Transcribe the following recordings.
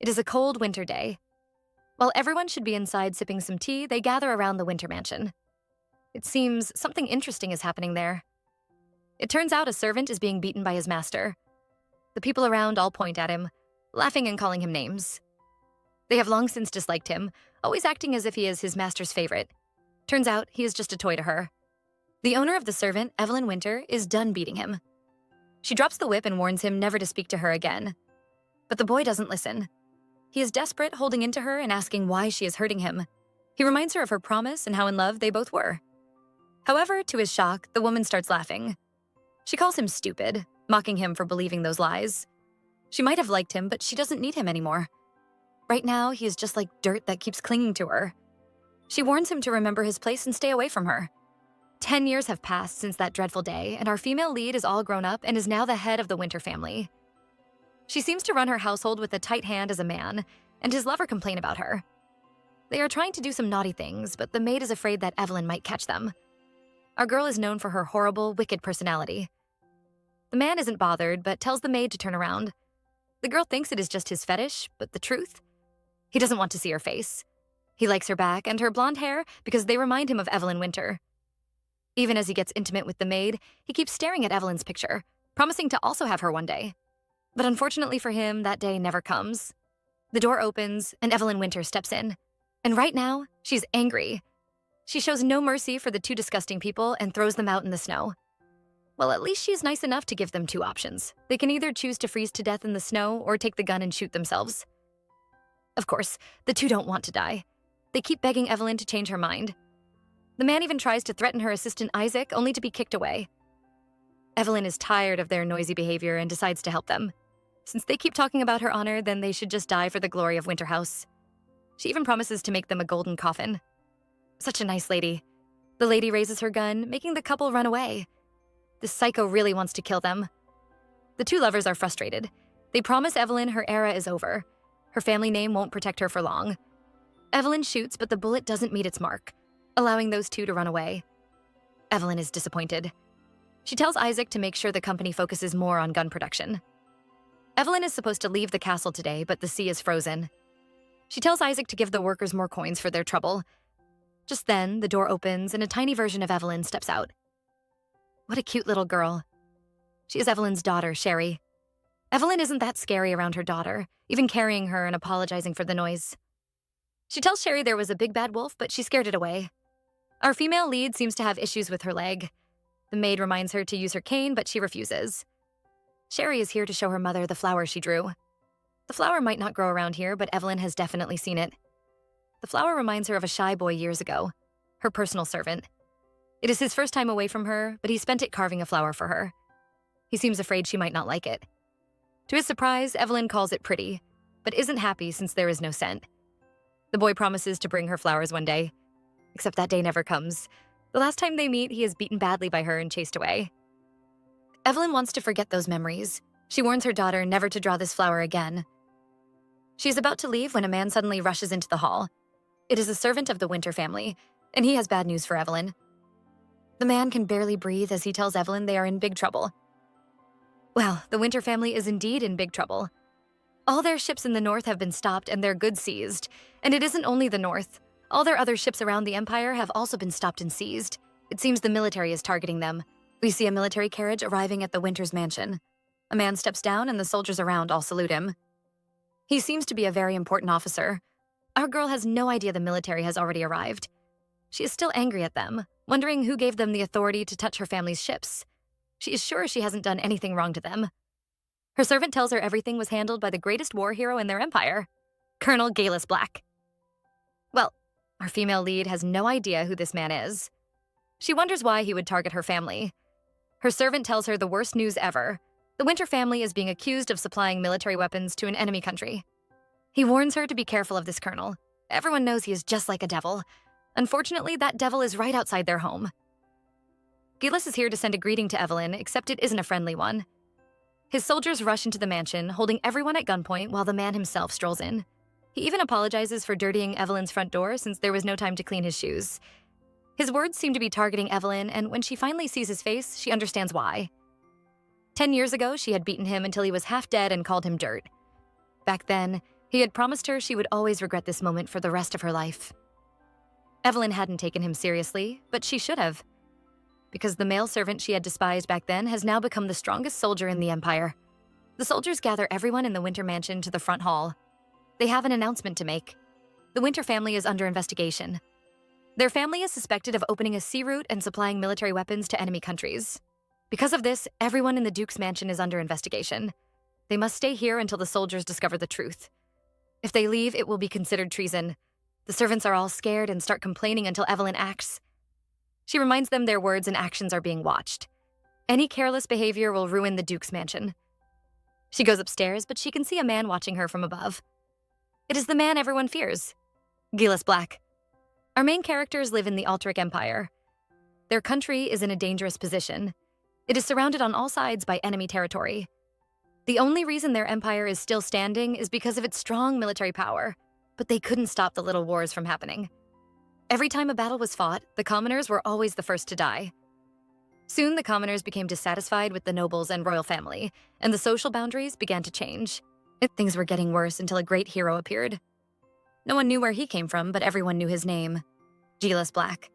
It is a cold winter day. While everyone should be inside sipping some tea, they gather around the winter mansion. It seems something interesting is happening there. It turns out a servant is being beaten by his master. The people around all point at him, laughing and calling him names. They have long since disliked him, always acting as if he is his master's favorite. Turns out he is just a toy to her. The owner of the servant, Evelyn Winter, is done beating him. She drops the whip and warns him never to speak to her again. But the boy doesn't listen. He is desperate, holding into her and asking why she is hurting him. He reminds her of her promise and how in love they both were. However, to his shock, the woman starts laughing. She calls him stupid, mocking him for believing those lies. She might have liked him, but she doesn't need him anymore. Right now, he is just like dirt that keeps clinging to her. She warns him to remember his place and stay away from her. 10 years have passed since that dreadful day, and our female lead is all grown up and is now the head of the Winter family. She seems to run her household with a tight hand as a man, and his lover complain about her. They are trying to do some naughty things, but the maid is afraid that Evelyn might catch them. Our girl is known for her horrible, wicked personality. The man isn't bothered, but tells the maid to turn around. The girl thinks it is just his fetish, but the truth? He doesn't want to see her face. He likes her back and her blonde hair because they remind him of Evelyn Winter. Even as he gets intimate with the maid, he keeps staring at Evelyn's picture, promising to also have her one day. But unfortunately for him, that day never comes. The door opens, and Evelyn Winter steps in. And right now, she's angry. She shows no mercy for the two disgusting people and throws them out in the snow. Well, at least she's nice enough to give them two options. They can either choose to freeze to death in the snow or take the gun and shoot themselves. Of course, the two don't want to die. They keep begging Evelyn to change her mind. The man even tries to threaten her assistant Isaac, only to be kicked away. Evelyn is tired of their noisy behavior and decides to help them. Since they keep talking about her honor, then they should just die for the glory of Winterhouse. She even promises to make them a golden coffin. Such a nice lady. The lady raises her gun, making the couple run away. This psycho really wants to kill them. The two lovers are frustrated. They promise Evelyn her era is over. Her family name won't protect her for long. Evelyn shoots, but the bullet doesn't meet its mark, allowing those two to run away. Evelyn is disappointed. She tells Isaac to make sure the company focuses more on gun production. Evelyn is supposed to leave the castle today, but the sea is frozen. She tells Isaac to give the workers more coins for their trouble. Just then, the door opens and a tiny version of Evelyn steps out. What a cute little girl. She is Evelyn's daughter, Sherry. Evelyn isn't that scary around her daughter, even carrying her and apologizing for the noise. She tells Sherry there was a big bad wolf, but she scared it away. Our female lead seems to have issues with her leg. The maid reminds her to use her cane, but she refuses. Sherry is here to show her mother the flower she drew. The flower might not grow around here, but Evelyn has definitely seen it. The flower reminds her of a shy boy years ago, her personal servant. It is his first time away from her, but he spent it carving a flower for her. He seems afraid she might not like it. To his surprise, Evelyn calls it pretty, but isn't happy since there is no scent. The boy promises to bring her flowers one day, except that day never comes. The last time they meet, he is beaten badly by her and chased away. Evelyn wants to forget those memories. She warns her daughter never to draw this flower again. She is about to leave when a man suddenly rushes into the hall. It is a servant of the Winter family, and he has bad news for Evelyn. The man can barely breathe as he tells Evelyn they are in big trouble. Well, the Winter family is indeed in big trouble. All their ships in the north have been stopped and their goods seized. And it isn't only the north. All their other ships around the empire have also been stopped and seized. It seems the military is targeting them. We see a military carriage arriving at the Winter's mansion. A man steps down and the soldiers around all salute him. He seems to be a very important officer. Our girl has no idea the military has already arrived. She is still angry at them, wondering who gave them the authority to touch her family's ships. She is sure she hasn't done anything wrong to them. Her servant tells her everything was handled by the greatest war hero in their empire, Colonel Gilas Black. Well, our female lead has no idea who this man is. She wonders why he would target her family. Her servant tells her the worst news ever. The Winter family is being accused of supplying military weapons to an enemy country. He warns her to be careful of this colonel. Everyone knows he is just like a devil. Unfortunately, that devil is right outside their home. Gilas is here to send a greeting to Evelyn, except it isn't a friendly one. His soldiers rush into the mansion, holding everyone at gunpoint while the man himself strolls in. He even apologizes for dirtying Evelyn's front door since there was no time to clean his shoes. His words seem to be targeting Evelyn, and when she finally sees his face, she understands why. 10 years ago, she had beaten him until he was half dead and called him dirt. Back then, He had promised her she would always regret this moment for the rest of her life. Evelyn hadn't taken him seriously, but she should have, because the male servant she had despised back then has now become the strongest soldier in the Empire. The soldiers gather everyone in the Winter Mansion to the front hall. They have an announcement to make. The Winter family is under investigation. Their family is suspected of opening a sea route and supplying military weapons to enemy countries. Because of this, everyone in the Duke's mansion is under investigation. They must stay here until the soldiers discover the truth. If they leave, it will be considered treason. The servants are all scared and start complaining until Evelyn acts. She reminds them their words and actions are being watched. Any careless behavior will ruin the Duke's mansion. She goes upstairs, but she can see a man watching her from above. It is the man everyone fears, Gilas Black. Our main characters live in the Altaric Empire. Their country is in a dangerous position. It is surrounded on all sides by enemy territory. The only reason their empire is still standing is because of its strong military power, but they couldn't stop the little wars from happening. Every time a battle was fought, the commoners were always the first to die. Soon, the commoners became dissatisfied with the nobles and royal family, and the social boundaries began to change. Things were getting worse until a great hero appeared. No one knew where he came from, but everyone knew his name, Gilas Black.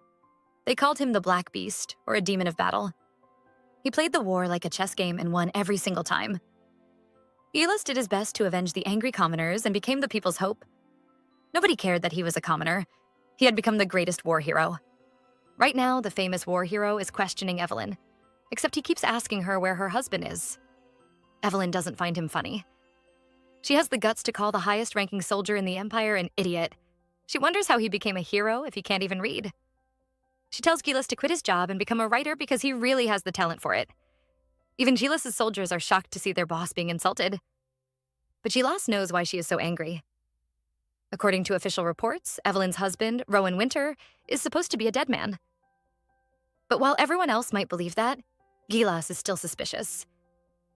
They called him the Black Beast, or a demon of battle. He played the war like a chess game and won every single time. Gilas did his best to avenge the angry commoners and became the people's hope. Nobody cared that he was a commoner. He had become the greatest war hero. Right now, the famous war hero is questioning Evelyn, except he keeps asking her where her husband is. Evelyn doesn't find him funny. She has the guts to call the highest-ranking soldier in the Empire an idiot. She wonders how he became a hero if he can't even read. She tells Gilas to quit his job and become a writer because he really has the talent for it. Even Gilas' soldiers are shocked to see their boss being insulted. But Gilas knows why she is so angry. According to official reports, Evelyn's husband, Rowan Winter, is supposed to be a dead man. But while everyone else might believe that, Gilas is still suspicious.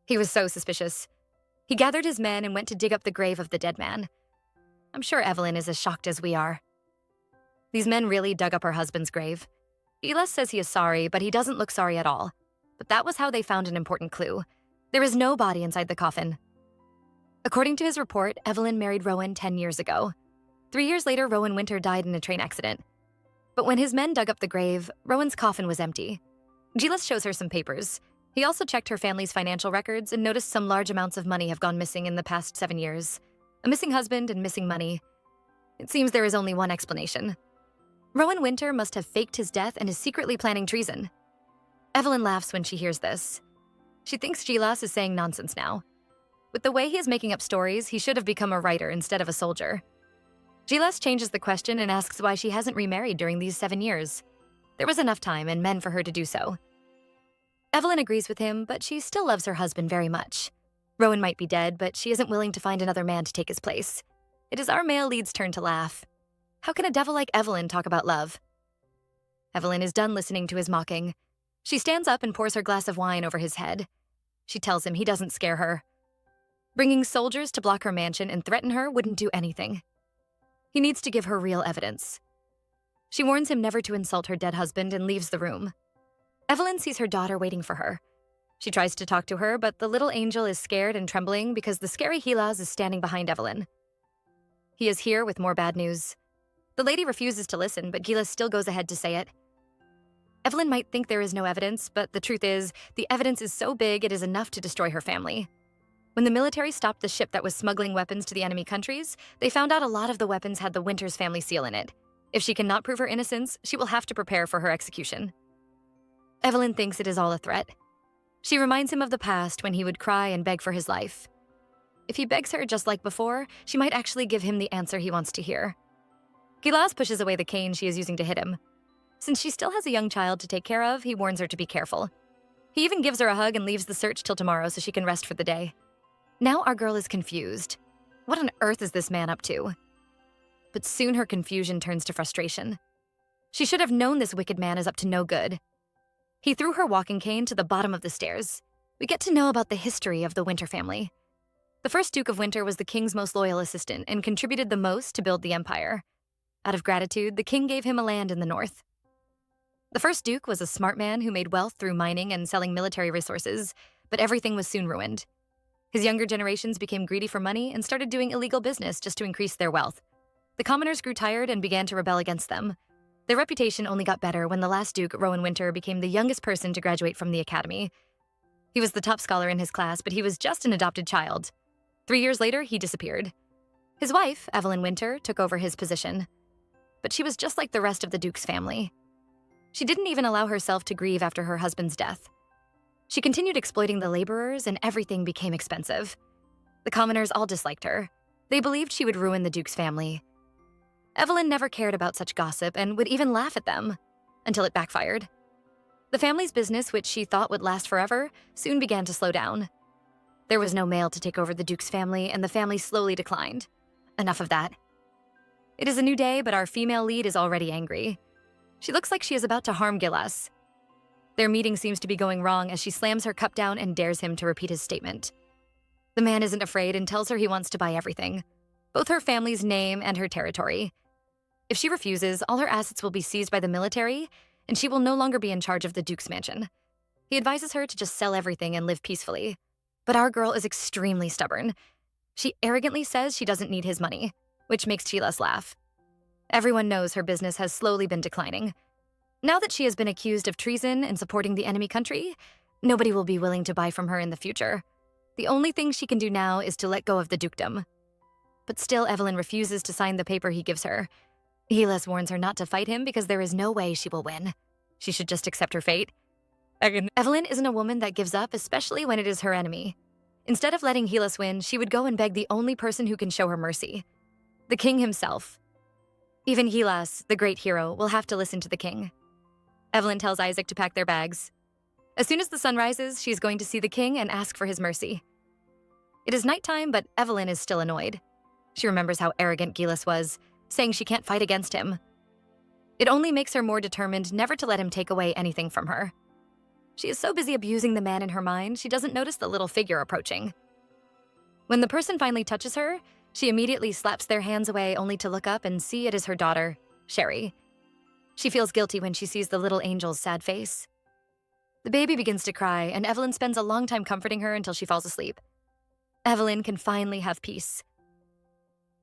He was so suspicious. He gathered his men and went to dig up the grave of the dead man. I'm sure Evelyn is as shocked as we are. These men really dug up her husband's grave. Gilas says he is sorry, but he doesn't look sorry at all. But that was how they found an important clue. There is no body inside the coffin. According to his report, Evelyn married Rowan 10 years ago. 3 years later, Rowan Winter died in a train accident. But when his men dug up the grave, Rowan's coffin was empty. Gilas shows her some papers. He also checked her family's financial records and noticed some large amounts of money have gone missing in the past 7 years. A missing husband and missing money. It seems there is only one explanation. Rowan Winter must have faked his death and is secretly planning treason. Evelyn laughs when she hears this. She thinks Gilas is saying nonsense now. With the way he is making up stories, he should have become a writer instead of a soldier. Gilas changes the question and asks why she hasn't remarried during these 7 years. There was enough time and men for her to do so. Evelyn agrees with him, but she still loves her husband very much. Rowan might be dead, but she isn't willing to find another man to take his place. It is our male lead's turn to laugh. How can a devil like Evelyn talk about love? Evelyn is done listening to his mocking. She stands up and pours her glass of wine over his head. She tells him he doesn't scare her. Bringing soldiers to block her mansion and threaten her wouldn't do anything. He needs to give her real evidence. She warns him never to insult her dead husband and leaves the room. Evelyn sees her daughter waiting for her. She tries to talk to her, but the little angel is scared and trembling because the scary Gilas is standing behind Evelyn. He is here with more bad news. The lady refuses to listen, but Gilas still goes ahead to say it. Evelyn might think there is no evidence, but the truth is, the evidence is so big it is enough to destroy her family. When the military stopped the ship that was smuggling weapons to the enemy countries, they found out a lot of the weapons had the Winters family seal in it. If she cannot prove her innocence, she will have to prepare for her execution. Evelyn thinks it is all a threat. She reminds him of the past when he would cry and beg for his life. If he begs her just like before, she might actually give him the answer he wants to hear. Gilas pushes away the cane she is using to hit him. Since she still has a young child to take care of, he warns her to be careful. He even gives her a hug and leaves the search till tomorrow so she can rest for the day. Now our girl is confused. What on earth is this man up to? But soon her confusion turns to frustration. She should have known this wicked man is up to no good. He threw her walking cane to the bottom of the stairs. We get to know about the history of the Winter family. The first Duke of Winter was the king's most loyal assistant and contributed the most to build the empire. Out of gratitude, the king gave him a land in the north. The first Duke was a smart man who made wealth through mining and selling military resources, but everything was soon ruined. His younger generations became greedy for money and started doing illegal business just to increase their wealth. The commoners grew tired and began to rebel against them. Their reputation only got better when the last Duke, Rowan Winter, became the youngest person to graduate from the academy. He was the top scholar in his class, but he was just an adopted child. 3 years later, he disappeared. His wife, Evelyn Winter, took over his position. But she was just like the rest of the Duke's family. She didn't even allow herself to grieve after her husband's death. She continued exploiting the laborers, and everything became expensive. The commoners all disliked her. They believed she would ruin the Duke's family. Evelyn never cared about such gossip and would even laugh at them, until it backfired. The family's business, which she thought would last forever, soon began to slow down. There was no male to take over the Duke's family, and the family slowly declined. Enough of that. It is a new day, but our female lead is already angry. She looks like she is about to harm Gilas. Their meeting seems to be going wrong as she slams her cup down and dares him to repeat his statement. The man isn't afraid and tells her he wants to buy everything, both her family's name and her territory. If she refuses, all her assets will be seized by the military, and she will no longer be in charge of the Duke's mansion. He advises her to just sell everything and live peacefully. But our girl is extremely stubborn. She arrogantly says she doesn't need his money, which makes Gilas laugh. Everyone knows her business has slowly been declining. Now that she has been accused of treason and supporting the enemy country, nobody will be willing to buy from her in the future. The only thing she can do now is to let go of the dukedom. But still, Evelyn refuses to sign the paper he gives her. Gilas warns her not to fight him because there is no way she will win. She should just accept her fate. Evelyn isn't a woman that gives up, especially when it is her enemy. Instead of letting Gilas win, she would go and beg the only person who can show her mercy, the king himself. Even Gilas, the great hero, will have to listen to the king. Evelyn tells Isaac to pack their bags. As soon as the sun rises, she's going to see the king and ask for his mercy. It is nighttime, but Evelyn is still annoyed. She remembers how arrogant Gilas was, saying she can't fight against him. It only makes her more determined never to let him take away anything from her. She is so busy abusing the man in her mind, she doesn't notice the little figure approaching. When the person finally touches her, she immediately slaps their hands away only to look up and see it is her daughter, Sherry. She feels guilty when she sees the little angel's sad face. The baby begins to cry, and Evelyn spends a long time comforting her until she falls asleep. Evelyn can finally have peace.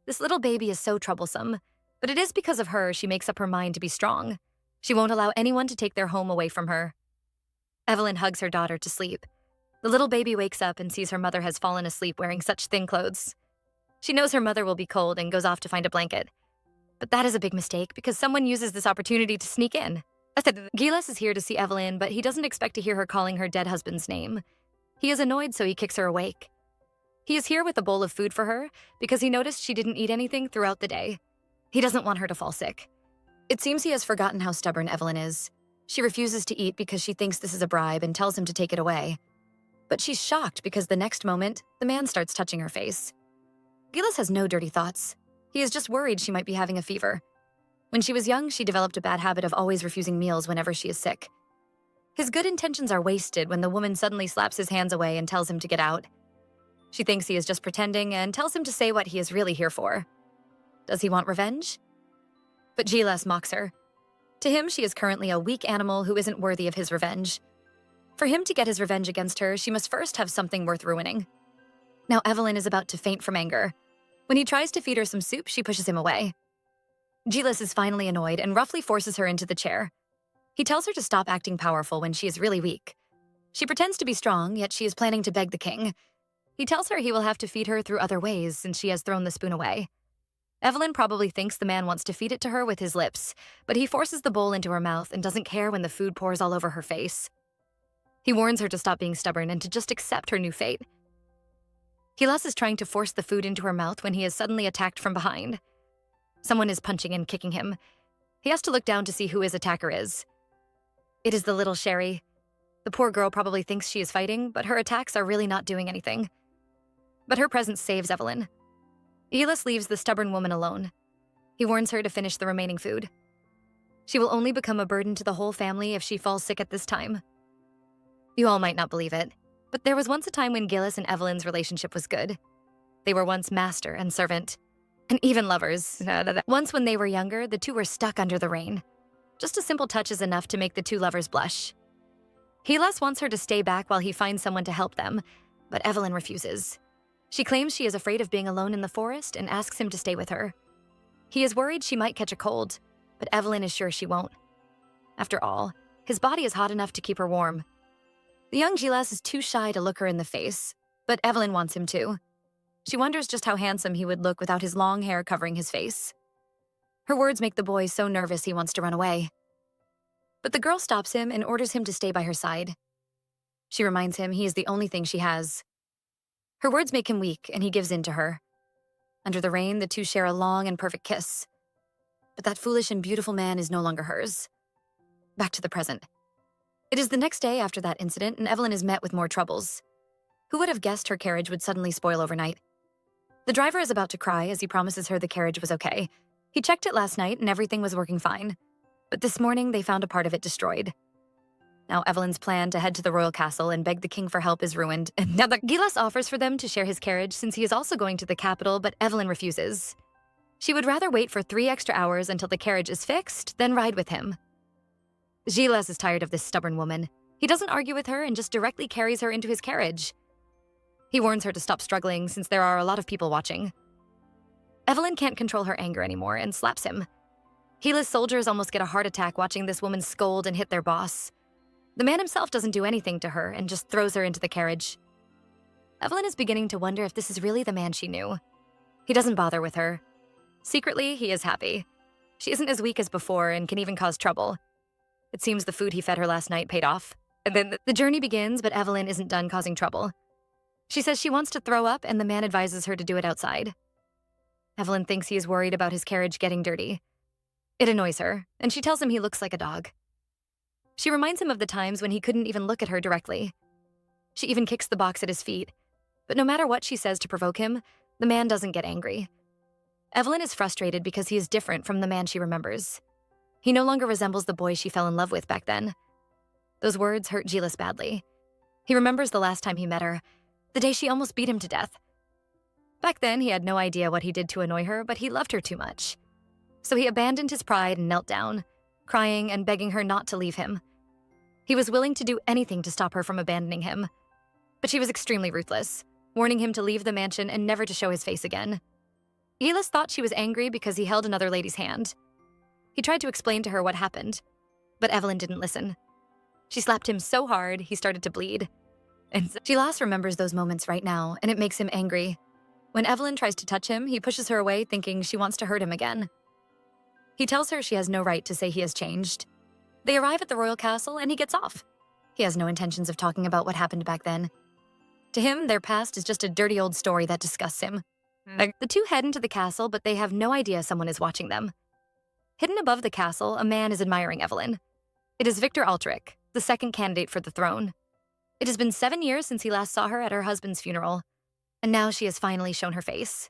This little baby is so troublesome, but it is because of her she makes up her mind to be strong. She won't allow anyone to take their home away from her. Evelyn hugs her daughter to sleep. The little baby wakes up and sees her mother has fallen asleep wearing such thin clothes. She knows her mother will be cold and goes off to find a blanket. But that is a big mistake because someone uses this opportunity to sneak in. Gilas is here to see Evelyn, but he doesn't expect to hear her calling her dead husband's name. He is annoyed, so he kicks her awake. He is here with a bowl of food for her because he noticed she didn't eat anything throughout the day. He doesn't want her to fall sick. It seems he has forgotten how stubborn Evelyn is. She refuses to eat because she thinks this is a bribe and tells him to take it away. But she's shocked because the next moment, the man starts touching her face. Gilas has no dirty thoughts. He is just worried she might be having a fever. When she was young, she developed a bad habit of always refusing meals whenever she is sick. His good intentions are wasted when the woman suddenly slaps his hands away and tells him to get out. She thinks he is just pretending and tells him to say what he is really here for. Does he want revenge? But Gilas mocks her. To him, she is currently a weak animal who isn't worthy of his revenge. For him to get his revenge against her, she must first have something worth ruining. Now Evelyn is about to faint from anger. When he tries to feed her some soup, she pushes him away. Gilas is finally annoyed and roughly forces her into the chair. He tells her to stop acting powerful when she is really weak. She pretends to be strong, yet she is planning to beg the king. He tells her he will have to feed her through other ways since she has thrown the spoon away. Evelyn probably thinks the man wants to feed it to her with his lips, but he forces the bowl into her mouth and doesn't care when the food pours all over her face. He warns her to stop being stubborn and to just accept her new fate. Gilas is trying to force the food into her mouth when he is suddenly attacked from behind. Someone is punching and kicking him. He has to look down to see who his attacker is. It is the little Sherry. The poor girl probably thinks she is fighting, but her attacks are really not doing anything. But her presence saves Evelyn. Gilas leaves the stubborn woman alone. He warns her to finish the remaining food. She will only become a burden to the whole family if she falls sick at this time. You all might not believe it, but there was once a time when Gilas and Evelyn's relationship was good. They were once master and servant, and even lovers. Once when they were younger, the two were stuck under the rain. Just a simple touch is enough to make the two lovers blush. Gilas wants her to stay back while he finds someone to help them, But Evelyn refuses. She claims she is afraid of being alone in the forest and asks him to stay with her. He is worried she might catch a cold, but Evelyn is sure she won't. After all, his body is hot enough to keep her warm. The young Gilas is too shy to look her in the face, but Evelyn wants him to. She wonders just how handsome he would look without his long hair covering his face. Her words make the boy so nervous he wants to run away. But the girl stops him and orders him to stay by her side. She reminds him he is the only thing she has. Her words make him weak, and he gives in to her. Under the rain, the two share a long and perfect kiss. But that foolish and beautiful man is no longer hers. Back to the present. It is the next day after that incident, and Evelyn is met with more troubles. Who would have guessed her carriage would suddenly spoil overnight? The driver is about to cry as he promises her the carriage was okay. He checked it last night and everything was working fine. But this morning, they found a part of it destroyed. Now Evelyn's plan to head to the royal castle and beg the king for help is ruined. And now the Gilas offers for them to share his carriage since he is also going to the capital, but Evelyn refuses. She would rather wait for 3 extra hours until the carriage is fixed than ride with him. Gilas is tired of this stubborn woman. He doesn't argue with her and just directly carries her into his carriage. He warns her to stop struggling since there are a lot of people watching. Evelyn can't control her anger anymore and slaps him. Gilas soldiers almost get a heart attack watching this woman scold and hit their boss. The man himself doesn't do anything to her and just throws her into the carriage. Evelyn is beginning to wonder if this is really the man she knew. He doesn't bother with her. Secretly, he is happy. She isn't as weak as before and can even cause trouble. It seems the food he fed her last night paid off. And then the journey begins, but Evelyn isn't done causing trouble. She says she wants to throw up, and the man advises her to do it outside. Evelyn thinks he is worried about his carriage getting dirty. It annoys her, and she tells him he looks like a dog. She reminds him of the times when he couldn't even look at her directly. She even kicks the box at his feet. But no matter what she says to provoke him, the man doesn't get angry. Evelyn is frustrated because he is different from the man she remembers. He no longer resembles the boy she fell in love with back then. Those words hurt Gilas badly. He remembers the last time he met her, the day she almost beat him to death. Back then, he had no idea what he did to annoy her, but he loved her too much. So he abandoned his pride and knelt down, crying and begging her not to leave him. He was willing to do anything to stop her from abandoning him. But she was extremely ruthless, warning him to leave the mansion and never to show his face again. Gilas thought she was angry because he held another lady's hand. He tried to explain to her what happened, but Evelyn didn't listen. She slapped him so hard, he started to bleed. And Gilas remembers those moments right now, and it makes him angry. When Evelyn tries to touch him, he pushes her away, thinking she wants to hurt him again. He tells her she has no right to say he has changed. They arrive at the royal castle, and he gets off. He has no intentions of talking about what happened back then. To him, their past is just a dirty old story that disgusts him. The two head into the castle, but they have no idea someone is watching them. Hidden above the castle, a man is admiring Evelyn. It is Victor Altric, the second candidate for the throne. It has been 7 years since he last saw her at her husband's funeral, and now she has finally shown her face.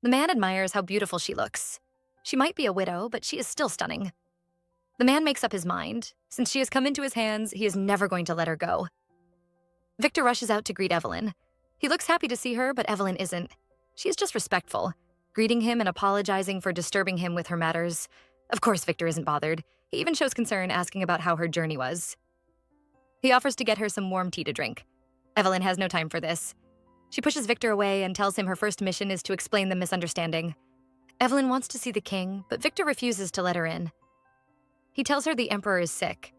The man admires how beautiful she looks. She might be a widow, but she is still stunning. The man makes up his mind. Since she has come into his hands, he is never going to let her go. Victor rushes out to greet Evelyn. He looks happy to see her, but Evelyn isn't. She is just respectful, greeting him and apologizing for disturbing him with her matters. Of course, Victor isn't bothered. He even shows concern, asking about how her journey was. He offers to get her some warm tea to drink. Evelyn has no time for this. She pushes Victor away and tells him her first mission is to explain the misunderstanding. Evelyn wants to see the king, but Victor refuses to let her in. He tells her the emperor is sick.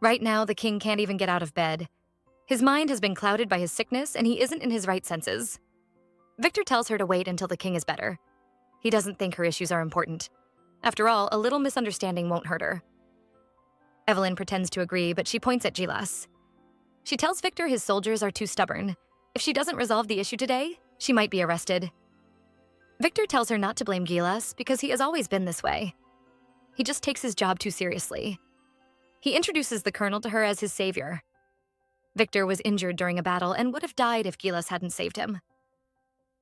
Right now, the king can't even get out of bed. His mind has been clouded by his sickness, and he isn't in his right senses. Victor tells her to wait until the king is better. He doesn't think her issues are important. After all, a little misunderstanding won't hurt her. Evelyn pretends to agree, but she points at Gilas. She tells Victor his soldiers are too stubborn. If she doesn't resolve the issue today, she might be arrested. Victor tells her not to blame Gilas because he has always been this way. He just takes his job too seriously. He introduces the colonel to her as his savior. Victor was injured during a battle and would have died if Gilas hadn't saved him.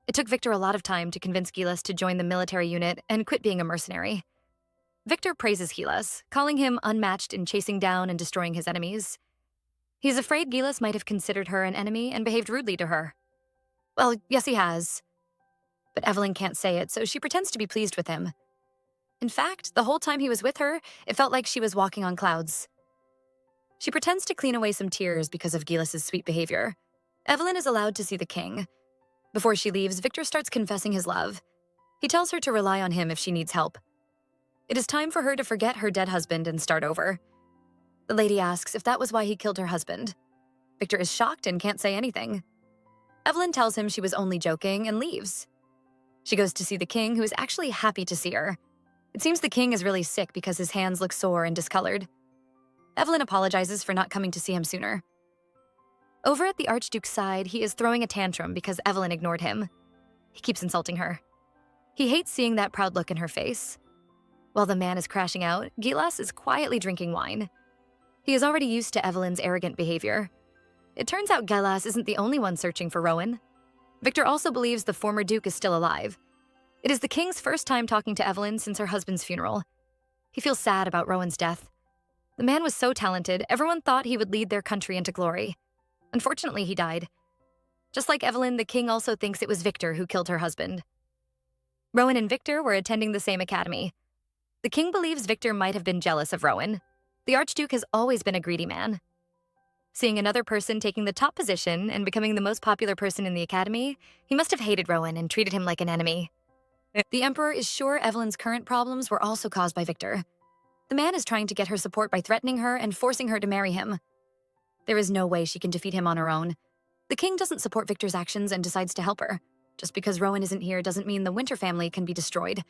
It took Victor a lot of time to convince Gilas to join the military unit and quit being a mercenary. Victor praises Gilas, calling him unmatched in chasing down and destroying his enemies. He's afraid Gilas might have considered her an enemy and behaved rudely to her. Well, yes, he has. But Evelyn can't say it, so she pretends to be pleased with him. In fact, the whole time he was with her, it felt like she was walking on clouds. She pretends to clean away some tears because of Gilas's sweet behavior. Evelyn is allowed to see the king. Before she leaves, Victor starts confessing his love. He tells her to rely on him if she needs help. It is time for her to forget her dead husband and start over. The lady asks if that was why he killed her husband. Victor is shocked and can't say anything. Evelyn tells him she was only joking and leaves. She goes to see the king, who is actually happy to see her. It seems the king is really sick because his hands look sore and discolored. Evelyn apologizes for not coming to see him sooner. Over at the archduke's side, he is throwing a tantrum because Evelyn ignored him. He keeps insulting her. He hates seeing that proud look in her face. While the man is crashing out, Gilas is quietly drinking wine. He is already used to Evelyn's arrogant behavior. It turns out Gilas isn't the only one searching for Rowan. Victor also believes the former duke is still alive. It is the king's first time talking to Evelyn since her husband's funeral. He feels sad about Rowan's death. The man was so talented, everyone thought he would lead their country into glory. Unfortunately, he died. Just like Evelyn, the king also thinks it was Victor who killed her husband. Rowan and Victor were attending the same academy. The king believes Victor might have been jealous of Rowan. The archduke has always been a greedy man. Seeing another person taking the top position and becoming the most popular person in the academy, he must have hated Rowan and treated him like an enemy. The emperor is sure Evelyn's current problems were also caused by Victor. The man is trying to get her support by threatening her and forcing her to marry him. There is no way she can defeat him on her own. The king doesn't support Victor's actions and decides to help her. Just because Rowan isn't here doesn't mean the Winter family can be destroyed.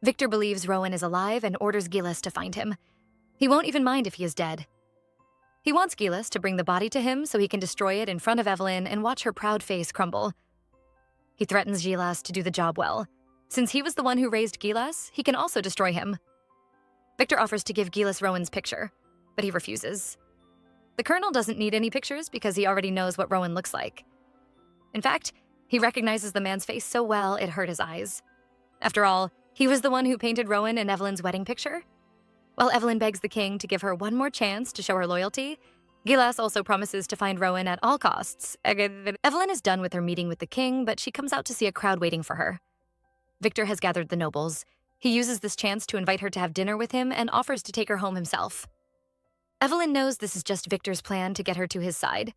Victor believes Rowan is alive and orders Gilas to find him. He won't even mind if he is dead. He wants Gilas to bring the body to him so he can destroy it in front of Evelyn and watch her proud face crumble. He threatens Gilas to do the job well. Since he was the one who raised Gilas, he can also destroy him. Victor offers to give Gilas Rowan's picture, but he refuses. The colonel doesn't need any pictures because he already knows what Rowan looks like. In fact, he recognizes the man's face so well it hurt his eyes. After all, he was the one who painted Rowan in Evelyn's wedding picture. While Evelyn begs the king to give her one more chance to show her loyalty, Gilas also promises to find Rowan at all costs. Evelyn is done with her meeting with the king, but she comes out to see a crowd waiting for her. Victor has gathered the nobles. He uses this chance to invite her to have dinner with him and offers to take her home himself. Evelyn knows this is just Victor's plan to get her to his side.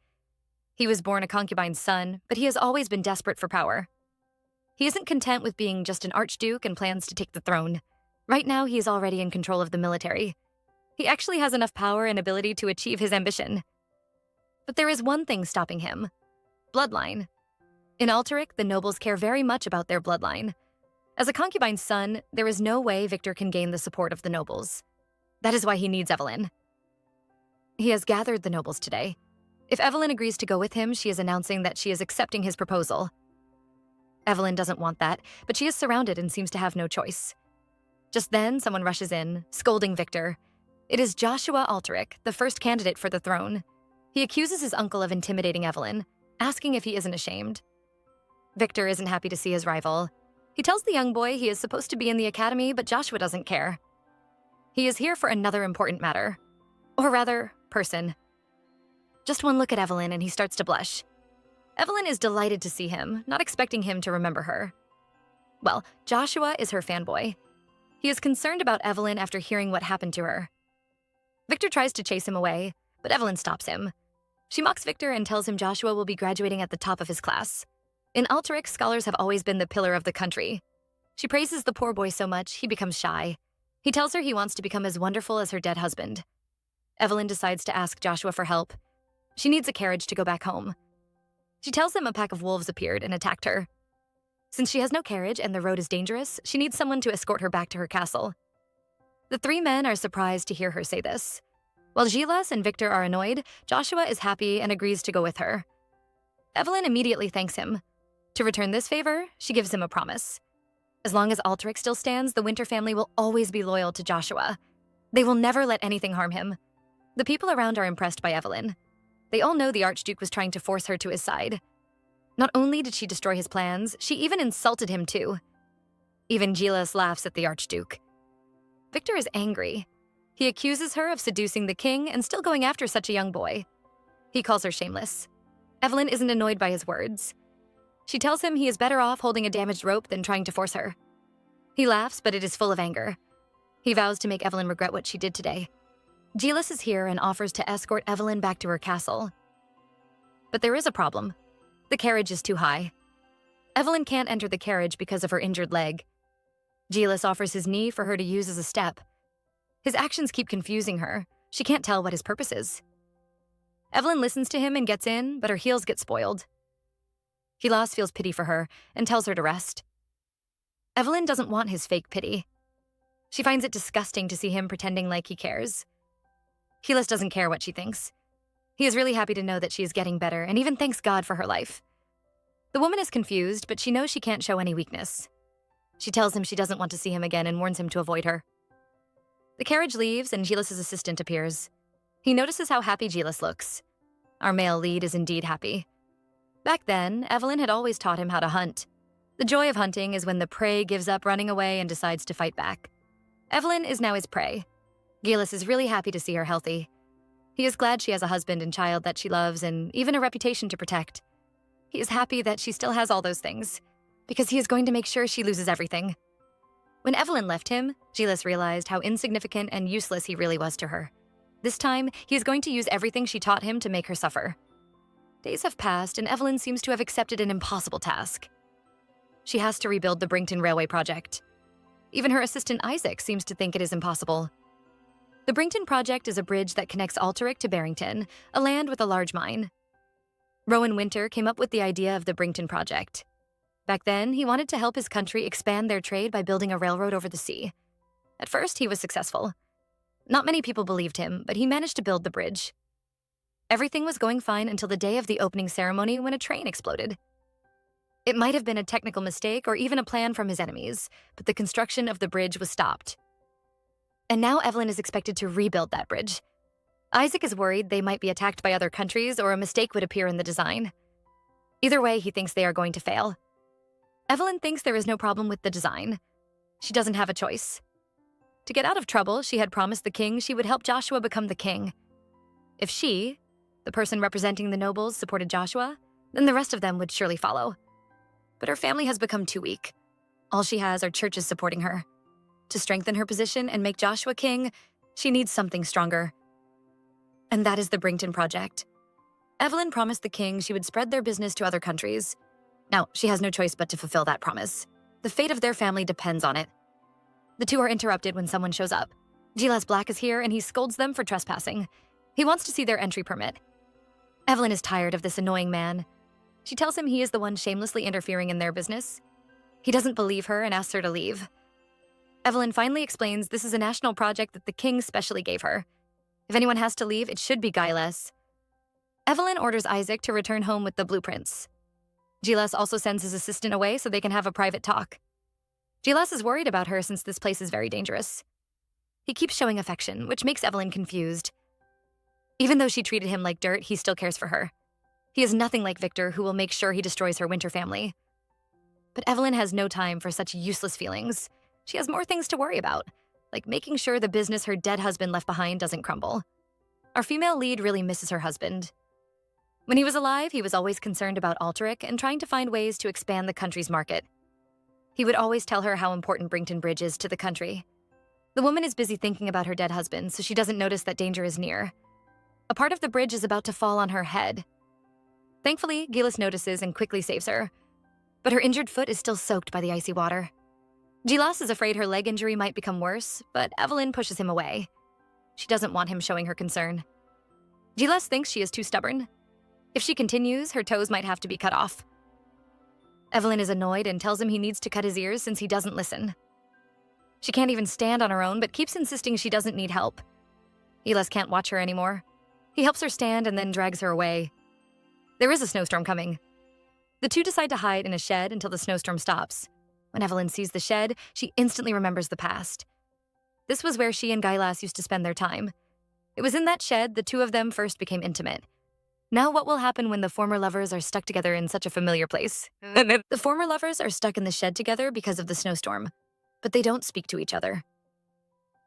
He was born a concubine's son, but he has always been desperate for power. He isn't content with being just an archduke and plans to take the throne. Right now, he is already in control of the military. He actually has enough power and ability to achieve his ambition. But there is one thing stopping him: bloodline. In Altaric, the nobles care very much about their bloodline. As a concubine's son, there is no way Victor can gain the support of the nobles. That is why he needs Evelyn. He has gathered the nobles today. If Evelyn agrees to go with him, she is announcing that she is accepting his proposal. Evelyn doesn't want that, but she is surrounded and seems to have no choice. Just then, someone rushes in, scolding Victor. It is Joshua Altaric, the first candidate for the throne. He accuses his uncle of intimidating Evelyn, asking if he isn't ashamed. Victor isn't happy to see his rival. He tells the young boy he is supposed to be in the academy, but Joshua doesn't care. He is here for another important matter. Or rather, person. Just one look at Evelyn and he starts to blush. Evelyn is delighted to see him, not expecting him to remember her. Well, Joshua is her fanboy. He is concerned about Evelyn after hearing what happened to her. Victor tries to chase him away, but Evelyn stops him. She mocks Victor and tells him Joshua will be graduating at the top of his class. In Altaric, scholars have always been the pillar of the country. She praises the poor boy so much, he becomes shy. He tells her he wants to become as wonderful as her dead husband. Evelyn decides to ask Joshua for help. She needs a carriage to go back home. She tells him a pack of wolves appeared and attacked her. Since she has no carriage and the road is dangerous, she needs someone to escort her back to her castle. The three men are surprised to hear her say this. While Gilas and Victor are annoyed, Joshua is happy and agrees to go with her. Evelyn immediately thanks him. To return this favor, she gives him a promise. As long as Altaric still stands, the Winter family will always be loyal to Joshua. They will never let anything harm him. The people around are impressed by Evelyn. They all know the Archduke was trying to force her to his side. Not only did she destroy his plans, she even insulted him too. Even Gilas laughs at the Archduke. Victor is angry. He accuses her of seducing the king and still going after such a young boy. He calls her shameless. Evelyn isn't annoyed by his words. She tells him he is better off holding a damaged rope than trying to force her. He laughs, but it is full of anger. He vows to make Evelyn regret what she did today. Gilas is here and offers to escort Evelyn back to her castle. But there is a problem. The carriage is too high. Evelyn can't enter the carriage because of her injured leg. Gilas offers his knee for her to use as a step. His actions keep confusing her. She can't tell what his purpose is. Evelyn listens to him and gets in, but her heels get spoiled. Gilas feels pity for her and tells her to rest. Evelyn doesn't want his fake pity. She finds it disgusting to see him pretending like he cares. Gilas doesn't care what she thinks. He is really happy to know that she is getting better and even thanks God for her life. The woman is confused, but she knows she can't show any weakness. She tells him she doesn't want to see him again and warns him to avoid her. The carriage leaves and Gilas' assistant appears. He notices how happy Gilas looks. Our male lead is indeed happy. Back then, Evelyn had always taught him how to hunt. The joy of hunting is when the prey gives up running away and decides to fight back. Evelyn is now his prey. Gilas is really happy to see her healthy. He is glad she has a husband and child that she loves and even a reputation to protect. He is happy that she still has all those things, because he is going to make sure she loses everything. When Evelyn left him, Gilas realized how insignificant and useless he really was to her. This time, he is going to use everything she taught him to make her suffer. Days have passed, and Evelyn seems to have accepted an impossible task. She has to rebuild the Brinkton Railway project. Even her assistant Isaac seems to think it is impossible. The Brinkton project is a bridge that connects Altaric to Barrington, a land with a large mine. Rowan Winter came up with the idea of the Brinkton project. Back then, he wanted to help his country expand their trade by building a railroad over the sea. At first, he was successful. Not many people believed him, but he managed to build the bridge. Everything was going fine until the day of the opening ceremony when a train exploded. It might have been a technical mistake or even a plan from his enemies, but the construction of the bridge was stopped. And now Evelyn is expected to rebuild that bridge. Isaac is worried they might be attacked by other countries or a mistake would appear in the design. Either way, he thinks they are going to fail. Evelyn thinks there is no problem with the design. She doesn't have a choice. To get out of trouble, she had promised the king she would help Joshua become the king. If she, the person representing the nobles, supported Joshua, then the rest of them would surely follow. But her family has become too weak. All she has are churches supporting her. To strengthen her position and make Joshua king, she needs something stronger. And that is the Brinkton project. Evelyn promised the king she would spread their business to other countries. Now, she has no choice but to fulfill that promise. The fate of their family depends on it. The two are interrupted when someone shows up. Gilas Black is here and he scolds them for trespassing. He wants to see their entry permit. Evelyn is tired of this annoying man. She tells him he is the one shamelessly interfering in their business. He doesn't believe her and asks her to leave. Evelyn finally explains this is a national project that the king specially gave her. If anyone has to leave, it should be Gilas. Evelyn orders Isaac to return home with the blueprints. Gilas also sends his assistant away so they can have a private talk. Gilas is worried about her since this place is very dangerous. He keeps showing affection, which makes Evelyn confused. Even though she treated him like dirt, he still cares for her. He is nothing like Victor, who will make sure he destroys her winter family. But Evelyn has no time for such useless feelings. She has more things to worry about, like making sure the business her dead husband left behind doesn't crumble. Our female lead really misses her husband. When he was alive, he was always concerned about Altaric and trying to find ways to expand the country's market. He would always tell her how important Brinkton Bridge is to the country. The woman is busy thinking about her dead husband, so she doesn't notice that danger is near. A part of the bridge is about to fall on her head. Thankfully, Gilas notices and quickly saves her. But her injured foot is still soaked by the icy water. Gilas is afraid her leg injury might become worse, but Evelyn pushes him away. She doesn't want him showing her concern. Gilas thinks she is too stubborn. If she continues, her toes might have to be cut off. Evelyn is annoyed and tells him he needs to cut his ears since he doesn't listen. She can't even stand on her own, but keeps insisting she doesn't need help. Gilas can't watch her anymore. He helps her stand and then drags her away. There is a snowstorm coming. The two decide to hide in a shed until the snowstorm stops. When Evelyn sees the shed, she instantly remembers the past. This was where she and Gilas used to spend their time. It was in that shed the two of them first became intimate. Now what will happen when the former lovers are stuck together in such a familiar place? The former lovers are stuck in the shed together because of the snowstorm, but they don't speak to each other.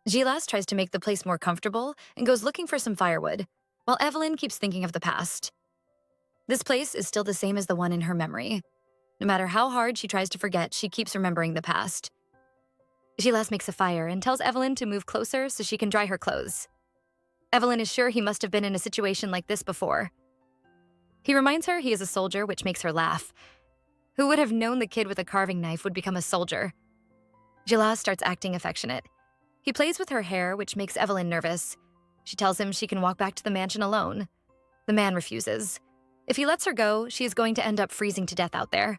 Gilas tries to make the place more comfortable and goes looking for some firewood, while Evelyn keeps thinking of the past. This place is still the same as the one in her memory. No matter how hard she tries to forget, she keeps remembering the past. Gilas makes a fire and tells Evelyn to move closer so she can dry her clothes. Evelyn is sure he must have been in a situation like this before. He reminds her he is a soldier, which makes her laugh. Who would have known the kid with a carving knife would become a soldier? Gilas starts acting affectionate. He plays with her hair, which makes Evelyn nervous. She tells him she can walk back to the mansion alone. The man refuses. If he lets her go, she is going to end up freezing to death out there.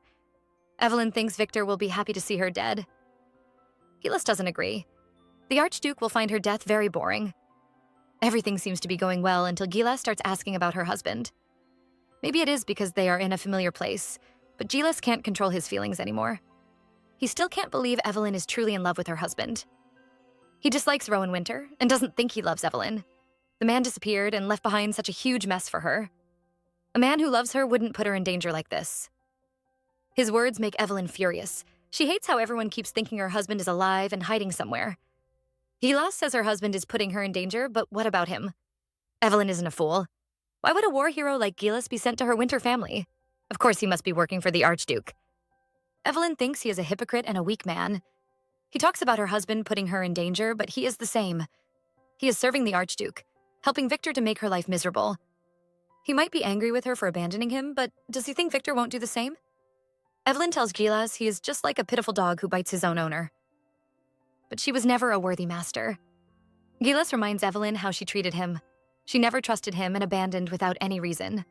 Evelyn thinks Victor will be happy to see her dead. Gilas doesn't agree. The archduke will find her death very boring. Everything seems to be going well until Gilas starts asking about her husband. Maybe it is because they are in a familiar place, but Gilas can't control his feelings anymore. He still can't believe Evelyn is truly in love with her husband. He dislikes Rowan Winter and doesn't think he loves Evelyn. The man disappeared and left behind such a huge mess for her. A man who loves her wouldn't put her in danger like this. His words make Evelyn furious. She hates how everyone keeps thinking her husband is alive and hiding somewhere. Gilas says her husband is putting her in danger, but what about him? Evelyn isn't a fool. Why would a war hero like Gilas be sent to her Winter family? Of course he must be working for the archduke. Evelyn thinks he is a hypocrite and a weak man. He talks about her husband putting her in danger, but he is the same. He is serving the archduke, helping Victor to make her life miserable. He might be angry with her for abandoning him, but does he think Victor won't do the same? Evelyn tells Gilas he is just like a pitiful dog who bites his own owner. But she was never a worthy master. Gilas reminds Evelyn how she treated him. She never trusted him and abandoned without any reason.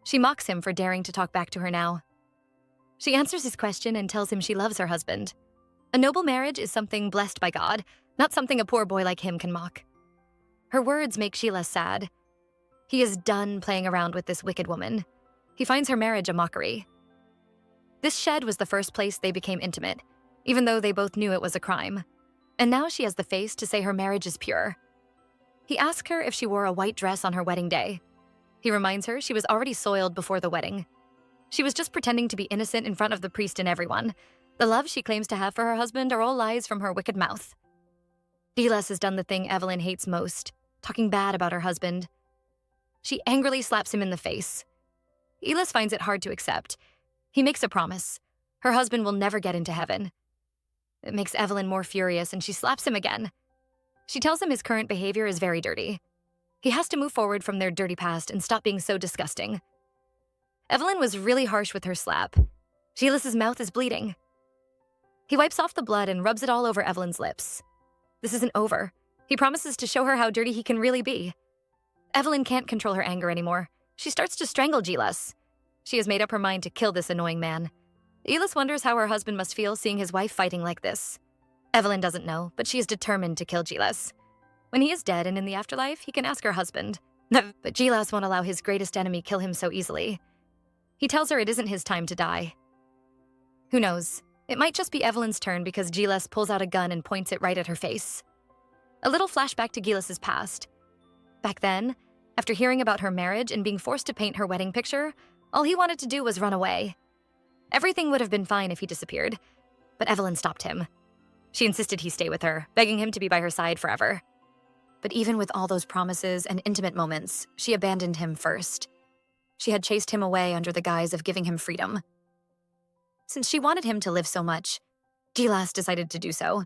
She mocks him for daring to talk back to her now. She answers his question and tells him she loves her husband. A noble marriage is something blessed by God, not something a poor boy like him can mock. Her words make Gilas sad. He is done playing around with this wicked woman. He finds her marriage a mockery. This shed was the first place they became intimate, even though they both knew it was a crime. And now she has the face to say her marriage is pure. He asks her if she wore a white dress on her wedding day. He reminds her she was already soiled before the wedding. She was just pretending to be innocent in front of the priest and everyone. The love she claims to have for her husband are all lies from her wicked mouth. Gilas has done the thing Evelyn hates most, talking bad about her husband. She angrily slaps him in the face. Gilas finds it hard to accept. He makes a promise. Her husband will never get into heaven. It makes Evelyn more furious and she slaps him again. She tells him his current behavior is very dirty. He has to move forward from their dirty past and stop being so disgusting. Evelyn was really harsh with her slap. Gilas's mouth is bleeding. He wipes off the blood and rubs it all over Evelyn's lips. This isn't over. He promises to show her how dirty he can really be. Evelyn can't control her anger anymore. She starts to strangle Gilas. She has made up her mind to kill this annoying man. Gilas wonders how her husband must feel seeing his wife fighting like this. Evelyn doesn't know, but she is determined to kill Gilas. When he is dead and in the afterlife, he can ask her husband. But Gilas won't allow his greatest enemy kill him so easily. He tells her it isn't his time to die. Who knows? It might just be Evelyn's turn because Gilas pulls out a gun and points it right at her face. A little flashback to Gilas's past. Back then, after hearing about her marriage and being forced to paint her wedding picture, all he wanted to do was run away. Everything would have been fine if he disappeared, but Evelyn stopped him. She insisted he stay with her, begging him to be by her side forever. But even with all those promises and intimate moments, she abandoned him first. She had chased him away under the guise of giving him freedom. Since she wanted him to live so much, Gilas decided to do so.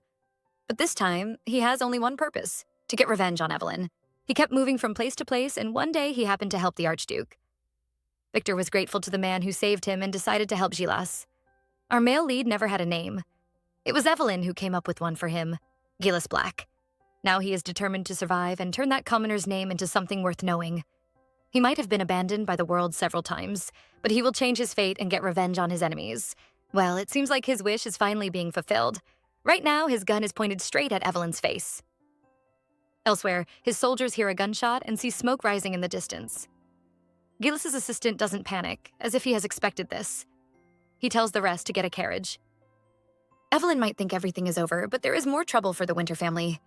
But this time, he has only one purpose, to get revenge on Evelyn. He kept moving from place to place, and one day he happened to help the archduke. Victor was grateful to the man who saved him and decided to help Gilas. Our male lead never had a name. It was Evelyn who came up with one for him, Gilas Black. Now he is determined to survive and turn that commoner's name into something worth knowing. He might have been abandoned by the world several times, but he will change his fate and get revenge on his enemies. Well, it seems like his wish is finally being fulfilled. Right now, his gun is pointed straight at Evelyn's face. Elsewhere, his soldiers hear a gunshot and see smoke rising in the distance. Gilas's assistant doesn't panic, as if he has expected this. He tells the rest to get a carriage. Evelyn might think everything is over, but there is more trouble for the Winter family.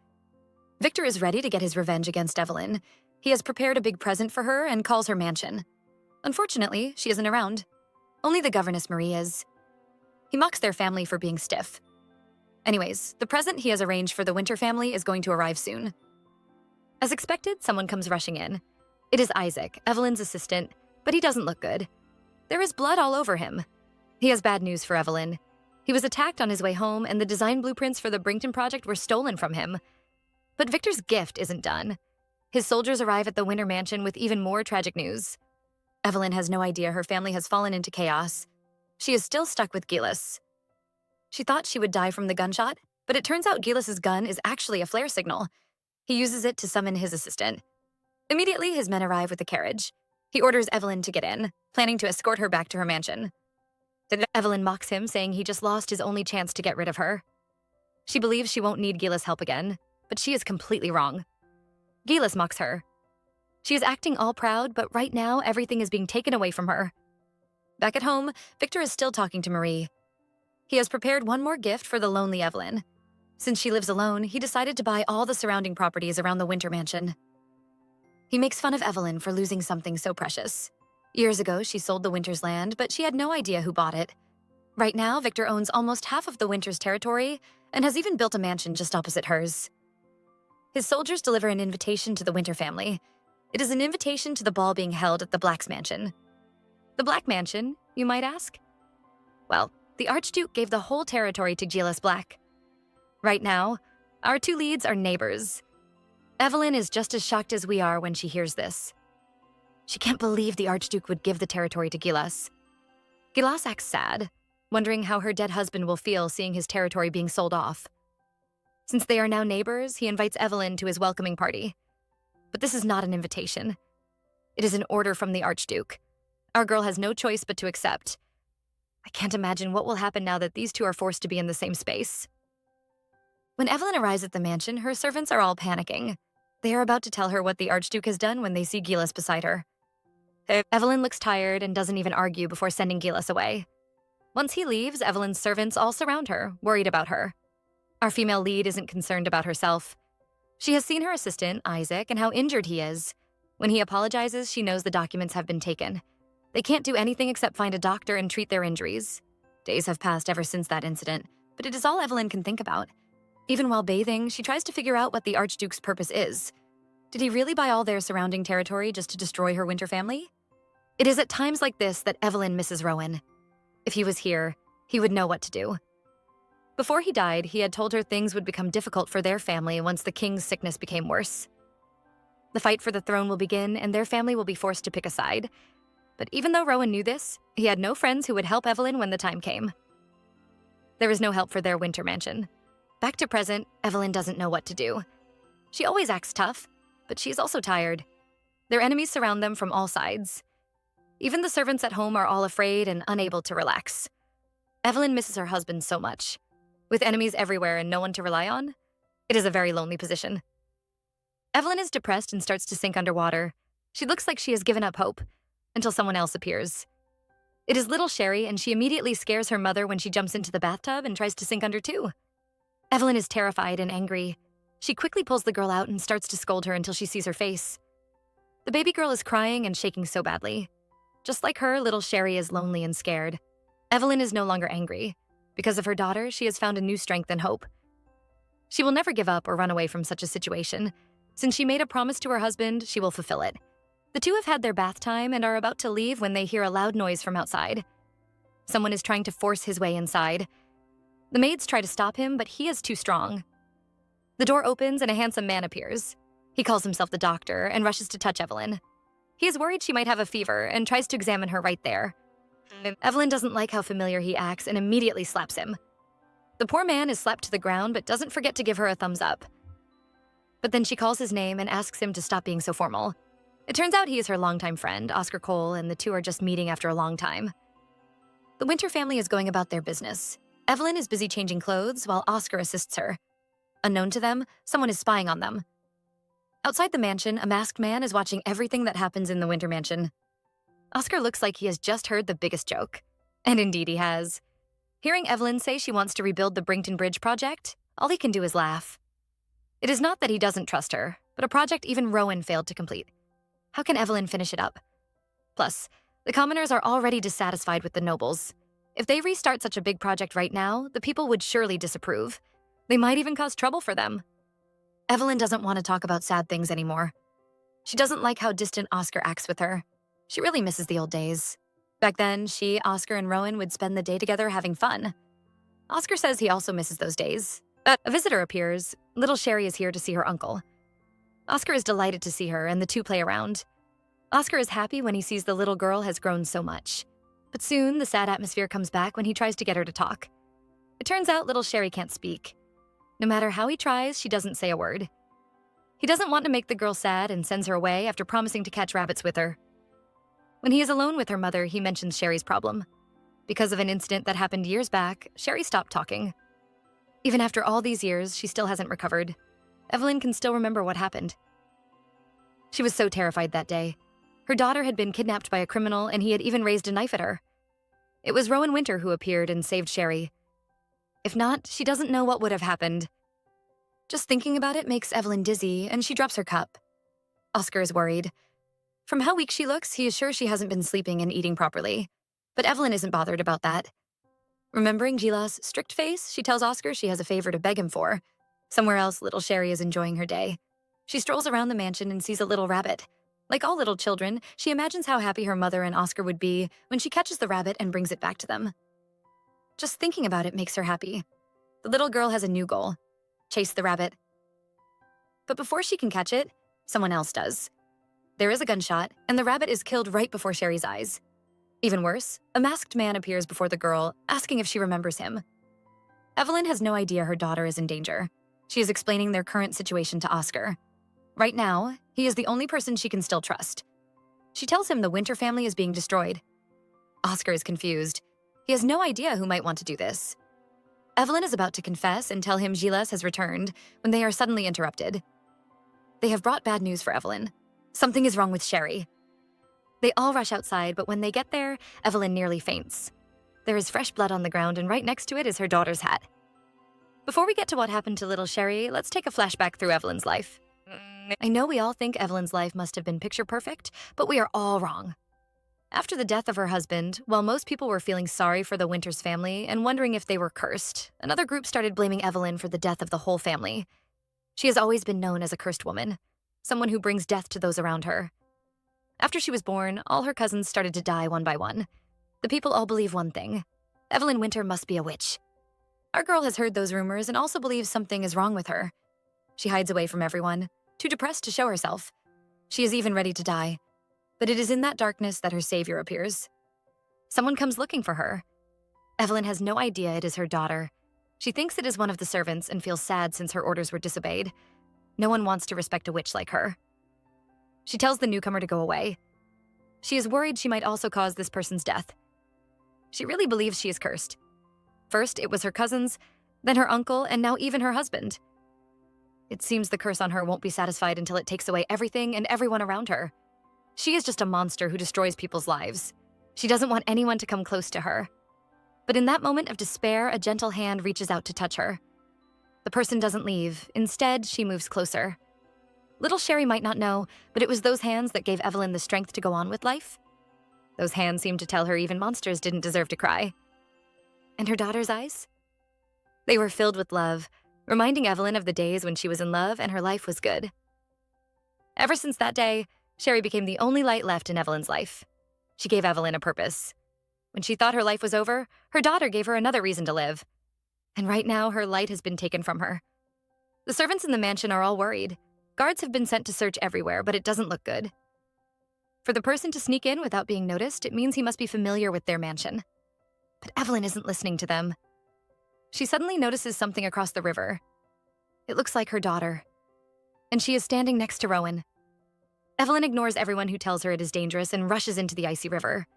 Victor is ready to get his revenge against Evelyn. He has prepared a big present for her and calls her mansion. Unfortunately, she isn't around. Only the governess Marie is. He mocks their family for being stiff. Anyways, the present he has arranged for the Winter family is going to arrive soon. As expected, someone comes rushing in. It is Isaac, Evelyn's assistant, but he doesn't look good. There is blood all over him. He has bad news for Evelyn. He was attacked on his way home, and the design blueprints for the Brington project were stolen from him. But Victor's gift isn't done. His soldiers arrive at the Winter Mansion with even more tragic news. Evelyn has no idea her family has fallen into chaos. She is still stuck with Gilas. She thought she would die from the gunshot, but it turns out Gilas's gun is actually a flare signal. He uses it to summon his assistant. Immediately, his men arrive with a carriage. He orders Evelyn to get in, planning to escort her back to her mansion. Evelyn mocks him, saying he just lost his only chance to get rid of her. She believes she won't need Gilas' help again, but she is completely wrong. Gilas mocks her. She is acting all proud, but right now, everything is being taken away from her. Back at home, Victor is still talking to Marie. He has prepared one more gift for the lonely Evelyn. Since she lives alone, he decided to buy all the surrounding properties around the Winter Mansion. He makes fun of Evelyn for losing something so precious. Years ago, she sold the Winter's land, but she had no idea who bought it. Right now, Victor owns almost half of the Winter's territory and has even built a mansion just opposite hers. His soldiers deliver an invitation to the Winter family. It is an invitation to the ball being held at the Black's mansion. The Black mansion, you might ask? Well, the archduke gave the whole territory to Gilas Black. Right now, our two leads are neighbors. Evelyn is just as shocked as we are when she hears this. She can't believe the archduke would give the territory to Gilas. Gilas acts sad, wondering how her dead husband will feel seeing his territory being sold off. Since they are now neighbors, he invites Evelyn to his welcoming party. But this is not an invitation. It is an order from the archduke. Our girl has no choice but to accept. I can't imagine what will happen now that these two are forced to be in the same space. When Evelyn arrives at the mansion, her servants are all panicking. They are about to tell her what the archduke has done when they see Gilas beside her. Evelyn looks tired and doesn't even argue before sending Gilas away. Once he leaves, Evelyn's servants all surround her, worried about her. Our female lead isn't concerned about herself. She has seen her assistant, Isaac, and how injured he is. When he apologizes, she knows the documents have been taken. They can't do anything except find a doctor and treat their injuries. Days have passed ever since that incident, but it is all Evelyn can think about. Even while bathing, she tries to figure out what the archduke's purpose is. Did he really buy all their surrounding territory just to destroy her Winter family? It is at times like this that Evelyn misses Rowan. If he was here, he would know what to do. Before he died, he had told her things would become difficult for their family once the king's sickness became worse. The fight for the throne will begin, and their family will be forced to pick a side. But even though Rowan knew this, he had no friends who would help Evelyn when the time came. There is no help for their Winter mansion. Back to present, Evelyn doesn't know what to do. She always acts tough, but she is also tired. Their enemies surround them from all sides. Even the servants at home are all afraid and unable to relax. Evelyn misses her husband so much. With enemies everywhere and no one to rely on, it is a very lonely position. Evelyn is depressed and starts to sink underwater. She looks like she has given up hope, until someone else appears. It is little Sherry, and she immediately scares her mother when she jumps into the bathtub and tries to sink under too. Evelyn is terrified and angry. She quickly pulls the girl out and starts to scold her until she sees her face. The baby girl is crying and shaking so badly. Just like her, little Sherry is lonely and scared. Evelyn is no longer angry. Because of her daughter, she has found a new strength and hope. She will never give up or run away from such a situation. Since she made a promise to her husband, she will fulfill it. The two have had their bath time and are about to leave when they hear a loud noise from outside. Someone is trying to force his way inside. The maids try to stop him, but he is too strong. The door opens and a handsome man appears. He calls himself the doctor and rushes to touch Evelyn. He is worried she might have a fever and tries to examine her right there. Evelyn doesn't like how familiar he acts and immediately slaps him. The poor man is slapped to the ground but doesn't forget to give her a thumbs up. But then she calls his name and asks him to stop being so formal. It turns out he is her longtime friend, Oscar Cole, and the two are just meeting after a long time. The Winter family is going about their business. Evelyn is busy changing clothes while Oscar assists her. Unknown to them, someone is spying on them. Outside the mansion, a masked man is watching everything that happens in the Winter mansion. Oscar looks like he has just heard the biggest joke. And indeed he has. Hearing Evelyn say she wants to rebuild the Brinkton Bridge project, all he can do is laugh. It is not that he doesn't trust her, but a project even Rowan failed to complete. How can Evelyn finish it up? Plus, the commoners are already dissatisfied with the nobles. If they restart such a big project right now, the people would surely disapprove. They might even cause trouble for them. Evelyn doesn't want to talk about sad things anymore. She doesn't like how distant Oscar acts with her. She really misses the old days. Back then, she, Oscar, and Rowan would spend the day together having fun. Oscar says he also misses those days. But a visitor appears. Little Sherry is here to see her uncle. Oscar is delighted to see her, and the two play around. Oscar is happy when he sees the little girl has grown so much. But soon, the sad atmosphere comes back when he tries to get her to talk. It turns out little Sherry can't speak. No matter how he tries, she doesn't say a word. He doesn't want to make the girl sad and sends her away after promising to catch rabbits with her. When he is alone with her mother, he mentions Sherry's problem. Because of an incident that happened years back, Sherry stopped talking. Even after all these years, she still hasn't recovered. Evelyn can still remember what happened. She was so terrified that day. Her daughter had been kidnapped by a criminal, and he had even raised a knife at her. It was Rowan Winter who appeared and saved Sherry. If not, she doesn't know what would have happened. Just thinking about it makes Evelyn dizzy, and she drops her cup. Oscar is worried. From how weak she looks, he is sure she hasn't been sleeping and eating properly. But Evelyn isn't bothered about that. Remembering Gilas' strict face, she tells Oscar she has a favor to beg him for. Somewhere else, little Sherry is enjoying her day. She strolls around the mansion and sees a little rabbit. Like all little children, she imagines how happy her mother and Oscar would be when she catches the rabbit and brings it back to them. Just thinking about it makes her happy. The little girl has a new goal: chase the rabbit. But before she can catch it, someone else does. There is a gunshot, and the rabbit is killed right before Sherry's eyes. Even worse, a masked man appears before the girl, asking if she remembers him. Evelyn has no idea her daughter is in danger. She is explaining their current situation to Oscar. Right now, he is the only person she can still trust. She tells him the Winter family is being destroyed. Oscar is confused. He has no idea who might want to do this. Evelyn is about to confess and tell him Gilas has returned when they are suddenly interrupted. They have brought bad news for Evelyn. Something is wrong with Sherry. They all rush outside, but when they get there, Evelyn nearly faints. There is fresh blood on the ground, and right next to it is her daughter's hat. Before we get to what happened to little Sherry, let's take a flashback through Evelyn's life. I know we all think Evelyn's life must have been picture perfect, but we are all wrong. After the death of her husband, while most people were feeling sorry for the Winters family and wondering if they were cursed, another group started blaming Evelyn for the death of the whole family. She has always been known as a cursed woman, someone who brings death to those around her. After she was born, all her cousins started to die one by one. The people all believe one thing: Evelyn Winter must be a witch. Our girl has heard those rumors and also believes something is wrong with her. She hides away from everyone, too depressed to show herself. She is even ready to die. But it is in that darkness that her savior appears. Someone comes looking for her. Evelyn has no idea it is her daughter. She thinks it is one of the servants and feels sad since her orders were disobeyed. No one wants to respect a witch like her. She tells the newcomer to go away. She is worried she might also cause this person's death. She really believes she is cursed. First, it was her cousins, then her uncle, and now even her husband. It seems the curse on her won't be satisfied until it takes away everything and everyone around her. She is just a monster who destroys people's lives. She doesn't want anyone to come close to her. But in that moment of despair, a gentle hand reaches out to touch her. The person doesn't leave. Instead, she moves closer. Little Sherry might not know, but it was those hands that gave Evelyn the strength to go on with life. Those hands seemed to tell her even monsters didn't deserve to cry. And her daughter's eyes? They were filled with love, reminding Evelyn of the days when she was in love and her life was good. Ever since that day, Sherry became the only light left in Evelyn's life. She gave Evelyn a purpose. When she thought her life was over, her daughter gave her another reason to live. And right now, her light has been taken from her. The servants in the mansion are all worried. Guards have been sent to search everywhere, but it doesn't look good. For the person to sneak in without being noticed, it means he must be familiar with their mansion. But Evelyn isn't listening to them. She suddenly notices something across the river. It looks like her daughter. And she is standing next to Rowan. Evelyn ignores everyone who tells her it is dangerous and rushes into the icy river.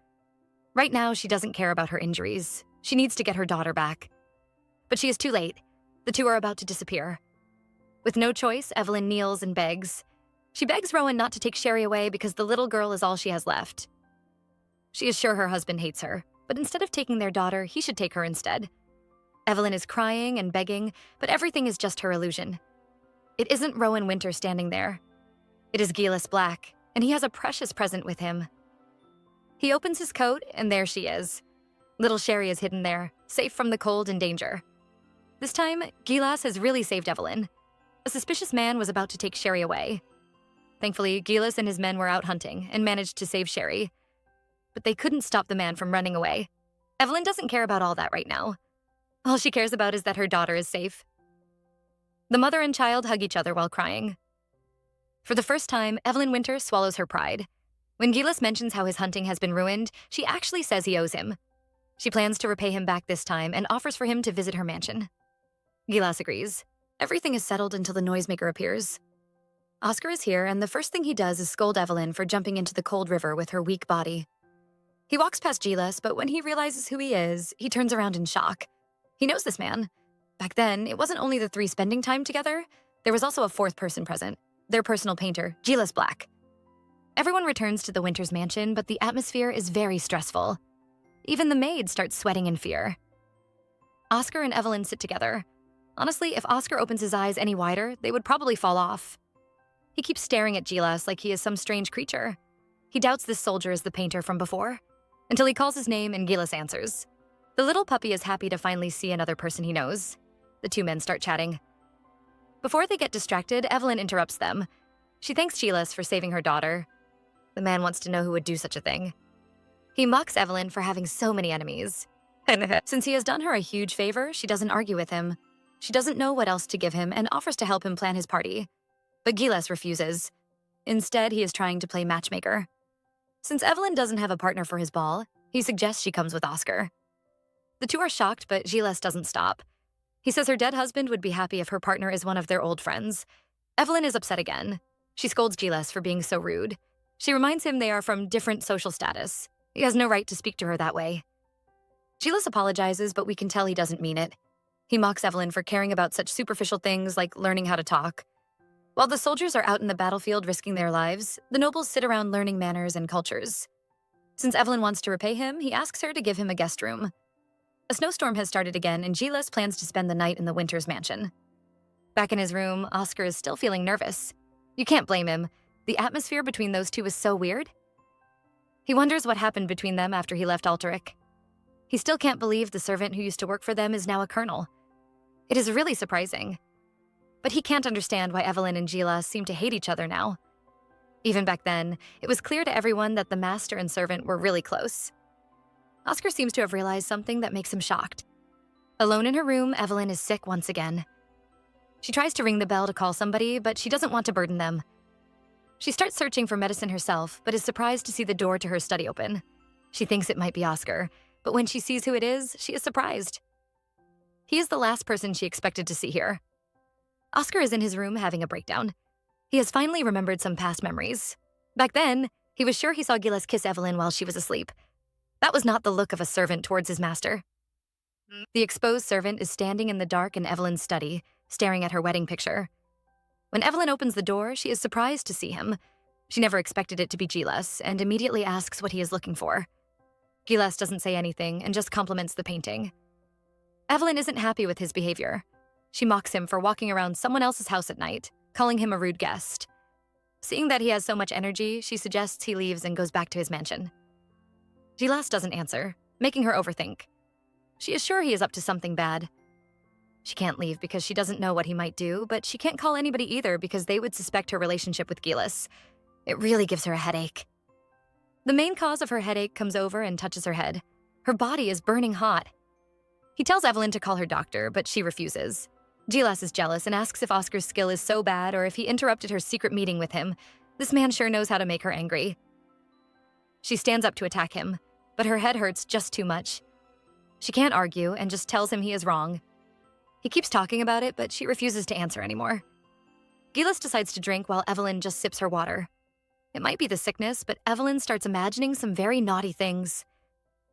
Right now, she doesn't care about her injuries. She needs to get her daughter back. But she is too late. The two are about to disappear. With no choice, Evelyn kneels and begs. She begs Rowan not to take Sherry away because the little girl is all she has left. She is sure her husband hates her, but instead of taking their daughter, he should take her instead. Evelyn is crying and begging, but everything is just her illusion. It isn't Rowan Winter standing there. It is Gilas Black, and he has a precious present with him. He opens his coat, and there she is. Little Sherry is hidden there, safe from the cold and danger. This time, Gilas has really saved Evelyn. A suspicious man was about to take Sherry away. Thankfully, Gilas and his men were out hunting and managed to save Sherry. But they couldn't stop the man from running away. Evelyn doesn't care about all that right now. All she cares about is that her daughter is safe. The mother and child hug each other while crying. For the first time, Evelyn Winter swallows her pride. When Gilas mentions how his hunting has been ruined, she actually says he owes him. She plans to repay him back this time and offers for him to visit her mansion. Gilas agrees. Everything is settled until the noisemaker appears. Oscar is here, and the first thing he does is scold Evelyn for jumping into the cold river with her weak body. He walks past Gilas, but when he realizes who he is, he turns around in shock. He knows this man. Back then, it wasn't only the three spending time together, there was also a fourth person present, their personal painter, Gilas Black. Everyone returns to the Winter's mansion, but the atmosphere is very stressful. Even the maid starts sweating in fear. Oscar and Evelyn sit together. Honestly, if Oscar opens his eyes any wider, they would probably fall off. He keeps staring at Gilas like he is some strange creature. He doubts this soldier is the painter from before, until he calls his name and Gilas answers. The little puppy is happy to finally see another person he knows. The two men start chatting. Before they get distracted, Evelyn interrupts them. She thanks Gilas for saving her daughter. The man wants to know who would do such a thing. He mocks Evelyn for having so many enemies. Since he has done her a huge favor, she doesn't argue with him. She doesn't know what else to give him and offers to help him plan his party. But Gilas refuses. Instead, he is trying to play matchmaker. Since Evelyn doesn't have a partner for his ball, he suggests she comes with Oscar. The two are shocked, but Gilas doesn't stop. He says her dead husband would be happy if her partner is one of their old friends. Evelyn is upset again. She scolds Gilas for being so rude. She reminds him they are from different social status. He has no right to speak to her that way. Gilas apologizes, but we can tell he doesn't mean it. He mocks Evelyn for caring about such superficial things like learning how to talk. While the soldiers are out in the battlefield risking their lives, the nobles sit around learning manners and cultures. Since Evelyn wants to repay him, he asks her to give him a guest room. A snowstorm has started again, and Gilas plans to spend the night in the Winter's mansion. Back in his room, Oscar is still feeling nervous. You can't blame him. The atmosphere between those two is so weird. He wonders what happened between them after he left Altaric. He still can't believe the servant who used to work for them is now a colonel. It is really surprising. But he can't understand why Evelyn and Gilas seem to hate each other now. Even back then, it was clear to everyone that the master and servant were really close. Oscar seems to have realized something that makes him shocked. Alone in her room, Evelyn is sick once again. She tries to ring the bell to call somebody, but she doesn't want to burden them. She starts searching for medicine herself, but is surprised to see the door to her study open. She thinks it might be Oscar, but when she sees who it is, she is surprised. He is the last person she expected to see here. Oscar is in his room having a breakdown. He has finally remembered some past memories. Back then, he was sure he saw Gilas kiss Evelyn while she was asleep. That was not the look of a servant towards his master. The exposed servant is standing in the dark in Evelyn's study, staring at her wedding picture. When Evelyn opens the door, she is surprised to see him. She never expected it to be Gilas, and immediately asks what he is looking for. Gilas doesn't say anything and just compliments the painting. Evelyn isn't happy with his behavior. She mocks him for walking around someone else's house at night, calling him a rude guest. Seeing that he has so much energy, she suggests he leaves and goes back to his mansion. Gilas doesn't answer, making her overthink. She is sure he is up to something bad. She can't leave because she doesn't know what he might do, but she can't call anybody either because they would suspect her relationship with Gilas. It really gives her a headache. The main cause of her headache comes over and touches her head. Her body is burning hot. He tells Evelyn to call her doctor, but she refuses. Gilas is jealous and asks if Oscar's skill is so bad or if he interrupted her secret meeting with him. This man sure knows how to make her angry. She stands up to attack him, but her head hurts just too much. She can't argue and just tells him he is wrong. He keeps talking about it, but she refuses to answer anymore. Gilas decides to drink while Evelyn just sips her water. It might be the sickness, but Evelyn starts imagining some very naughty things.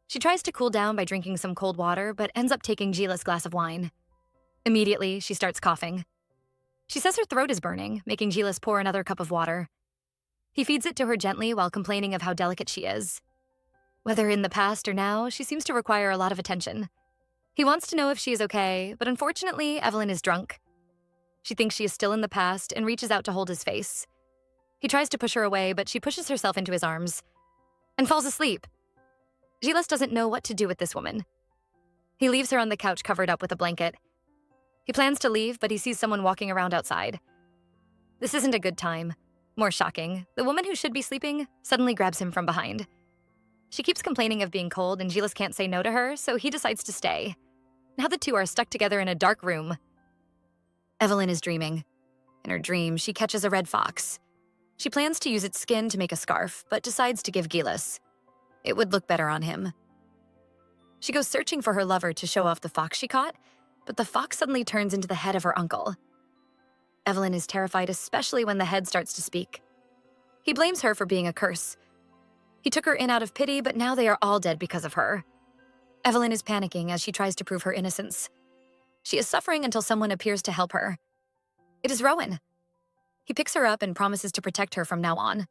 She tries to cool down by drinking some cold water, but ends up taking Gilas' glass of wine. Immediately, she starts coughing. She says her throat is burning, making Gilas pour another cup of water. He feeds it to her gently while complaining of how delicate she is. Whether in the past or now, she seems to require a lot of attention. He wants to know if she is okay, but unfortunately, Evelyn is drunk. She thinks she is still in the past and reaches out to hold his face. He tries to push her away, but she pushes herself into his arms and falls asleep. Gilas doesn't know what to do with this woman. He leaves her on the couch covered up with a blanket. He plans to leave, but he sees someone walking around outside. This isn't a good time. More shocking, the woman who should be sleeping suddenly grabs him from behind. She keeps complaining of being cold and Gilas can't say no to her, so he decides to stay. Now the two are stuck together in a dark room. Evelyn is dreaming. In her dream, she catches a red fox. She plans to use its skin to make a scarf, but decides to give Gilas. It would look better on him. She goes searching for her lover to show off the fox she caught, but the fox suddenly turns into the head of her uncle. Evelyn is terrified, especially when the head starts to speak. He blames her for being a curse. He took her in out of pity, but now they are all dead because of her. Evelyn is panicking as she tries to prove her innocence. She is suffering until someone appears to help her. It is Rowan. He picks her up and promises to protect her from now on.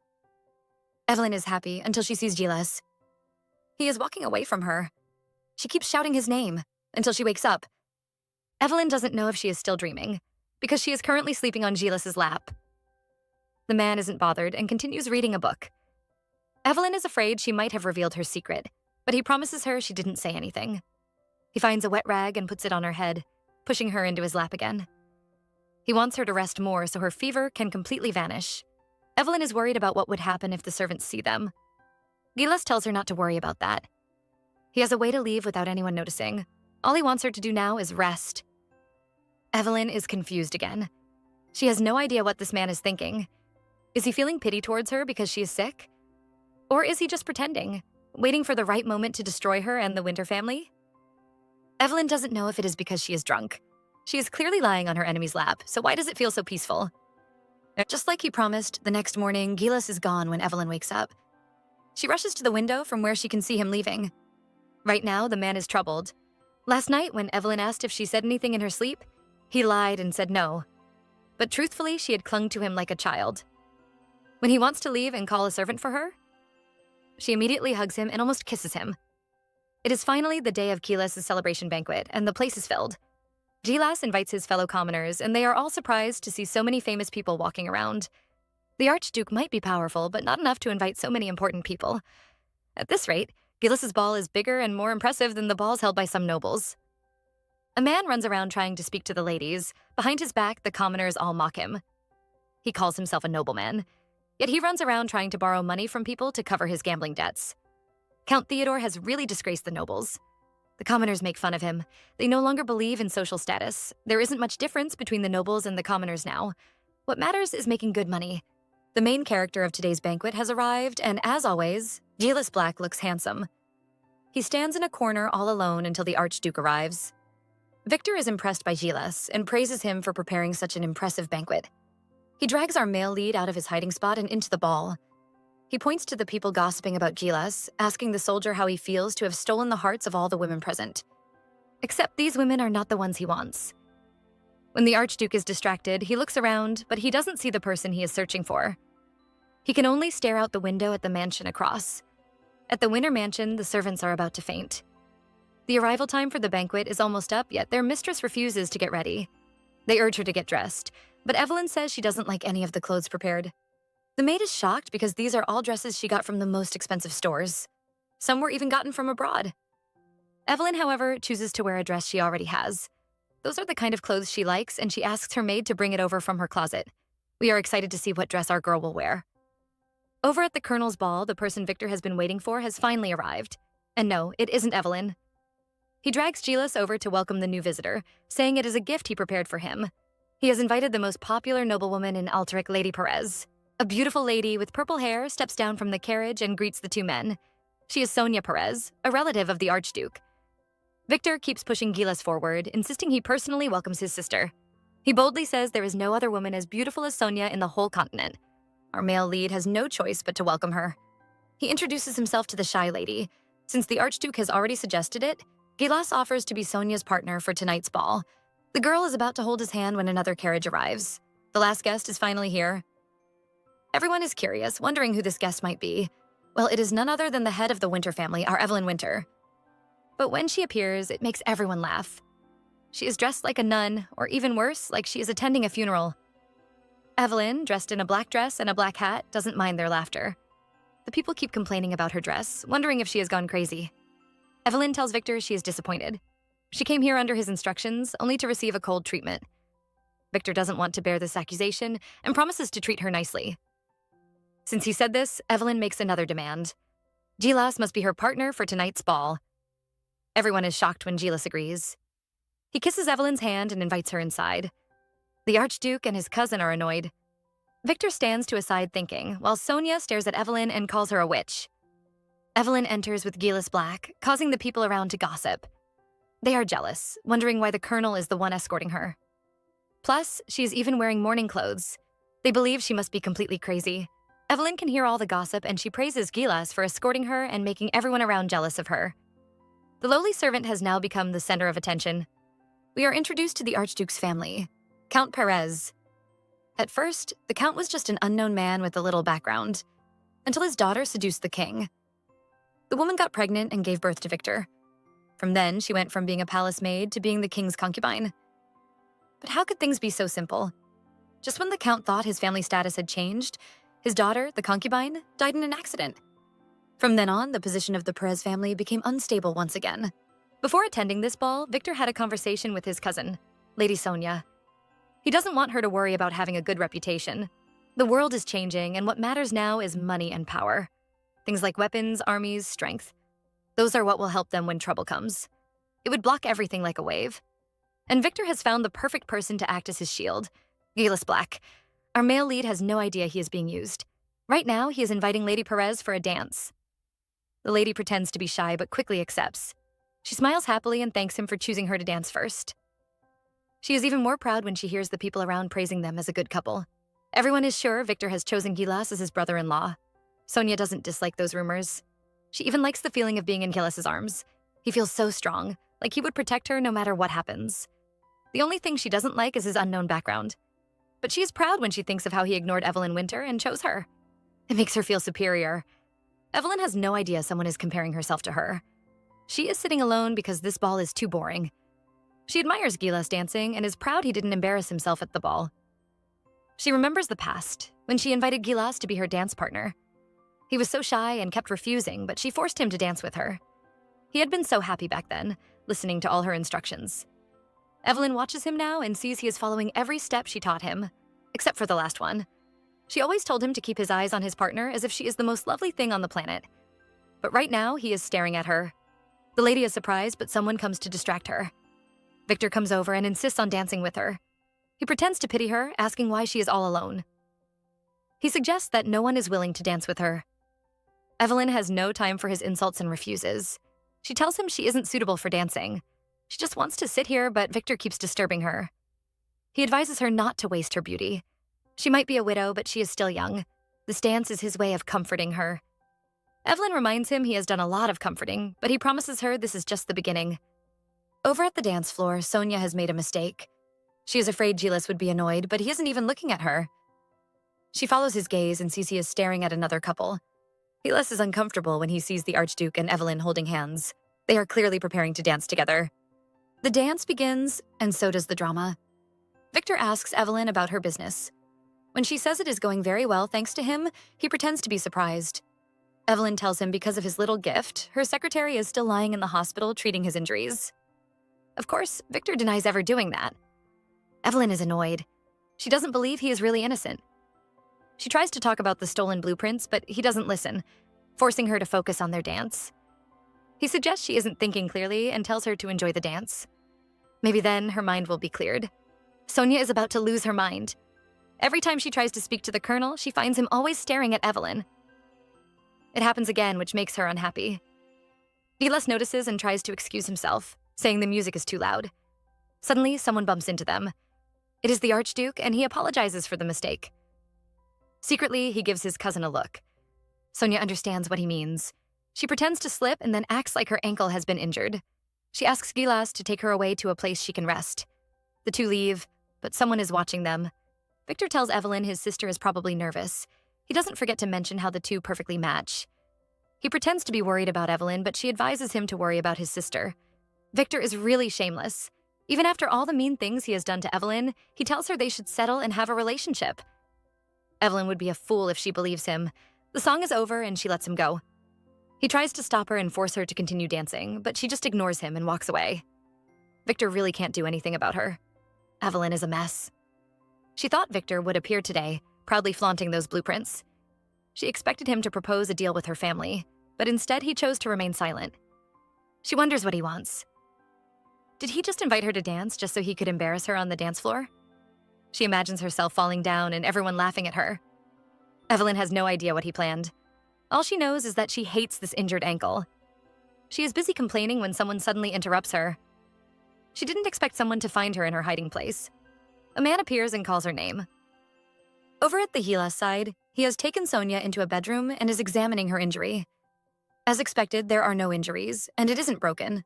Evelyn is happy until she sees Gilas. He is walking away from her. She keeps shouting his name until she wakes up. Evelyn doesn't know if she is still dreaming, because she is currently sleeping on Gilas's lap. The man isn't bothered and continues reading a book. Evelyn is afraid she might have revealed her secret, but he promises her she didn't say anything. He finds a wet rag and puts it on her head, pushing her into his lap again. He wants her to rest more so her fever can completely vanish. Evelyn is worried about what would happen if the servants see them. Gilas tells her not to worry about that. He has a way to leave without anyone noticing. All he wants her to do now is rest. Evelyn is confused again. She has no idea what this man is thinking. Is he feeling pity towards her because she is sick? Or is he just pretending, waiting for the right moment to destroy her and the Winter family? Evelyn doesn't know if it is because she is drunk. She is clearly lying on her enemy's lap, so why does it feel so peaceful? Just like he promised, the next morning, Gilas is gone when Evelyn wakes up. She rushes to the window from where she can see him leaving. Right now, the man is troubled. Last night, when Evelyn asked if she said anything in her sleep, he lied and said no. But truthfully, she had clung to him like a child. When he wants to leave and call a servant for her, she immediately hugs him and almost kisses him. It is finally the day of Gilas' celebration banquet, and the place is filled. Gilas invites his fellow commoners, and they are all surprised to see so many famous people walking around. The archduke might be powerful, but not enough to invite so many important people. At this rate, Gilas' ball is bigger and more impressive than the balls held by some nobles. A man runs around trying to speak to the ladies. Behind his back, the commoners all mock him. He calls himself a nobleman, yet he runs around trying to borrow money from people to cover his gambling debts. Count Theodore has really disgraced the nobles. The commoners make fun of him. They no longer believe in social status. There isn't much difference between the nobles and the commoners now. What matters is making good money. The main character of today's banquet has arrived, and as always, Gilas Black looks handsome. He stands in a corner all alone until the archduke arrives. Victor is impressed by Gilas and praises him for preparing such an impressive banquet. He drags our male lead out of his hiding spot and into the ball. He points to the people gossiping about Gilas, asking the soldier how he feels to have stolen the hearts of all the women present. Except these women are not the ones he wants. When the archduke is distracted, he looks around, but he doesn't see the person he is searching for. He can only stare out the window at the mansion across. At the Winter Mansion, the servants are about to faint. The arrival time for the banquet is almost up, yet their mistress refuses to get ready. They urge her to get dressed, but Evelyn says she doesn't like any of the clothes prepared. The maid is shocked because these are all dresses she got from the most expensive stores. Some were even gotten from abroad. Evelyn, however, chooses to wear a dress she already has. Those are the kind of clothes she likes, and she asks her maid to bring it over from her closet. We are excited to see what dress our girl will wear. Over at the Colonel's ball, the person Victor has been waiting for has finally arrived. And no, it isn't Evelyn. He drags Gilas over to welcome the new visitor, saying it is a gift he prepared for him. He has invited the most popular noblewoman in Altaric, Lady Perez. A beautiful lady with purple hair steps down from the carriage and greets the two men. She is Sonia Perez, a relative of the archduke. Victor keeps pushing Gilas forward, insisting he personally welcomes his sister. He boldly says there is no other woman as beautiful as Sonia in the whole continent. Our male lead has no choice but to welcome her. He introduces himself to the shy lady. Since the archduke has already suggested it, Gilas offers to be Sonia's partner for tonight's ball. The girl is about to hold his hand when another carriage arrives. The last guest is finally here. Everyone is curious, wondering who this guest might be. Well, it is none other than the head of the Winter family, our Evelyn Winter. But when she appears, it makes everyone laugh. She is dressed like a nun, or even worse, like she is attending a funeral. Evelyn, dressed in a black dress and a black hat, doesn't mind their laughter. The people keep complaining about her dress, wondering if she has gone crazy. Evelyn tells Victor she is disappointed. She came here under his instructions, only to receive a cold treatment. Victor doesn't want to bear this accusation and promises to treat her nicely. Since he said this, Evelyn makes another demand. Gilas must be her partner for tonight's ball. Everyone is shocked when Gilas agrees. He kisses Evelyn's hand and invites her inside. The archduke and his cousin are annoyed. Victor stands to a side thinking, while Sonia stares at Evelyn and calls her a witch. Evelyn enters with Gilas Black, causing the people around to gossip. They are jealous, wondering why the colonel is the one escorting her. Plus, she is even wearing mourning clothes. They believe she must be completely crazy. Evelyn can hear all the gossip and she praises Gilas for escorting her and making everyone around jealous of her. The lowly servant has now become the center of attention. We are introduced to the archduke's family, Count Perez. At first, the count was just an unknown man with a little background, until his daughter seduced the king. The woman got pregnant and gave birth to Victor. From then, she went from being a palace maid to being the king's concubine. But how could things be so simple? Just when the count thought his family status had changed, his daughter, the concubine, died in an accident. From then on, the position of the Perez family became unstable once again. Before attending this ball, Victor had a conversation with his cousin, Lady Sonia. He doesn't want her to worry about having a good reputation. The world is changing, and what matters now is money and power. Things like weapons, armies, strength. Those are what will help them when trouble comes. It would block everything like a wave. And Victor has found the perfect person to act as his shield, Gilas Black. Our male lead has no idea he is being used. Right now, he is inviting Lady Perez for a dance. The lady pretends to be shy but quickly accepts. She smiles happily and thanks him for choosing her to dance first. She is even more proud when she hears the people around praising them as a good couple. Everyone is sure Victor has chosen Gilas as his brother-in-law. Sonia doesn't dislike those rumors. She even likes the feeling of being in Gilas's arms. He feels so strong, like he would protect her no matter what happens. The only thing she doesn't like is his unknown background. But she is proud when she thinks of how he ignored Evelyn Winter and chose her. It makes her feel superior. Evelyn has no idea someone is comparing herself to her. She is sitting alone because this ball is too boring. She admires Gilas dancing and is proud he didn't embarrass himself at the ball. She remembers the past, when she invited Gilas to be her dance partner. He was so shy and kept refusing, but she forced him to dance with her. He had been so happy back then, listening to all her instructions. Evelyn watches him now and sees he is following every step she taught him, except for the last one. She always told him to keep his eyes on his partner as if she is the most lovely thing on the planet. But right now, he is staring at her. The lady is surprised, but someone comes to distract her. Victor comes over and insists on dancing with her. He pretends to pity her, asking why she is all alone. He suggests that no one is willing to dance with her. Evelyn has no time for his insults and refuses. She tells him she isn't suitable for dancing. She just wants to sit here, but Victor keeps disturbing her. He advises her not to waste her beauty. She might be a widow, but she is still young. This dance is his way of comforting her. Evelyn reminds him he has done a lot of comforting, but he promises her this is just the beginning. Over at the dance floor, Sonia has made a mistake. She is afraid Gilas would be annoyed, but he isn't even looking at her. She follows his gaze and sees he is staring at another couple. Gilas is uncomfortable when he sees the Archduke and Evelyn holding hands. They are clearly preparing to dance together. The dance begins, and so does the drama. Victor asks Evelyn about her business. When she says it is going very well thanks to him, he pretends to be surprised. Evelyn tells him because of his little gift, her secretary is still lying in the hospital treating his injuries. Of course, Victor denies ever doing that. Evelyn is annoyed. She doesn't believe he is really innocent. She tries to talk about the stolen blueprints, but he doesn't listen, forcing her to focus on their dance. He suggests she isn't thinking clearly and tells her to enjoy the dance. Maybe then her mind will be cleared. Sonia is about to lose her mind. Every time she tries to speak to the colonel, she finds him always staring at Evelyn. It happens again, which makes her unhappy. Gilas notices and tries to excuse himself, saying the music is too loud. Suddenly, someone bumps into them. It is the Archduke, and he apologizes for the mistake. Secretly, he gives his cousin a look. Sonia understands what he means. She pretends to slip and then acts like her ankle has been injured. She asks Gilas to take her away to a place she can rest. The two leave, but someone is watching them. Victor tells Evelyn his sister is probably nervous. He doesn't forget to mention how the two perfectly match. He pretends to be worried about Evelyn, but she advises him to worry about his sister. Victor is really shameless. Even after all the mean things he has done to Evelyn, he tells her they should settle and have a relationship. Evelyn would be a fool if she believes him. The song is over and she lets him go. He tries to stop her and force her to continue dancing, but she just ignores him and walks away. Victor really can't do anything about her. Evelyn is a mess. She thought Victor would appear today, proudly flaunting those blueprints. She expected him to propose a deal with her family, but instead he chose to remain silent. She wonders what he wants. Did he just invite her to dance just so he could embarrass her on the dance floor? She imagines herself falling down and everyone laughing at her. Evelyn has no idea what he planned. All she knows is that she hates this injured ankle. She is busy complaining when someone suddenly interrupts her. She didn't expect someone to find her in her hiding place. A man appears and calls her name. Over at the Gilas side, he has taken Sonia into a bedroom and is examining her injury. As expected, there are no injuries, and it isn't broken.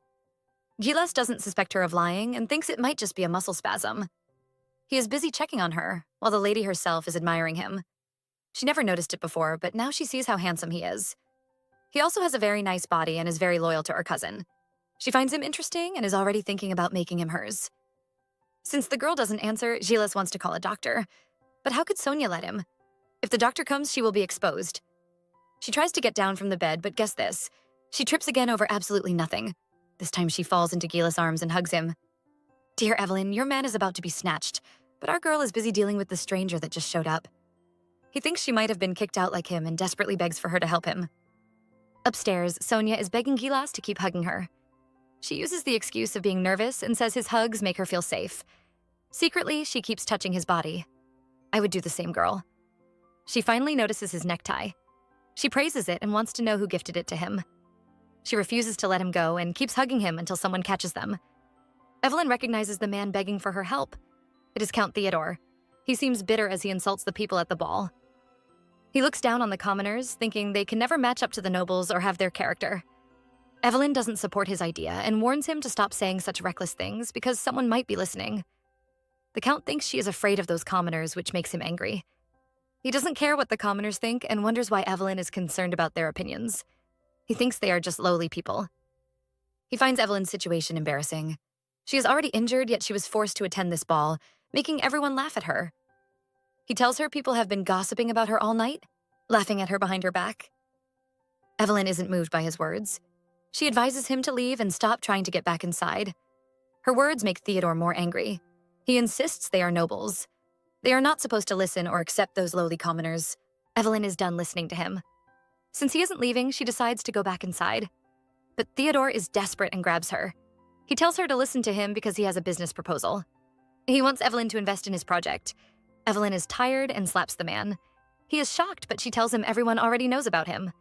Gilas doesn't suspect her of lying and thinks it might just be a muscle spasm. He is busy checking on her, while the lady herself is admiring him. She never noticed it before, but now she sees how handsome he is. He also has a very nice body and is very loyal to her cousin. She finds him interesting and is already thinking about making him hers. Since the girl doesn't answer, Gilas wants to call a doctor. But how could Sonia let him? If the doctor comes, she will be exposed. She tries to get down from the bed, but guess this. She trips again over absolutely nothing. This time she falls into Gilas' arms and hugs him. "Dear Evelyn, your man is about to be snatched, but our girl is busy dealing with the stranger that just showed up." He thinks she might have been kicked out like him and desperately begs for her to help him. Upstairs, Sonia is begging Gilas to keep hugging her. She uses the excuse of being nervous and says his hugs make her feel safe. Secretly, she keeps touching his body. I would do the same, girl. She finally notices his necktie. She praises it and wants to know who gifted it to him. She refuses to let him go and keeps hugging him until someone catches them. Evelyn recognizes the man begging for her help. It is Count Theodore. He seems bitter as he insults the people at the ball. He looks down on the commoners, thinking they can never match up to the nobles or have their character. Evelyn doesn't support his idea and warns him to stop saying such reckless things because someone might be listening. The Count thinks she is afraid of those commoners, which makes him angry. He doesn't care what the commoners think and wonders why Evelyn is concerned about their opinions. He thinks they are just lowly people. He finds Evelyn's situation embarrassing. She is already injured, yet she was forced to attend this ball, making everyone laugh at her. He tells her people have been gossiping about her all night, laughing at her behind her back. Evelyn isn't moved by his words. She advises him to leave and stop trying to get back inside. Her words make Theodore more angry. He insists they are nobles. They are not supposed to listen or accept those lowly commoners. Evelyn is done listening to him. Since he isn't leaving, she decides to go back inside. But Theodore is desperate and grabs her. He tells her to listen to him because he has a business proposal. He wants Evelyn to invest in his project. Evelyn is tired and slaps the man. He is shocked, but she tells him everyone already knows about him.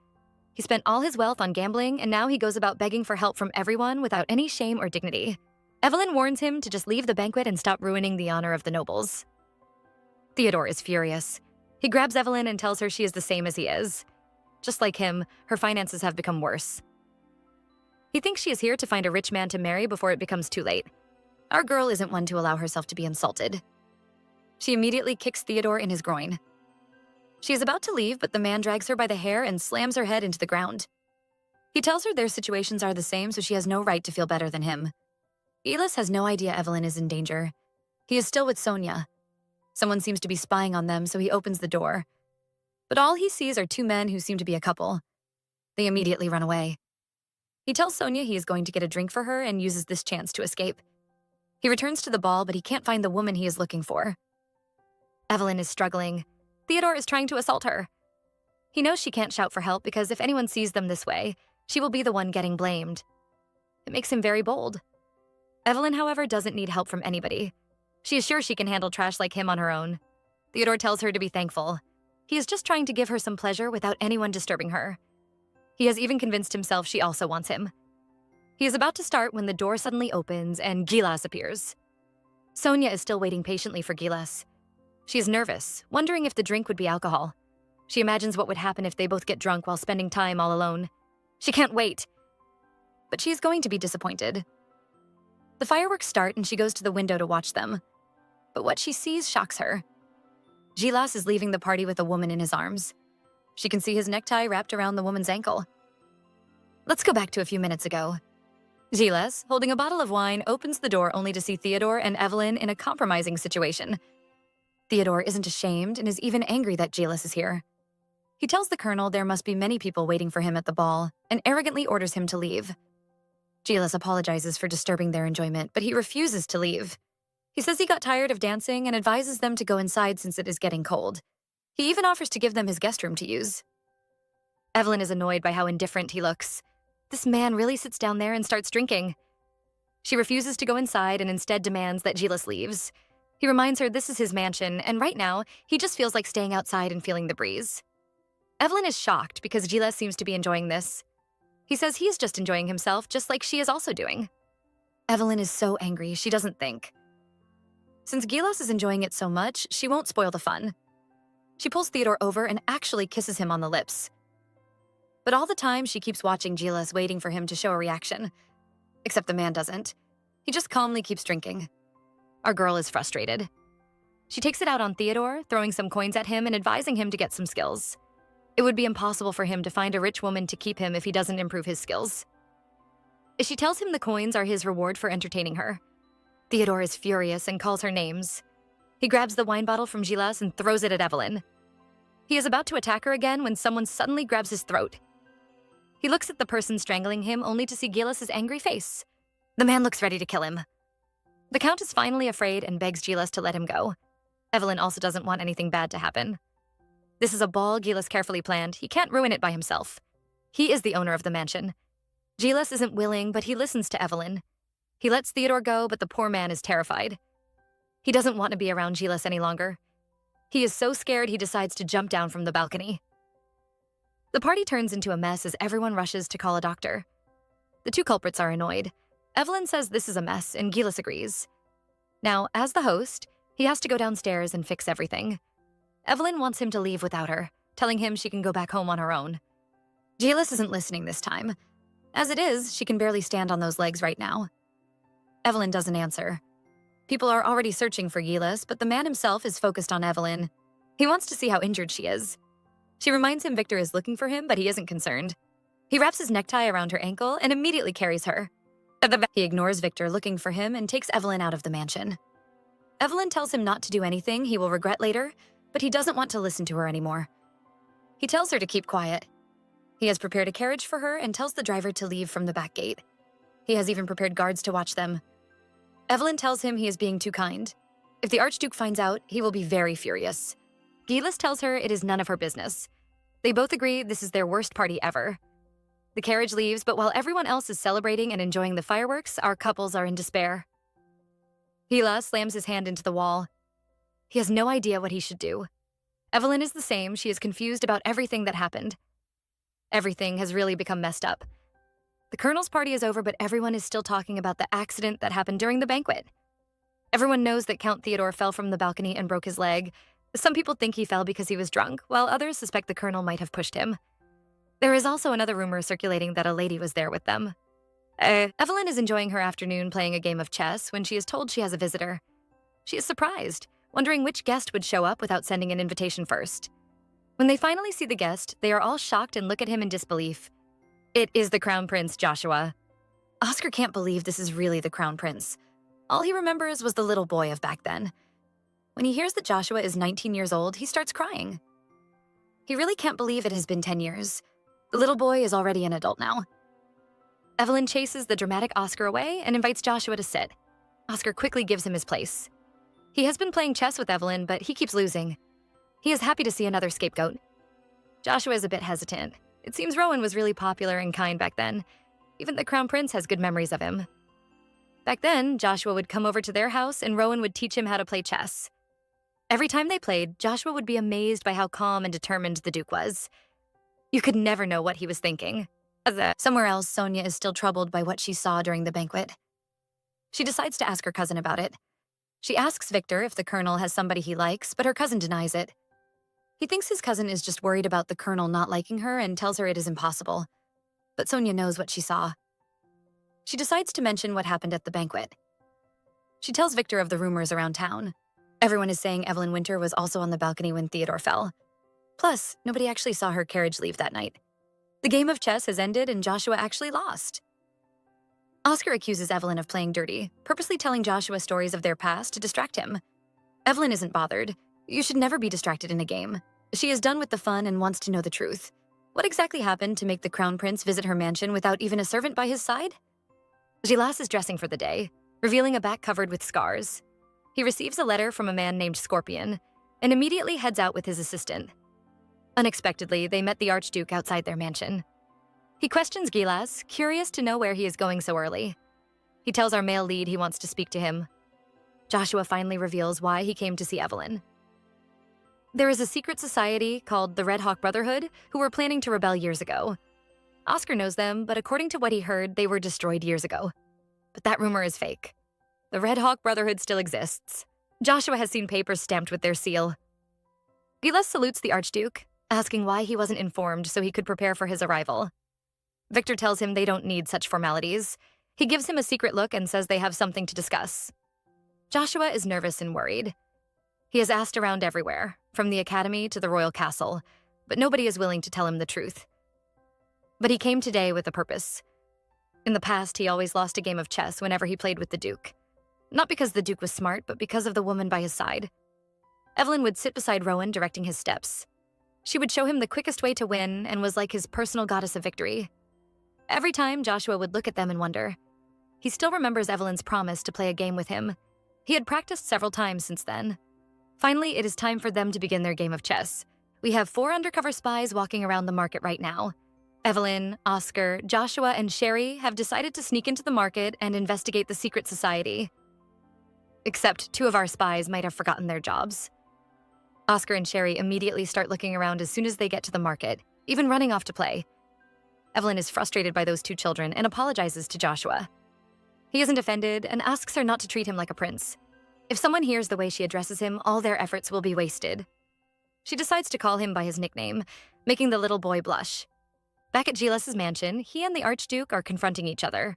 He spent all his wealth on gambling, and now he goes about begging for help from everyone without any shame or dignity. Evelyn warns him to just leave the banquet and stop ruining the honor of the nobles. Theodore is furious. He grabs Evelyn and tells her she is the same as he is. Just like him, her finances have become worse. He thinks she is here to find a rich man to marry before it becomes too late. Our girl isn't one to allow herself to be insulted. She immediately kicks Theodore in his groin. She is about to leave, but the man drags her by the hair and slams her head into the ground. He tells her their situations are the same, so she has no right to feel better than him. Gilas has no idea Evelyn is in danger. He is still with Sonia. Someone seems to be spying on them, so he opens the door. But all he sees are two men who seem to be a couple. They immediately run away. He tells Sonia he is going to get a drink for her and uses this chance to escape. He returns to the ball, but he can't find the woman he is looking for. Evelyn is struggling. Theodore is trying to assault her. He knows she can't shout for help because if anyone sees them this way, she will be the one getting blamed. It makes him very bold. Evelyn, however, doesn't need help from anybody. She is sure she can handle trash like him on her own. Theodore tells her to be thankful. He is just trying to give her some pleasure without anyone disturbing her. He has even convinced himself she also wants him. He is about to start when the door suddenly opens and Gilas appears. Sonia is still waiting patiently for Gilas. She is nervous, wondering if the drink would be alcohol. She imagines what would happen if they both get drunk while spending time all alone. She can't wait. But she is going to be disappointed. The fireworks start and she goes to the window to watch them. But what she sees shocks her. Gilas is leaving the party with a woman in his arms. She can see his necktie wrapped around the woman's ankle. Let's go back to a few minutes ago. Gilas, holding a bottle of wine, opens the door only to see Theodore and Evelyn in a compromising situation. Theodore isn't ashamed and is even angry that Gilas is here. He tells the colonel there must be many people waiting for him at the ball and arrogantly orders him to leave. Gilas apologizes for disturbing their enjoyment, but he refuses to leave. He says he got tired of dancing and advises them to go inside since it is getting cold. He even offers to give them his guest room to use. Evelyn is annoyed by how indifferent he looks. This man really sits down there and starts drinking. She refuses to go inside and instead demands that Gilas leaves. He reminds her this is his mansion, and right now, he just feels like staying outside and feeling the breeze. Evelyn is shocked because Gilas seems to be enjoying this. He says he's just enjoying himself, just like she is also doing. Evelyn is so angry, she doesn't think. Since Gilas is enjoying it so much, she won't spoil the fun. She pulls Theodore over and actually kisses him on the lips. But all the time, she keeps watching Gilas, waiting for him to show a reaction. Except the man doesn't. He just calmly keeps drinking. Our girl is frustrated. She takes it out on Theodore, throwing some coins at him and advising him to get some skills. It would be impossible for him to find a rich woman to keep him if he doesn't improve his skills. She tells him the coins are his reward for entertaining her. Theodore is furious and calls her names. He grabs the wine bottle from Gilas and throws it at Evelyn. He is about to attack her again when someone suddenly grabs his throat. He looks at the person strangling him only to see Gilas' angry face. The man looks ready to kill him. The Count is finally afraid and begs Gilas to let him go. Evelyn also doesn't want anything bad to happen. This is a ball Gilas carefully planned. He can't ruin it by himself. He is the owner of the mansion. Gilas isn't willing, but he listens to Evelyn. He lets Theodore go, but the poor man is terrified. He doesn't want to be around Gilas any longer. He is so scared he decides to jump down from the balcony. The party turns into a mess as everyone rushes to call a doctor. The two culprits are annoyed. Evelyn says this is a mess, and Gilas agrees. Now, as the host, he has to go downstairs and fix everything. Evelyn wants him to leave without her, telling him she can go back home on her own. Gilas isn't listening this time. As it is, she can barely stand on those legs right now. Evelyn doesn't answer. People are already searching for Gilas, but the man himself is focused on Evelyn. He wants to see how injured she is. She reminds him Victor is looking for him, but he isn't concerned. He wraps his necktie around her ankle and immediately carries her. He ignores Victor looking for him and takes Evelyn out of the mansion. Evelyn tells him not to do anything he will regret later, but he doesn't want to listen to her anymore. He tells her to keep quiet. He has prepared a carriage for her and tells the driver to leave from the back gate. He has even prepared guards to watch them. Evelyn tells him he is being too kind. If the archduke finds out, he will be very furious. Gilas tells her it is none of her business. They both agree this is their worst party ever. The carriage leaves, but while everyone else is celebrating and enjoying the fireworks, our couples are in despair. Gilas slams his hand into the wall. He has no idea what he should do. Evelyn is the same. She is confused about everything that happened. Everything has really become messed up. The colonel's party is over, but everyone is still talking about the accident that happened during the banquet. Everyone knows that Count Theodore fell from the balcony and broke his leg. Some people think he fell because he was drunk, while others suspect the colonel might have pushed him. There is also another rumor circulating that a lady was there with them. Evelyn is enjoying her afternoon playing a game of chess when she is told she has a visitor. She is surprised, wondering which guest would show up without sending an invitation first. When they finally see the guest, they are all shocked and look at him in disbelief. It is the Crown Prince, Joshua. Oscar can't believe this is really the Crown Prince. All he remembers was the little boy of back then. When he hears that Joshua is 19 years old, he starts crying. He really can't believe it has been 10 years. The little boy is already an adult now. Evelyn chases the dramatic Oscar away and invites Joshua to sit. Oscar quickly gives him his place. He has been playing chess with Evelyn, but he keeps losing. He is happy to see another scapegoat. Joshua is a bit hesitant. It seems Rowan was really popular and kind back then. Even the Crown Prince has good memories of him. Back then, Joshua would come over to their house and Rowan would teach him how to play chess. Every time they played, Joshua would be amazed by how calm and determined the Duke was. You could never know what he was thinking. Somewhere else, Sonia is still troubled by what she saw during the banquet. She decides to ask her cousin about it. She asks Victor if the colonel has somebody he likes, but her cousin denies it. He thinks his cousin is just worried about the colonel not liking her and tells her it is impossible. But Sonia knows what she saw. She decides to mention what happened at the banquet. She tells Victor of the rumors around town. Everyone is saying Evelyn Winter was also on the balcony when Theodore fell. Plus, nobody actually saw her carriage leave that night. The game of chess has ended and Joshua actually lost. Oscar accuses Evelyn of playing dirty, purposely telling Joshua stories of their past to distract him. Evelyn isn't bothered. You should never be distracted in a game. She is done with the fun and wants to know the truth. What exactly happened to make the Crown Prince visit her mansion without even a servant by his side? Gilas is dressing for the day, revealing a back covered with scars. He receives a letter from a man named Scorpion and immediately heads out with his assistant. Unexpectedly, they met the archduke outside their mansion. He questions Gilas, curious to know where he is going so early. He tells our male lead he wants to speak to him. Joshua finally reveals why he came to see Evelyn. There is a secret society called the Red Hawk Brotherhood who were planning to rebel years ago. Oscar knows them, but according to what he heard, they were destroyed years ago. But that rumor is fake. The Red Hawk Brotherhood still exists. Joshua has seen papers stamped with their seal. Gilas salutes the archduke, asking why he wasn't informed so he could prepare for his arrival. Victor tells him they don't need such formalities. He gives him a secret look and says they have something to discuss. Joshua is nervous and worried. He has asked around everywhere, from the academy to the royal castle, but nobody is willing to tell him the truth. But he came today with a purpose. In the past, he always lost a game of chess whenever he played with the Duke. Not because the Duke was smart, but because of the woman by his side. Evelyn would sit beside Rowan directing his steps. She would show him the quickest way to win and was like his personal goddess of victory. Every time, Joshua would look at them and wonder. He still remembers Evelyn's promise to play a game with him. He had practiced several times since then. Finally, it is time for them to begin their game of chess. We have 4 undercover spies walking around the market right now. Evelyn, Oscar, Joshua, and Sherry have decided to sneak into the market and investigate the secret society. Except 2 of our spies might have forgotten their jobs. Oscar and Sherry immediately start looking around as soon as they get to the market, even running off to play. Evelyn is frustrated by those 2 children and apologizes to Joshua. He isn't offended and asks her not to treat him like a prince. If someone hears the way she addresses him, all their efforts will be wasted. She decides to call him by his nickname, making the little boy blush. Back at Gilas's mansion, he and the archduke are confronting each other.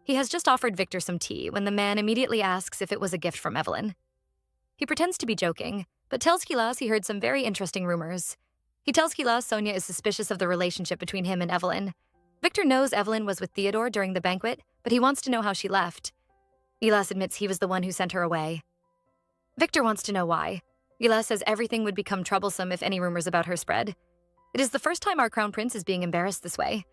He has just offered Victor some tea when the man immediately asks if it was a gift from Evelyn. He pretends to be joking, but tells Gilas he heard some very interesting rumors. He tells Gilas Sonia is suspicious of the relationship between him and Evelyn. Victor knows Evelyn was with Theodore during the banquet, but he wants to know how she left. Gilas admits he was the one who sent her away. Victor wants to know why. Gilas says everything would become troublesome if any rumors about her spread. It is the first time our crown prince is being embarrassed this way.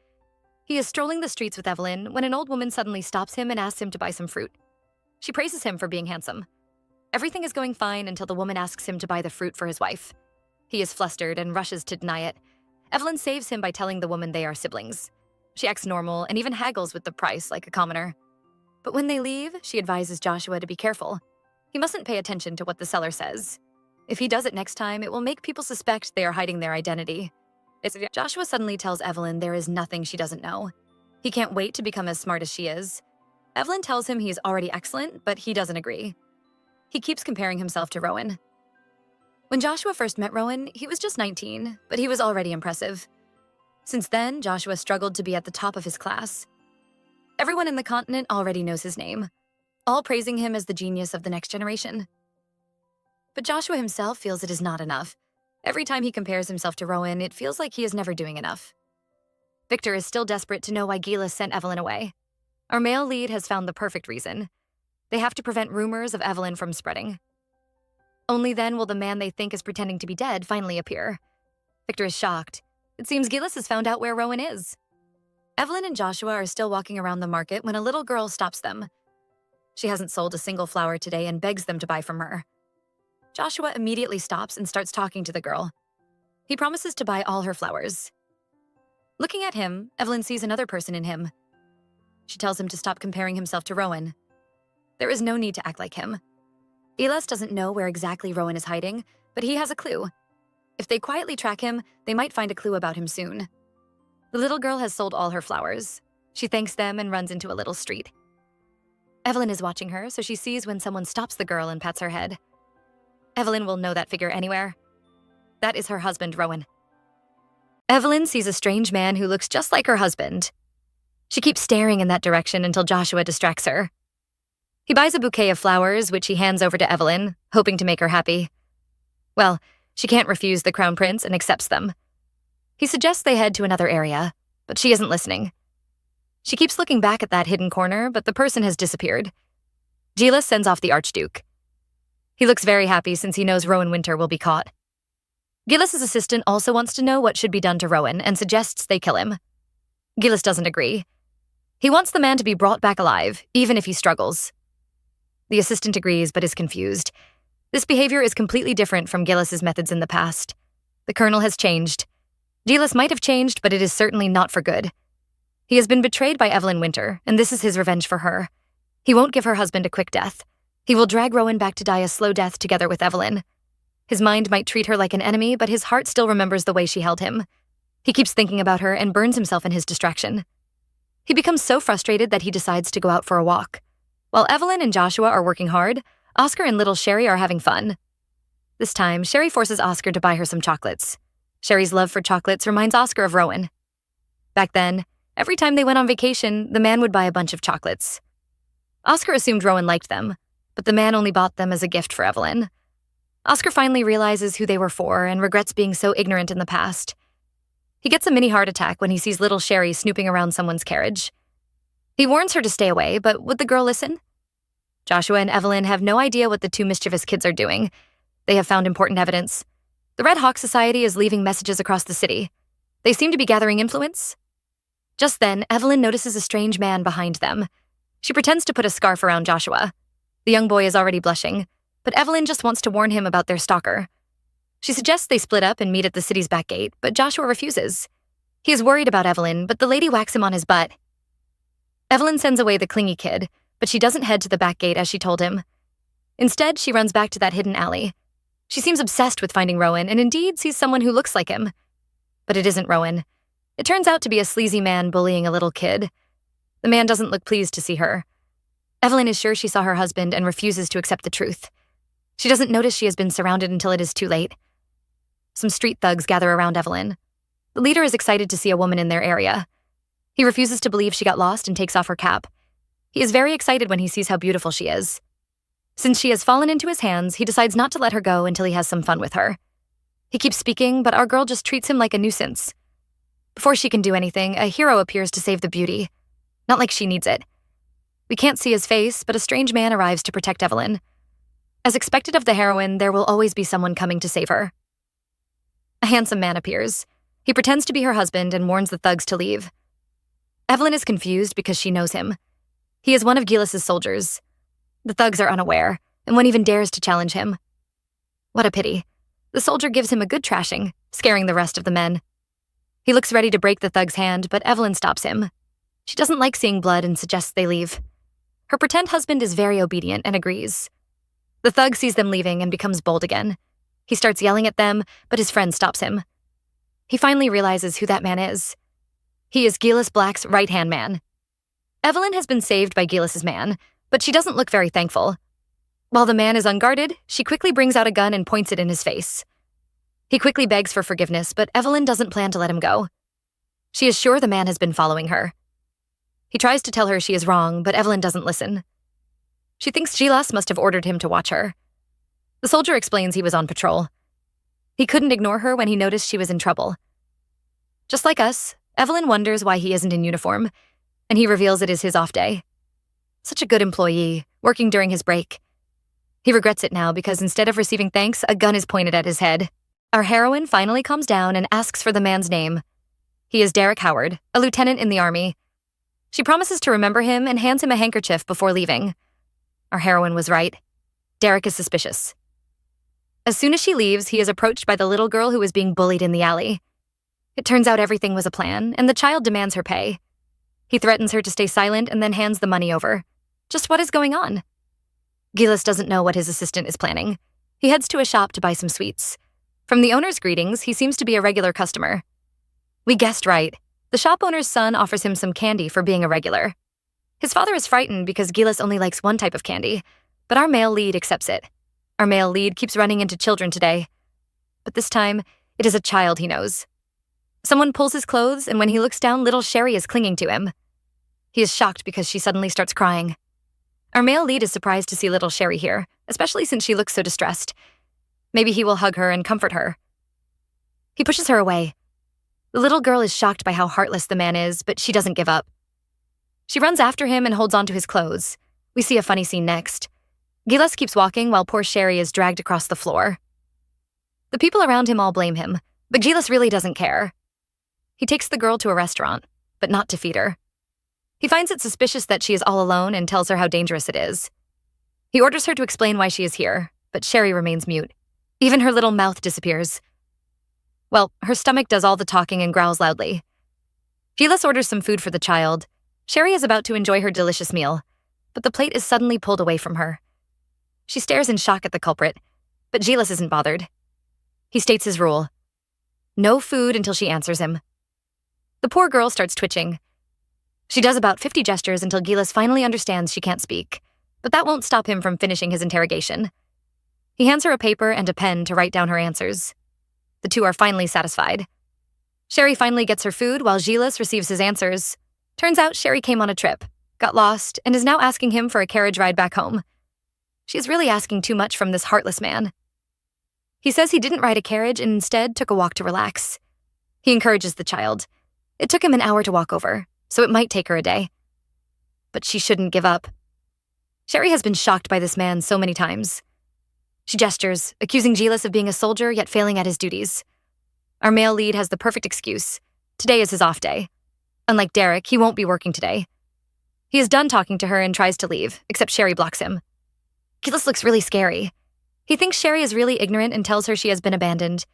He is strolling the streets with Evelyn when an old woman suddenly stops him and asks him to buy some fruit. She praises him for being handsome. Everything is going fine until the woman asks him to buy the fruit for his wife. He is flustered and rushes to deny it. Evelyn saves him by telling the woman they are siblings. She acts normal and even haggles with the price like a commoner. But when they leave, she advises Joshua to be careful. He mustn't pay attention to what the seller says. If he does it next time, it will make people suspect they are hiding their identity. Joshua suddenly tells Evelyn there is nothing she doesn't know. He can't wait to become as smart as she is. Evelyn tells him he is already excellent, but he doesn't agree. He keeps comparing himself to Rowan. When Joshua first met Rowan, he was just 19, but he was already impressive. Since then, Joshua struggled to be at the top of his class. Everyone in the continent already knows his name, all praising him as the genius of the next generation. But Joshua himself feels it is not enough. Every time he compares himself to Rowan, it feels like he is never doing enough. Victor is still desperate to know why Gilas sent Evelyn away. Our male lead has found the perfect reason. They have to prevent rumors of Evelyn from spreading. Only then will the man they think is pretending to be dead finally appear. Victor is shocked. It seems Gilas has found out where Rowan is. Evelyn and Joshua are still walking around the market when a little girl stops them. She hasn't sold a single flower today and begs them to buy from her. Joshua immediately stops and starts talking to the girl. He promises to buy all her flowers. Looking at him, Evelyn sees another person in him. She tells him to stop comparing himself to Rowan. There is no need to act like him. Gilas doesn't know where exactly Rowan is hiding, but he has a clue. If they quietly track him, they might find a clue about him soon. The little girl has sold all her flowers. She thanks them and runs into a little street. Evelyn is watching her, so she sees when someone stops the girl and pats her head. Evelyn will know that figure anywhere. That is her husband, Rowan. Evelyn sees a strange man who looks just like her husband. She keeps staring in that direction until Joshua distracts her. He buys a bouquet of flowers, which he hands over to Evelyn, hoping to make her happy. Well, she can't refuse the crown prince and accepts them. He suggests they head to another area, but she isn't listening. She keeps looking back at that hidden corner, but the person has disappeared. Gilas sends off the archduke. He looks very happy since he knows Rowan Winter will be caught. Gilas's assistant also wants to know what should be done to Rowan and suggests they kill him. Gilas doesn't agree. He wants the man to be brought back alive, even if he struggles. The assistant agrees but is confused. This behavior is completely different from Gilas's methods in the past. The colonel has changed. Gilas might have changed, but it is certainly not for good. He has been betrayed by Evelyn Winter, and this is his revenge for her. He won't give her husband a quick death. He will drag Rowan back to die a slow death together with Evelyn. His mind might treat her like an enemy, but his heart still remembers the way she held him. He keeps thinking about her and burns himself in his distraction. He becomes so frustrated that he decides to go out for a walk. While Evelyn and Joshua are working hard, Oscar and little Sherry are having fun. This time, Sherry forces Oscar to buy her some chocolates. Sherry's love for chocolates reminds Oscar of Rowan. Back then, every time they went on vacation, the man would buy a bunch of chocolates. Oscar assumed Rowan liked them, but the man only bought them as a gift for Evelyn. Oscar finally realizes who they were for and regrets being so ignorant in the past. He gets a mini heart attack when he sees little Sherry snooping around someone's carriage. He warns her to stay away, but would the girl listen? Joshua and Evelyn have no idea what the two mischievous kids are doing. They have found important evidence. The Red Hawk Society is leaving messages across the city. They seem to be gathering influence. Just then, Evelyn notices a strange man behind them. She pretends to put a scarf around Joshua. The young boy is already blushing, but Evelyn just wants to warn him about their stalker. She suggests they split up and meet at the city's back gate, but Joshua refuses. He is worried about Evelyn, but the lady whacks him on his butt. Evelyn sends away the clingy kid, but she doesn't head to the back gate as she told him. Instead, she runs back to that hidden alley. She seems obsessed with finding Rowan and indeed sees someone who looks like him. But it isn't Rowan. It turns out to be a sleazy man bullying a little kid. The man doesn't look pleased to see her. Evelyn is sure she saw her husband and refuses to accept the truth. She doesn't notice she has been surrounded until it is too late. Some street thugs gather around Evelyn. The leader is excited to see a woman in their area. He refuses to believe she got lost and takes off her cap. He is very excited when he sees how beautiful she is. Since she has fallen into his hands, he decides not to let her go until he has some fun with her. He keeps speaking, but our girl just treats him like a nuisance. Before she can do anything, a hero appears to save the beauty. Not like she needs it. We can't see his face, but a strange man arrives to protect Evelyn. As expected of the heroine, there will always be someone coming to save her. A handsome man appears. He pretends to be her husband and warns the thugs to leave. Evelyn is confused because she knows him. He is one of Gilas's soldiers. The thugs are unaware, and one even dares to challenge him. What a pity. The soldier gives him a good trashing, scaring the rest of the men. He looks ready to break the thug's hand, but Evelyn stops him. She doesn't like seeing blood and suggests they leave. Her pretend husband is very obedient and agrees. The thug sees them leaving and becomes bold again. He starts yelling at them, but his friend stops him. He finally realizes who that man is. He is Gilas Black's right-hand man. Evelyn has been saved by Gilas's man, but she doesn't look very thankful. While the man is unguarded, she quickly brings out a gun and points it in his face. He quickly begs for forgiveness, but Evelyn doesn't plan to let him go. She is sure the man has been following her. He tries to tell her she is wrong, but Evelyn doesn't listen. She thinks Gilas must have ordered him to watch her. The soldier explains he was on patrol. He couldn't ignore her when he noticed she was in trouble. Just like us, Evelyn wonders why he isn't in uniform, and he reveals it is his off day. Such a good employee, working during his break. He regrets it now because instead of receiving thanks, a gun is pointed at his head. Our heroine finally calms down and asks for the man's name. He is Derek Howard, a lieutenant in the army. She promises to remember him and hands him a handkerchief before leaving. Our heroine was right. Derek is suspicious. As soon as she leaves, he is approached by the little girl who is being bullied in the alley. It turns out everything was a plan, and the child demands her pay. He threatens her to stay silent and then hands the money over. Just what is going on? Gilas doesn't know what his assistant is planning. He heads to a shop to buy some sweets. From the owner's greetings, he seems to be a regular customer. We guessed right. The shop owner's son offers him some candy for being a regular. His father is frightened because Gilas only likes one type of candy, but our male lead accepts it. Our male lead keeps running into children today. But this time, it is a child he knows. Someone pulls his clothes, and when he looks down, little Sherry is clinging to him. He is shocked because she suddenly starts crying. Our male lead is surprised to see little Sherry here, especially since she looks so distressed. Maybe he will hug her and comfort her. He pushes her away. The little girl is shocked by how heartless the man is, but she doesn't give up. She runs after him and holds onto his clothes. We see a funny scene next. Gilas keeps walking while poor Sherry is dragged across the floor. The people around him all blame him, but Gilas really doesn't care. He takes the girl to a restaurant, but not to feed her. He finds it suspicious that she is all alone and tells her how dangerous it is. He orders her to explain why she is here, but Sherry remains mute. Even her little mouth disappears. Well, her stomach does all the talking and growls loudly. Gilas orders some food for the child. Sherry is about to enjoy her delicious meal, but the plate is suddenly pulled away from her. She stares in shock at the culprit, but Gilas isn't bothered. He states his rule: no food until she answers him. The poor girl starts twitching. She does about 50 gestures until Gilas finally understands she can't speak, but that won't stop him from finishing his interrogation. He hands her a paper and a pen to write down her answers. The two are finally satisfied. Sherry finally gets her food while Gilas receives his answers. Turns out Sherry came on a trip, got lost, and is now asking him for a carriage ride back home. She's really asking too much from this heartless man. He says he didn't ride a carriage and instead took a walk to relax. He encourages the child. It took him an hour to walk over, so it might take her a day. But she shouldn't give up. Sherry has been shocked by this man so many times. She gestures, accusing Gilas of being a soldier yet failing at his duties. Our male lead has the perfect excuse. Today is his off day. Unlike Derek, he won't be working today. He is done talking to her and tries to leave, except Sherry blocks him. Gilas looks really scary. He thinks Sherry is really ignorant and tells her she has been abandoned.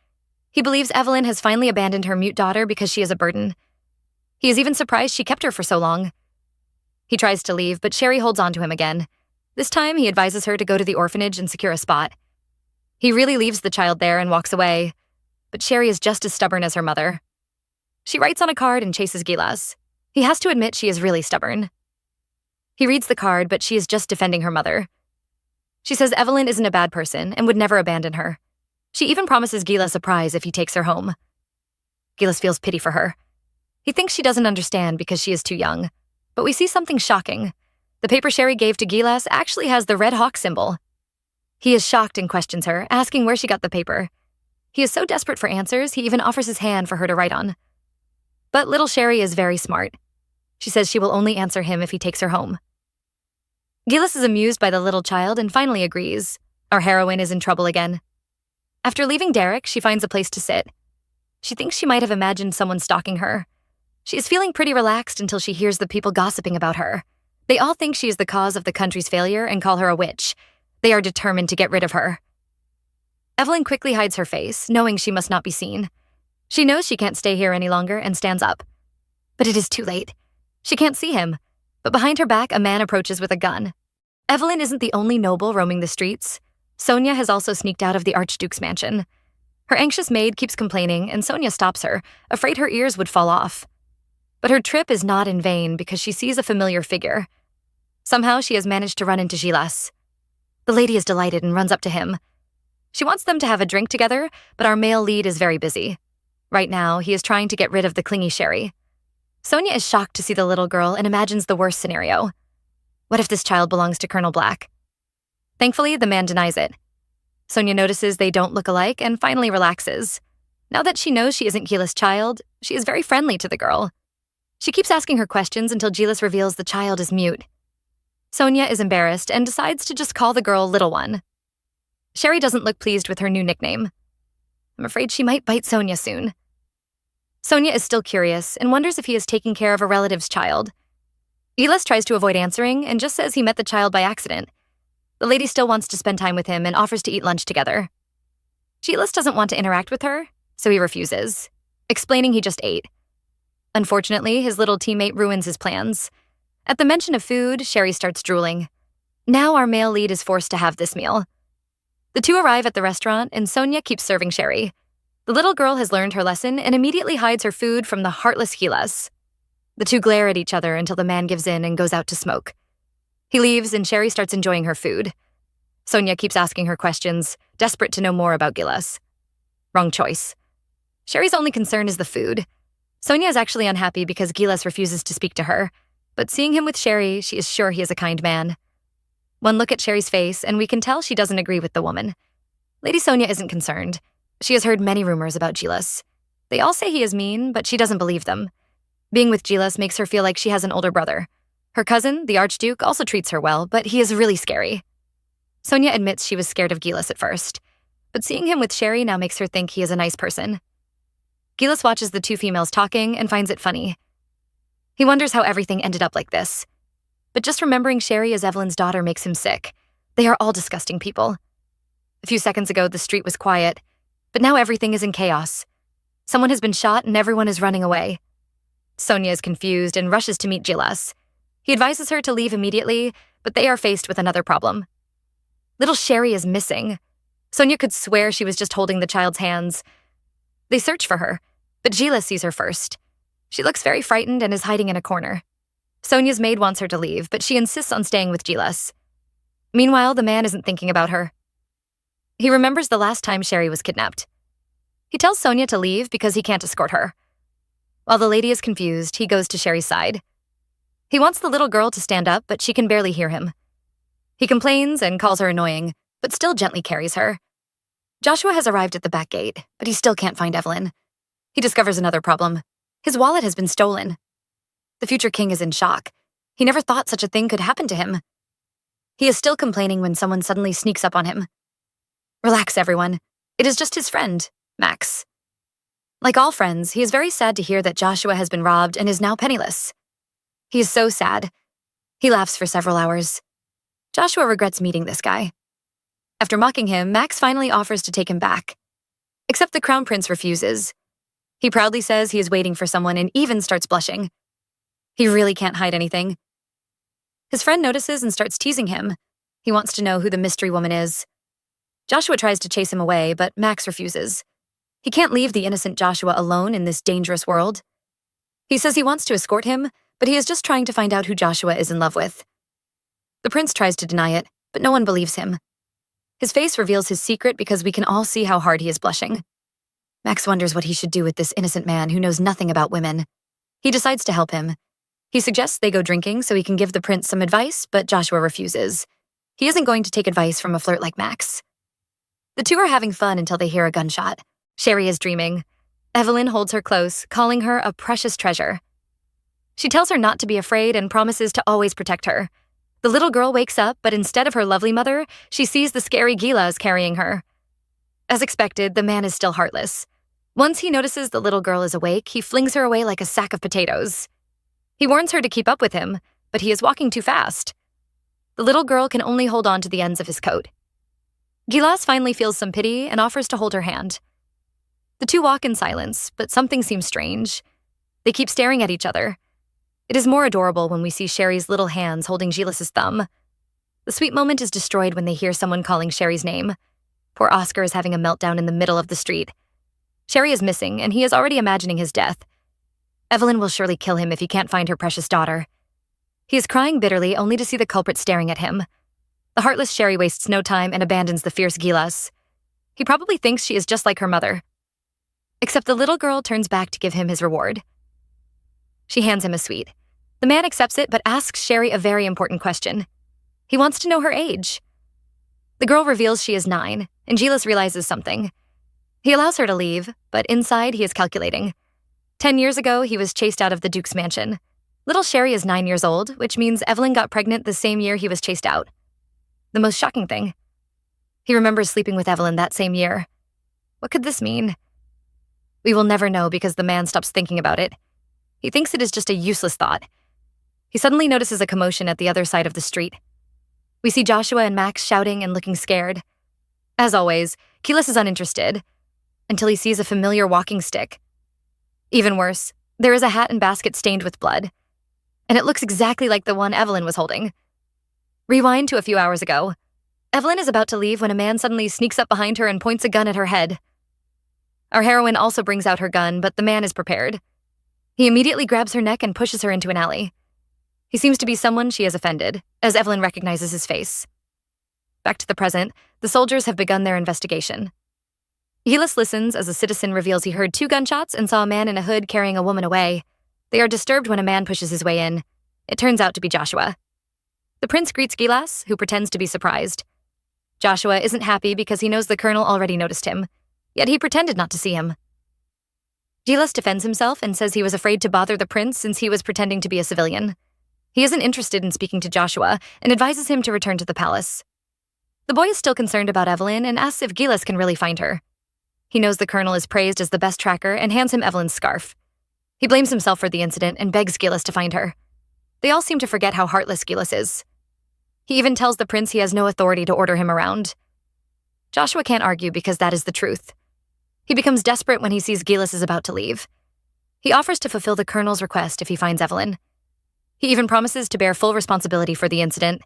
He believes Evelyn has finally abandoned her mute daughter because she is a burden. He is even surprised she kept her for so long. He tries to leave, but Sherry holds on to him again. This time, he advises her to go to the orphanage and secure a spot. He really leaves the child there and walks away, but Sherry is just as stubborn as her mother. She writes on a card and chases Gilas. He has to admit she is really stubborn. He reads the card, but she is just defending her mother. She says Evelyn isn't a bad person and would never abandon her. She even promises Gilas a prize if he takes her home. Gilas feels pity for her. He thinks she doesn't understand because she is too young. But we see something shocking. The paper Sherry gave to Gilas actually has the red hawk symbol. He is shocked and questions her, asking where she got the paper. He is so desperate for answers, he even offers his hand for her to write on. But little Sherry is very smart. She says she will only answer him if he takes her home. Gilas is amused by the little child and finally agrees. Our heroine is in trouble again. After leaving Derek, she finds a place to sit. She thinks she might have imagined someone stalking her. She is feeling pretty relaxed until she hears the people gossiping about her. They all think she is the cause of the country's failure and call her a witch. They are determined to get rid of her. Evelyn quickly hides her face, knowing she must not be seen. She knows she can't stay here any longer and stands up. But it is too late. She can't see him, but behind her back, a man approaches with a gun. Evelyn isn't the only noble roaming the streets. Sonia has also sneaked out of the archduke's mansion. Her anxious maid keeps complaining, and Sonia stops her, afraid her ears would fall off. But her trip is not in vain because she sees a familiar figure. Somehow she has managed to run into Gilas. The lady is delighted and runs up to him. She wants them to have a drink together, but our male lead is very busy. Right now, he is trying to get rid of the clingy Sherry. Sonia is shocked to see the little girl and imagines the worst scenario. What if this child belongs to Colonel Black? Thankfully, the man denies it. Sonia notices they don't look alike and finally relaxes. Now that she knows she isn't Gilas' child, she is very friendly to the girl. She keeps asking her questions until Gilas reveals the child is mute. Sonia is embarrassed and decides to just call the girl Little One. Sherry doesn't look pleased with her new nickname. I'm afraid she might bite Sonia soon. Sonia is still curious and wonders if he is taking care of a relative's child. Gilas tries to avoid answering and just says he met the child by accident. The lady still wants to spend time with him and offers to eat lunch together. Gilas doesn't want to interact with her, so he refuses, explaining he just ate. Unfortunately, his little teammate ruins his plans. At the mention of food, Sherry starts drooling. Now our male lead is forced to have this meal. The two arrive at the restaurant, and Sonia keeps serving Sherry. The little girl has learned her lesson and immediately hides her food from the heartless Gilas. The two glare at each other until the man gives in and goes out to smoke. He leaves, and Sherry starts enjoying her food. Sonia keeps asking her questions, desperate to know more about Gilas. Wrong choice. Sherry's only concern is the food. Sonia is actually unhappy because Gilas refuses to speak to her, but seeing him with Sherry, she is sure he is a kind man. One look at Sherry's face, and we can tell she doesn't agree with the woman. Lady Sonia isn't concerned. She has heard many rumors about Gilas. They all say he is mean, but she doesn't believe them. Being with Gilas makes her feel like she has an older brother. Her cousin, the archduke, also treats her well, but he is really scary. Sonia admits she was scared of Gilas at first, but seeing him with Sherry now makes her think he is a nice person. Gilas watches the two females talking and finds it funny. He wonders how everything ended up like this. But just remembering Sherry as Evelyn's daughter makes him sick. They are all disgusting people. A few seconds ago, the street was quiet, but now everything is in chaos. Someone has been shot and everyone is running away. Sonia is confused and rushes to meet Gilas. He advises her to leave immediately, but they are faced with another problem. Little Sherry is missing. Sonia could swear she was just holding the child's hands. They search for her, but Gilas sees her first. She looks very frightened and is hiding in a corner. Sonia's maid wants her to leave, but she insists on staying with Gilas. Meanwhile, the man isn't thinking about her. He remembers the last time Sherry was kidnapped. He tells Sonia to leave because he can't escort her. While the lady is confused, he goes to Sherry's side. He wants the little girl to stand up, but she can barely hear him. He complains and calls her annoying, but still gently carries her. Joshua has arrived at the back gate, but he still can't find Evelyn. He discovers another problem. His wallet has been stolen. The future king is in shock. He never thought such a thing could happen to him. He is still complaining when someone suddenly sneaks up on him. Relax, everyone. It is just his friend, Max. Like all friends, he is very sad to hear that Joshua has been robbed and is now penniless. He is so sad. He laughs for several hours. Joshua regrets meeting this guy. After mocking him, Max finally offers to take him back. Except the crown prince refuses. He proudly says he is waiting for someone and even starts blushing. He really can't hide anything. His friend notices and starts teasing him. He wants to know who the mystery woman is. Joshua tries to chase him away, but Max refuses. He can't leave the innocent Joshua alone in this dangerous world. He says he wants to escort him, but he is just trying to find out who Joshua is in love with. The prince tries to deny it, but no one believes him. His face reveals his secret because we can all see how hard he is blushing. Max wonders what he should do with this innocent man who knows nothing about women. He decides to help him. He suggests they go drinking so he can give the prince some advice, but Joshua refuses. He isn't going to take advice from a flirt like Max. The two are having fun until they hear a gunshot. Sherry is dreaming. Evelyn holds her close, calling her a precious treasure. She tells her not to be afraid and promises to always protect her. The little girl wakes up, but instead of her lovely mother, she sees the scary Gilas carrying her. As expected, the man is still heartless. Once he notices the little girl is awake, he flings her away like a sack of potatoes. He warns her to keep up with him, but he is walking too fast. The little girl can only hold on to the ends of his coat. Gilas finally feels some pity and offers to hold her hand. The two walk in silence, but something seems strange. They keep staring at each other. It is more adorable when we see Sherry's little hands holding Gilas's thumb. The sweet moment is destroyed when they hear someone calling Sherry's name. Poor Oscar is having a meltdown in the middle of the street. Sherry is missing, and he is already imagining his death. Evelyn will surely kill him if he can't find her precious daughter. He is crying bitterly, only to see the culprit staring at him. The heartless Sherry wastes no time and abandons the fierce Gilas. He probably thinks she is just like her mother. Except the little girl turns back to give him his reward. She hands him a sweet. The man accepts it, but asks Sherry a very important question. He wants to know her age. The girl reveals she is 9, and Gilas realizes something. He allows her to leave, but inside he is calculating. 10 years ago, he was chased out of the Duke's mansion. Little Sherry is 9 years old, which means Evelyn got pregnant the same year he was chased out. The most shocking thing. He remembers sleeping with Evelyn that same year. What could this mean? We will never know because the man stops thinking about it. He thinks it is just a useless thought. He suddenly notices a commotion at the other side of the street. We see Joshua and Max shouting and looking scared. As always, Gilas is uninterested, until he sees a familiar walking stick. Even worse, there is a hat and basket stained with blood, and it looks exactly like the one Evelyn was holding. Rewind to a few hours ago. Evelyn is about to leave when a man suddenly sneaks up behind her and points a gun at her head. Our heroine also brings out her gun, but the man is prepared. He immediately grabs her neck and pushes her into an alley. He seems to be someone she has offended, as Evelyn recognizes his face. Back to the present, the soldiers have begun their investigation. Gilas listens as a citizen reveals he heard 2 gunshots and saw a man in a hood carrying a woman away. They are disturbed when a man pushes his way in. It turns out to be Joshua. The prince greets Gilas, who pretends to be surprised. Joshua isn't happy because he knows the colonel already noticed him, yet he pretended not to see him. Gilas defends himself and says he was afraid to bother the prince since he was pretending to be a civilian. He isn't interested in speaking to Joshua and advises him to return to the palace. The boy is still concerned about Evelyn and asks if Gilas can really find her. He knows the colonel is praised as the best tracker and hands him Evelyn's scarf. He blames himself for the incident and begs Gilas to find her. They all seem to forget how heartless Gilas is. He even tells the prince he has no authority to order him around. Joshua can't argue because that is the truth. He becomes desperate when he sees Gilas is about to leave. He offers to fulfill the colonel's request if he finds Evelyn. He even promises to bear full responsibility for the incident.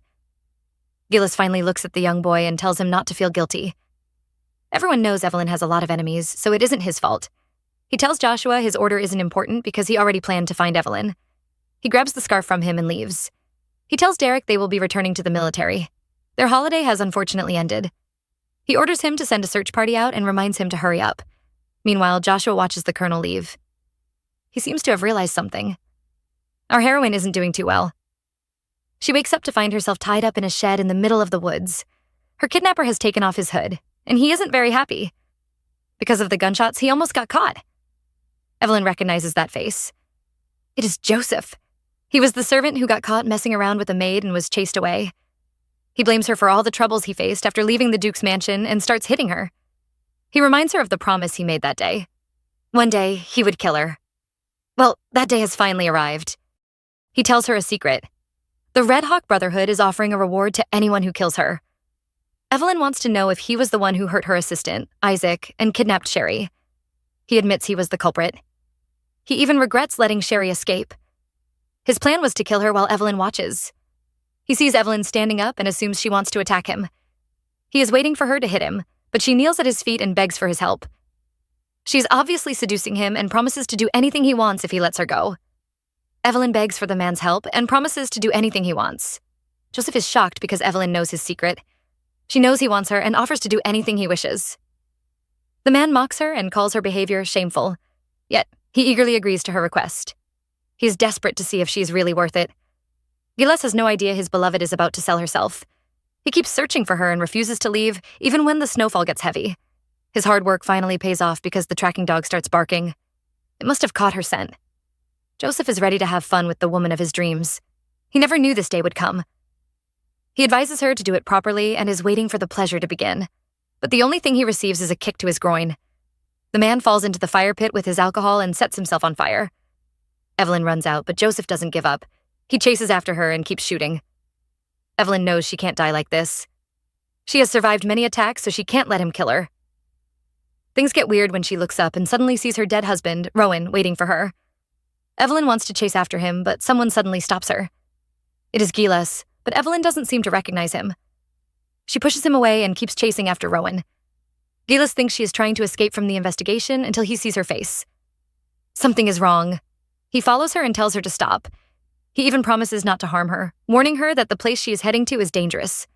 Gilas finally looks at the young boy and tells him not to feel guilty. Everyone knows Evelyn has a lot of enemies, so it isn't his fault. He tells Joshua his order isn't important because he already planned to find Evelyn. He grabs the scarf from him and leaves. He tells Derek they will be returning to the military. Their holiday has unfortunately ended. He orders him to send a search party out and reminds him to hurry up. Meanwhile, Joshua watches the colonel leave. He seems to have realized something. Our heroine isn't doing too well. She wakes up to find herself tied up in a shed in the middle of the woods. Her kidnapper has taken off his hood, and he isn't very happy. Because of the gunshots, he almost got caught. Evelyn recognizes that face. It is Joseph. He was the servant who got caught messing around with a maid and was chased away. He blames her for all the troubles he faced after leaving the Duke's mansion and starts hitting her. He reminds her of the promise he made that day. One day, he would kill her. Well, that day has finally arrived. He tells her a secret. The Red Hawk Brotherhood is offering a reward to anyone who kills her. Evelyn wants to know if he was the one who hurt her assistant, Isaac, and kidnapped Sherry. He admits he was the culprit. He even regrets letting Sherry escape. His plan was to kill her while Evelyn watches. He sees Evelyn standing up and assumes she wants to attack him. He is waiting for her to hit him, but she kneels at his feet and begs for his help. She's obviously seducing him and promises to do anything he wants if he lets her go. Evelyn begs for the man's help and promises to do anything he wants. Joseph is shocked because Evelyn knows his secret. She knows he wants her and offers to do anything he wishes. The man mocks her and calls her behavior shameful, yet he eagerly agrees to her request. He is desperate to see if she's really worth it. Gilas has no idea his beloved is about to sell herself. He keeps searching for her and refuses to leave, even when the snowfall gets heavy. His hard work finally pays off because the tracking dog starts barking. It must have caught her scent. Joseph is ready to have fun with the woman of his dreams. He never knew this day would come. He advises her to do it properly and is waiting for the pleasure to begin. But the only thing he receives is a kick to his groin. The man falls into the fire pit with his alcohol and sets himself on fire. Evelyn runs out, but Joseph doesn't give up. He chases after her and keeps shooting. Evelyn knows she can't die like this. She has survived many attacks, so she can't let him kill her. Things get weird when she looks up and suddenly sees her dead husband, Rowan, waiting for her. Evelyn wants to chase after him, but someone suddenly stops her. It is Gilas, but Evelyn doesn't seem to recognize him. She pushes him away and keeps chasing after Rowan. Gilas thinks she is trying to escape from the investigation until he sees her face. Something is wrong. He follows her and tells her to stop. He even promises not to harm her, warning her that the place she is heading to is dangerous.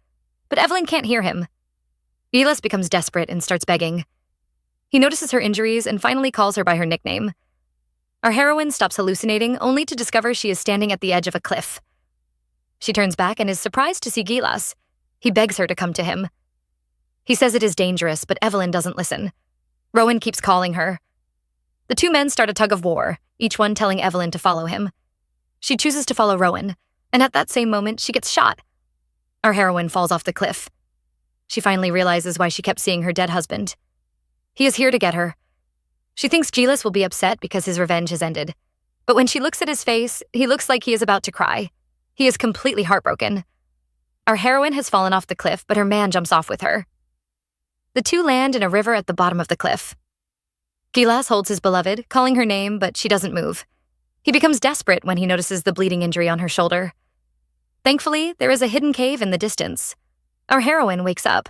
But Evelyn can't hear him. Gilas becomes desperate and starts begging. He notices her injuries and finally calls her by her nickname. Our heroine stops hallucinating, only to discover she is standing at the edge of a cliff. She turns back and is surprised to see Gilas. He begs her to come to him. He says it is dangerous, but Evelyn doesn't listen. Rowan keeps calling her. The two men start a tug of war, each one telling Evelyn to follow him. She chooses to follow Rowan, and at that same moment, she gets shot. Our heroine falls off the cliff. She finally realizes why she kept seeing her dead husband. He is here to get her. She thinks Gilas will be upset because his revenge has ended. But when she looks at his face, he looks like he is about to cry. He is completely heartbroken. Our heroine has fallen off the cliff, but her man jumps off with her. The two land in a river at the bottom of the cliff. Gilas holds his beloved, calling her name, but she doesn't move. He becomes desperate when he notices the bleeding injury on her shoulder. Thankfully, there is a hidden cave in the distance. Our heroine wakes up.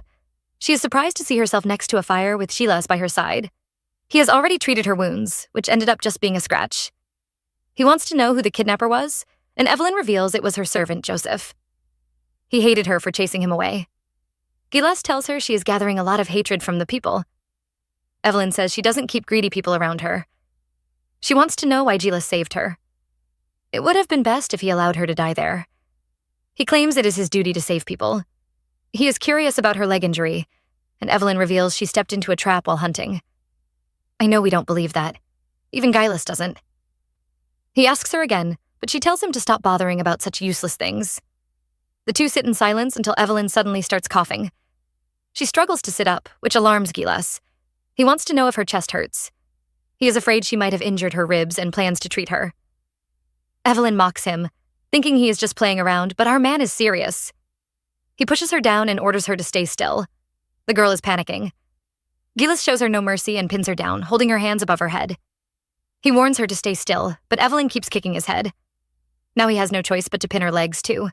She is surprised to see herself next to a fire with Gilas by her side. He has already treated her wounds, which ended up just being a scratch. He wants to know who the kidnapper was, and Evelyn reveals it was her servant, Joseph. He hated her for chasing him away. Gilas tells her she is gathering a lot of hatred from the people. Evelyn says she doesn't keep greedy people around her. She wants to know why Gilas saved her. It would have been best if he allowed her to die there. He claims it is his duty to save people. He is curious about her leg injury, and Evelyn reveals she stepped into a trap while hunting. I know we don't believe that. Even Gilas doesn't. He asks her again, but she tells him to stop bothering about such useless things. The two sit in silence until Evelyn suddenly starts coughing. She struggles to sit up, which alarms Gilas. He wants to know if her chest hurts. He is afraid she might have injured her ribs and plans to treat her. Evelyn mocks him, thinking he is just playing around, but our man is serious. He pushes her down and orders her to stay still. The girl is panicking. Gilas shows her no mercy and pins her down, holding her hands above her head. He warns her to stay still, but Evelyn keeps kicking his head. Now he has no choice but to pin her legs, too.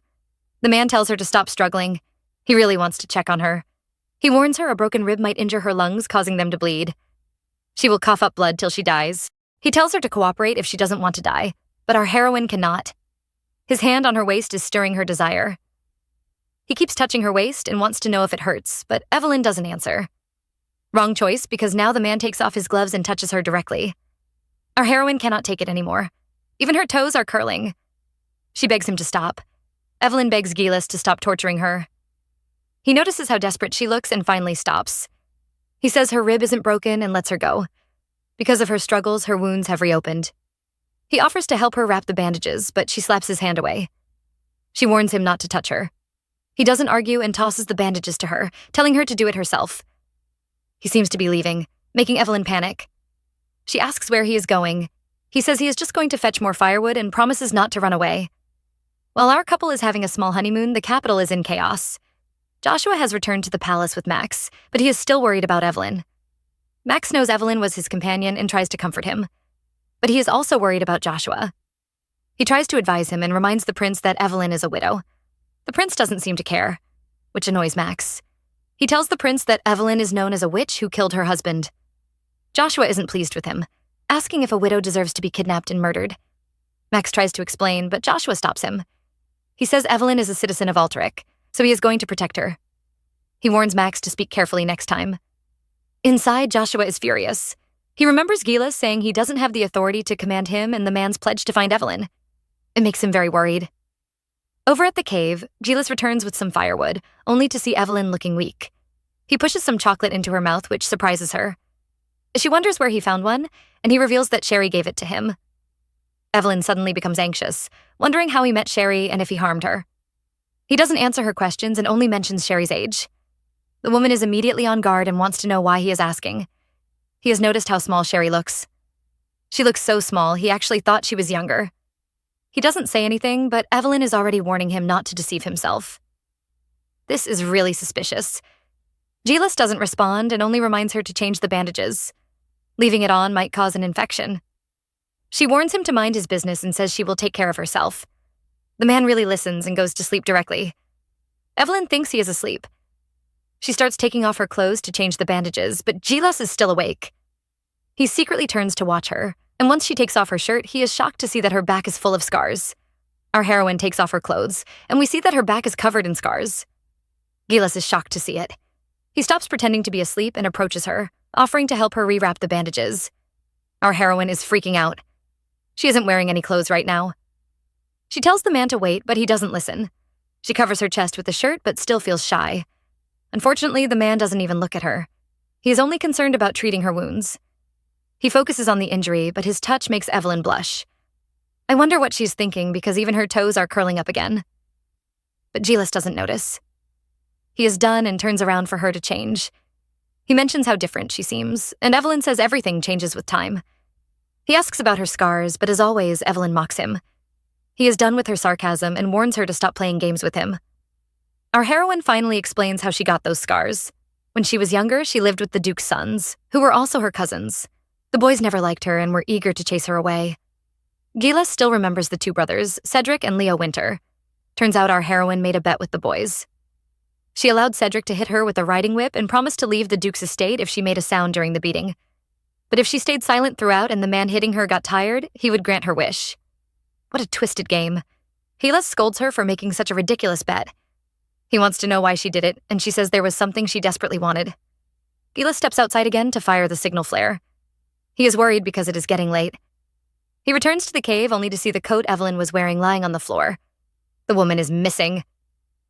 The man tells her to stop struggling. He really wants to check on her. He warns her a broken rib might injure her lungs, causing them to bleed. She will cough up blood till she dies. He tells her to cooperate if she doesn't want to die, but our heroine cannot. His hand on her waist is stirring her desire. He keeps touching her waist and wants to know if it hurts, but Evelyn doesn't answer. Wrong choice, because now the man takes off his gloves and touches her directly. Our heroine cannot take it anymore. Even her toes are curling. She begs him to stop. Evelyn begs Gilas to stop torturing her. He notices how desperate she looks and finally stops. He says her rib isn't broken and lets her go. Because of her struggles, her wounds have reopened. He offers to help her wrap the bandages, but she slaps his hand away. She warns him not to touch her. He doesn't argue and tosses the bandages to her, telling her to do it herself. He seems to be leaving, making Evelyn panic. She asks where he is going. He says he is just going to fetch more firewood and promises not to run away. While our couple is having a small honeymoon, the capital is in chaos. Joshua has returned to the palace with Max, but he is still worried about Evelyn. Max knows Evelyn was his companion and tries to comfort him. But he is also worried about Joshua. He tries to advise him and reminds the prince that Evelyn is a widow. The prince doesn't seem to care, which annoys Max. He tells the prince that Evelyn is known as a witch who killed her husband. Joshua isn't pleased with him, asking if a widow deserves to be kidnapped and murdered. Max tries to explain, but Joshua stops him. He says Evelyn is a citizen of Altaric, so he is going to protect her. He warns Max to speak carefully next time. Inside, Joshua is furious. He remembers Gilas saying he doesn't have the authority to command him and the man's pledge to find Evelyn. It makes him very worried. Over at the cave, Gilas returns with some firewood, only to see Evelyn looking weak. He pushes some chocolate into her mouth, which surprises her. She wonders where he found one, and he reveals that Sherry gave it to him. Evelyn suddenly becomes anxious, wondering how he met Sherry and if he harmed her. He doesn't answer her questions and only mentions Sherry's age. The woman is immediately on guard and wants to know why he is asking. He has noticed how small Sherry looks. She looks so small, he actually thought she was younger. He doesn't say anything, but Evelyn is already warning him not to deceive himself. This is really suspicious. Gilas doesn't respond and only reminds her to change the bandages. Leaving it on might cause an infection. She warns him to mind his business and says she will take care of herself. The man really listens and goes to sleep directly. Evelyn thinks he is asleep. She starts taking off her clothes to change the bandages, but Gilas is still awake. He secretly turns to watch her, and once she takes off her shirt, he is shocked to see that her back is full of scars. Our heroine takes off her clothes, and we see that her back is covered in scars. Gilas is shocked to see it. He stops pretending to be asleep and approaches her, offering to help her rewrap the bandages. Our heroine is freaking out. She isn't wearing any clothes right now. She tells the man to wait, but he doesn't listen. She covers her chest with the shirt, but still feels shy. Unfortunately, the man doesn't even look at her. He is only concerned about treating her wounds. He focuses on the injury, but his touch makes Evelyn blush. I wonder what she's thinking because even her toes are curling up again. But Gilas doesn't notice. He is done and turns around for her to change. He mentions how different she seems, and Evelyn says everything changes with time. He asks about her scars, but as always, Evelyn mocks him. He is done with her sarcasm and warns her to stop playing games with him. Our heroine finally explains how she got those scars. When she was younger, she lived with the Duke's sons, who were also her cousins. The boys never liked her and were eager to chase her away. Gilas still remembers the two brothers, Cedric and Leo Winter. Turns out our heroine made a bet with the boys. She allowed Cedric to hit her with a riding whip and promised to leave the Duke's estate if she made a sound during the beating. But if she stayed silent throughout and the man hitting her got tired, he would grant her wish. What a twisted game. Gilas scolds her for making such a ridiculous bet. He wants to know why she did it, and she says there was something she desperately wanted. Gilas steps outside again to fire the signal flare. He is worried because it is getting late. He returns to the cave only to see the coat Evelyn was wearing lying on the floor. The woman is missing.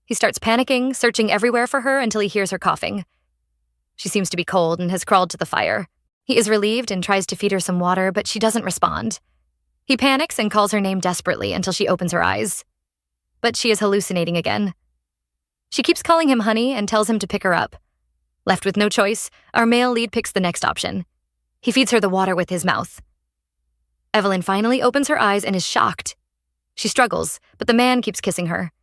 He starts panicking, searching everywhere for her until he hears her coughing. She seems to be cold and has crawled to the fire. He is relieved and tries to feed her some water, but she doesn't respond. He panics and calls her name desperately until she opens her eyes. But she is hallucinating again. She keeps calling him honey and tells him to pick her up. Left with no choice, our male lead picks the next option. He feeds her the water with his mouth. Evelyn finally opens her eyes and is shocked. She struggles, but the man keeps kissing her.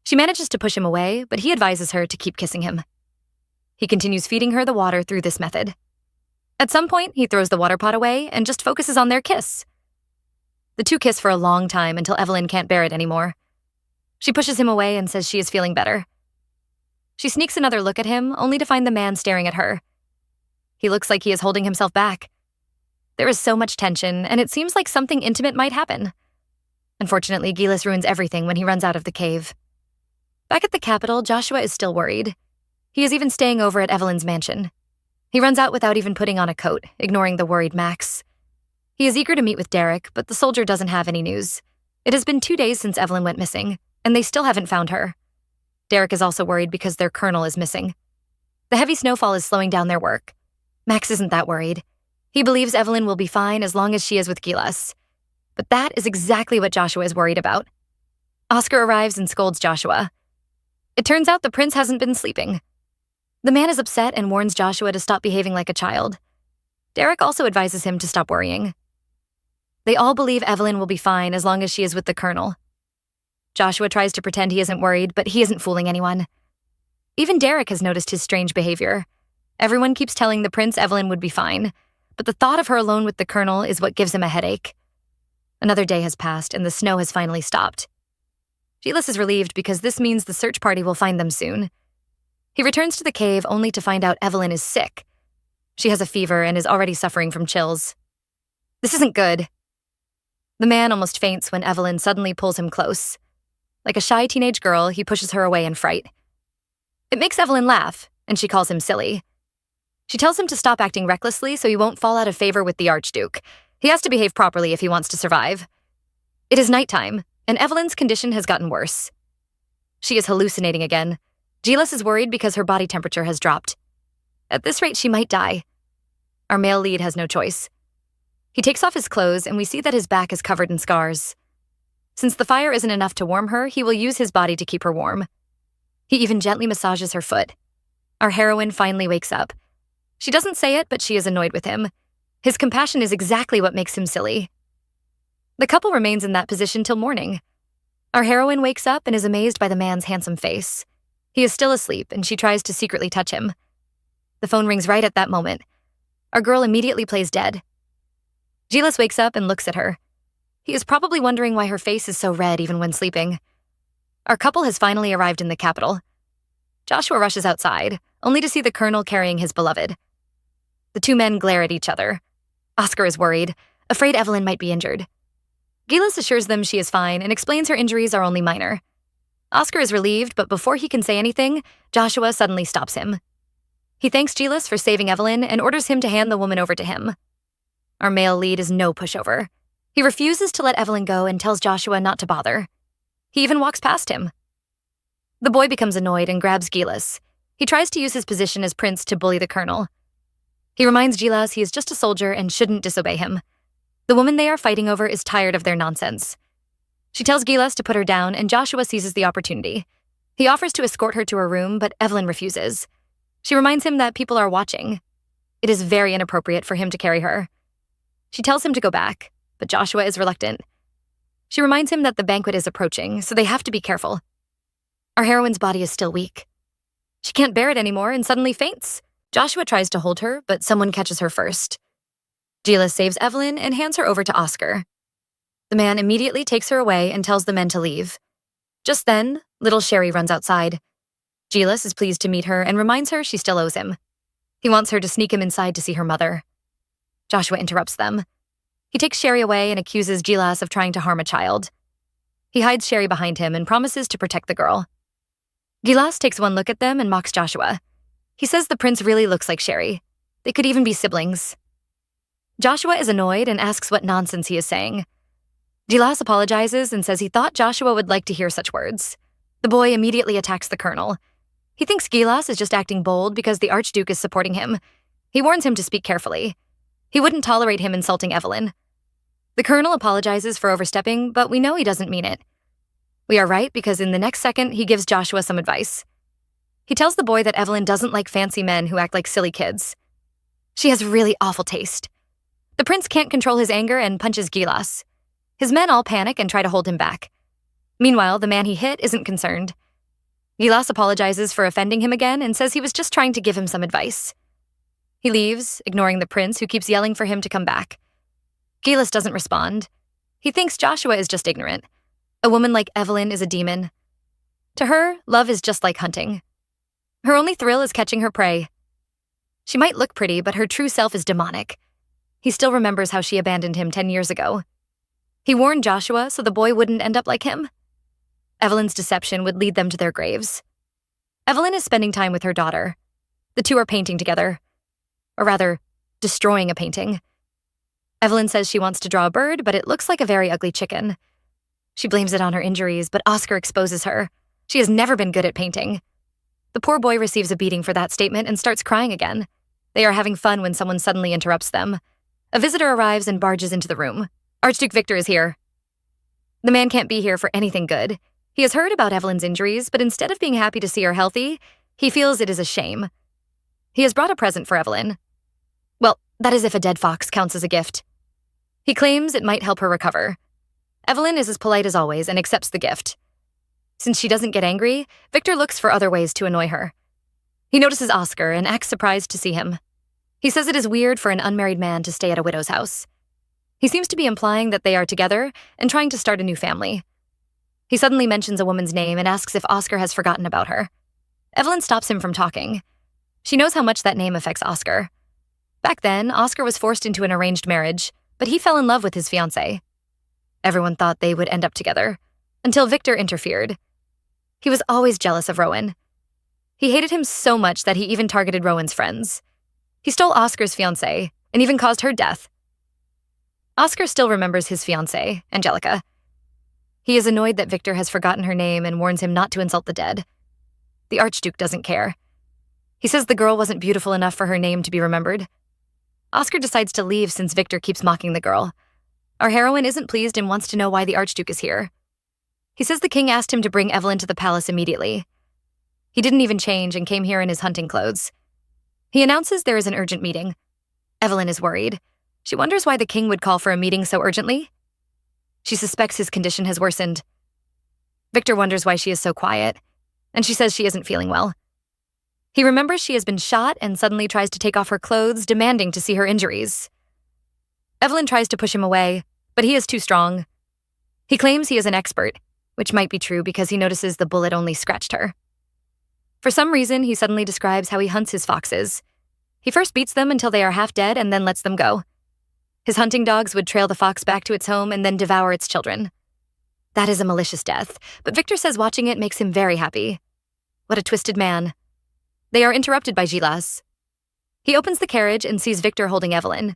She manages to push him away, but he advises her to keep kissing him. He continues feeding her the water through this method. At some point, he throws the water pot away and just focuses on their kiss. The two kiss for a long time until Evelyn can't bear it anymore. She pushes him away and says she is feeling better. She sneaks another look at him, only to find the man staring at her. He looks like he is holding himself back. There is so much tension, and it seems like something intimate might happen. Unfortunately, Gilas ruins everything when he runs out of the cave. Back at the capital, Joshua is still worried. He is even staying over at Evelyn's mansion. He runs out without even putting on a coat, ignoring the worried Max. He is eager to meet with Derek, but the soldier doesn't have any news. It has been 2 days since Evelyn went missing, and they still haven't found her. Derek is also worried because their colonel is missing. The heavy snowfall is slowing down their work. Max isn't that worried. He believes Evelyn will be fine as long as she is with Gilas. But that is exactly what Joshua is worried about. Oscar arrives and scolds Joshua. It turns out the prince hasn't been sleeping. The man is upset and warns Joshua to stop behaving like a child. Derek also advises him to stop worrying. They all believe Evelyn will be fine as long as she is with the colonel. Joshua tries to pretend he isn't worried, but he isn't fooling anyone. Even Derek has noticed his strange behavior. Everyone keeps telling the prince Evelyn would be fine, but the thought of her alone with the colonel is what gives him a headache. Another day has passed, and the snow has finally stopped. Gilas is relieved because this means the search party will find them soon. He returns to the cave only to find out Evelyn is sick. She has a fever and is already suffering from chills. This isn't good. The man almost faints when Evelyn suddenly pulls him close. Like a shy teenage girl, he pushes her away in fright. It makes Evelyn laugh, and she calls him silly. She tells him to stop acting recklessly so he won't fall out of favor with the archduke. He has to behave properly if he wants to survive. It is nighttime, and Evelyn's condition has gotten worse. She is hallucinating again. Gilas is worried because her body temperature has dropped. At this rate, she might die. Our male lead has no choice. He takes off his clothes, and we see that his back is covered in scars. Since the fire isn't enough to warm her, he will use his body to keep her warm. He even gently massages her foot. Our heroine finally wakes up. She doesn't say it, but she is annoyed with him. His compassion is exactly what makes him silly. The couple remains in that position till morning. Our heroine wakes up and is amazed by the man's handsome face. He is still asleep, and she tries to secretly touch him. The phone rings right at that moment. Our girl immediately plays dead. Gilas wakes up and looks at her. He is probably wondering why her face is so red even when sleeping. Our couple has finally arrived in the capital. Joshua rushes outside, only to see the colonel carrying his beloved. The two men glare at each other. Oscar is worried, afraid Evelyn might be injured. Gilas assures them she is fine and explains her injuries are only minor. Oscar is relieved, but before he can say anything, Joshua suddenly stops him. He thanks Gilas for saving Evelyn and orders him to hand the woman over to him. Our male lead is no pushover. He refuses to let Evelyn go and tells Joshua not to bother. He even walks past him. The boy becomes annoyed and grabs Gilas. He tries to use his position as prince to bully the colonel. He reminds Gilas he is just a soldier and shouldn't disobey him. The woman they are fighting over is tired of their nonsense. She tells Gilas to put her down, and Joshua seizes the opportunity. He offers to escort her to her room, but Evelyn refuses. She reminds him that people are watching. It is very inappropriate for him to carry her. She tells him to go back, but Joshua is reluctant. She reminds him that the banquet is approaching, so they have to be careful. Our heroine's body is still weak. She can't bear it anymore and suddenly faints. Joshua tries to hold her, but someone catches her first. Gilas saves Evelyn and hands her over to Oscar. The man immediately takes her away and tells the men to leave. Just then, little Sherry runs outside. Gilas is pleased to meet her and reminds her she still owes him. He wants her to sneak him inside to see her mother. Joshua interrupts them. He takes Sherry away and accuses Gilas of trying to harm a child. He hides Sherry behind him and promises to protect the girl. Gilas takes one look at them and mocks Joshua. He says the prince really looks like Sherry. They could even be siblings. Joshua is annoyed and asks what nonsense he is saying. Gilas apologizes and says he thought Joshua would like to hear such words. The boy immediately attacks the colonel. He thinks Gilas is just acting bold because the archduke is supporting him. He warns him to speak carefully. He wouldn't tolerate him insulting Evelyn. The colonel apologizes for overstepping, but we know he doesn't mean it. We are right because in the next second, he gives Joshua some advice. He tells the boy that Evelyn doesn't like fancy men who act like silly kids. She has really awful taste. The prince can't control his anger and punches Gilas. His men all panic and try to hold him back. Meanwhile, the man he hit isn't concerned. Gilas apologizes for offending him again and says he was just trying to give him some advice. He leaves, ignoring the prince who keeps yelling for him to come back. Gilas doesn't respond. He thinks Joshua is just ignorant. A woman like Evelyn is a demon. To her, love is just like hunting. Her only thrill is catching her prey. She might look pretty, but her true self is demonic. He still remembers how she abandoned him 10 years ago. He warned Joshua so the boy wouldn't end up like him. Evelyn's deception would lead them to their graves. Evelyn is spending time with her daughter. The two are painting together. Or rather, destroying a painting. Evelyn says she wants to draw a bird, but it looks like a very ugly chicken. She blames it on her injuries, but Oscar exposes her. She has never been good at painting. The poor boy receives a beating for that statement and starts crying again. They are having fun when someone suddenly interrupts them. A visitor arrives and barges into the room. Archduke Victor is here. The man can't be here for anything good. He has heard about Evelyn's injuries, but instead of being happy to see her healthy, he feels it is a shame. He has brought a present for Evelyn. Well, that is if a dead fox counts as a gift. He claims it might help her recover. Evelyn is as polite as always and accepts the gift. Since she doesn't get angry, Victor looks for other ways to annoy her. He notices Oscar and acts surprised to see him. He says it is weird for an unmarried man to stay at a widow's house. He seems to be implying that they are together and trying to start a new family. He suddenly mentions a woman's name and asks if Oscar has forgotten about her. Evelyn stops him from talking. She knows how much that name affects Oscar. Back then, Oscar was forced into an arranged marriage, but he fell in love with his fiancée. Everyone thought they would end up together, until Victor interfered. He was always jealous of Rowan. He hated him so much that he even targeted Rowan's friends. He stole Oscar's fiancée and even caused her death. Oscar still remembers his fiancée, Angelica. He is annoyed that Victor has forgotten her name and warns him not to insult the dead. The Archduke doesn't care. He says the girl wasn't beautiful enough for her name to be remembered. Oscar decides to leave since Victor keeps mocking the girl. Our heroine isn't pleased and wants to know why the Archduke is here. He says the king asked him to bring Evelyn to the palace immediately. He didn't even change and came here in his hunting clothes. He announces there is an urgent meeting. Evelyn is worried. She wonders why the king would call for a meeting so urgently. She suspects his condition has worsened. Victor wonders why she is so quiet, and she says she isn't feeling well. He remembers she has been shot and suddenly tries to take off her clothes, demanding to see her injuries. Evelyn tries to push him away, but he is too strong. He claims he is an expert, which might be true because he notices the bullet only scratched her. For some reason, he suddenly describes how he hunts his foxes. He first beats them until they are half dead and then lets them go. His hunting dogs would trail the fox back to its home and then devour its children. That is a malicious death, but Victor says watching it makes him very happy. What a twisted man. They are interrupted by Gilas. He opens the carriage and sees Victor holding Evelyn.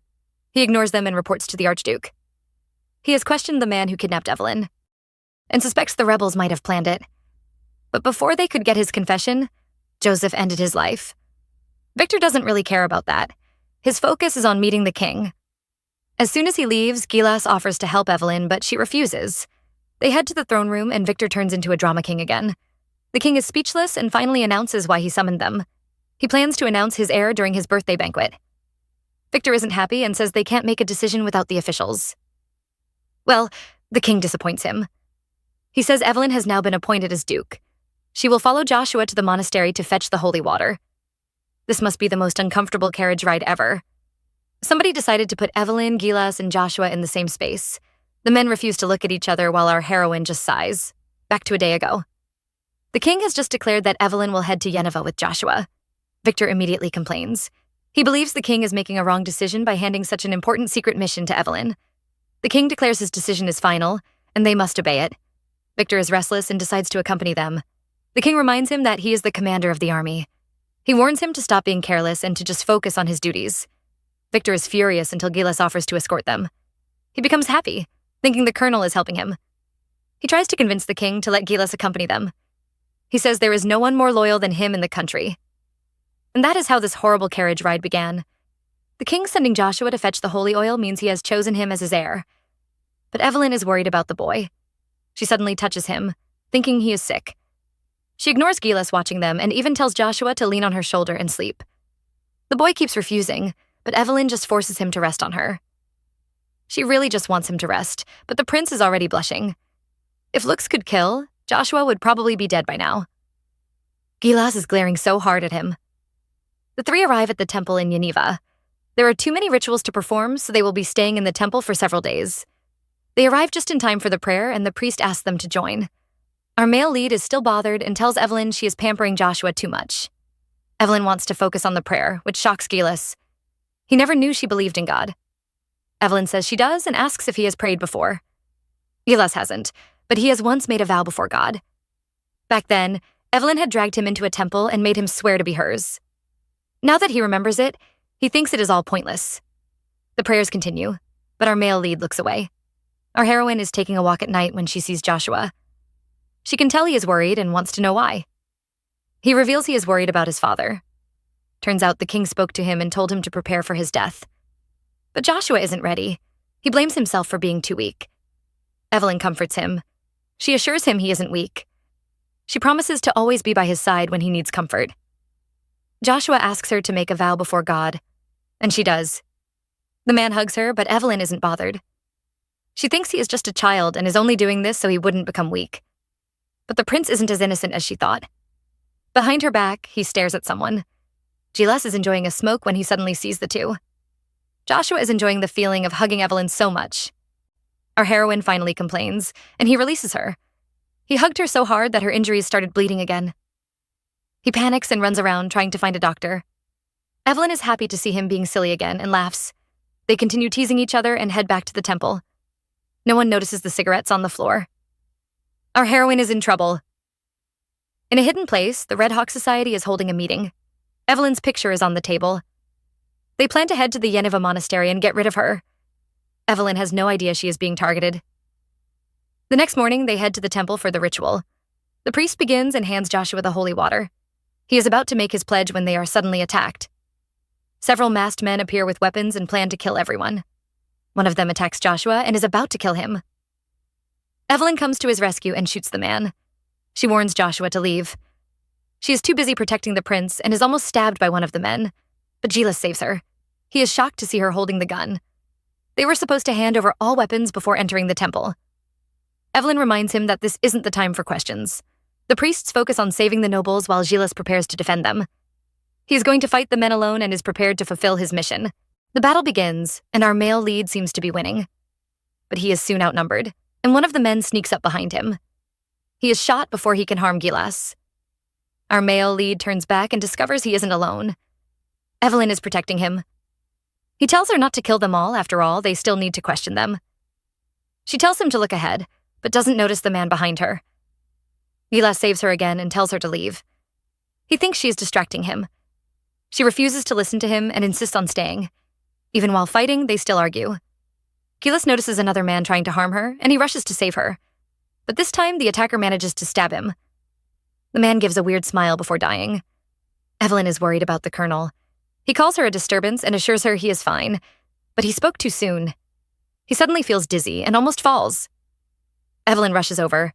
He ignores them and reports to the Archduke. He has questioned the man who kidnapped Evelyn, and suspects the rebels might have planned it. But before they could get his confession, Joseph ended his life. Victor doesn't really care about that. His focus is on meeting the king. As soon as he leaves, Gilas offers to help Evelyn, but she refuses. They head to the throne room and Victor turns into a drama king again. The king is speechless and finally announces why he summoned them. He plans to announce his heir during his birthday banquet. Victor isn't happy and says they can't make a decision without the officials. Well, the king disappoints him. He says Evelyn has now been appointed as duke. She will follow Joshua to the monastery to fetch the holy water. This must be the most uncomfortable carriage ride ever. Somebody decided to put Evelyn, Gilas, and Joshua in the same space. The men refuse to look at each other while our heroine just sighs. Back to a day ago. The king has just declared that Evelyn will head to Yeneva with Joshua. Victor immediately complains. He believes the king is making a wrong decision by handing such an important secret mission to Evelyn. The king declares his decision is final, and they must obey it. Victor is restless and decides to accompany them. The king reminds him that he is the commander of the army. He warns him to stop being careless and to just focus on his duties. Victor is furious until Gilas offers to escort them. He becomes happy, thinking the colonel is helping him. He tries to convince the king to let Gilas accompany them. He says there is no one more loyal than him in the country. And that is how this horrible carriage ride began. The king sending Joshua to fetch the holy oil means he has chosen him as his heir. But Evelyn is worried about the boy. She suddenly touches him, thinking he is sick. She ignores Gilas watching them and even tells Joshua to lean on her shoulder and sleep. The boy keeps refusing, but Evelyn just forces him to rest on her. She really just wants him to rest, but the prince is already blushing. If looks could kill, Joshua would probably be dead by now. Gilas is glaring so hard at him. The three arrive at the temple in Yeneva. There are too many rituals to perform, so they will be staying in the temple for several days. They arrive just in time for the prayer, and the priest asks them to join. Our male lead is still bothered and tells Evelyn she is pampering Joshua too much. Evelyn wants to focus on the prayer, which shocks Gilas. He never knew she believed in God. Evelyn says she does and asks if he has prayed before. Gilas hasn't, but he has once made a vow before God. Back then, Evelyn had dragged him into a temple and made him swear to be hers. Now that he remembers it, he thinks it is all pointless. The prayers continue, but our male lead looks away. Our heroine is taking a walk at night when she sees Joshua. She can tell he is worried and wants to know why. He reveals he is worried about his father. Turns out the king spoke to him and told him to prepare for his death. But Joshua isn't ready. He blames himself for being too weak. Evelyn comforts him. She assures him he isn't weak. She promises to always be by his side when he needs comfort. Joshua asks her to make a vow before God, and she does. The man hugs her, but Evelyn isn't bothered. She thinks he is just a child and is only doing this so he wouldn't become weak. But the prince isn't as innocent as she thought. Behind her back, he stares at someone. Gilas is enjoying a smoke when he suddenly sees the two. Joshua is enjoying the feeling of hugging Evelyn so much. Our heroine finally complains, and he releases her. He hugged her so hard that her injuries started bleeding again. He panics and runs around trying to find a doctor. Evelyn is happy to see him being silly again and laughs. They continue teasing each other and head back to the temple. No one notices the cigarettes on the floor. Our heroine is in trouble. In a hidden place, the Red Hawk Society is holding a meeting. Evelyn's picture is on the table. They plan to head to the Yeneva Monastery and get rid of her. Evelyn has no idea she is being targeted. The next morning, they head to the temple for the ritual. The priest begins and hands Joshua the holy water. He is about to make his pledge when they are suddenly attacked. Several masked men appear with weapons and plan to kill everyone. One of them attacks Joshua and is about to kill him. Evelyn comes to his rescue and shoots the man. She warns Joshua to leave. She is too busy protecting the prince and is almost stabbed by one of the men, but Gilas saves her. He is shocked to see her holding the gun. They were supposed to hand over all weapons before entering the temple. Evelyn reminds him that this isn't the time for questions. The priests focus on saving the nobles while Gilas prepares to defend them. He is going to fight the men alone and is prepared to fulfill his mission. The battle begins, and our male lead seems to be winning. But he is soon outnumbered, and one of the men sneaks up behind him. He is shot before he can harm Gilas. Our male lead turns back and discovers he isn't alone. Evelyn is protecting him. He tells her not to kill them all, after all, they still need to question them. She tells him to look ahead, but doesn't notice the man behind her. Gilas saves her again and tells her to leave. He thinks she is distracting him. She refuses to listen to him and insists on staying. Even while fighting, they still argue. Gilas notices another man trying to harm her, and he rushes to save her. But this time, the attacker manages to stab him. The man gives a weird smile before dying. Evelyn is worried about the colonel. He calls her a disturbance and assures her he is fine, but he spoke too soon. He suddenly feels dizzy and almost falls. Evelyn rushes over.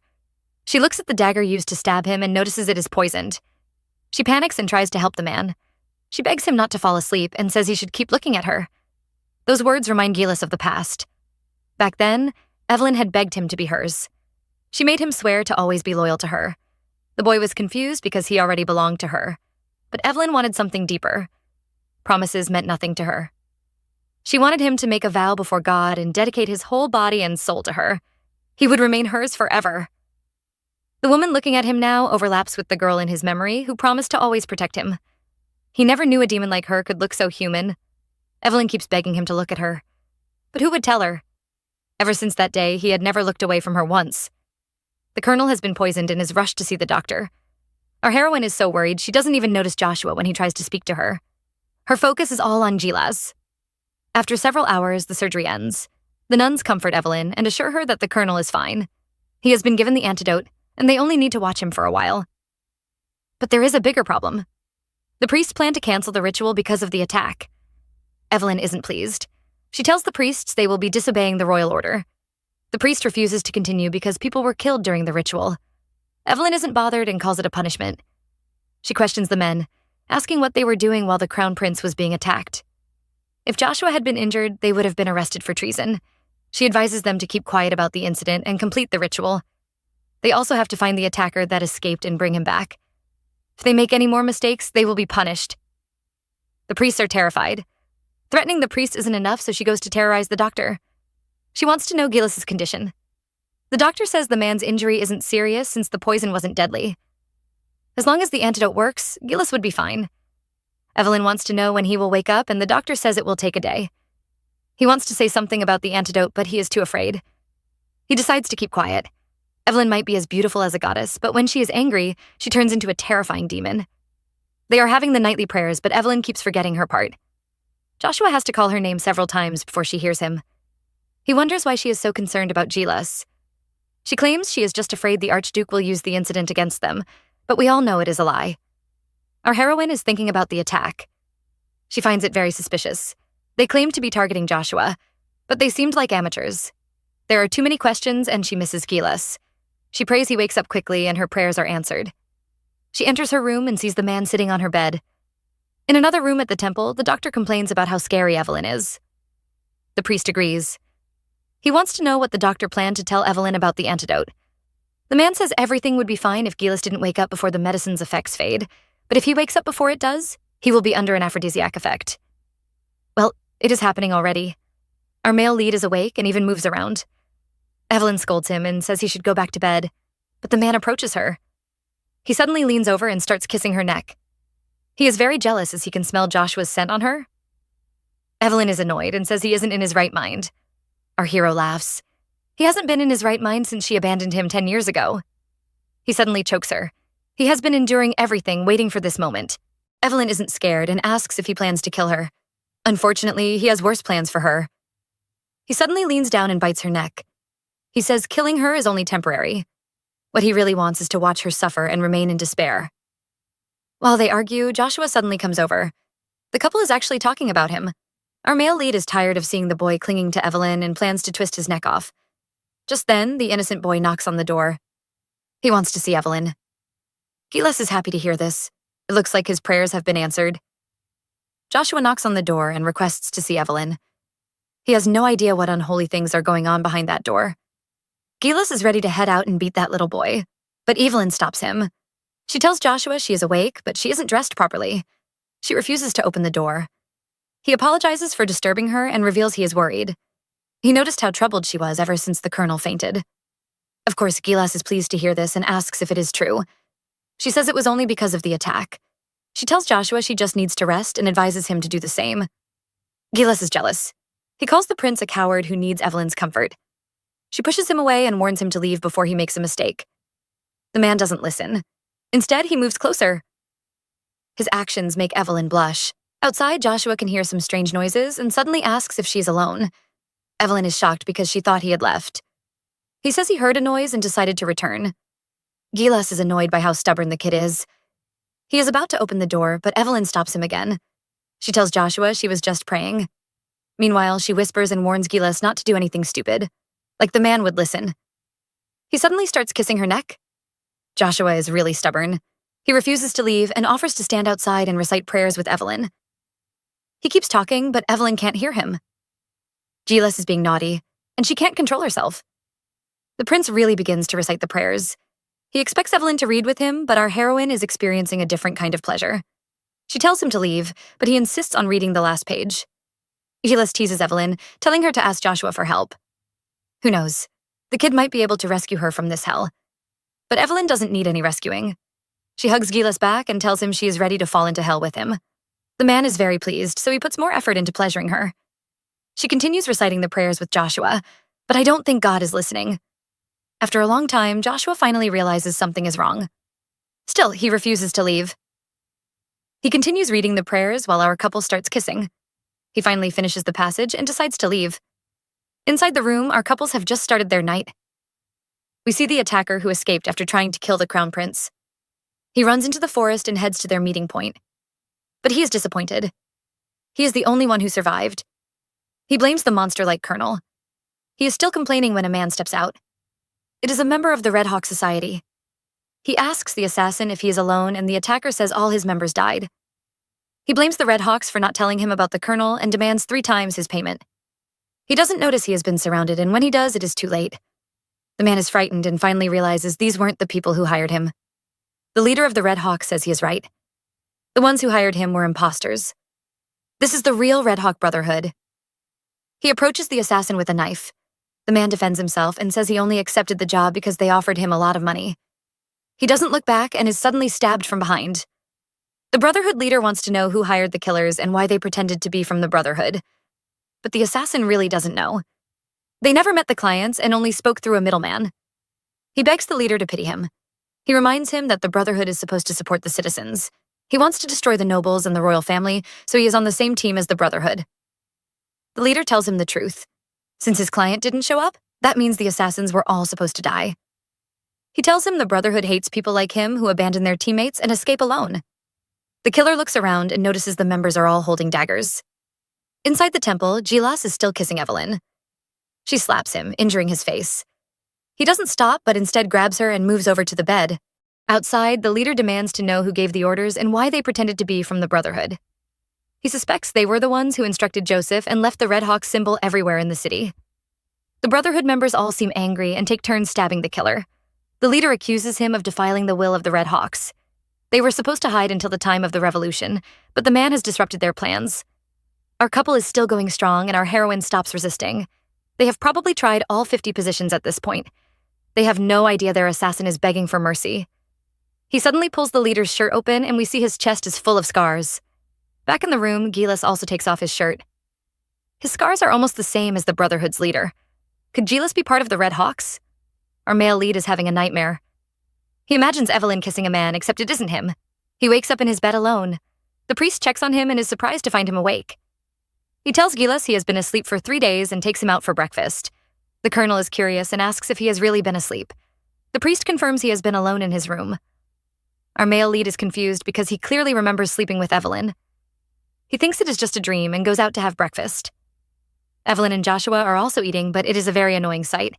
She looks at the dagger used to stab him and notices it is poisoned. She panics and tries to help the man. She begs him not to fall asleep and says he should keep looking at her. Those words remind Gilas of the past. Back then, Evelyn had begged him to be hers. She made him swear to always be loyal to her. The boy was confused because he already belonged to her. But Evelyn wanted something deeper. Promises meant nothing to her. She wanted him to make a vow before God and dedicate his whole body and soul to her. He would remain hers forever. The woman looking at him now overlaps with the girl in his memory who promised to always protect him. He never knew a demon like her could look so human. Evelyn keeps begging him to look at her. But who would tell her? Ever since that day, he had never looked away from her once. The colonel has been poisoned and is rushed to see the doctor. Our heroine is so worried she doesn't even notice Joshua when he tries to speak to her. Her focus is all on Gilas. After several hours, the surgery ends. The nuns comfort Evelyn and assure her that the colonel is fine. He has been given the antidote, and they only need to watch him for a while. But there is a bigger problem. The priests plan to cancel the ritual because of the attack. Evelyn isn't pleased. She tells the priests they will be disobeying the royal order. The priest refuses to continue because people were killed during the ritual. Evelyn isn't bothered and calls it a punishment. She questions the men, asking what they were doing while the crown prince was being attacked. If Joshua had been injured, they would have been arrested for treason. She advises them to keep quiet about the incident and complete the ritual. They also have to find the attacker that escaped and bring him back. If they make any more mistakes, they will be punished. The priests are terrified. Threatening the priest isn't enough, so she goes to terrorize the doctor. She wants to know Gilas's condition. The doctor says the man's injury isn't serious since the poison wasn't deadly. As long as the antidote works, Gilas would be fine. Evelyn wants to know when he will wake up, and the doctor says it will take a day. He wants to say something about the antidote, but he is too afraid. He decides to keep quiet. Evelyn might be as beautiful as a goddess, but when she is angry, she turns into a terrifying demon. They are having the nightly prayers, but Evelyn keeps forgetting her part. Joshua has to call her name several times before she hears him. He wonders why she is so concerned about Gilas. She claims she is just afraid the archduke will use the incident against them, but we all know it is a lie. Our heroine is thinking about the attack. She finds it very suspicious. They claim to be targeting Joshua, but they seemed like amateurs. There are too many questions, and she misses Gilas. She prays he wakes up quickly and her prayers are answered. She enters her room and sees the man sitting on her bed. In another room at the temple, the doctor complains about how scary Evelyn is. The priest agrees. He wants to know what the doctor planned to tell Evelyn about the antidote. The man says everything would be fine if Gilas didn't wake up before the medicine's effects fade, but if he wakes up before it does, he will be under an aphrodisiac effect. Well, it is happening already. Our male lead is awake and even moves around. Evelyn scolds him and says he should go back to bed, but the man approaches her. He suddenly leans over and starts kissing her neck. He is very jealous as he can smell Joshua's scent on her. Evelyn is annoyed and says he isn't in his right mind. Our hero laughs. He hasn't been in his right mind since she abandoned him 10 years ago. He suddenly chokes her. He has been enduring everything, waiting for this moment. Evelyn isn't scared and asks if he plans to kill her. Unfortunately, he has worse plans for her. He suddenly leans down and bites her neck. He says killing her is only temporary. What he really wants is to watch her suffer and remain in despair. While they argue, Joshua suddenly comes over. The couple is actually talking about him. Our male lead is tired of seeing the boy clinging to Evelyn and plans to twist his neck off. Just then, the innocent boy knocks on the door. He wants to see Evelyn. Gilas is happy to hear this. It looks like his prayers have been answered. Joshua knocks on the door and requests to see Evelyn. He has no idea what unholy things are going on behind that door. Gilas is ready to head out and beat that little boy, but Evelyn stops him. She tells Joshua she is awake, but she isn't dressed properly. She refuses to open the door. He apologizes for disturbing her and reveals he is worried. He noticed how troubled she was ever since the colonel fainted. Of course, Gilas is pleased to hear this and asks if it is true. She says it was only because of the attack. She tells Joshua she just needs to rest and advises him to do the same. Gilas is jealous. He calls the prince a coward who needs Evelyn's comfort. She pushes him away and warns him to leave before he makes a mistake. The man doesn't listen. Instead, he moves closer. His actions make Evelyn blush. Outside, Joshua can hear some strange noises and suddenly asks if she's alone. Evelyn is shocked because she thought he had left. He says he heard a noise and decided to return. Gilas is annoyed by how stubborn the kid is. He is about to open the door, but Evelyn stops him again. She tells Joshua she was just praying. Meanwhile, she whispers and warns Gilas not to do anything stupid. Like the man would listen. He suddenly starts kissing her neck. Joshua is really stubborn. He refuses to leave and offers to stand outside and recite prayers with Evelyn. He keeps talking, but Evelyn can't hear him. Gilas is being naughty, and she can't control herself. The prince really begins to recite the prayers. He expects Evelyn to read with him, but our heroine is experiencing a different kind of pleasure. She tells him to leave, but he insists on reading the last page. Gilas teases Evelyn, telling her to ask Joshua for help. Who knows? The kid might be able to rescue her from this hell. But Evelyn doesn't need any rescuing. She hugs Gilas back and tells him she is ready to fall into hell with him. The man is very pleased, so he puts more effort into pleasuring her. She continues reciting the prayers with Joshua, but I don't think God is listening. After a long time, Joshua finally realizes something is wrong. Still, he refuses to leave. He continues reading the prayers while our couple starts kissing. He finally finishes the passage and decides to leave. Inside the room, our couples have just started their night. We see the attacker who escaped after trying to kill the crown prince. He runs into the forest and heads to their meeting point. But he is disappointed. He is the only one who survived. He blames the monster-like colonel. He is still complaining when a man steps out. It is a member of the Red Hawk Society. He asks the assassin if he is alone, and the attacker says all his members died. He blames the Red Hawks for not telling him about the colonel and demands 3 times his payment. He doesn't notice he has been surrounded, and when he does, it is too late. The man is frightened and finally realizes these weren't the people who hired him. The leader of the Red Hawks says he is right. The ones who hired him were imposters. This is the real Red Hawk Brotherhood. He approaches the assassin with a knife. The man defends himself and says he only accepted the job because they offered him a lot of money. He doesn't look back and is suddenly stabbed from behind. The Brotherhood leader wants to know who hired the killers and why they pretended to be from the Brotherhood. But the assassin really doesn't know. They never met the clients and only spoke through a middleman. He begs the leader to pity him. He reminds him that the Brotherhood is supposed to support the citizens. He wants to destroy the nobles and the royal family, so he is on the same team as the Brotherhood. The leader tells him the truth. Since his client didn't show up, that means the assassins were all supposed to die. He tells him the Brotherhood hates people like him who abandon their teammates and escape alone. The killer looks around and notices the members are all holding daggers. Inside the temple, Gilas is still kissing Evelyn. She slaps him, injuring his face. He doesn't stop, but instead grabs her and moves over to the bed. Outside, the leader demands to know who gave the orders and why they pretended to be from the Brotherhood. He suspects they were the ones who instructed Joseph and left the Red Hawk symbol everywhere in the city. The Brotherhood members all seem angry and take turns stabbing the killer. The leader accuses him of defiling the will of the Red Hawks. They were supposed to hide until the time of the revolution, but the man has disrupted their plans. Our couple is still going strong and our heroine stops resisting. They have probably tried all 50 positions at this point. They have no idea their assassin is begging for mercy. He suddenly pulls the leader's shirt open and we see his chest is full of scars. Back in the room, Gilas also takes off his shirt. His scars are almost the same as the Brotherhood's leader. Could Gilas be part of the Red Hawks? Our male lead is having a nightmare. He imagines Evelyn kissing a man, except it isn't him. He wakes up in his bed alone. The priest checks on him and is surprised to find him awake. He tells Gilas he has been asleep for 3 days and takes him out for breakfast. The colonel is curious and asks if he has really been asleep. The priest confirms he has been alone in his room. Our male lead is confused because he clearly remembers sleeping with Evelyn. He thinks it is just a dream and goes out to have breakfast. Evelyn and Joshua are also eating, but it is a very annoying sight.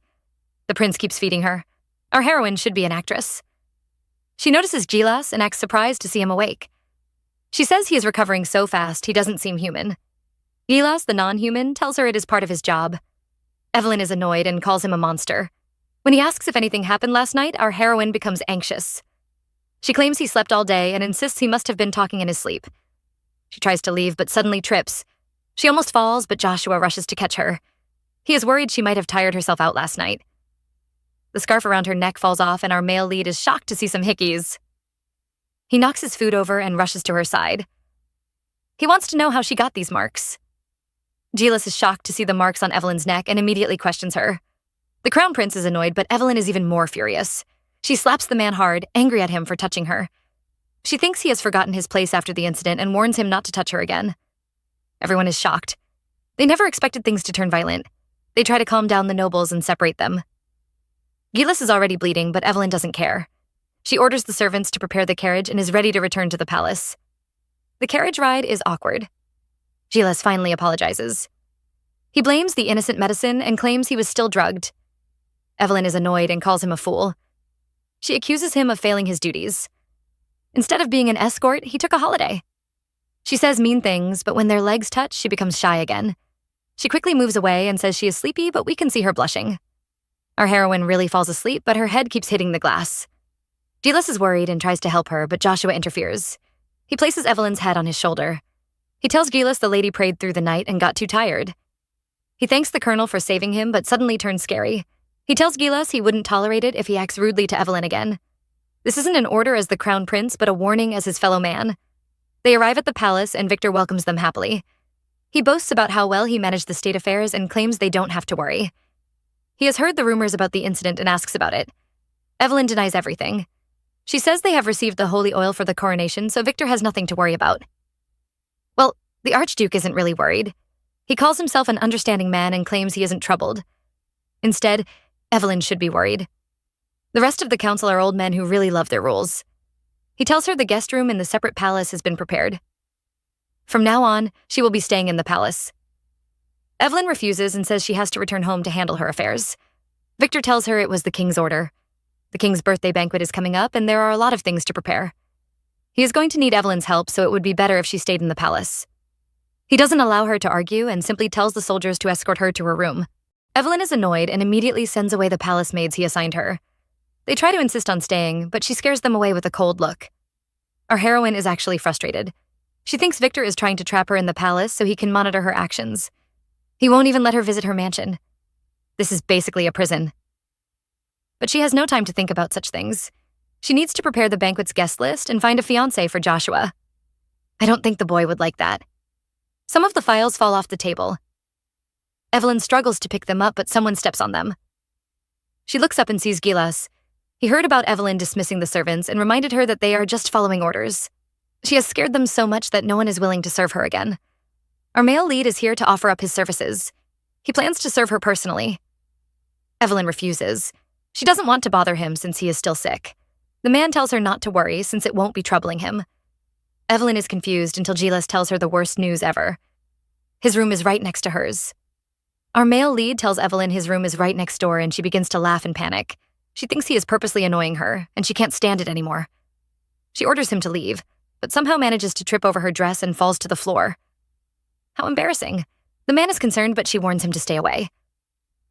The prince keeps feeding her. Our heroine should be an actress. She notices Gilas and acts surprised to see him awake. She says he is recovering so fast he doesn't seem human. Gilas, the non-human, tells her it is part of his job. Evelyn is annoyed and calls him a monster. When he asks if anything happened last night, our heroine becomes anxious. She claims he slept all day and insists he must have been talking in his sleep. She tries to leave but suddenly trips. She almost falls, but Joshua rushes to catch her. He is worried she might have tired herself out last night. The scarf around her neck falls off and our male lead is shocked to see some hickeys. He knocks his food over and rushes to her side. He wants to know how she got these marks. Gilas is shocked to see the marks on Evelyn's neck and immediately questions her. The crown prince is annoyed, but Evelyn is even more furious. She slaps the man hard, angry at him for touching her. She thinks he has forgotten his place after the incident and warns him not to touch her again. Everyone is shocked. They never expected things to turn violent. They try to calm down the nobles and separate them. Gilas is already bleeding, but Evelyn doesn't care. She orders the servants to prepare the carriage and is ready to return to the palace. The carriage ride is awkward. Gilas finally apologizes. He blames the innocent medicine and claims he was still drugged. Evelyn is annoyed and calls him a fool. She accuses him of failing his duties. Instead of being an escort, he took a holiday. She says mean things, but when their legs touch, she becomes shy again. She quickly moves away and says she is sleepy, but we can see her blushing. Our heroine really falls asleep, but her head keeps hitting the glass. Gilas is worried and tries to help her, but Joshua interferes. He places Evelyn's head on his shoulder. He tells Gilas the lady prayed through the night and got too tired. He thanks the colonel for saving him, but suddenly turns scary. He tells Gilas he wouldn't tolerate it if he acts rudely to Evelyn again. This isn't an order as the crown prince, but a warning as his fellow man. They arrive at the palace and Victor welcomes them happily. He boasts about how well he managed the state affairs and claims they don't have to worry. He has heard the rumors about the incident and asks about it. Evelyn denies everything. She says they have received the holy oil for the coronation, so Victor has nothing to worry about. Well, the archduke isn't really worried. He calls himself an understanding man and claims he isn't troubled. Instead, Evelyn should be worried. The rest of the council are old men who really love their rules. He tells her the guest room in the separate palace has been prepared. From now on, she will be staying in the palace. Evelyn refuses and says she has to return home to handle her affairs. Victor tells her it was the king's order. The king's birthday banquet is coming up and there are a lot of things to prepare. He is going to need Evelyn's help, so it would be better if she stayed in the palace. He doesn't allow her to argue and simply tells the soldiers to escort her to her room. Evelyn is annoyed and immediately sends away the palace maids he assigned her. They try to insist on staying, but she scares them away with a cold look. Our heroine is actually frustrated. She thinks Victor is trying to trap her in the palace so he can monitor her actions. He won't even let her visit her mansion. This is basically a prison. But she has no time to think about such things. She needs to prepare the banquet's guest list and find a fiancé for Joshua. I don't think the boy would like that. Some of the files fall off the table. Evelyn struggles to pick them up, but someone steps on them. She looks up and sees Gilas. He heard about Evelyn dismissing the servants and reminded her that they are just following orders. She has scared them so much that no one is willing to serve her again. Our male lead is here to offer up his services. He plans to serve her personally. Evelyn refuses. She doesn't want to bother him since he is still sick. The man tells her not to worry since it won't be troubling him. Evelyn is confused until Gilas tells her the worst news ever. His room is right next to hers. Our male lead tells Evelyn his room is right next door and she begins to laugh and panic. She thinks he is purposely annoying her and she can't stand it anymore. She orders him to leave, but somehow manages to trip over her dress and falls to the floor. How embarrassing. The man is concerned, but she warns him to stay away.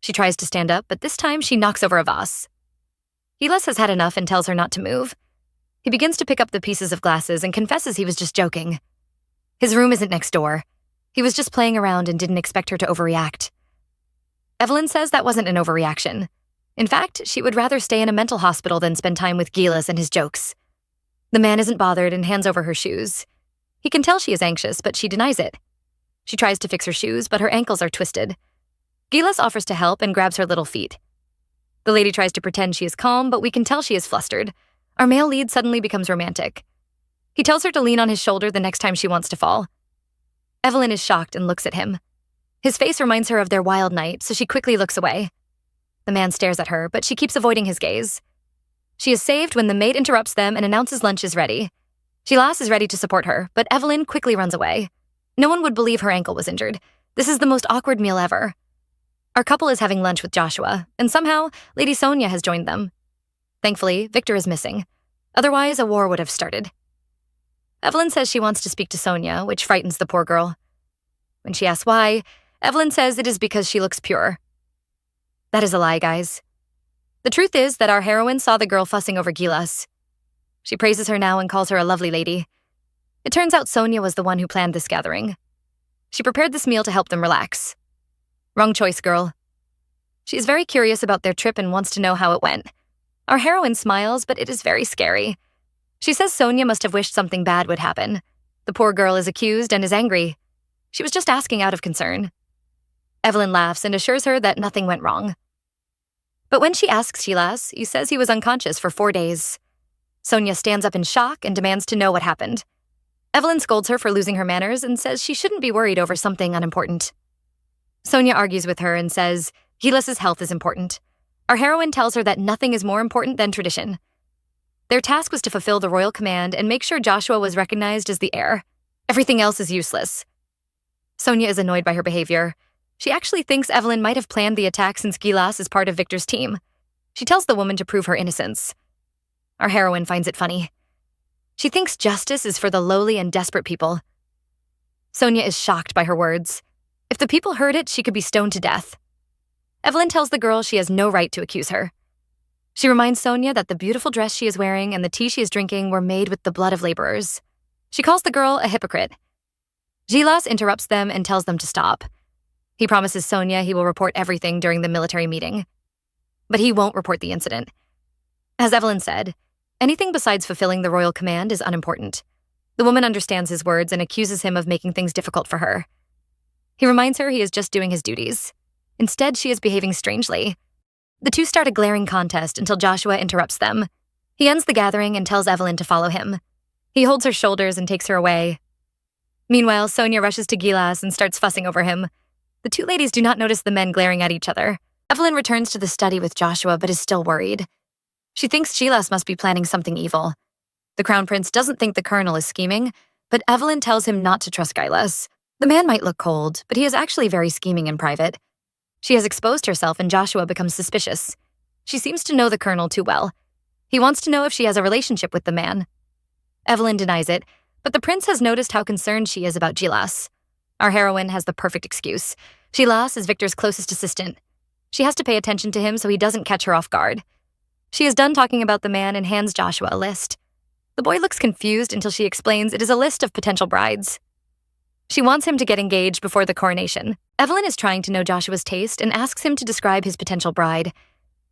She tries to stand up, but this time she knocks over a vase. Gilas has had enough and tells her not to move. He begins to pick up the pieces of glasses and confesses he was just joking. His room isn't next door. He was just playing around and didn't expect her to overreact. Evelyn says that wasn't an overreaction. In fact, she would rather stay in a mental hospital than spend time with Gilas and his jokes. The man isn't bothered and hands over her shoes. He can tell she is anxious, but she denies it. She tries to fix her shoes, but her ankles are twisted. Gilas offers to help and grabs her little feet. The lady tries to pretend she is calm, but we can tell she is flustered. Our male lead suddenly becomes romantic. He tells her to lean on his shoulder the next time she wants to fall. Evelyn is shocked and looks at him. His face reminds her of their wild night, so she quickly looks away. The man stares at her, but she keeps avoiding his gaze. She is saved when the maid interrupts them and announces lunch is ready. Gilas is ready to support her, but Evelyn quickly runs away. No one would believe her ankle was injured. This is the most awkward meal ever. Our couple is having lunch with Joshua, and somehow, Lady Sonia has joined them. Thankfully, Victor is missing. Otherwise, a war would have started. Evelyn says she wants to speak to Sonia, which frightens the poor girl. When she asks why, Evelyn says it is because she looks pure. That is a lie, guys. The truth is that our heroine saw the girl fussing over Gilas. She praises her now and calls her a lovely lady. It turns out Sonia was the one who planned this gathering. She prepared this meal to help them relax. Wrong choice, girl. She is very curious about their trip and wants to know how it went. Our heroine smiles, but it is very scary. She says Sonia must have wished something bad would happen. The poor girl is accused and is angry. She was just asking out of concern. Evelyn laughs and assures her that nothing went wrong. But when she asks Gilas, he says he was unconscious for 4 days. Sonia stands up in shock and demands to know what happened. Evelyn scolds her for losing her manners and says she shouldn't be worried over something unimportant. Sonia argues with her and says Gilas's health is important. Our heroine tells her that nothing is more important than tradition. Their task was to fulfill the royal command and make sure Joshua was recognized as the heir. Everything else is useless. Sonia is annoyed by her behavior. She actually thinks Evelyn might have planned the attack since Gilas is part of Victor's team. She tells the woman to prove her innocence. Our heroine finds it funny. She thinks justice is for the lowly and desperate people. Sonia is shocked by her words. If the people heard it, she could be stoned to death. Evelyn tells the girl she has no right to accuse her. She reminds Sonia that the beautiful dress she is wearing and the tea she is drinking were made with the blood of laborers. She calls the girl a hypocrite. Gilas interrupts them and tells them to stop. He promises Sonia he will report everything during the military meeting. But he won't report the incident. As Evelyn said, anything besides fulfilling the royal command is unimportant. The woman understands his words and accuses him of making things difficult for her. He reminds her he is just doing his duties. Instead, she is behaving strangely. The two start a glaring contest until Joshua interrupts them. He ends the gathering and tells Evelyn to follow him. He holds her shoulders and takes her away. Meanwhile, Sonia rushes to Gilas and starts fussing over him. The two ladies do not notice the men glaring at each other. Evelyn returns to the study with Joshua but is still worried. She thinks Gilas must be planning something evil. The Crown Prince doesn't think the Colonel is scheming, but Evelyn tells him not to trust Gilas. The man might look cold, but he is actually very scheming in private. She has exposed herself and Joshua becomes suspicious. She seems to know the Colonel too well. He wants to know if she has a relationship with the man. Evelyn denies it, but the prince has noticed how concerned she is about Gilas. Our heroine has the perfect excuse. Gilas is Victor's closest assistant. She has to pay attention to him so he doesn't catch her off guard. She is done talking about the man and hands Joshua a list. The boy looks confused until she explains it is a list of potential brides. She wants him to get engaged before the coronation. Evelyn is trying to know Joshua's taste and asks him to describe his potential bride.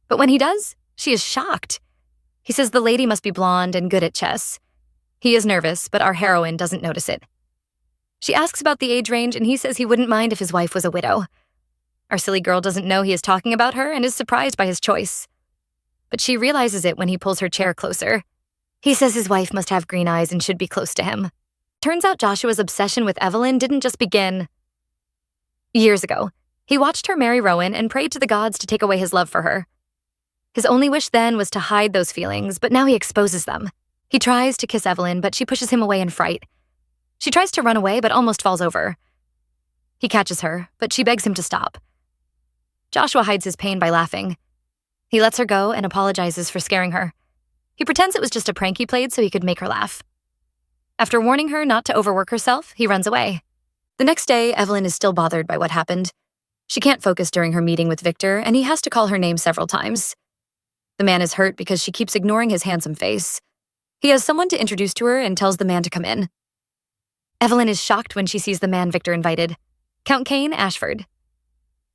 But when he does, she is shocked. He says the lady must be blonde and good at chess. He is nervous, but our heroine doesn't notice it. She asks about the age range, and he says he wouldn't mind if his wife was a widow. Our silly girl doesn't know he is talking about her and is surprised by his choice. But she realizes it when he pulls her chair closer. He says his wife must have green eyes and should be close to him. Turns out Joshua's obsession with Evelyn didn't just begin years ago. He watched her marry Rowan and prayed to the gods to take away his love for her. His only wish then was to hide those feelings, but now he exposes them. He tries to kiss Evelyn, but she pushes him away in fright. She tries to run away, but almost falls over. He catches her, but she begs him to stop. Joshua hides his pain by laughing. He lets her go and apologizes for scaring her. He pretends it was just a prank he played so he could make her laugh. After warning her not to overwork herself, he runs away. The next day, Evelyn is still bothered by what happened. She can't focus during her meeting with Victor, and he has to call her name several times. The man is hurt because she keeps ignoring his handsome face. He has someone to introduce to her and tells the man to come in. Evelyn is shocked when she sees the man Victor invited, Count Cain Ashford.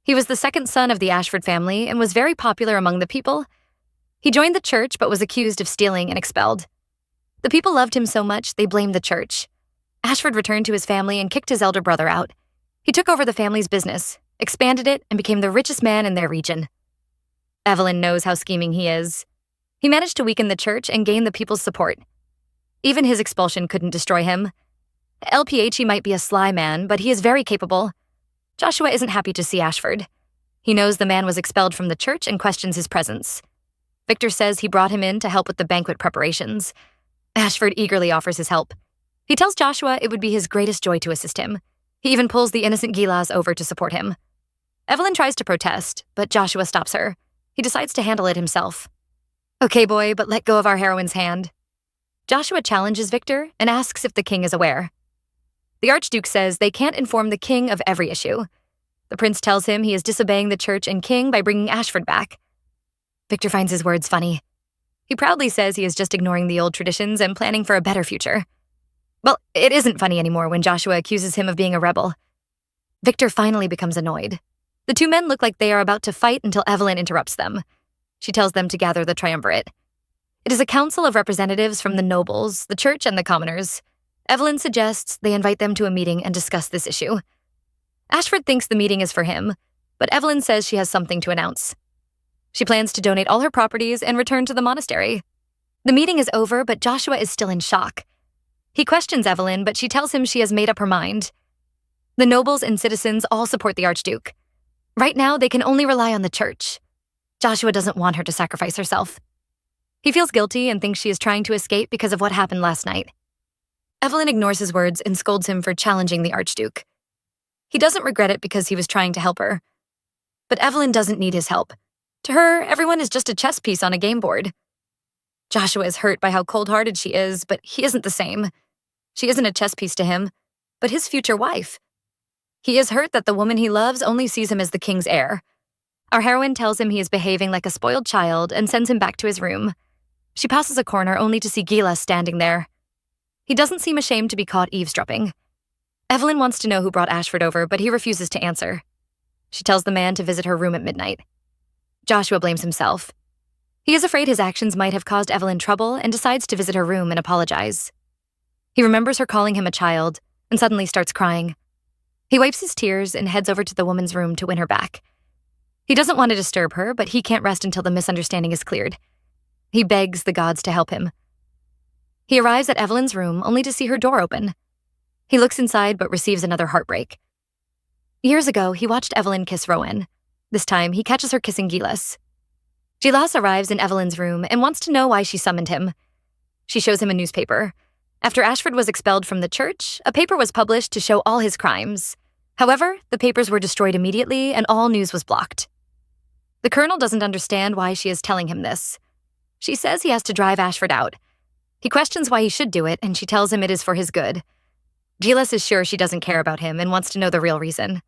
He was the second son of the Ashford family and was very popular among the people. He joined the church but was accused of stealing and expelled. The people loved him so much they blamed the church. Ashford returned to his family and kicked his elder brother out. He took over the family's business, expanded it, and became the richest man in their region. Evelyn knows how scheming he is. He managed to weaken the church and gain the people's support. Even his expulsion couldn't destroy him. LPHE might be a sly man, but he is very capable. Joshua isn't happy to see Ashford. He knows the man was expelled from the church and questions his presence. Victor says he brought him in to help with the banquet preparations. Ashford eagerly offers his help. He tells Joshua it would be his greatest joy to assist him. He even pulls the innocent Gilas over to support him. Evelyn tries to protest, but Joshua stops her. He decides to handle it himself. Okay, boy, but let go of our heroine's hand. Joshua challenges Victor and asks if the king is aware. The archduke says they can't inform the king of every issue. The prince tells him he is disobeying the church and king by bringing Ashford back. Victor finds his words funny. He proudly says he is just ignoring the old traditions and planning for a better future. Well, it isn't funny anymore when Joshua accuses him of being a rebel. Victor finally becomes annoyed. The two men look like they are about to fight until Evelyn interrupts them. She tells them to gather the triumvirate. It is a council of representatives from the nobles, the church, and the commoners. Evelyn suggests they invite them to a meeting and discuss this issue. Ashford thinks the meeting is for him, but Evelyn says she has something to announce. She plans to donate all her properties and return to the monastery. The meeting is over, but Joshua is still in shock. He questions Evelyn, but she tells him she has made up her mind. The nobles and citizens all support the archduke. Right now, they can only rely on the church. Joshua doesn't want her to sacrifice herself. He feels guilty and thinks she is trying to escape because of what happened last night. Evelyn ignores his words and scolds him for challenging the archduke. He doesn't regret it because he was trying to help her. But Evelyn doesn't need his help. To her, everyone is just a chess piece on a game board. Joshua is hurt by how cold-hearted she is, but he isn't the same. She isn't a chess piece to him, but his future wife. He is hurt that the woman he loves only sees him as the king's heir. Our heroine tells him he is behaving like a spoiled child and sends him back to his room. She passes a corner only to see Gilas standing there. He doesn't seem ashamed to be caught eavesdropping. Evelyn wants to know who brought Ashford over, but he refuses to answer. She tells the man to visit her room at midnight. Joshua blames himself. He is afraid his actions might have caused Evelyn trouble and decides to visit her room and apologize. He remembers her calling him a child and suddenly starts crying. He wipes his tears and heads over to the woman's room to win her back. He doesn't want to disturb her, but he can't rest until the misunderstanding is cleared. He begs the gods to help him. He arrives at Evelyn's room only to see her door open. He looks inside but receives another heartbreak. Years ago, he watched Evelyn kiss Rowan. This time, he catches her kissing Gilas. Gilas arrives in Evelyn's room and wants to know why she summoned him. She shows him a newspaper. After Ashford was expelled from the church, a paper was published to show all his crimes. However, the papers were destroyed immediately and all news was blocked. The colonel doesn't understand why she is telling him this. She says he has to drive Ashford out. He questions why he should do it, and she tells him it is for his good. Gilas is sure she doesn't care about him and wants to know the real reason.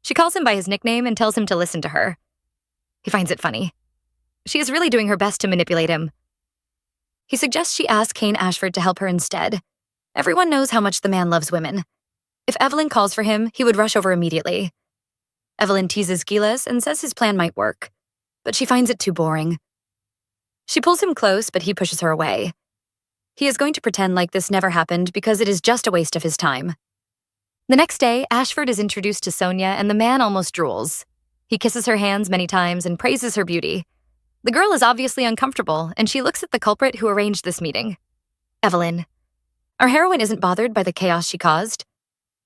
She calls him by his nickname and tells him to listen to her. He finds it funny. She is really doing her best to manipulate him. He suggests she ask Cain Ashford to help her instead. Everyone knows how much the man loves women. If Evelyn calls for him, he would rush over immediately. Evelyn teases Gilas and says his plan might work, but she finds it too boring. She pulls him close, but he pushes her away. He is going to pretend like this never happened because it is just a waste of his time. The next day, Ashford is introduced to Sonia and the man almost drools. He kisses her hands many times and praises her beauty. The girl is obviously uncomfortable, and she looks at the culprit who arranged this meeting. Evelyn. Our heroine isn't bothered by the chaos she caused.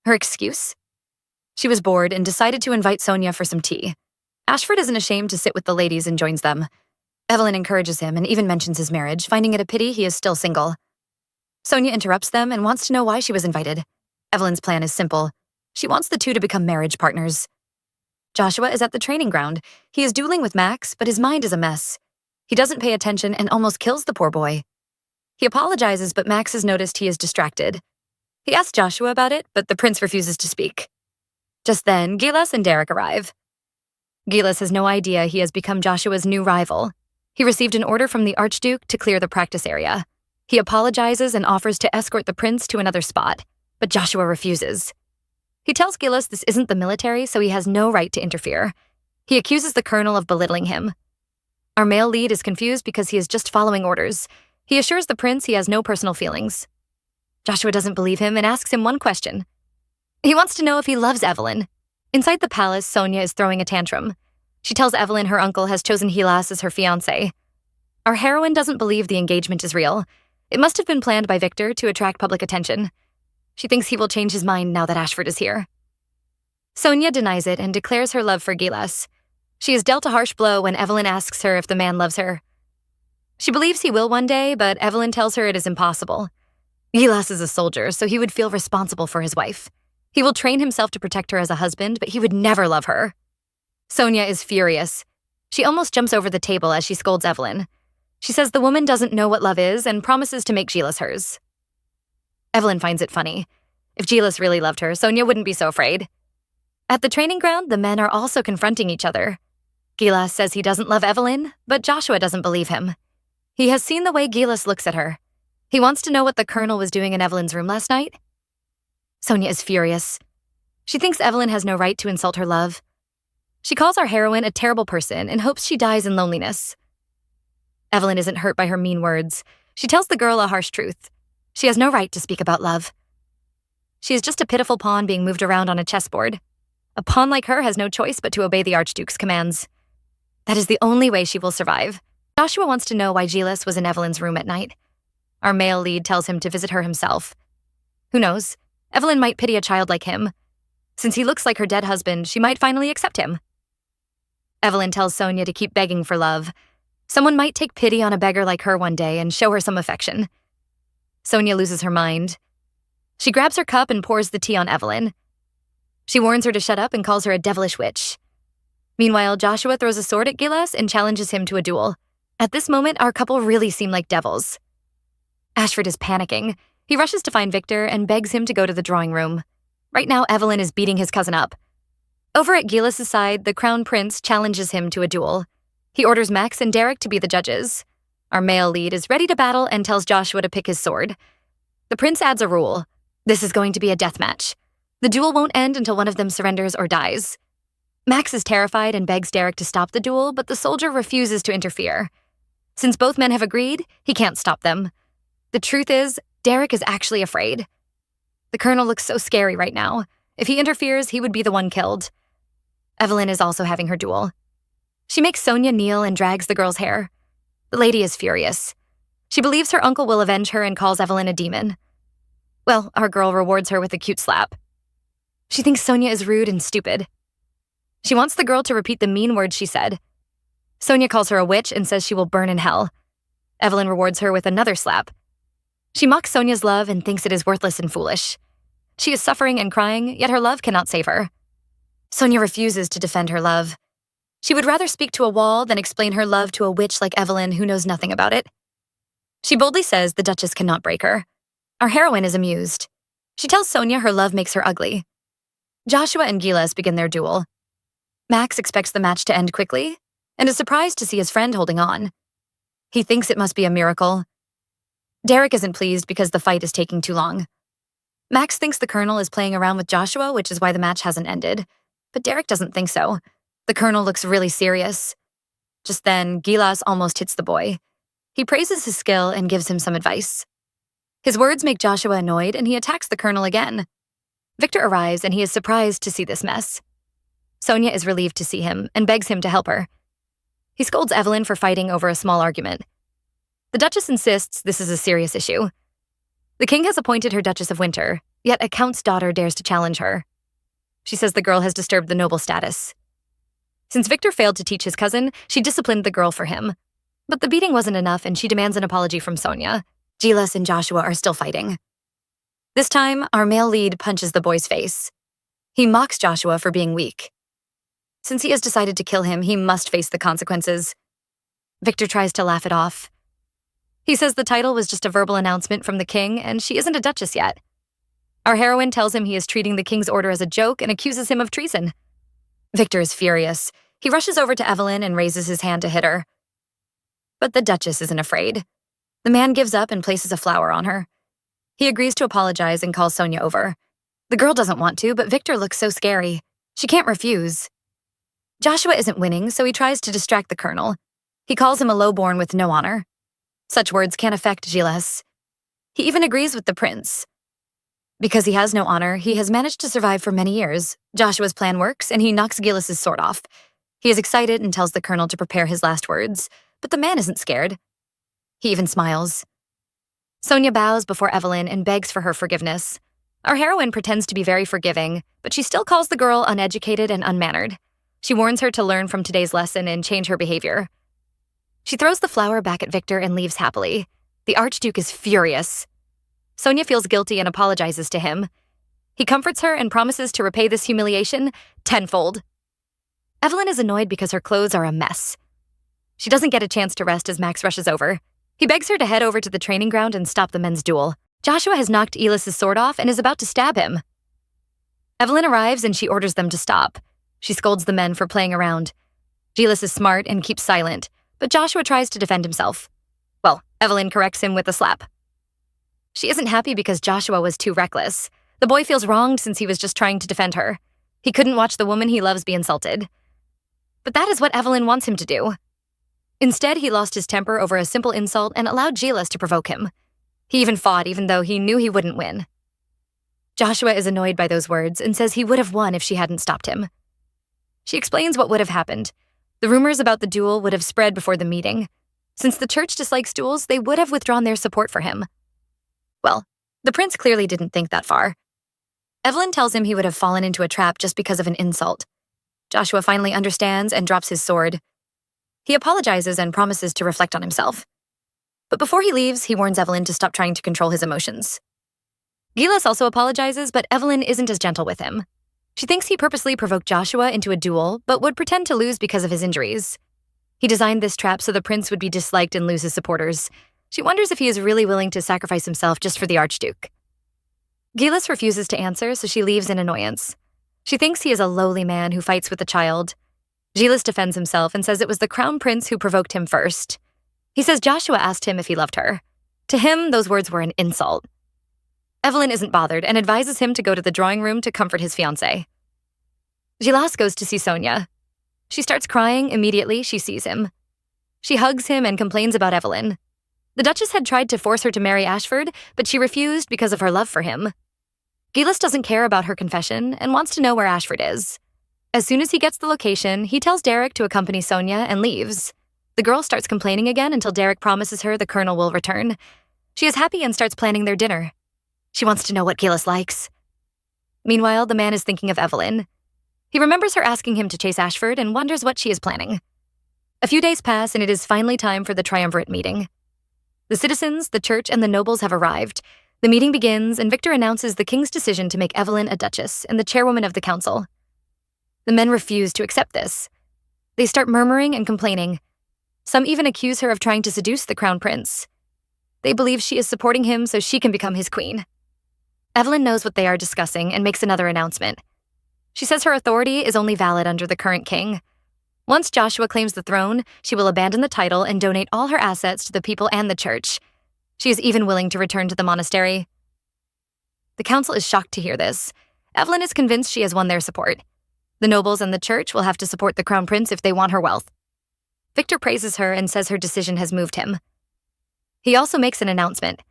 Her excuse? She was bored and decided to invite Sonia for some tea. Ashford isn't ashamed to sit with the ladies and joins them. Evelyn encourages him and even mentions his marriage, finding it a pity he is still single. Sonia interrupts them and wants to know why she was invited. Evelyn's plan is simple. She wants the two to become marriage partners. Joshua is at the training ground. He is dueling with Max, but his mind is a mess. He doesn't pay attention and almost kills the poor boy. He apologizes, but Max has noticed he is distracted. He asks Joshua about it, but the prince refuses to speak. Just then, Gilas and Derek arrive. Gilas has no idea he has become Joshua's new rival. He received an order from the archduke to clear the practice area. He apologizes and offers to escort the prince to another spot, but Joshua refuses. He tells Gilas this isn't the military, so he has no right to interfere. He accuses the colonel of belittling him. Our male lead is confused because he is just following orders. He assures the prince he has no personal feelings. Joshua doesn't believe him and asks him one question. He wants to know if he loves Evelyn. Inside the palace, Sonia is throwing a tantrum. She tells Evelyn her uncle has chosen Gilas as her fiancé. Our heroine doesn't believe the engagement is real. It must have been planned by Victor to attract public attention. She thinks he will change his mind now that Ashford is here. Sonia denies it and declares her love for Gilas. She is dealt a harsh blow when Evelyn asks her if the man loves her. She believes he will one day, but Evelyn tells her it is impossible. Gilas is a soldier, so he would feel responsible for his wife. He will train himself to protect her as a husband, but he would never love her. Sonia is furious. She almost jumps over the table as she scolds Evelyn. She says the woman doesn't know what love is and promises to make Gilas hers. Evelyn finds it funny. If Gilas really loved her, Sonia wouldn't be so afraid. At the training ground, the men are also confronting each other. Gilas says he doesn't love Evelyn, but Joshua doesn't believe him. He has seen the way Gilas looks at her. He wants to know what the colonel was doing in Evelyn's room last night. Sonia is furious. She thinks Evelyn has no right to insult her love. She calls our heroine a terrible person and hopes she dies in loneliness. Evelyn isn't hurt by her mean words. She tells the girl a harsh truth. She has no right to speak about love. She is just a pitiful pawn being moved around on a chessboard. A pawn like her has no choice but to obey the archduke's commands. That is the only way she will survive. Joshua wants to know why Gilas was in Evelyn's room at night. Our male lead tells him to visit her himself. Who knows? Evelyn might pity a child like him. Since he looks like her dead husband, she might finally accept him. Evelyn tells Sonia to keep begging for love. Someone might take pity on a beggar like her one day and show her some affection. Sonia loses her mind. She grabs her cup and pours the tea on Evelyn. She warns her to shut up and calls her a devilish witch. Meanwhile, Joshua throws a sword at Gilas and challenges him to a duel. At this moment, our couple really seem like devils. Ashford is panicking. He rushes to find Victor and begs him to go to the drawing room. Right now, Evelyn is beating his cousin up. Over at Gilas' side, the crown prince challenges him to a duel. He orders Max and Derek to be the judges. Our male lead is ready to battle and tells Joshua to pick his sword. The prince adds a rule. This is going to be a death match. The duel won't end until one of them surrenders or dies. Max is terrified and begs Derek to stop the duel, but the soldier refuses to interfere. Since both men have agreed, he can't stop them. The truth is, Derek is actually afraid. The colonel looks so scary right now. If he interferes, he would be the one killed. Evelyn is also having her duel. She makes Sonia kneel and drags the girl's hair. The lady is furious. She believes her uncle will avenge her and calls Evelyn a demon. Well, our girl rewards her with a cute slap. She thinks Sonia is rude and stupid. She wants the girl to repeat the mean words she said. Sonia calls her a witch and says she will burn in hell. Evelyn rewards her with another slap. She mocks Sonia's love and thinks it is worthless and foolish. She is suffering and crying, yet her love cannot save her. Sonia refuses to defend her love. She would rather speak to a wall than explain her love to a witch like Evelyn who knows nothing about it. She boldly says the Duchess cannot break her. Our heroine is amused. She tells Sonia her love makes her ugly. Joshua and Gilas begin their duel. Max expects the match to end quickly and is surprised to see his friend holding on. He thinks it must be a miracle. Derek isn't pleased because the fight is taking too long. Max thinks the colonel is playing around with Joshua, which is why the match hasn't ended. But Derek doesn't think so. The colonel looks really serious. Just then, Gilas almost hits the boy. He praises his skill and gives him some advice. His words make Joshua annoyed, and he attacks the colonel again. Victor arrives, and he is surprised to see this mess. Sonia is relieved to see him and begs him to help her. He scolds Evelyn for fighting over a small argument. The Duchess insists this is a serious issue. The king has appointed her Duchess of Winter, yet a count's daughter dares to challenge her. She says the girl has disturbed the noble status. Since Victor failed to teach his cousin, she disciplined the girl for him. But the beating wasn't enough, and she demands an apology from Sonia. Gilas and Joshua are still fighting. This time, our male lead punches the boy's face. He mocks Joshua for being weak. Since he has decided to kill him, he must face the consequences. Victor tries to laugh it off. He says the title was just a verbal announcement from the king, and she isn't a duchess yet. Our heroine tells him he is treating the king's order as a joke and accuses him of treason. Victor is furious. He rushes over to Evelyn and raises his hand to hit her. But the duchess isn't afraid. The man gives up and places a flower on her. He agrees to apologize and calls Sonia over. The girl doesn't want to, but Victor looks so scary. She can't refuse. Joshua isn't winning, so he tries to distract the colonel. He calls him a lowborn with no honor. Such words can't affect Gilas. He even agrees with the prince. Because he has no honor, he has managed to survive for many years. Joshua's plan works, and he knocks Gilas's sword off. He is excited and tells the colonel to prepare his last words, but the man isn't scared. He even smiles. Sonia bows before Evelyn and begs for her forgiveness. Our heroine pretends to be very forgiving, but she still calls the girl uneducated and unmannered. She warns her to learn from today's lesson and change her behavior. She throws the flower back at Victor and leaves happily. The archduke is furious. Sonia feels guilty and apologizes to him. He comforts her and promises to repay this humiliation tenfold. Evelyn is annoyed because her clothes are a mess. She doesn't get a chance to rest as Max rushes over. He begs her to head over to the training ground and stop the men's duel. Joshua has knocked Elis's sword off and is about to stab him. Evelyn arrives and she orders them to stop. She scolds the men for playing around. Gilas is smart and keeps silent, but Joshua tries to defend himself. Well, Evelyn corrects him with a slap. She isn't happy because Joshua was too reckless. The boy feels wronged since he was just trying to defend her. He couldn't watch the woman he loves be insulted. But that is what Evelyn wants him to do. Instead, he lost his temper over a simple insult and allowed Gilas to provoke him. He even fought even though he knew he wouldn't win. Joshua is annoyed by those words and says he would have won if she hadn't stopped him. She explains what would have happened. The rumors about the duel would have spread before the meeting. Since the church dislikes duels, they would have withdrawn their support for him. Well, the prince clearly didn't think that far. Evelyn tells him he would have fallen into a trap just because of an insult. Joshua finally understands and drops his sword. He apologizes and promises to reflect on himself. But before he leaves, he warns Evelyn to stop trying to control his emotions. Gilas also apologizes, but Evelyn isn't as gentle with him. She thinks he purposely provoked Joshua into a duel, but would pretend to lose because of his injuries. He designed this trap so the prince would be disliked and lose his supporters. She wonders if he is really willing to sacrifice himself just for the archduke. Gilas refuses to answer, so she leaves in annoyance. She thinks he is a lowly man who fights with a child. Gilas defends himself and says it was the crown prince who provoked him first. He says Joshua asked him if he loved her. To him, those words were an insult. Evelyn isn't bothered and advises him to go to the drawing room to comfort his fiancée. Gilas goes to see Sonia. She starts crying immediately she sees him. She hugs him and complains about Evelyn. The Duchess had tried to force her to marry Ashford, but she refused because of her love for him. Gilas doesn't care about her confession and wants to know where Ashford is. As soon as he gets the location, he tells Derek to accompany Sonia and leaves. The girl starts complaining again until Derek promises her the colonel will return. She is happy and starts planning their dinner. She wants to know what Gilas likes. Meanwhile, the man is thinking of Evelyn. He remembers her asking him to chase Ashford and wonders what she is planning. A few days pass and it is finally time for the triumvirate meeting. The citizens, the church, and the nobles have arrived. The meeting begins and Victor announces the king's decision to make Evelyn a duchess and the chairwoman of the council. The men refuse to accept this. They start murmuring and complaining. Some even accuse her of trying to seduce the crown prince. They believe she is supporting him so she can become his queen. Evelyn knows what they are discussing and makes another announcement. She says her authority is only valid under the current king. Once Joshua claims the throne, she will abandon the title and donate all her assets to the people and the church. She is even willing to return to the monastery. The council is shocked to hear this. Evelyn is convinced she has won their support. The nobles and the church will have to support the crown prince if they want her wealth. Victor praises her and says her decision has moved him. He also makes an announcement.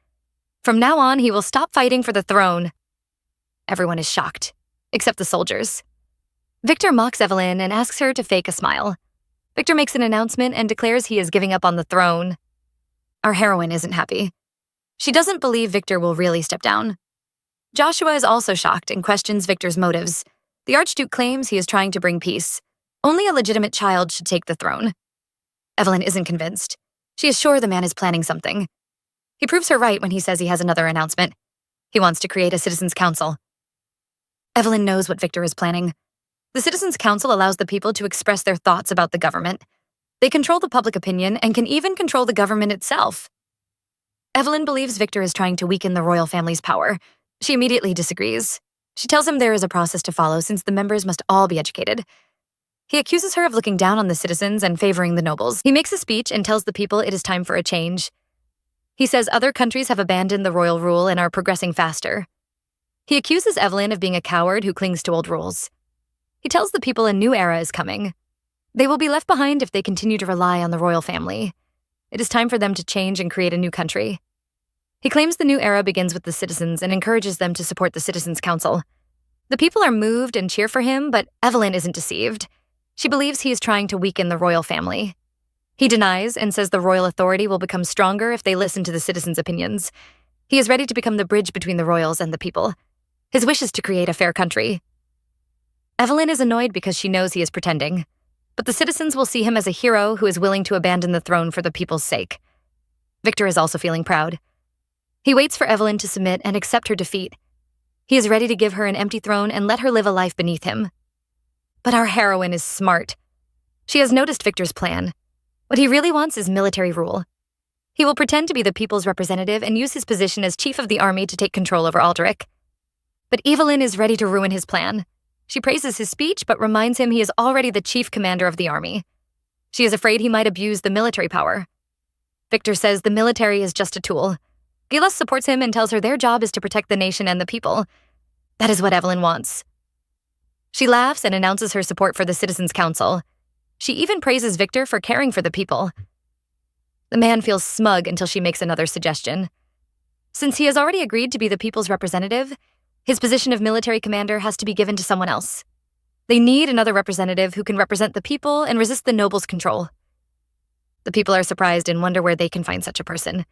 From now on, he will stop fighting for the throne. Everyone is shocked, except the soldiers. Victor mocks Evelyn and asks her to fake a smile. Victor makes an announcement and declares he is giving up on the throne. Our heroine isn't happy. She doesn't believe Victor will really step down. Joshua is also shocked and questions Victor's motives. The archduke claims he is trying to bring peace. Only a legitimate child should take the throne. Evelyn isn't convinced. She is sure the man is planning something. He proves her right when he says he has another announcement. He wants to create a citizens' council. Evelyn knows what Victor is planning. The citizens' council allows the people to express their thoughts about the government. They control the public opinion and can even control the government itself. Evelyn believes Victor is trying to weaken the royal family's power. She immediately disagrees. She tells him there is a process to follow since the members must all be educated. He accuses her of looking down on the citizens and favoring the nobles. He makes a speech and tells the people it is time for a change. He says other countries have abandoned the royal rule and are progressing faster. He accuses Evelyn of being a coward who clings to old rules. He tells the people a new era is coming. They will be left behind if they continue to rely on the royal family. It is time for them to change and create a new country. He claims the new era begins with the citizens and encourages them to support the Citizens' Council. The people are moved and cheer for him, but Evelyn isn't deceived. She believes he is trying to weaken the royal family. He denies and says the royal authority will become stronger if they listen to the citizens' opinions. He is ready to become the bridge between the royals and the people. His wish is to create a fair country. Evelyn is annoyed because she knows he is pretending, but the citizens will see him as a hero who is willing to abandon the throne for the people's sake. Victor is also feeling proud. He waits for Evelyn to submit and accept her defeat. He is ready to give her an empty throne and let her live a life beneath him. But our heroine is smart. She has noticed Victor's plan. What he really wants is military rule. He will pretend to be the people's representative and use his position as chief of the army to take control over Aldrich. But Evelyn is ready to ruin his plan. She praises his speech but reminds him he is already the chief commander of the army. She is afraid he might abuse the military power. Victor says the military is just a tool. Gilas supports him and tells her their job is to protect the nation and the people. That is what Evelyn wants. She laughs and announces her support for the Citizens' Council. She even praises Victor for caring for the people. The man feels smug until she makes another suggestion. Since he has already agreed to be the people's representative, his position of military commander has to be given to someone else. They need another representative who can represent the people and resist the nobles' control. The people are surprised and wonder where they can find such a person.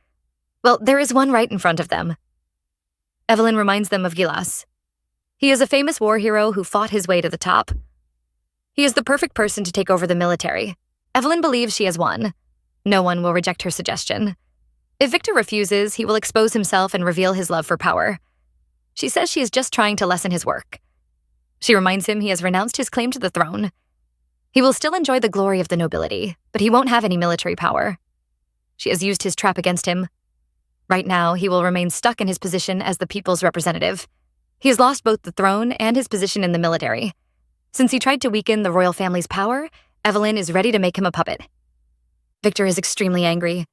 Well, there is one right in front of them. Evelyn reminds them of Gilas. He is a famous war hero who fought his way to the top. He is the perfect person to take over the military. Evelyn believes she has won. No one will reject her suggestion. If Victor refuses, he will expose himself and reveal his love for power. She says she is just trying to lessen his work. She reminds him he has renounced his claim to the throne. He will still enjoy the glory of the nobility, but he won't have any military power. She has used his trap against him. Right now, he will remain stuck in his position as the people's representative. He has lost both the throne and his position in the military. Since he tried to weaken the royal family's power, Evelyn is ready to make him a puppet. Victor is extremely angry.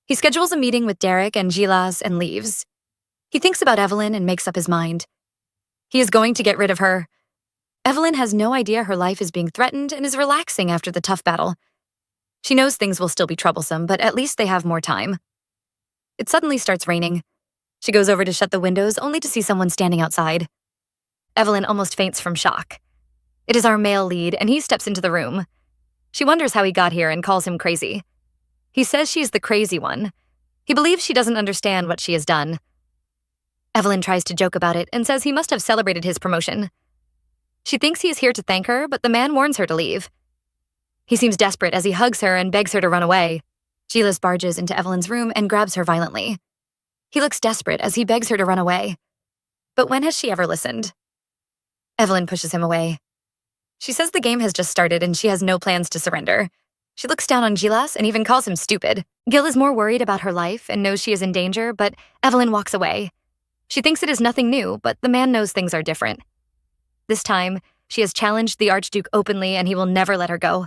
He schedules a meeting with Derek and Gilas and leaves. He thinks about Evelyn and makes up his mind. He is going to get rid of her. Evelyn has no idea her life is being threatened and is relaxing after the tough battle. She knows things will still be troublesome, but at least they have more time. It suddenly starts raining. She goes over to shut the windows only to see someone standing outside. Evelyn almost faints from shock. It is our male lead, and he steps into the room. She wonders how he got here and calls him crazy. He says she's the crazy one. He believes she doesn't understand what she has done. Evelyn tries to joke about it and says he must have celebrated his promotion. She thinks he is here to thank her, but the man warns her to leave. He seems desperate as he hugs her and begs her to run away. Gilas barges into Evelyn's room and grabs her violently. He looks desperate as he begs her to run away. But when has she ever listened? Evelyn pushes him away. She says the game has just started and she has no plans to surrender. She looks down on Gilas and even calls him stupid. Gil is more worried about her life and knows she is in danger, but Evelyn walks away. She thinks it is nothing new, but the man knows things are different. This time, she has challenged the archduke openly and he will never let her go.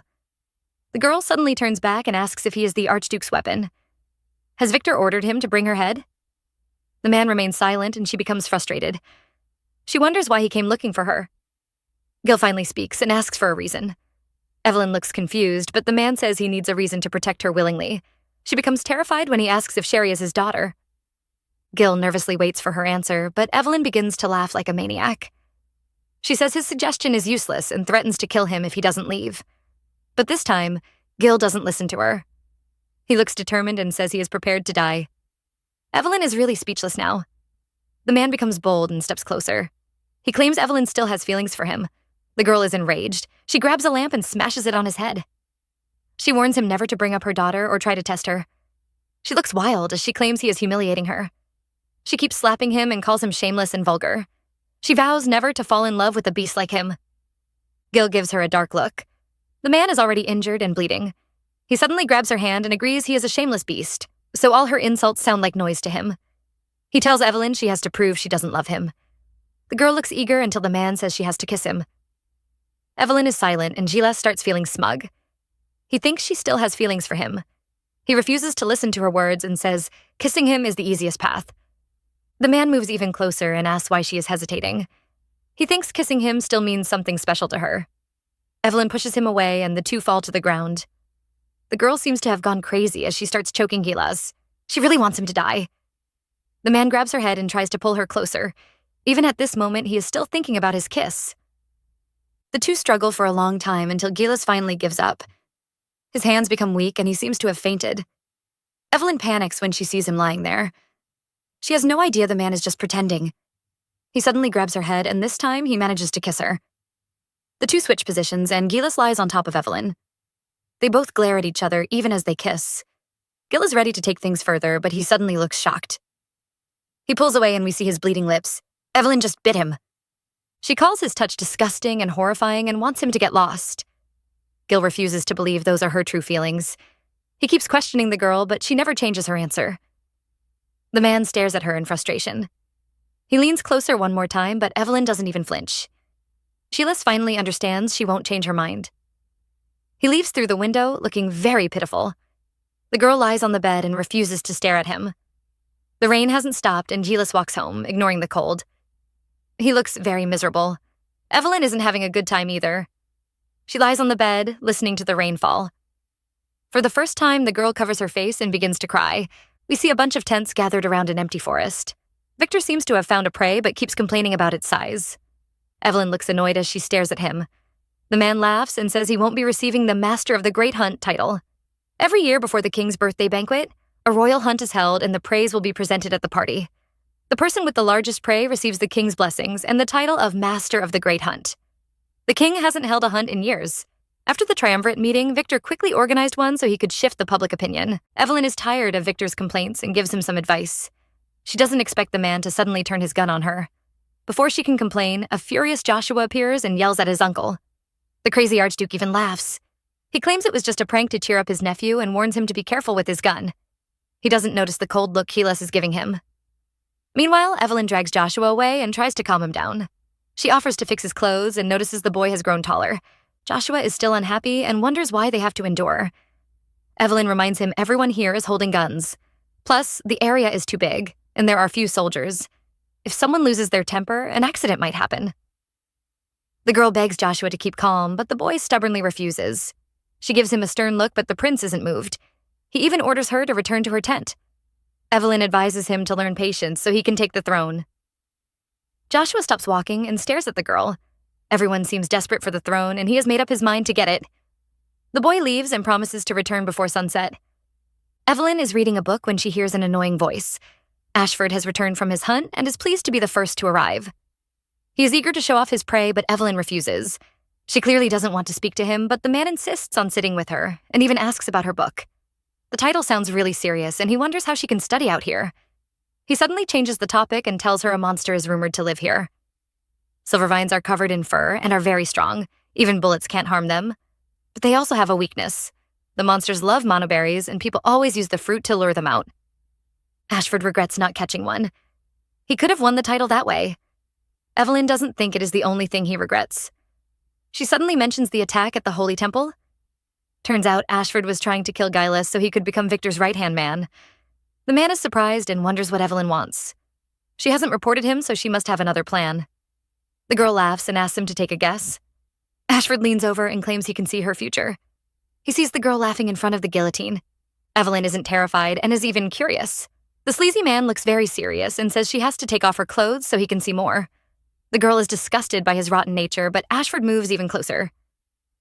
The girl suddenly turns back and asks if he is the archduke's weapon. Has Victor ordered him to bring her head? The man remains silent and she becomes frustrated. She wonders why he came looking for her. Gil finally speaks and asks for a reason. Evelyn looks confused, but the man says he needs a reason to protect her willingly. She becomes terrified when he asks if Sherry is his daughter. Gil nervously waits for her answer, but Evelyn begins to laugh like a maniac. She says his suggestion is useless and threatens to kill him if he doesn't leave. But this time, Gil doesn't listen to her. He looks determined and says he is prepared to die. Evelyn is really speechless now. The man becomes bold and steps closer. He claims Evelyn still has feelings for him. The girl is enraged. She grabs a lamp and smashes it on his head. She warns him never to bring up her daughter or try to test her. She looks wild as she claims he is humiliating her. She keeps slapping him and calls him shameless and vulgar. She vows never to fall in love with a beast like him. Gil gives her a dark look. The man is already injured and bleeding. He suddenly grabs her hand and agrees he is a shameless beast, so all her insults sound like noise to him. He tells Evelyn she has to prove she doesn't love him. The girl looks eager until the man says she has to kiss him. Evelyn is silent and Gilas starts feeling smug. He thinks she still has feelings for him. He refuses to listen to her words and says kissing him is the easiest path. The man moves even closer and asks why she is hesitating. He thinks kissing him still means something special to her. Evelyn pushes him away and the two fall to the ground. The girl seems to have gone crazy as she starts choking Gilas. She really wants him to die. The man grabs her head and tries to pull her closer. Even at this moment, he is still thinking about his kiss. The two struggle for a long time until Gilas finally gives up. His hands become weak and he seems to have fainted. Evelyn panics when she sees him lying there. She has no idea the man is just pretending. He suddenly grabs her head and this time he manages to kiss her. The two switch positions and Gilas lies on top of Evelyn. They both glare at each other even as they kiss. Gil is ready to take things further, but he suddenly looks shocked. He pulls away and we see his bleeding lips. Evelyn just bit him. She calls his touch disgusting and horrifying and wants him to get lost. Gil refuses to believe those are her true feelings. He keeps questioning the girl, but she never changes her answer. The man stares at her in frustration. He leans closer one more time, but Evelyn doesn't even flinch. Gilas finally understands she won't change her mind. He leaves through the window, looking very pitiful. The girl lies on the bed and refuses to stare at him. The rain hasn't stopped and Gilas walks home, ignoring the cold. He looks very miserable. Evelyn isn't having a good time either. She lies on the bed, listening to the rainfall. For the first time, the girl covers her face and begins to cry. We see a bunch of tents gathered around an empty forest. Victor seems to have found a prey, but keeps complaining about its size. Evelyn looks annoyed as she stares at him. The man laughs and says he won't be receiving the Master of the Great Hunt title. Every year before the king's birthday banquet, a royal hunt is held and the praise will be presented at the party. The person with the largest prey receives the king's blessings and the title of Master of the Great Hunt. The king hasn't held a hunt in years. After the triumvirate meeting, Victor quickly organized one so he could shift the public opinion. Evelyn is tired of Victor's complaints and gives him some advice. She doesn't expect the man to suddenly turn his gun on her. Before she can complain, a furious Joshua appears and yells at his uncle. The crazy archduke even laughs. He claims it was just a prank to cheer up his nephew and warns him to be careful with his gun. He doesn't notice the cold look Gilas is giving him. Meanwhile, Evelyn drags Joshua away and tries to calm him down. She offers to fix his clothes and notices the boy has grown taller. Joshua is still unhappy and wonders why they have to endure. Evelyn reminds him everyone here is holding guns. Plus, the area is too big, and there are few soldiers. If someone loses their temper, an accident might happen. The girl begs Joshua to keep calm, but the boy stubbornly refuses. She gives him a stern look, but the prince isn't moved. He even orders her to return to her tent. Evelyn advises him to learn patience so he can take the throne. Joshua stops walking and stares at the girl. Everyone seems desperate for the throne, and he has made up his mind to get it. The boy leaves and promises to return before sunset. Evelyn is reading a book when she hears an annoying voice. Ashford has returned from his hunt and is pleased to be the first to arrive. He is eager to show off his prey, but Evelyn refuses. She clearly doesn't want to speak to him, but the man insists on sitting with her and even asks about her book. The title sounds really serious, and he wonders how she can study out here. He suddenly changes the topic and tells her a monster is rumored to live here. Silver vines are covered in fur and are very strong. Even bullets can't harm them. But they also have a weakness. The monsters love monoberries, and people always use the fruit to lure them out. Ashford regrets not catching one. He could have won the title that way. Evelyn doesn't think it is the only thing he regrets. She suddenly mentions the attack at the Holy Temple. Turns out Ashford was trying to kill Gilas so he could become Victor's right-hand man. The man is surprised and wonders what Evelyn wants. She hasn't reported him, so she must have another plan. The girl laughs and asks him to take a guess. Ashford leans over and claims he can see her future. He sees the girl laughing in front of the guillotine. Evelyn isn't terrified and is even curious. The sleazy man looks very serious and says she has to take off her clothes so he can see more. The girl is disgusted by his rotten nature, but Ashford moves even closer.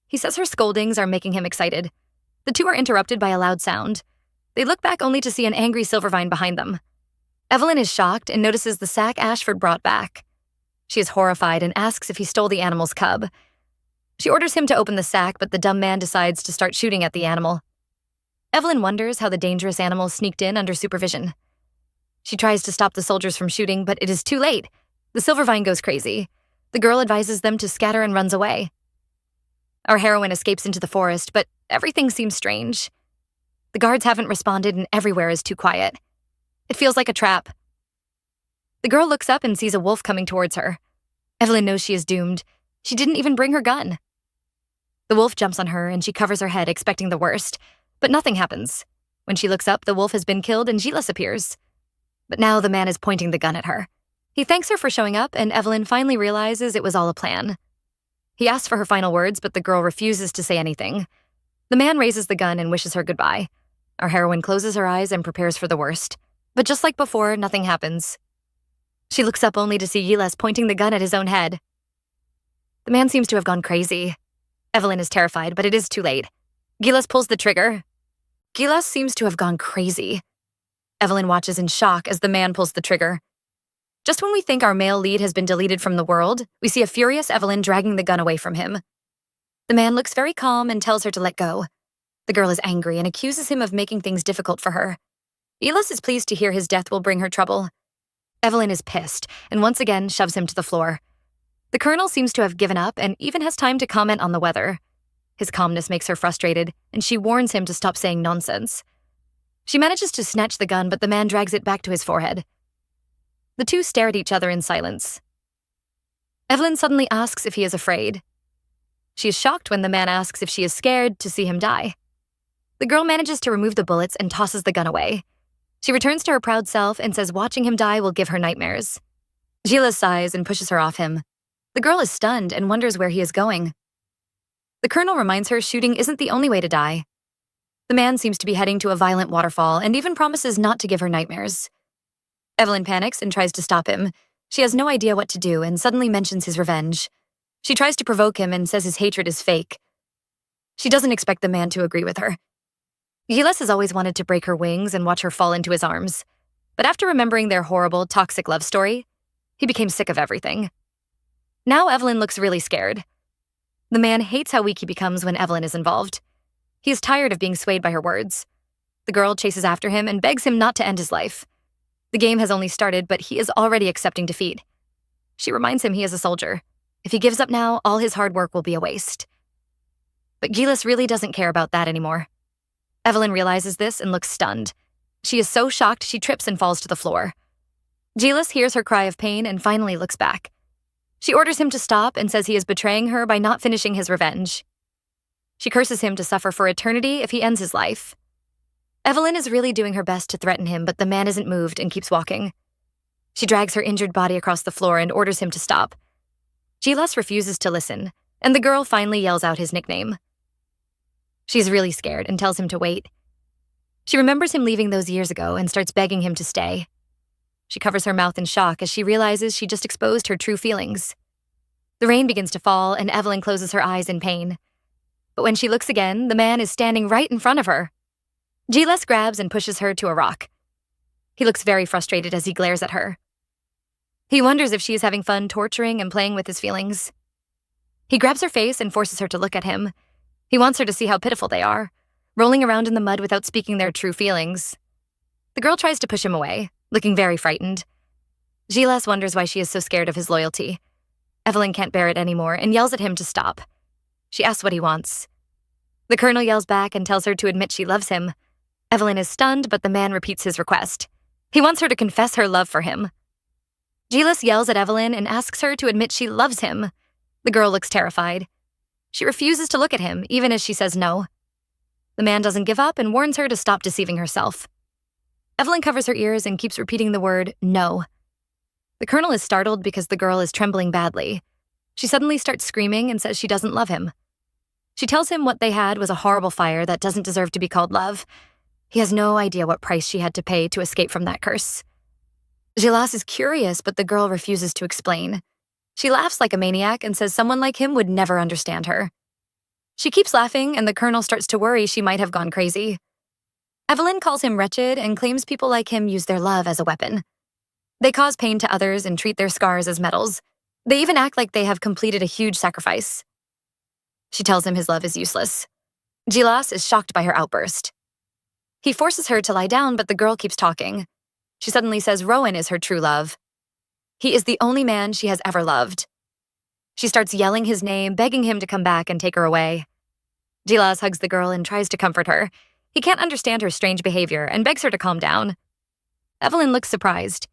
He says her scoldings are making him excited. The two are interrupted by a loud sound. They look back only to see an angry Silvervine behind them. Evelyn is shocked and notices the sack Ashford brought back. She is horrified and asks if he stole the animal's cub. She orders him to open the sack, but the dumb man decides to start shooting at the animal. Evelyn wonders how the dangerous animal sneaked in under supervision. She tries to stop the soldiers from shooting, but it is too late. The Silvervine goes crazy. The girl advises them to scatter and runs away. Our heroine escapes into the forest, but everything seems strange. The guards haven't responded and everywhere is too quiet. It feels like a trap. The girl looks up and sees a wolf coming towards her. Evelyn knows she is doomed. She didn't even bring her gun. The wolf jumps on her and she covers her head, expecting the worst. But nothing happens. When she looks up, the wolf has been killed and Gilas appears. But now the man is pointing the gun at her. He thanks her for showing up, and Evelyn finally realizes it was all a plan. He asks for her final words, but the girl refuses to say anything. The man raises the gun and wishes her goodbye. Our heroine closes her eyes and prepares for the worst. But just like before, nothing happens. She looks up only to see Gilas pointing the gun at his own head. The man seems to have gone crazy. Evelyn is terrified, but it is too late. Gilas pulls the trigger. Gilas seems to have gone crazy. Evelyn watches in shock as the man pulls the trigger. Just when we think our male lead has been deleted from the world, we see a furious Evelyn dragging the gun away from him. The man looks very calm and tells her to let go. The girl is angry and accuses him of making things difficult for her. Gilas is pleased to hear his death will bring her trouble. Evelyn is pissed and once again shoves him to the floor. The colonel seems to have given up and even has time to comment on the weather. His calmness makes her frustrated, and she warns him to stop saying nonsense. She manages to snatch the gun, but the man drags it back to his forehead. The two stare at each other in silence. Evelyn suddenly asks if he is afraid. She is shocked when the man asks if she is scared to see him die. The girl manages to remove the bullets and tosses the gun away. She returns to her proud self and says watching him die will give her nightmares. Gilas sighs and pushes her off him. The girl is stunned and wonders where he is going. The colonel reminds her shooting isn't the only way to die. The man seems to be heading to a violent waterfall and even promises not to give her nightmares. Evelyn panics and tries to stop him. She has no idea what to do and suddenly mentions his revenge. She tries to provoke him and says his hatred is fake. She doesn't expect the man to agree with her. Gilas has always wanted to break her wings and watch her fall into his arms. But after remembering their horrible, toxic love story, he became sick of everything. Now Evelyn looks really scared. The man hates how weak he becomes when Evelyn is involved. He is tired of being swayed by her words. The girl chases after him and begs him not to end his life. The game has only started, but he is already accepting defeat. She reminds him he is a soldier. If he gives up now, all his hard work will be a waste. But Gilas really doesn't care about that anymore. Evelyn realizes this and looks stunned. She is so shocked she trips and falls to the floor. Gilas hears her cry of pain and finally looks back. She orders him to stop and says he is betraying her by not finishing his revenge. She curses him to suffer for eternity if he ends his life. Evelyn is really doing her best to threaten him, but the man isn't moved and keeps walking. She drags her injured body across the floor and orders him to stop. Gilas refuses to listen, and the girl finally yells out his nickname. She's really scared and tells him to wait. She remembers him leaving those years ago and starts begging him to stay. She covers her mouth in shock as she realizes she just exposed her true feelings. The rain begins to fall and Evelyn closes her eyes in pain. But when she looks again, the man is standing right in front of her. Gilas grabs and pushes her to a rock. He looks very frustrated as he glares at her. He wonders if she is having fun torturing and playing with his feelings. He grabs her face and forces her to look at him. He wants her to see how pitiful they are, rolling around in the mud without speaking their true feelings. The girl tries to push him away, looking very frightened. Gilas wonders why she is so scared of his loyalty. Evelyn can't bear it anymore and yells at him to stop. She asks what he wants. The colonel yells back and tells her to admit she loves him. Evelyn is stunned, but the man repeats his request. He wants her to confess her love for him. Gilas yells at Evelyn and asks her to admit she loves him. The girl looks terrified. She refuses to look at him, even as she says no. The man doesn't give up and warns her to stop deceiving herself. Evelyn covers her ears and keeps repeating the word, no. The colonel is startled because the girl is trembling badly. She suddenly starts screaming and says she doesn't love him. She tells him what they had was a horrible fire that doesn't deserve to be called love. He has no idea what price she had to pay to escape from that curse. Gilas is curious, but the girl refuses to explain. She laughs like a maniac and says someone like him would never understand her. She keeps laughing, and the colonel starts to worry she might have gone crazy. Evelyn calls him wretched and claims people like him use their love as a weapon. They cause pain to others and treat their scars as medals. They even act like they have completed a huge sacrifice. She tells him his love is useless. Gilas is shocked by her outburst. He forces her to lie down, but the girl keeps talking. She suddenly says Rowan is her true love. He is the only man she has ever loved. She starts yelling his name, begging him to come back and take her away. Gilas hugs the girl and tries to comfort her. He can't understand her strange behavior and begs her to calm down. Evelyn looks surprised.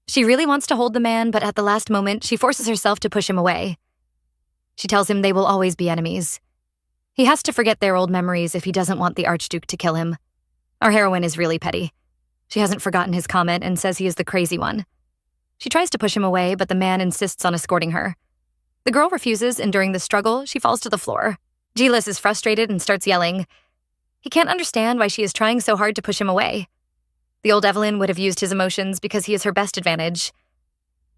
She really wants to hold the man, but at the last moment, she forces herself to push him away. She tells him they will always be enemies. He has to forget their old memories if he doesn't want the archduke to kill him. Our heroine is really petty. She hasn't forgotten his comment and says he is the crazy one. She tries to push him away, but the man insists on escorting her. The girl refuses, and during the struggle, she falls to the floor. Gilas is frustrated and starts yelling. He can't understand why she is trying so hard to push him away. The old Evelyn would have used his emotions because he is her best advantage.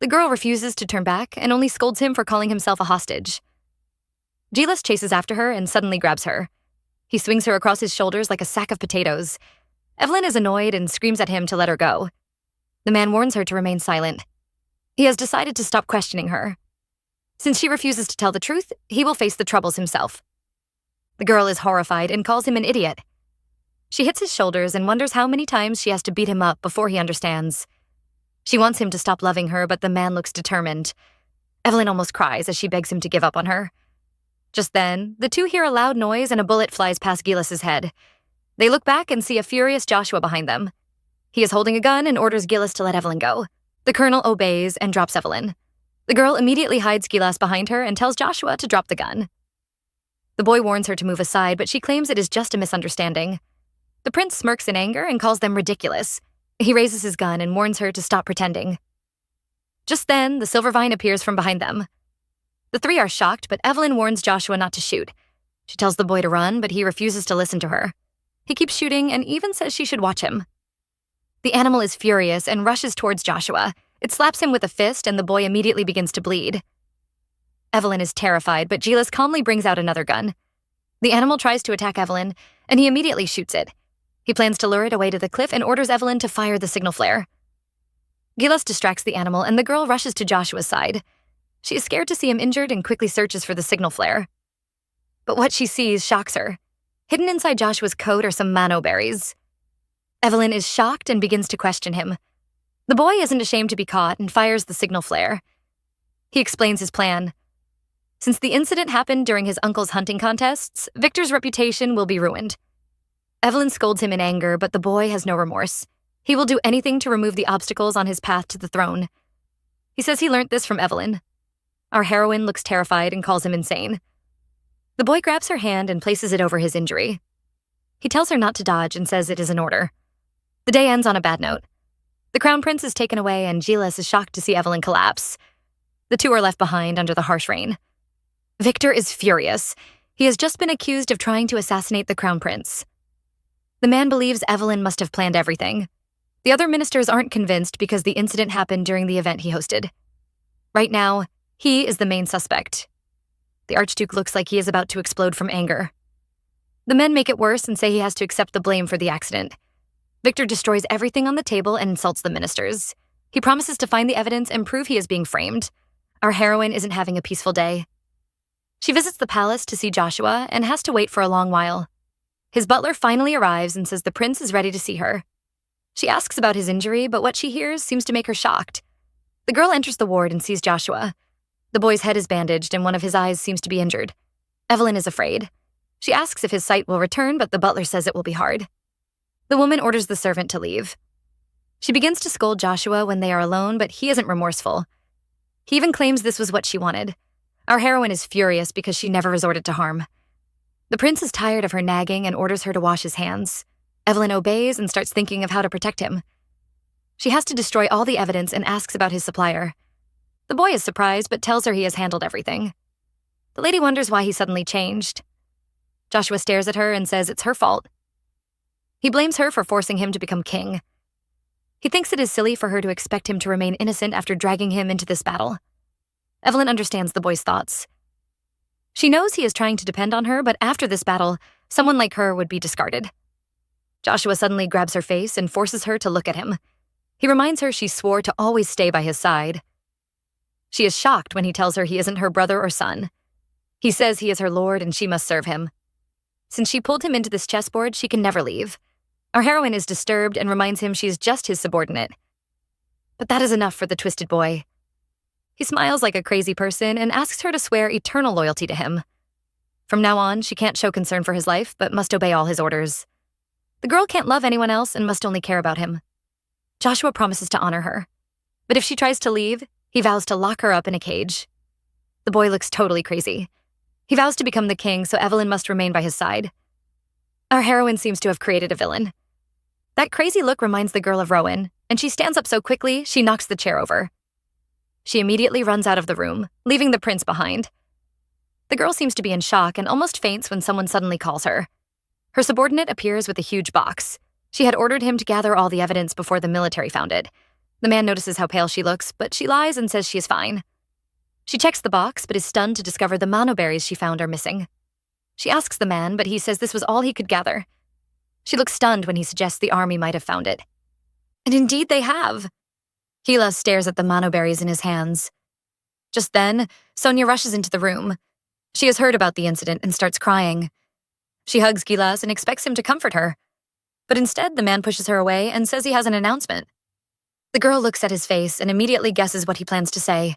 The girl refuses to turn back and only scolds him for calling himself a hostage. Gilas chases after her and suddenly grabs her. He swings her across his shoulders like a sack of potatoes. Evelyn is annoyed and screams at him to let her go. The man warns her to remain silent. He has decided to stop questioning her. Since she refuses to tell the truth, he will face the troubles himself. The girl is horrified and calls him an idiot. She hits his shoulders and wonders how many times she has to beat him up before he understands. She wants him to stop loving her, but the man looks determined. Evelyn almost cries as she begs him to give up on her. Just then, the two hear a loud noise and a bullet flies past Gilas's head. They look back and see a furious Joshua behind them. He is holding a gun and orders Gilas to let Evelyn go. The colonel obeys and drops Evelyn. The girl immediately hides Gilas behind her and tells Joshua to drop the gun. The boy warns her to move aside, but she claims it is just a misunderstanding. The prince smirks in anger and calls them ridiculous. He raises his gun and warns her to stop pretending. Just then, the silver vine appears from behind them. The three are shocked, but Evelyn warns Joshua not to shoot. She tells the boy to run, but he refuses to listen to her. He keeps shooting and even says she should watch him. The animal is furious and rushes towards Joshua. It slaps him with a fist, and the boy immediately begins to bleed. Evelyn is terrified, but Gilas calmly brings out another gun. The animal tries to attack Evelyn, and he immediately shoots it. He plans to lure it away to the cliff and orders Evelyn to fire the signal flare. Gilas distracts the animal, and the girl rushes to Joshua's side. She is scared to see him injured and quickly searches for the signal flare. But what she sees shocks her. Hidden inside Joshua's coat are some mano berries. Evelyn is shocked and begins to question him. The boy isn't ashamed to be caught and fires the signal flare. He explains his plan. Since the incident happened during his uncle's hunting contests, Victor's reputation will be ruined. Evelyn scolds him in anger, but the boy has no remorse. He will do anything to remove the obstacles on his path to the throne. He says he learned this from Evelyn. Our heroine looks terrified and calls him insane. The boy grabs her hand and places it over his injury. He tells her not to dodge and says it is an order. The day ends on a bad note. The crown prince is taken away, and Gilas is shocked to see Evelyn collapse. The two are left behind under the harsh rain. Victor is furious. He has just been accused of trying to assassinate the crown prince. The man believes Evelyn must have planned everything. The other ministers aren't convinced because the incident happened during the event he hosted. Right now, he is the main suspect. The archduke looks like he is about to explode from anger. The men make it worse and say he has to accept the blame for the accident. Victor destroys everything on the table and insults the ministers. He promises to find the evidence and prove he is being framed. Our heroine isn't having a peaceful day. She visits the palace to see Joshua and has to wait for a long while. His butler finally arrives and says the prince is ready to see her. She asks about his injury, but what she hears seems to make her shocked. The girl enters the ward and sees Joshua. The boy's head is bandaged and one of his eyes seems to be injured. Evelyn is afraid. She asks if his sight will return, but the butler says it will be hard. The woman orders the servant to leave. She begins to scold Joshua when they are alone, but he isn't remorseful. He even claims this was what she wanted. Our heroine is furious because she never resorted to harm. The prince is tired of her nagging and orders her to wash his hands. Evelyn obeys and starts thinking of how to protect him. She has to destroy all the evidence and asks about his supplier. The boy is surprised but tells her he has handled everything. The lady wonders why he suddenly changed. Joshua stares at her and says it's her fault. He blames her for forcing him to become king. He thinks it is silly for her to expect him to remain innocent after dragging him into this battle. Evelyn understands the boy's thoughts. She knows he is trying to depend on her, but after this battle, someone like her would be discarded. Joshua suddenly grabs her face and forces her to look at him. He reminds her she swore to always stay by his side. She is shocked when he tells her he isn't her brother or son. He says he is her lord and she must serve him. Since she pulled him into this chessboard, she can never leave. Our heroine is disturbed and reminds him she is just his subordinate. But that is enough for the twisted boy. He smiles like a crazy person and asks her to swear eternal loyalty to him. From now on, she can't show concern for his life, but must obey all his orders. The girl can't love anyone else and must only care about him. Joshua promises to honor her. But if she tries to leave, he vows to lock her up in a cage. The boy looks totally crazy. He vows to become the king, so Evelyn must remain by his side. Our heroine seems to have created a villain. That crazy look reminds the girl of Rowan, and she stands up so quickly, she knocks the chair over. She immediately runs out of the room, leaving the prince behind. The girl seems to be in shock and almost faints when someone suddenly calls her. Her subordinate appears with a huge box. She had ordered him to gather all the evidence before the military found it. The man notices how pale she looks, but she lies and says she is fine. She checks the box, but is stunned to discover the mano berries she found are missing. She asks the man, but he says this was all he could gather. She looks stunned when he suggests the army might have found it. And indeed they have. Gilas stares at the mano berries in his hands. Just then, Sonia rushes into the room. She has heard about the incident and starts crying. She hugs Gilas and expects him to comfort her. But instead, the man pushes her away and says he has an announcement. The girl looks at his face and immediately guesses what he plans to say.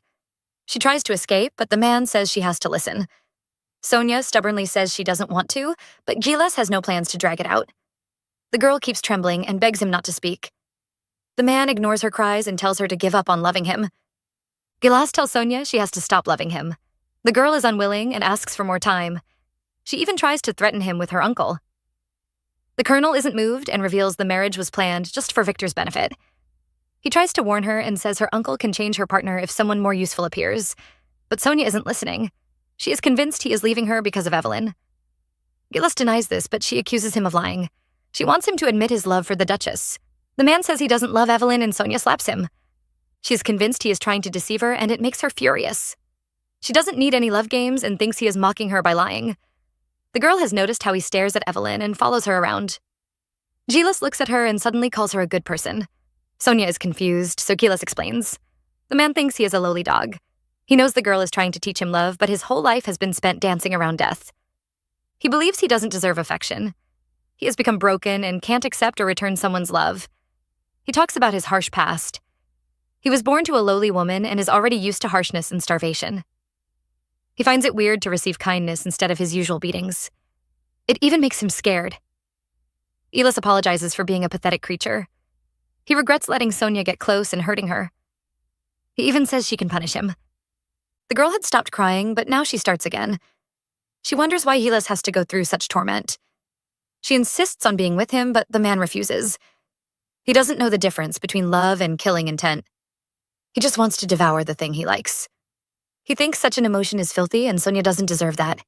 She tries to escape, but the man says she has to listen. Sonia stubbornly says she doesn't want to, but Gilas has no plans to drag it out. The girl keeps trembling and begs him not to speak. The man ignores her cries and tells her to give up on loving him. Gilas tells Sonia she has to stop loving him. The girl is unwilling and asks for more time. She even tries to threaten him with her uncle. The colonel isn't moved and reveals the marriage was planned just for Victor's benefit. He tries to warn her and says her uncle can change her partner if someone more useful appears. But Sonia isn't listening. She is convinced he is leaving her because of Evelyn. Gilas denies this, but she accuses him of lying. She wants him to admit his love for the Duchess. The man says he doesn't love Evelyn and Sonia slaps him. She is convinced he is trying to deceive her and it makes her furious. She doesn't need any love games and thinks he is mocking her by lying. The girl has noticed how he stares at Evelyn and follows her around. Gilas looks at her and suddenly calls her a good person. Sonia is confused, so Gilas explains. The man thinks he is a lowly dog. He knows the girl is trying to teach him love, but his whole life has been spent dancing around death. He believes he doesn't deserve affection. He has become broken and can't accept or return someone's love. He talks about his harsh past. He was born to a lowly woman and is already used to harshness and starvation. He finds it weird to receive kindness instead of his usual beatings. It even makes him scared. Gilas apologizes for being a pathetic creature. He regrets letting Sonia get close and hurting her. He even says she can punish him. The girl had stopped crying, but now she starts again. She wonders why Gilas has to go through such torment. She insists on being with him, but the man refuses. He doesn't know the difference between love and killing intent. He just wants to devour the thing he likes. He thinks such an emotion is filthy and Sonia doesn't deserve that.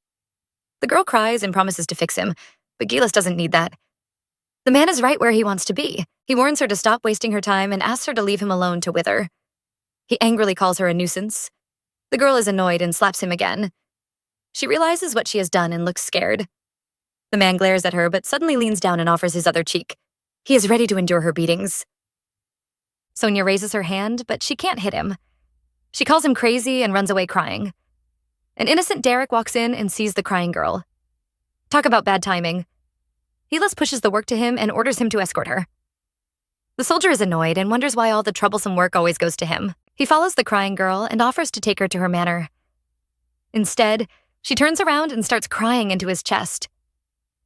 The girl cries and promises to fix him, but Gilas doesn't need that. The man is right where he wants to be. He warns her to stop wasting her time and asks her to leave him alone to wither. He angrily calls her a nuisance. The girl is annoyed and slaps him again. She realizes what she has done and looks scared. The man glares at her but suddenly leans down and offers his other cheek. He is ready to endure her beatings. Sonia raises her hand, but she can't hit him. She calls him crazy and runs away crying. An innocent Derek walks in and sees the crying girl. Talk about bad timing. Gilas pushes the work to him and orders him to escort her. The soldier is annoyed and wonders why all the troublesome work always goes to him. He follows the crying girl and offers to take her to her manor. Instead, she turns around and starts crying into his chest.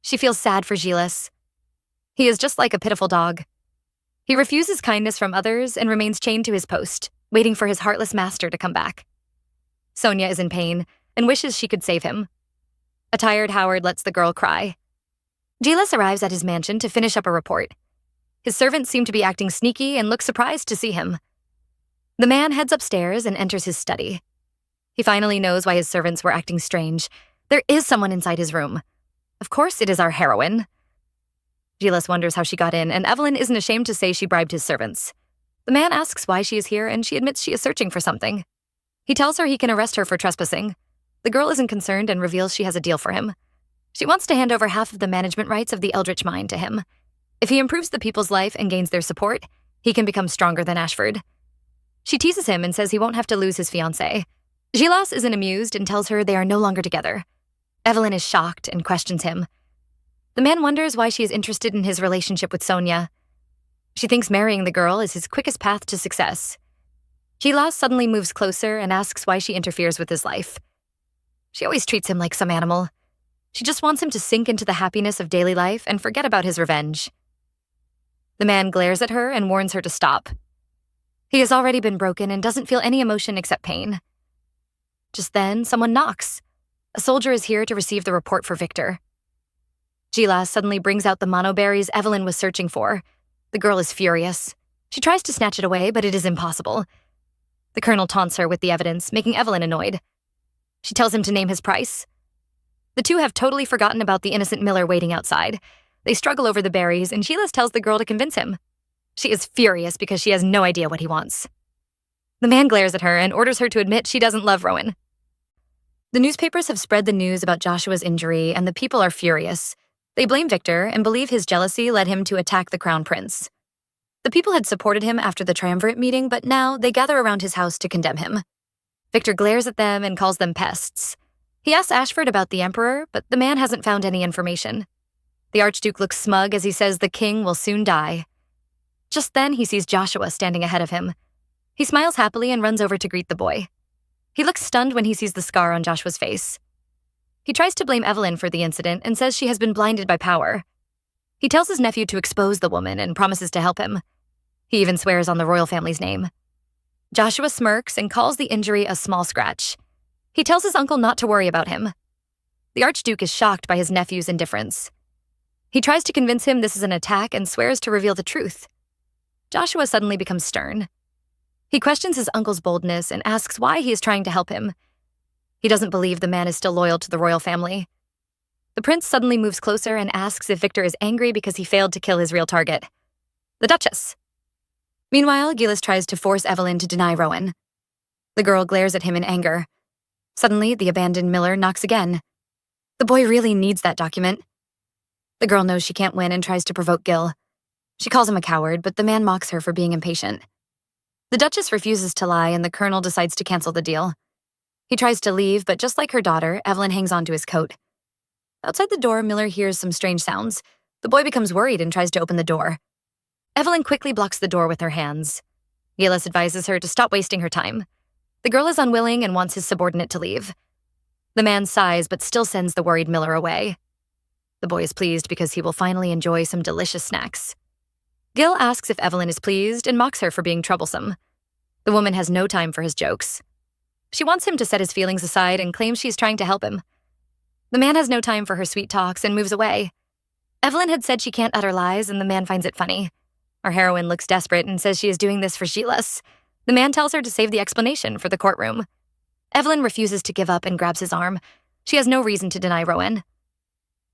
She feels sad for Gilas. He is just like a pitiful dog. He refuses kindness from others and remains chained to his post, waiting for his heartless master to come back. Sonia is in pain and wishes she could save him. A tired Howard lets the girl cry. Gilas arrives at his mansion to finish up a report. His servants seem to be acting sneaky and look surprised to see him. The man heads upstairs and enters his study. He finally knows why his servants were acting strange. There is someone inside his room. Of course, it is our heroine. Gilas wonders how she got in, and Evelyn isn't ashamed to say she bribed his servants. The man asks why she is here, and she admits she is searching for something. He tells her he can arrest her for trespassing. The girl isn't concerned and reveals she has a deal for him. She wants to hand over half of the management rights of the Eldritch Mine to him. If he improves the people's life and gains their support, he can become stronger than Ashford. She teases him and says he won't have to lose his fiancée. Gilas isn't amused and tells her they are no longer together. Evelyn is shocked and questions him. The man wonders why she is interested in his relationship with Sonia. She thinks marrying the girl is his quickest path to success. Gilas suddenly moves closer and asks why she interferes with his life. She always treats him like some animal. She just wants him to sink into the happiness of daily life and forget about his revenge. The man glares at her and warns her to stop. He has already been broken and doesn't feel any emotion except pain. Just then, someone knocks. A soldier is here to receive the report for Victor. Gilas suddenly brings out the monoberries Evelyn was searching for. The girl is furious. She tries to snatch it away, but it is impossible. The colonel taunts her with the evidence, making Evelyn annoyed. She tells him to name his price. The two have totally forgotten about the innocent miller waiting outside. They struggle over the berries, and Gilas tells the girl to convince him. She is furious because she has no idea what he wants. The man glares at her and orders her to admit she doesn't love Rowan. The newspapers have spread the news about Joshua's injury, and the people are furious. They blame Victor and believe his jealousy led him to attack the crown prince. The people had supported him after the triumvirate meeting, but now they gather around his house to condemn him. Victor glares at them and calls them pests. He asks Ashford about the emperor, but the man hasn't found any information. The archduke looks smug as he says the king will soon die. Just then, he sees Joshua standing ahead of him. He smiles happily and runs over to greet the boy. He looks stunned when he sees the scar on Joshua's face. He tries to blame Evelyn for the incident and says she has been blinded by power. He tells his nephew to expose the woman and promises to help him. He even swears on the royal family's name. Joshua smirks and calls the injury a small scratch. He tells his uncle not to worry about him. The archduke is shocked by his nephew's indifference. He tries to convince him this is an attack and swears to reveal the truth. Joshua suddenly becomes stern. He questions his uncle's boldness and asks why he is trying to help him. He doesn't believe the man is still loyal to the royal family. The prince suddenly moves closer and asks if Victor is angry because he failed to kill his real target, the Duchess. Meanwhile, Gilas tries to force Evelyn to deny Rowan. The girl glares at him in anger. Suddenly, the abandoned miller knocks again. The boy really needs that document. The girl knows she can't win and tries to provoke Gil. She calls him a coward, but the man mocks her for being impatient. The Duchess refuses to lie, and the colonel decides to cancel the deal. He tries to leave, but just like her daughter, Evelyn hangs onto his coat. Outside the door, Miller hears some strange sounds. The boy becomes worried and tries to open the door. Evelyn quickly blocks the door with her hands. Gilas advises her to stop wasting her time. The girl is unwilling and wants his subordinate to leave. The man sighs but still sends the worried Miller away. The boy is pleased because he will finally enjoy some delicious snacks. Gil asks if Evelyn is pleased and mocks her for being troublesome. The woman has no time for his jokes. She wants him to set his feelings aside and claims she's trying to help him. The man has no time for her sweet talks and moves away. Evelyn had said she can't utter lies, and the man finds it funny. Our heroine looks desperate and says she is doing this for Gilas. The man tells her to save the explanation for the courtroom. Evelyn refuses to give up and grabs his arm. She has no reason to deny Rowan.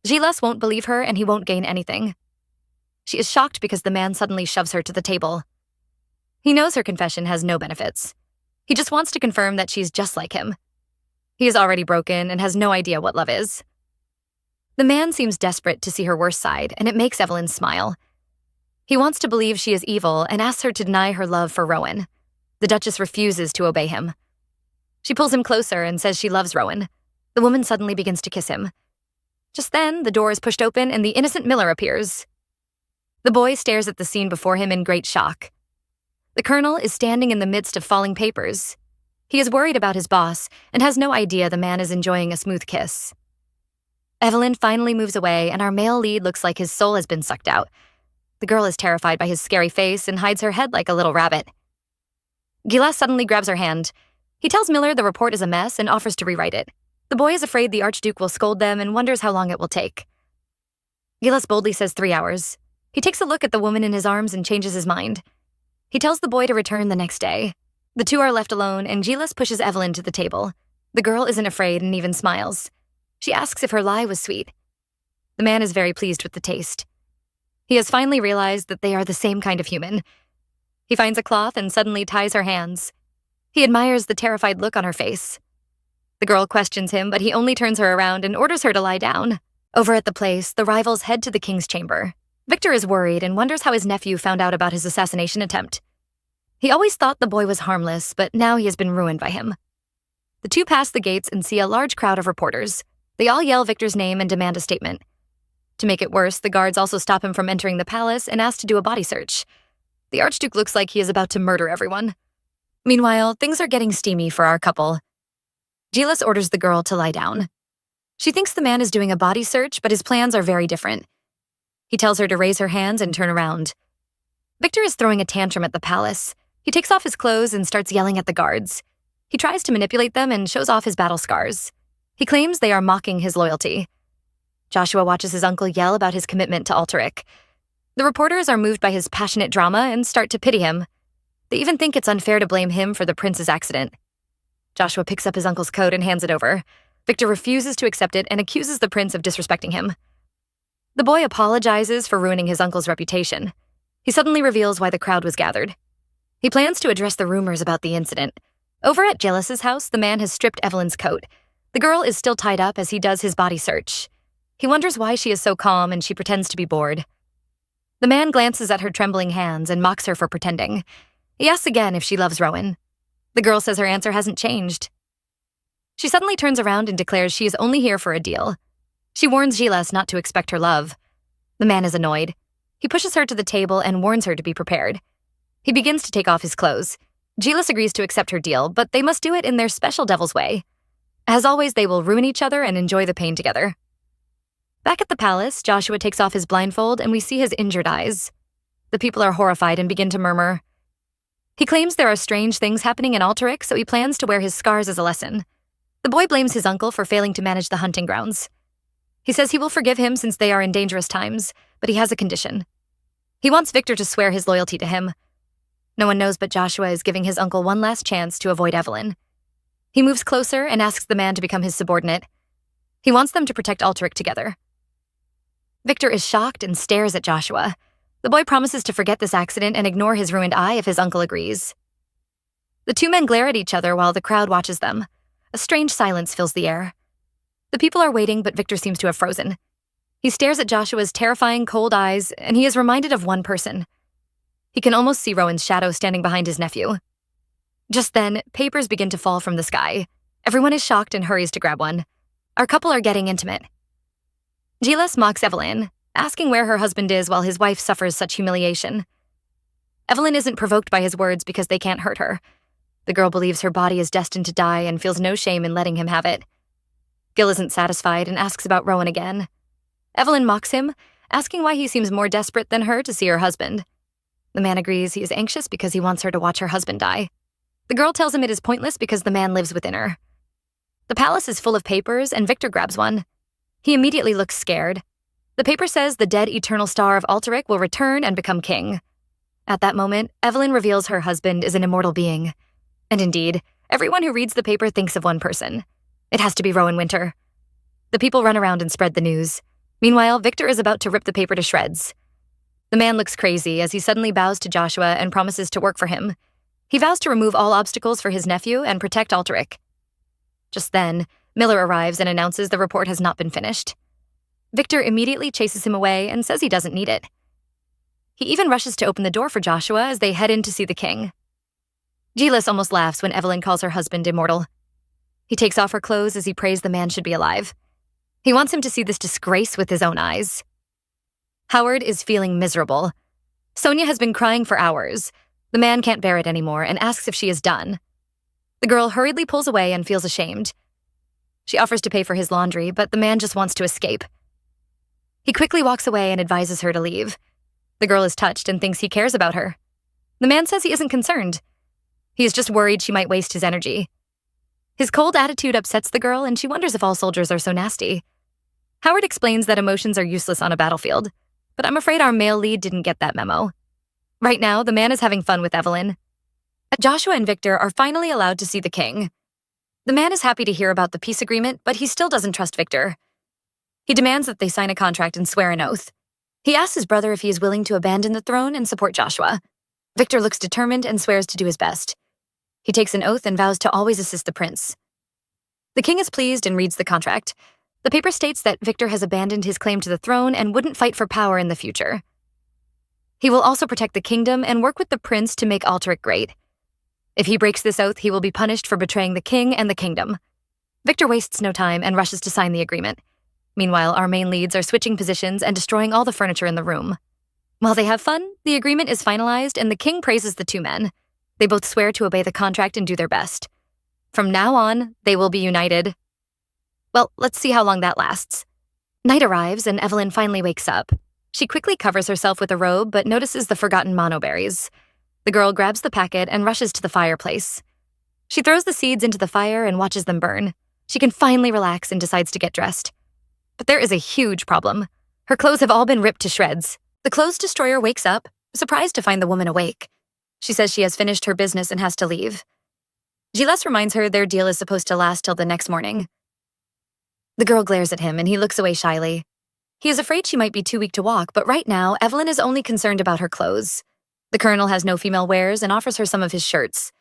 Gilas won't believe her, and he won't gain anything. She is shocked because the man suddenly shoves her to the table. He knows her confession has no benefits. He just wants to confirm that she's just like him. He is already broken and has no idea what love is. The man seems desperate to see her worst side, and it makes Evelyn smile. He wants to believe she is evil and asks her to deny her love for Rowan. The Duchess refuses to obey him. She pulls him closer and says she loves Rowan. The woman suddenly begins to kiss him. Just then, the door is pushed open and the innocent Miller appears. The boy stares at the scene before him in great shock. The colonel is standing in the midst of falling papers. He is worried about his boss and has no idea the man is enjoying a smooth kiss. Evelyn finally moves away, and our male lead looks like his soul has been sucked out. The girl is terrified by his scary face and hides her head like a little rabbit. Gilas suddenly grabs her hand. He tells Miller the report is a mess and offers to rewrite it. The boy is afraid the archduke will scold them and wonders how long it will take. Gilas boldly says 3 hours. He takes a look at the woman in his arms and changes his mind. He tells the boy to return the next day. The two are left alone, and Gilas pushes Evelyn to the table. The girl isn't afraid and even smiles. She asks if her lie was sweet. The man is very pleased with the taste. He has finally realized that they are the same kind of human. He finds a cloth and suddenly ties her hands. He admires the terrified look on her face. The girl questions him, but he only turns her around and orders her to lie down. Over at the place, the rivals head to the king's chamber. Victor is worried and wonders how his nephew found out about his assassination attempt. He always thought the boy was harmless, but now he has been ruined by him. The two pass the gates and see a large crowd of reporters. They all yell Victor's name and demand a statement. To make it worse, the guards also stop him from entering the palace and ask to do a body search. The archduke looks like he is about to murder everyone. Meanwhile, things are getting steamy for our couple. Gilas orders the girl to lie down. She thinks the man is doing a body search, but his plans are very different. He tells her to raise her hands and turn around. Victor is throwing a tantrum at the palace. He takes off his clothes and starts yelling at the guards. He tries to manipulate them and shows off his battle scars. He claims they are mocking his loyalty. Joshua watches his uncle yell about his commitment to Alteric. The reporters are moved by his passionate drama and start to pity him. They even think it's unfair to blame him for the prince's accident. Joshua picks up his uncle's coat and hands it over. Victor refuses to accept it and accuses the prince of disrespecting him. The boy apologizes for ruining his uncle's reputation. He suddenly reveals why the crowd was gathered. He plans to address the rumors about the incident. Over at Gilas's house, the man has stripped Evelyn's coat. The girl is still tied up as he does his body search. He wonders why she is so calm and she pretends to be bored. The man glances at her trembling hands and mocks her for pretending. He asks again if she loves Rowan. The girl says her answer hasn't changed. She suddenly turns around and declares she is only here for a deal. She warns Gilas not to expect her love. The man is annoyed. He pushes her to the table and warns her to be prepared. He begins to take off his clothes. Gilas agrees to accept her deal, but they must do it in their special devil's way. As always, they will ruin each other and enjoy the pain together. Back at the palace, Joshua takes off his blindfold and we see his injured eyes. The people are horrified and begin to murmur. He claims there are strange things happening in Alteric, so he plans to wear his scars as a lesson. The boy blames his uncle for failing to manage the hunting grounds. He says he will forgive him since they are in dangerous times, but he has a condition. He wants Victor to swear his loyalty to him. No one knows but Joshua is giving his uncle one last chance to avoid Evelyn. He moves closer and asks the man to become his subordinate. He wants them to protect Alteric together. Victor is shocked and stares at Joshua. The boy promises to forget this accident and ignore his ruined eye if his uncle agrees. The two men glare at each other while the crowd watches them. A strange silence fills the air. The people are waiting, but Victor seems to have frozen. He stares at Joshua's terrifying, cold eyes, and he is reminded of one person. He can almost see Rowan's shadow standing behind his nephew. Just then, papers begin to fall from the sky. Everyone is shocked and hurries to grab one. Our couple are getting intimate. Gilas mocks Evelyn, asking where her husband is while his wife suffers such humiliation. Evelyn isn't provoked by his words because they can't hurt her. The girl believes her body is destined to die and feels no shame in letting him have it. Gil isn't satisfied and asks about Rowan again. Evelyn mocks him, asking why he seems more desperate than her to see her husband. The man agrees he is anxious because he wants her to watch her husband die. The girl tells him it is pointless because the man lives within her. The palace is full of papers and Victor grabs one. He immediately looks scared. The paper says the dead eternal star of Alteric will return and become king. At that moment, Evelyn reveals her husband is an immortal being. And indeed, everyone who reads the paper thinks of one person. It has to be Rowan Winter. The people run around and spread the news. Meanwhile, Victor is about to rip the paper to shreds. The man looks crazy as he suddenly bows to Joshua and promises to work for him. He vows to remove all obstacles for his nephew and protect Alteric. Just then, Miller arrives and announces the report has not been finished. Victor immediately chases him away and says he doesn't need it. He even rushes to open the door for Joshua as they head in to see the king. Gilas almost laughs when Evelyn calls her husband immortal. He takes off her clothes as he prays the man should be alive. He wants him to see this disgrace with his own eyes. Howard is feeling miserable. Sonia has been crying for hours. The man can't bear it anymore and asks if she is done. The girl hurriedly pulls away and feels ashamed. She offers to pay for his laundry, but the man just wants to escape. He quickly walks away and advises her to leave. The girl is touched and thinks he cares about her. The man says he isn't concerned. He is just worried she might waste his energy. His cold attitude upsets the girl, and she wonders if all soldiers are so nasty. Howard explains that emotions are useless on a battlefield, but I'm afraid our male lead didn't get that memo. Right now, the man is having fun with Evelyn. Joshua and Victor are finally allowed to see the king. The man is happy to hear about the peace agreement, but he still doesn't trust Victor. He demands that they sign a contract and swear an oath. He asks his brother if he is willing to abandon the throne and support Joshua. Victor looks determined and swears to do his best. He takes an oath and vows to always assist the prince. The king is pleased and reads the contract. The paper states that Victor has abandoned his claim to the throne and wouldn't fight for power in the future. He will also protect the kingdom and work with the prince to make Altaric great. If he breaks this oath, he will be punished for betraying the king and the kingdom. Victor wastes no time and rushes to sign the agreement. Meanwhile, our main leads are switching positions and destroying all the furniture in the room. While they have fun, the agreement is finalized and the king praises the two men. They both swear to obey the contract and do their best. From now on, they will be united. Well, let's see how long that lasts. Night arrives and Evelyn finally wakes up. She quickly covers herself with a robe but notices the forgotten mono berries. The girl grabs the packet and rushes to the fireplace. She throws the seeds into the fire and watches them burn. She can finally relax and decides to get dressed. But there is a huge problem. Her clothes have all been ripped to shreds. The clothes destroyer wakes up, surprised to find the woman awake. She says she has finished her business and has to leave. Gilas reminds her their deal is supposed to last till the next morning. The girl glares at him and he looks away shyly. He is afraid she might be too weak to walk, but right now, Evelyn is only concerned about her clothes. The colonel has no female wares and offers her some of his shirts.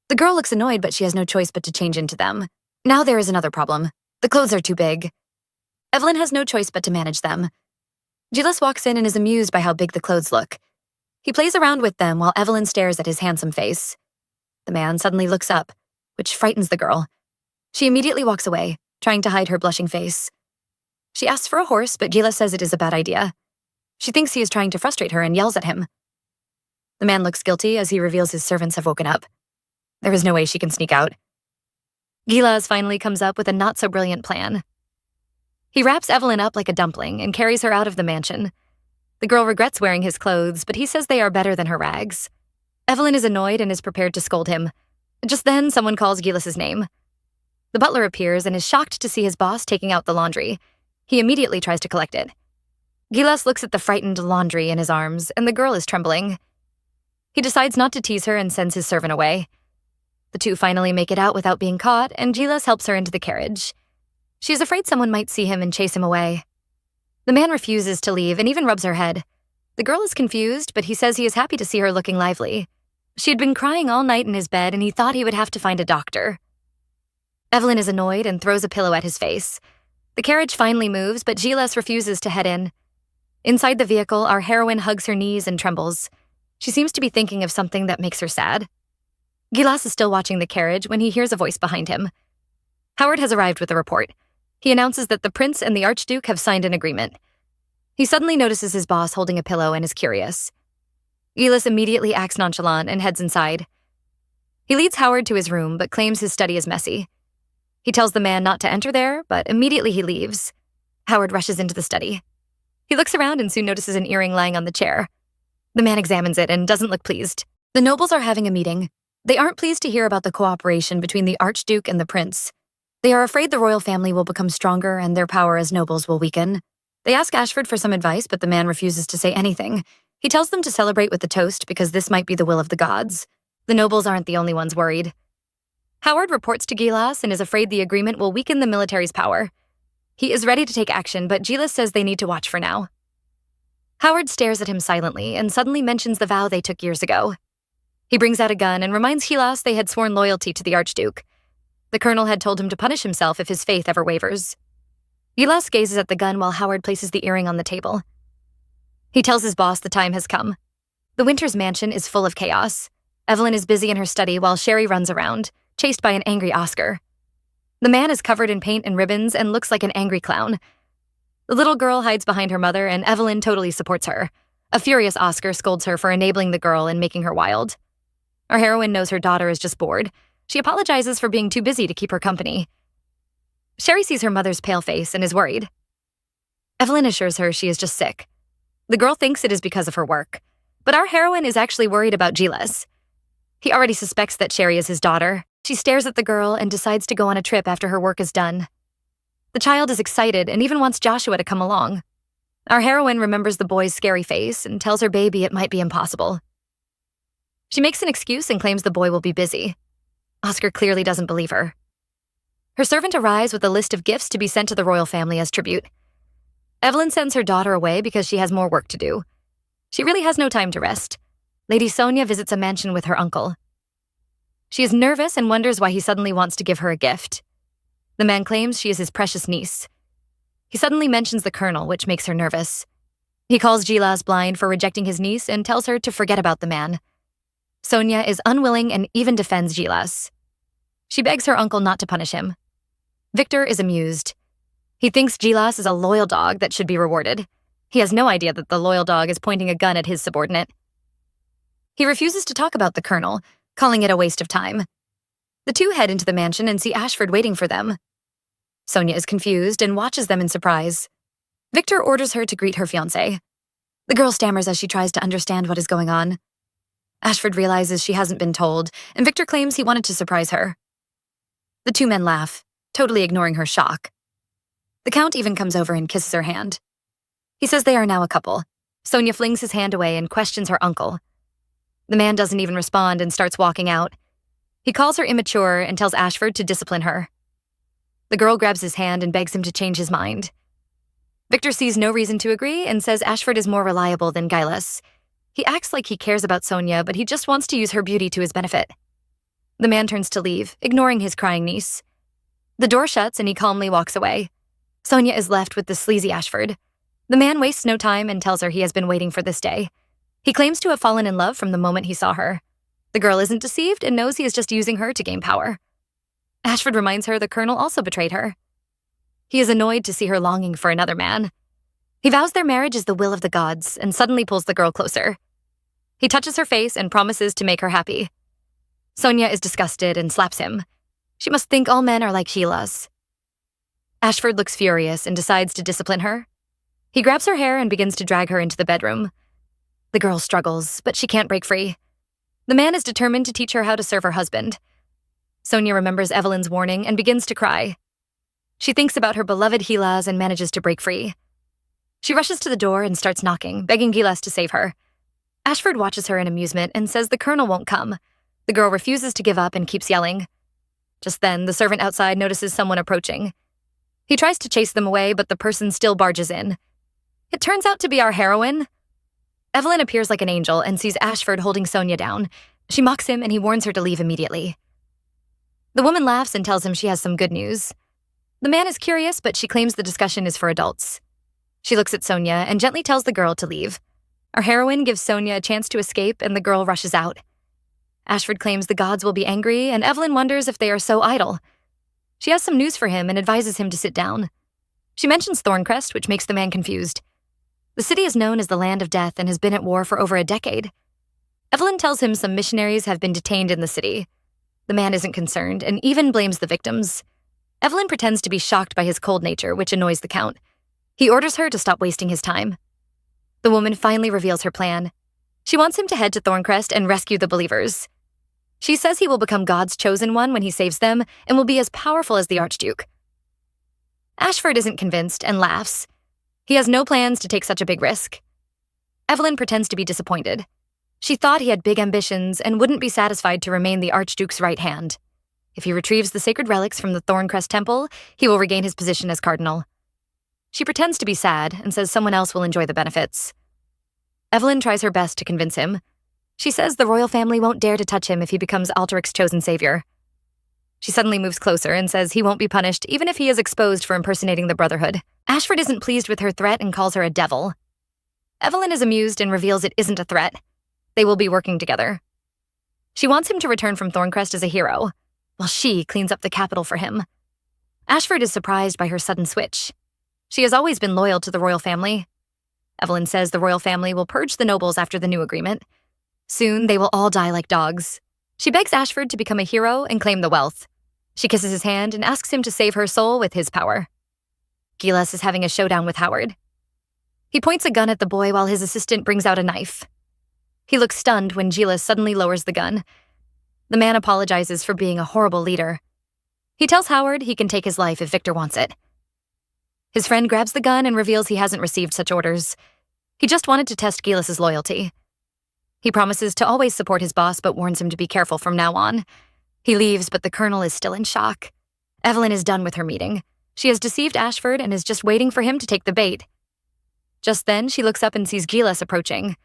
The girl looks annoyed, but she has no choice but to change into them. Now there is another problem. The clothes are too big. Evelyn has no choice but to manage them. Gilas walks in and is amused by how big the clothes look. He plays around with them while Evelyn stares at his handsome face. The man suddenly looks up, which frightens the girl. She immediately walks away, trying to hide her blushing face. She asks for a horse, but Gilas says it is a bad idea. She thinks he is trying to frustrate her and yells at him. The man looks guilty as he reveals his servants have woken up. There is no way she can sneak out. Gilas finally comes up with a not-so-brilliant plan. He wraps Evelyn up like a dumpling and carries her out of the mansion. The girl regrets wearing his clothes, but he says they are better than her rags. Evelyn is annoyed and is prepared to scold him. Just then, someone calls Gilas's name. The butler appears and is shocked to see his boss taking out the laundry. He immediately tries to collect it. Gilas looks at the frightened laundry in his arms, and the girl is trembling. He decides not to tease her and sends his servant away. The two finally make it out without being caught, and Gilas helps her into the carriage. She is afraid someone might see him and chase him away. The man refuses to leave and even rubs her head. The girl is confused, but he says he is happy to see her looking lively. She had been crying all night in his bed, and he thought he would have to find a doctor. Evelyn is annoyed and throws a pillow at his face. The carriage finally moves, but Gilas refuses to head in. Inside the vehicle, our heroine hugs her knees and trembles. She seems to be thinking of something that makes her sad. Gilas is still watching the carriage when he hears a voice behind him. Howard has arrived with a report. He announces that the prince and the archduke have signed an agreement. He suddenly notices his boss holding a pillow and is curious. Gilas immediately acts nonchalant and heads inside. He leads Howard to his room, but claims his study is messy. He tells the man not to enter there, but immediately he leaves. Howard rushes into the study. He looks around and soon notices an earring lying on the chair. The man examines it and doesn't look pleased. The nobles are having a meeting. They aren't pleased to hear about the cooperation between the archduke and the prince. They are afraid the royal family will become stronger and their power as nobles will weaken. They ask Ashford for some advice, but the man refuses to say anything. He tells them to celebrate with the toast because this might be the will of the gods. The nobles aren't the only ones worried. Howard reports to Gilas and is afraid the agreement will weaken the military's power. He is ready to take action, but Gilas says they need to watch for now. Howard stares at him silently and suddenly mentions the vow they took years ago. He brings out a gun and reminds Gilas they had sworn loyalty to the archduke. The colonel had told him to punish himself if his faith ever wavers. Gilas gazes at the gun while Howard places the earring on the table. He tells his boss the time has come. The Winters mansion is full of chaos. Evelyn is busy in her study while Sherry runs around, chased by an angry Oscar. The man is covered in paint and ribbons and looks like an angry clown. The little girl hides behind her mother and Evelyn totally supports her. A furious Oscar scolds her for enabling the girl and making her wild. Our heroine knows her daughter is just bored. She apologizes for being too busy to keep her company. Sherry sees her mother's pale face and is worried. Evelyn assures her she is just sick. The girl thinks it is because of her work, but our heroine is actually worried about Gilas. He already suspects that Sherry is his daughter. She stares at the girl and decides to go on a trip after her work is done. The child is excited and even wants Joshua to come along. Our heroine remembers the boy's scary face and tells her baby it might be impossible. She makes an excuse and claims the boy will be busy. Oscar clearly doesn't believe her. Her servant arrives with a list of gifts to be sent to the royal family as tribute. Evelyn sends her daughter away because she has more work to do. She really has no time to rest. Lady Sonia visits a mansion with her uncle. She is nervous and wonders why he suddenly wants to give her a gift. The man claims she is his precious niece. He suddenly mentions the colonel, which makes her nervous. He calls Gilas blind for rejecting his niece and tells her to forget about the man. Sonia is unwilling and even defends Gilas. She begs her uncle not to punish him. Victor is amused. He thinks Gilas is a loyal dog that should be rewarded. He has no idea that the loyal dog is pointing a gun at his subordinate. He refuses to talk about the colonel, calling it a waste of time. The two head into the mansion and see Ashford waiting for them. Sonia is confused and watches them in surprise. Victor orders her to greet her fiancé. The girl stammers as she tries to understand what is going on. Ashford realizes she hasn't been told, and Victor claims he wanted to surprise her. The two men laugh, totally ignoring her shock. The Count even comes over and kisses her hand. He says they are now a couple. Sonia flings his hand away and questions her uncle. The man doesn't even respond and starts walking out. He calls her immature and tells Ashford to discipline her. The girl grabs his hand and begs him to change his mind. Victor sees no reason to agree and says Ashford is more reliable than Gilas. He acts like he cares about Sonia, but he just wants to use her beauty to his benefit. The man turns to leave, ignoring his crying niece. The door shuts and he calmly walks away. Sonia is left with the sleazy Ashford. The man wastes no time and tells her he has been waiting for this day. He claims to have fallen in love from the moment he saw her. The girl isn't deceived and knows he is just using her to gain power. Ashford reminds her the colonel also betrayed her. He is annoyed to see her longing for another man. He vows their marriage is the will of the gods and suddenly pulls the girl closer. He touches her face and promises to make her happy. Sonia is disgusted and slaps him. She must think all men are like Gilas. Ashford looks furious and decides to discipline her. He grabs her hair and begins to drag her into the bedroom. The girl struggles, but she can't break free. The man is determined to teach her how to serve her husband. Sonia remembers Evelyn's warning and begins to cry. She thinks about her beloved Gilas and manages to break free. She rushes to the door and starts knocking, begging Gilas to save her. Ashford watches her in amusement and says the colonel won't come. The girl refuses to give up and keeps yelling. Just then, the servant outside notices someone approaching. He tries to chase them away, but the person still barges in. It turns out to be our heroine. Evelyn appears like an angel and sees Ashford holding Sonia down. She mocks him and he warns her to leave immediately. The woman laughs and tells him she has some good news. The man is curious, but she claims the discussion is for adults. She looks at Sonia and gently tells the girl to leave. Our heroine gives Sonia a chance to escape and the girl rushes out. Ashford claims the gods will be angry and Evelyn wonders if they are so idle. She has some news for him and advises him to sit down. She mentions Thorncrest, which makes the man confused. The city is known as the Land of Death and has been at war for over a decade. Evelyn tells him some missionaries have been detained in the city. The man isn't concerned and even blames the victims. Evelyn pretends to be shocked by his cold nature, which annoys the Count. He orders her to stop wasting his time. The woman finally reveals her plan. She wants him to head to Thorncrest and rescue the believers. She says he will become God's chosen one when he saves them and will be as powerful as the archduke. Ashford isn't convinced and laughs. He has no plans to take such a big risk. Evelyn pretends to be disappointed. She thought he had big ambitions and wouldn't be satisfied to remain the archduke's right hand. If he retrieves the sacred relics from the Thorncrest temple, he will regain his position as cardinal. She pretends to be sad and says someone else will enjoy the benefits. Evelyn tries her best to convince him. She says the royal family won't dare to touch him if he becomes Altaric's chosen savior. She suddenly moves closer and says he won't be punished even if he is exposed for impersonating the Brotherhood. Ashford isn't pleased with her threat and calls her a devil. Evelyn is amused and reveals it isn't a threat. They will be working together. She wants him to return from Thorncrest as a hero, while she cleans up the capital for him. Ashford is surprised by her sudden switch. She has always been loyal to the royal family. Evelyn says the royal family will purge the nobles after the new agreement. Soon, they will all die like dogs. She begs Ashford to become a hero and claim the wealth. She kisses his hand and asks him to save her soul with his power. Gilas is having a showdown with Howard. He points a gun at the boy while his assistant brings out a knife. He looks stunned when Gilas suddenly lowers the gun. The man apologizes for being a horrible leader. He tells Howard he can take his life if Victor wants it. His friend grabs the gun and reveals he hasn't received such orders. He just wanted to test Gilas's loyalty. He promises to always support his boss but warns him to be careful from now on. He leaves, but the colonel is still in shock. Evelyn is done with her meeting. She has deceived Ashford and is just waiting for him to take the bait. Just then, she looks up and sees Gilas approaching.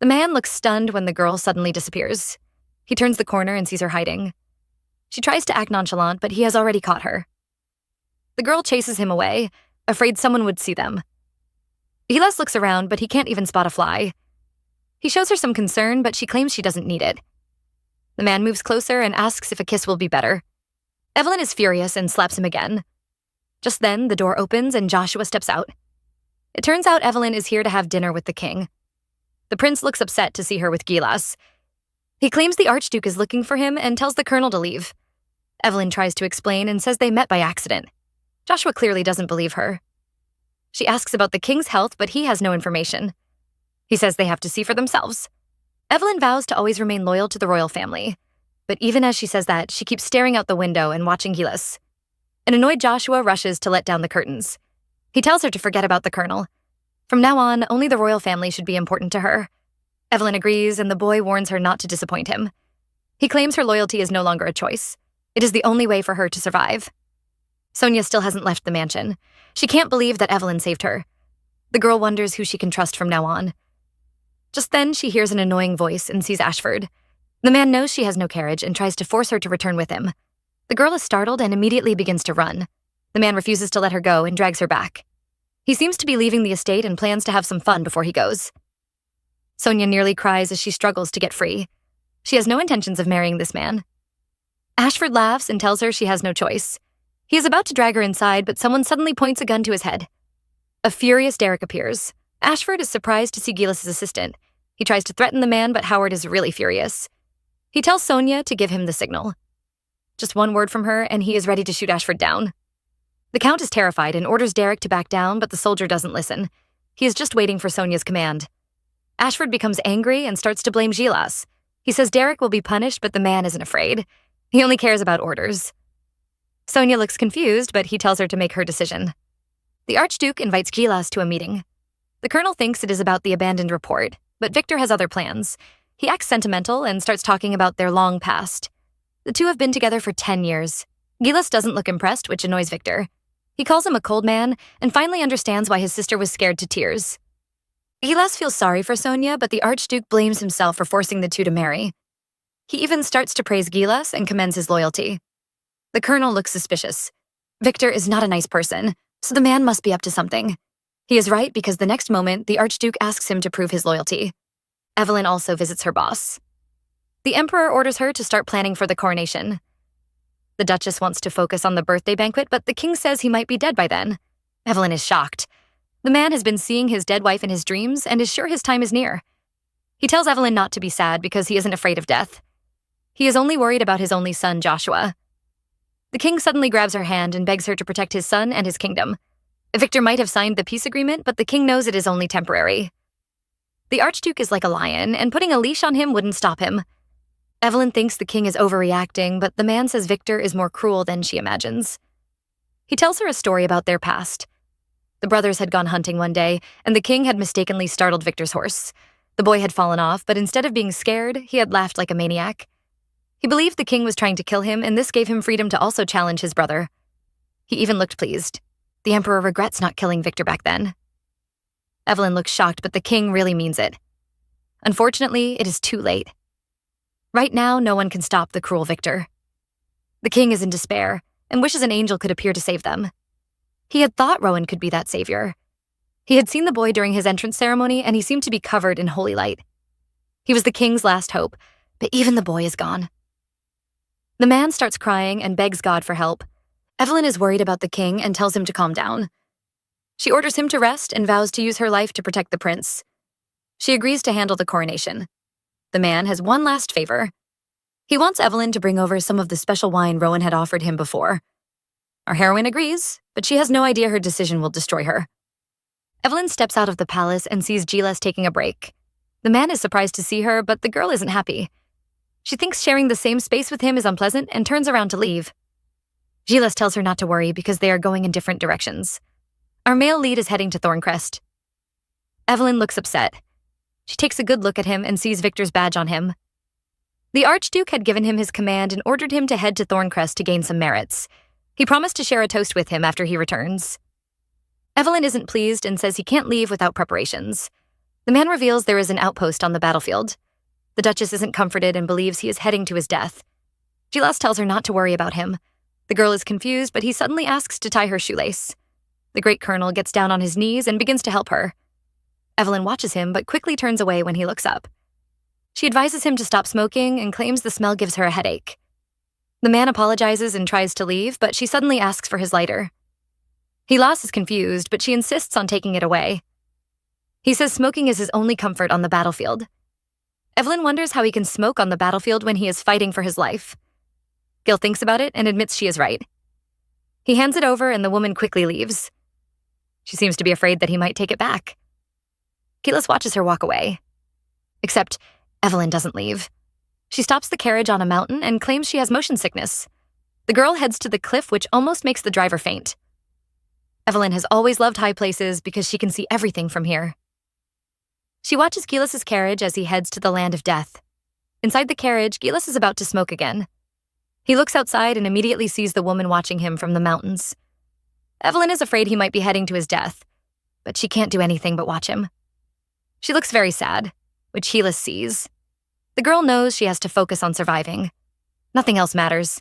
The man looks stunned when the girl suddenly disappears. He turns the corner and sees her hiding. She tries to act nonchalant, but he has already caught her. The girl chases him away, afraid someone would see them. Gilas looks around, but he can't even spot a fly. He shows her some concern, but she claims she doesn't need it. The man moves closer and asks if a kiss will be better. Evelyn is furious and slaps him again. Just then, the door opens and Joshua steps out. It turns out Evelyn is here to have dinner with the king. The prince looks upset to see her with Gilas. He claims the archduke is looking for him and tells the colonel to leave. Evelyn tries to explain and says they met by accident. Joshua clearly doesn't believe her. She asks about the king's health, but he has no information. He says they have to see for themselves. Evelyn vows to always remain loyal to the royal family, but even as she says that, she keeps staring out the window and watching Gilas. An annoyed Joshua rushes to let down the curtains. He tells her to forget about the colonel. From now on, only the royal family should be important to her. Evelyn agrees, and the boy warns her not to disappoint him. He claims her loyalty is no longer a choice. It is the only way for her to survive. Sonia still hasn't left the mansion. She can't believe that Evelyn saved her. The girl wonders who she can trust from now on. Just then, she hears an annoying voice and sees Ashford. The man knows she has no carriage and tries to force her to return with him. The girl is startled and immediately begins to run. The man refuses to let her go and drags her back. He seems to be leaving the estate and plans to have some fun before he goes. Sonia nearly cries as she struggles to get free. She has no intentions of marrying this man. Ashford laughs and tells her she has no choice. He is about to drag her inside, but someone suddenly points a gun to his head. A furious Derek appears. Ashford is surprised to see Gilas' assistant. He tries to threaten the man, but Howard is really furious. He tells Sonia to give him the signal. Just one word from her, and he is ready to shoot Ashford down. The Count is terrified and orders Derek to back down, but the soldier doesn't listen. He is just waiting for Sonia's command. Ashford becomes angry and starts to blame Gilas. He says Derek will be punished, but the man isn't afraid. He only cares about orders. Sonia looks confused, but he tells her to make her decision. The archduke invites Gilas to a meeting. The colonel thinks it is about the abandoned report, but Victor has other plans. He acts sentimental and starts talking about their long past. The two have been together for 10 years. Gilas doesn't look impressed, which annoys Victor. He calls him a cold man and finally understands why his sister was scared to tears. Gilas feels sorry for Sonia, but the archduke blames himself for forcing the two to marry. He even starts to praise Gilas and commends his loyalty. The colonel looks suspicious. Victor is not a nice person, so the man must be up to something. He is right because the next moment, the archduke asks him to prove his loyalty. Evelyn also visits her boss. The emperor orders her to start planning for the coronation. The duchess wants to focus on the birthday banquet, but the king says he might be dead by then. Evelyn is shocked. The man has been seeing his dead wife in his dreams and is sure his time is near. He tells Evelyn not to be sad because he isn't afraid of death. He is only worried about his only son, Joshua. The king suddenly grabs her hand and begs her to protect his son and his kingdom. Victor might have signed the peace agreement, but the king knows it is only temporary. The archduke is like a lion, and putting a leash on him wouldn't stop him. Evelyn thinks the king is overreacting, but the man says Victor is more cruel than she imagines. He tells her a story about their past. The brothers had gone hunting one day, and the king had mistakenly startled Victor's horse. The boy had fallen off, but instead of being scared, he had laughed like a maniac. He believed the king was trying to kill him, and this gave him freedom to also challenge his brother. He even looked pleased. The emperor regrets not killing Victor back then. Evelyn looks shocked, but the king really means it. Unfortunately, it is too late. Right now, no one can stop the cruel Victor. The king is in despair and wishes an angel could appear to save them. He had thought Rowan could be that savior. He had seen the boy during his entrance ceremony, and he seemed to be covered in holy light. He was the king's last hope, but even the boy is gone. The man starts crying and begs God for help. Evelyn is worried about the king and tells him to calm down. She orders him to rest and vows to use her life to protect the prince. She agrees to handle the coronation. The man has one last favor. He wants Evelyn to bring over some of the special wine Rowan had offered him before. Our heroine agrees, but she has no idea her decision will destroy her. Evelyn steps out of the palace and sees Gilas taking a break. The man is surprised to see her, but the girl isn't happy. She thinks sharing the same space with him is unpleasant and turns around to leave. Gilas tells her not to worry because they are going in different directions. Our male lead is heading to Thorncrest. Evelyn looks upset. She takes a good look at him and sees Victor's badge on him. The archduke had given him his command and ordered him to head to Thorncrest to gain some merits. He promised to share a toast with him after he returns. Evelyn isn't pleased and says he can't leave without preparations. The man reveals there is an outpost on the battlefield. The Duchess isn't comforted and believes he is heading to his death. Gilas tells her not to worry about him. The girl is confused, but he suddenly asks to tie her shoelace. The great colonel gets down on his knees and begins to help her. Evelyn watches him, but quickly turns away when he looks up. She advises him to stop smoking and claims the smell gives her a headache. The man apologizes and tries to leave, but she suddenly asks for his lighter. Gilas is confused, but she insists on taking it away. He says smoking is his only comfort on the battlefield. Evelyn wonders how he can smoke on the battlefield when he is fighting for his life. Gil thinks about it and admits she is right. He hands it over and the woman quickly leaves. She seems to be afraid that he might take it back. Gilas watches her walk away. Except Evelyn doesn't leave. She stops the carriage on a mountain and claims she has motion sickness. The girl heads to the cliff, which almost makes the driver faint. Evelyn has always loved high places because she can see everything from here. She watches Gilas's carriage as he heads to the land of death. Inside the carriage, Gilas is about to smoke again. He looks outside and immediately sees the woman watching him from the mountains. Evelyn is afraid he might be heading to his death, but she can't do anything but watch him. She looks very sad, which Gilas sees. The girl knows she has to focus on surviving. Nothing else matters.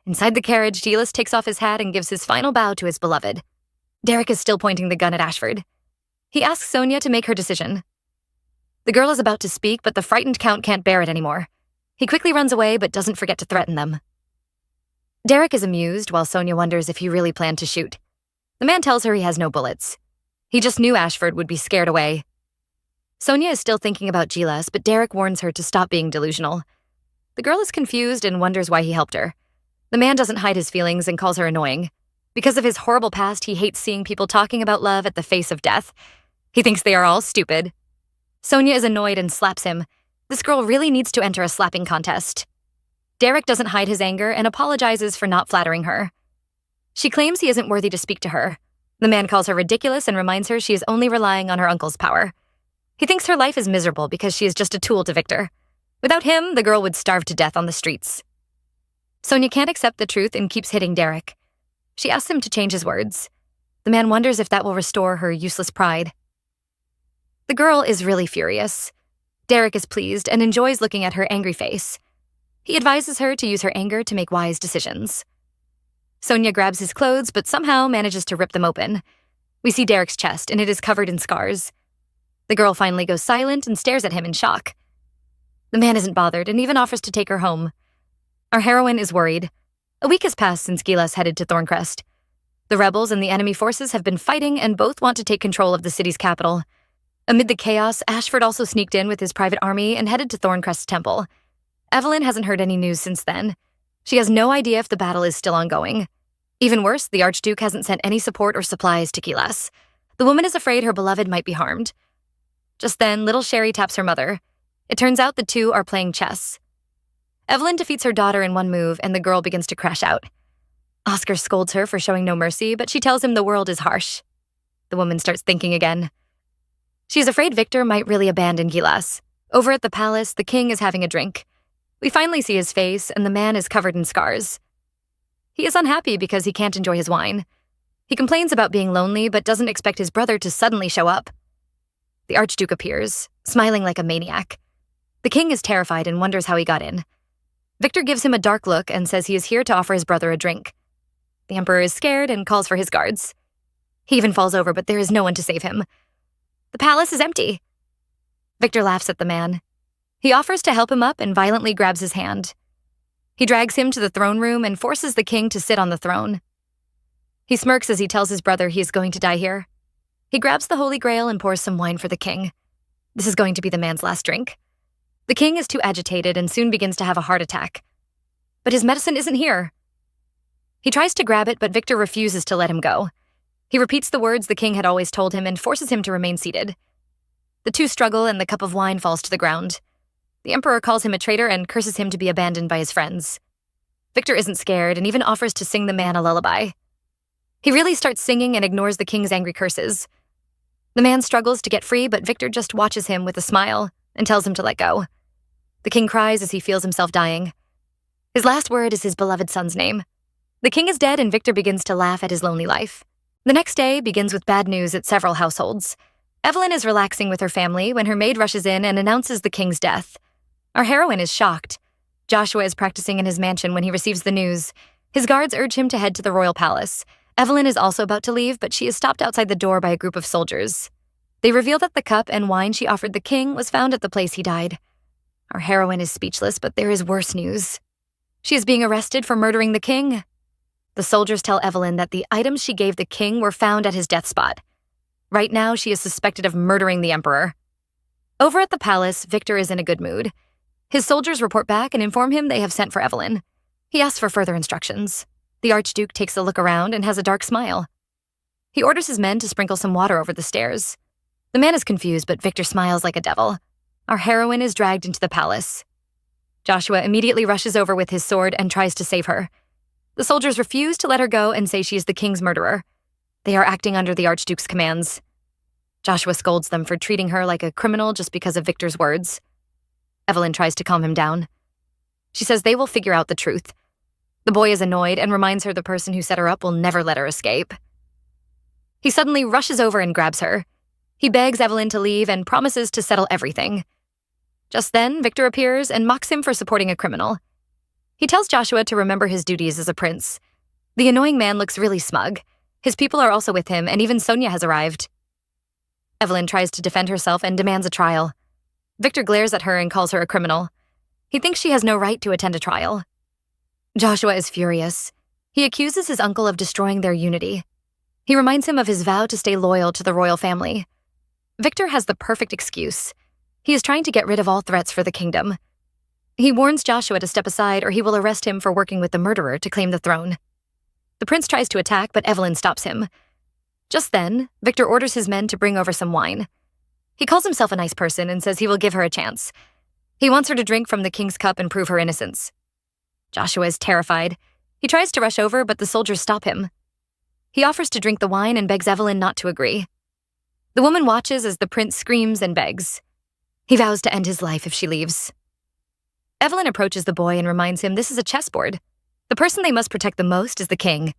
Inside the carriage, Gilas takes off his hat and gives his final bow to his beloved. Derek is still pointing the gun at Ashford. He asks Sonia to make her decision. The girl is about to speak, but the frightened Count can't bear it anymore. He quickly runs away, but doesn't forget to threaten them. Derek is amused, while Sonia wonders if he really planned to shoot. The man tells her he has no bullets. He just knew Ashford would be scared away. Sonia is still thinking about Gilas, but Derek warns her to stop being delusional. The girl is confused and wonders why he helped her. The man doesn't hide his feelings and calls her annoying. Because of his horrible past, he hates seeing people talking about love at the face of death. He thinks they are all stupid. Sonia is annoyed and slaps him. This girl really needs to enter a slapping contest. Derek doesn't hide his anger and apologizes for not flattering her. She claims he isn't worthy to speak to her. The man calls her ridiculous and reminds her she is only relying on her uncle's power. He thinks her life is miserable because she is just a tool to Victor. Without him, the girl would starve to death on the streets. Sonia can't accept the truth and keeps hitting Derek. She asks him to change his words. The man wonders if that will restore her useless pride. The girl is really furious. Derek is pleased and enjoys looking at her angry face. He advises her to use her anger to make wise decisions. Sonia grabs his clothes, but somehow manages to rip them open. We see Derek's chest, and it is covered in scars. The girl finally goes silent and stares at him in shock. The man isn't bothered and even offers to take her home. Our heroine is worried. A week has passed since Gilas headed to Thorncrest. The rebels and the enemy forces have been fighting and both want to take control of the city's capital. Amid the chaos, Ashford also sneaked in with his private army and headed to Thorncrest's temple. Evelyn hasn't heard any news since then. She has no idea if the battle is still ongoing. Even worse, the archduke hasn't sent any support or supplies to Gilas. The woman is afraid her beloved might be harmed. Just then, little Sherry taps her mother. It turns out the two are playing chess. Evelyn defeats her daughter in one move, and the girl begins to crash out. Oscar scolds her for showing no mercy, but she tells him the world is harsh. The woman starts thinking again. She's afraid Victor might really abandon Gilas. Over at the palace, the king is having a drink. We finally see his face, and the man is covered in scars. He is unhappy because he can't enjoy his wine. He complains about being lonely, but doesn't expect his brother to suddenly show up. The archduke appears, smiling like a maniac. The king is terrified and wonders how he got in. Victor gives him a dark look and says he is here to offer his brother a drink. The emperor is scared and calls for his guards. He even falls over, but there is no one to save him. The palace is empty. Victor laughs at the man. He offers to help him up and violently grabs his hand. He drags him to the throne room and forces the king to sit on the throne. He smirks as he tells his brother he is going to die here. He grabs the Holy Grail and pours some wine for the king. This is going to be the man's last drink. The king is too agitated and soon begins to have a heart attack. But his medicine isn't here. He tries to grab it, but Victor refuses to let him go. He repeats the words the king had always told him and forces him to remain seated. The two struggle and the cup of wine falls to the ground. The emperor calls him a traitor and curses him to be abandoned by his friends. Victor isn't scared and even offers to sing the man a lullaby. He really starts singing and ignores the king's angry curses. The man struggles to get free, but Victor just watches him with a smile and tells him to let go. The king cries as he feels himself dying. His last word is his beloved son's name. The king is dead and Victor begins to laugh at his lonely life. The next day begins with bad news at several households. Evelyn is relaxing with her family when her maid rushes in and announces the king's death. Our heroine is shocked. Joshua is practicing in his mansion when he receives the news. His guards urge him to head to the royal palace. Evelyn is also about to leave, but she is stopped outside the door by a group of soldiers. They reveal that the cup and wine she offered the king was found at the place he died. Our heroine is speechless, but there is worse news. She is being arrested for murdering the king. The soldiers tell Evelyn that the items she gave the king were found at his death spot. Right now, she is suspected of murdering the emperor. Over at the palace, Victor is in a good mood. His soldiers report back and inform him they have sent for Evelyn. He asks for further instructions. The archduke takes a look around and has a dark smile. He orders his men to sprinkle some water over the stairs. The man is confused, but Victor smiles like a devil. Our heroine is dragged into the palace. Joshua immediately rushes over with his sword and tries to save her. The soldiers refuse to let her go and say she is the king's murderer. They are acting under the archduke's commands. Joshua scolds them for treating her like a criminal just because of Victor's words. Evelyn tries to calm him down. She says they will figure out the truth. The boy is annoyed and reminds her the person who set her up will never let her escape. He suddenly rushes over and grabs her. He begs Evelyn to leave and promises to settle everything. Just then, Victor appears and mocks him for supporting a criminal. He tells Joshua to remember his duties as a prince. The annoying man looks really smug. His people are also with him, and even Sonia has arrived. Evelyn tries to defend herself and demands a trial. Victor glares at her and calls her a criminal. He thinks she has no right to attend a trial. Joshua is furious. He accuses his uncle of destroying their unity. He reminds him of his vow to stay loyal to the royal family. Victor has the perfect excuse. He is trying to get rid of all threats for the kingdom. He warns Joshua to step aside or he will arrest him for working with the murderer to claim the throne. The prince tries to attack, but Evelyn stops him. Just then, Victor orders his men to bring over some wine. He calls himself a nice person and says he will give her a chance. He wants her to drink from the king's cup and prove her innocence. Joshua is terrified. He tries to rush over, but the soldiers stop him. He offers to drink the wine and begs Evelyn not to agree. The woman watches as the prince screams and begs. He vows to end his life if she leaves. Evelyn approaches the boy and reminds him this is a chessboard. The person they must protect the most is the king.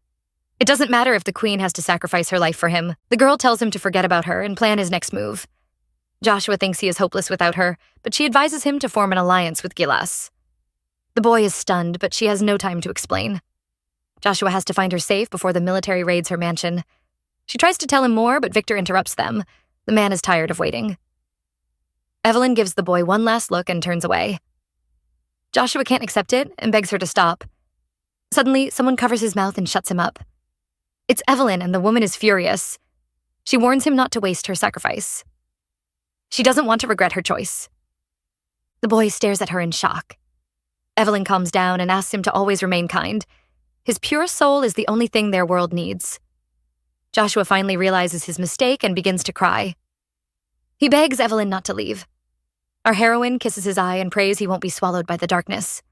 It doesn't matter if the queen has to sacrifice her life for him. The girl tells him to forget about her and plan his next move. Joshua thinks he is hopeless without her, but she advises him to form an alliance with Gilas. The boy is stunned, but she has no time to explain. Joshua has to find her safe before the military raids her mansion. She tries to tell him more, but Victor interrupts them. The man is tired of waiting. Evelyn gives the boy one last look and turns away. Joshua can't accept it and begs her to stop. Suddenly, someone covers his mouth and shuts him up. It's Evelyn, and the woman is furious. She warns him not to waste her sacrifice. She doesn't want to regret her choice. The boy stares at her in shock. Evelyn calms down and asks him to always remain kind. His pure soul is the only thing their world needs. Joshua finally realizes his mistake and begins to cry. He begs Evelyn not to leave. Our heroine kisses his eye and prays he won't be swallowed by the darkness.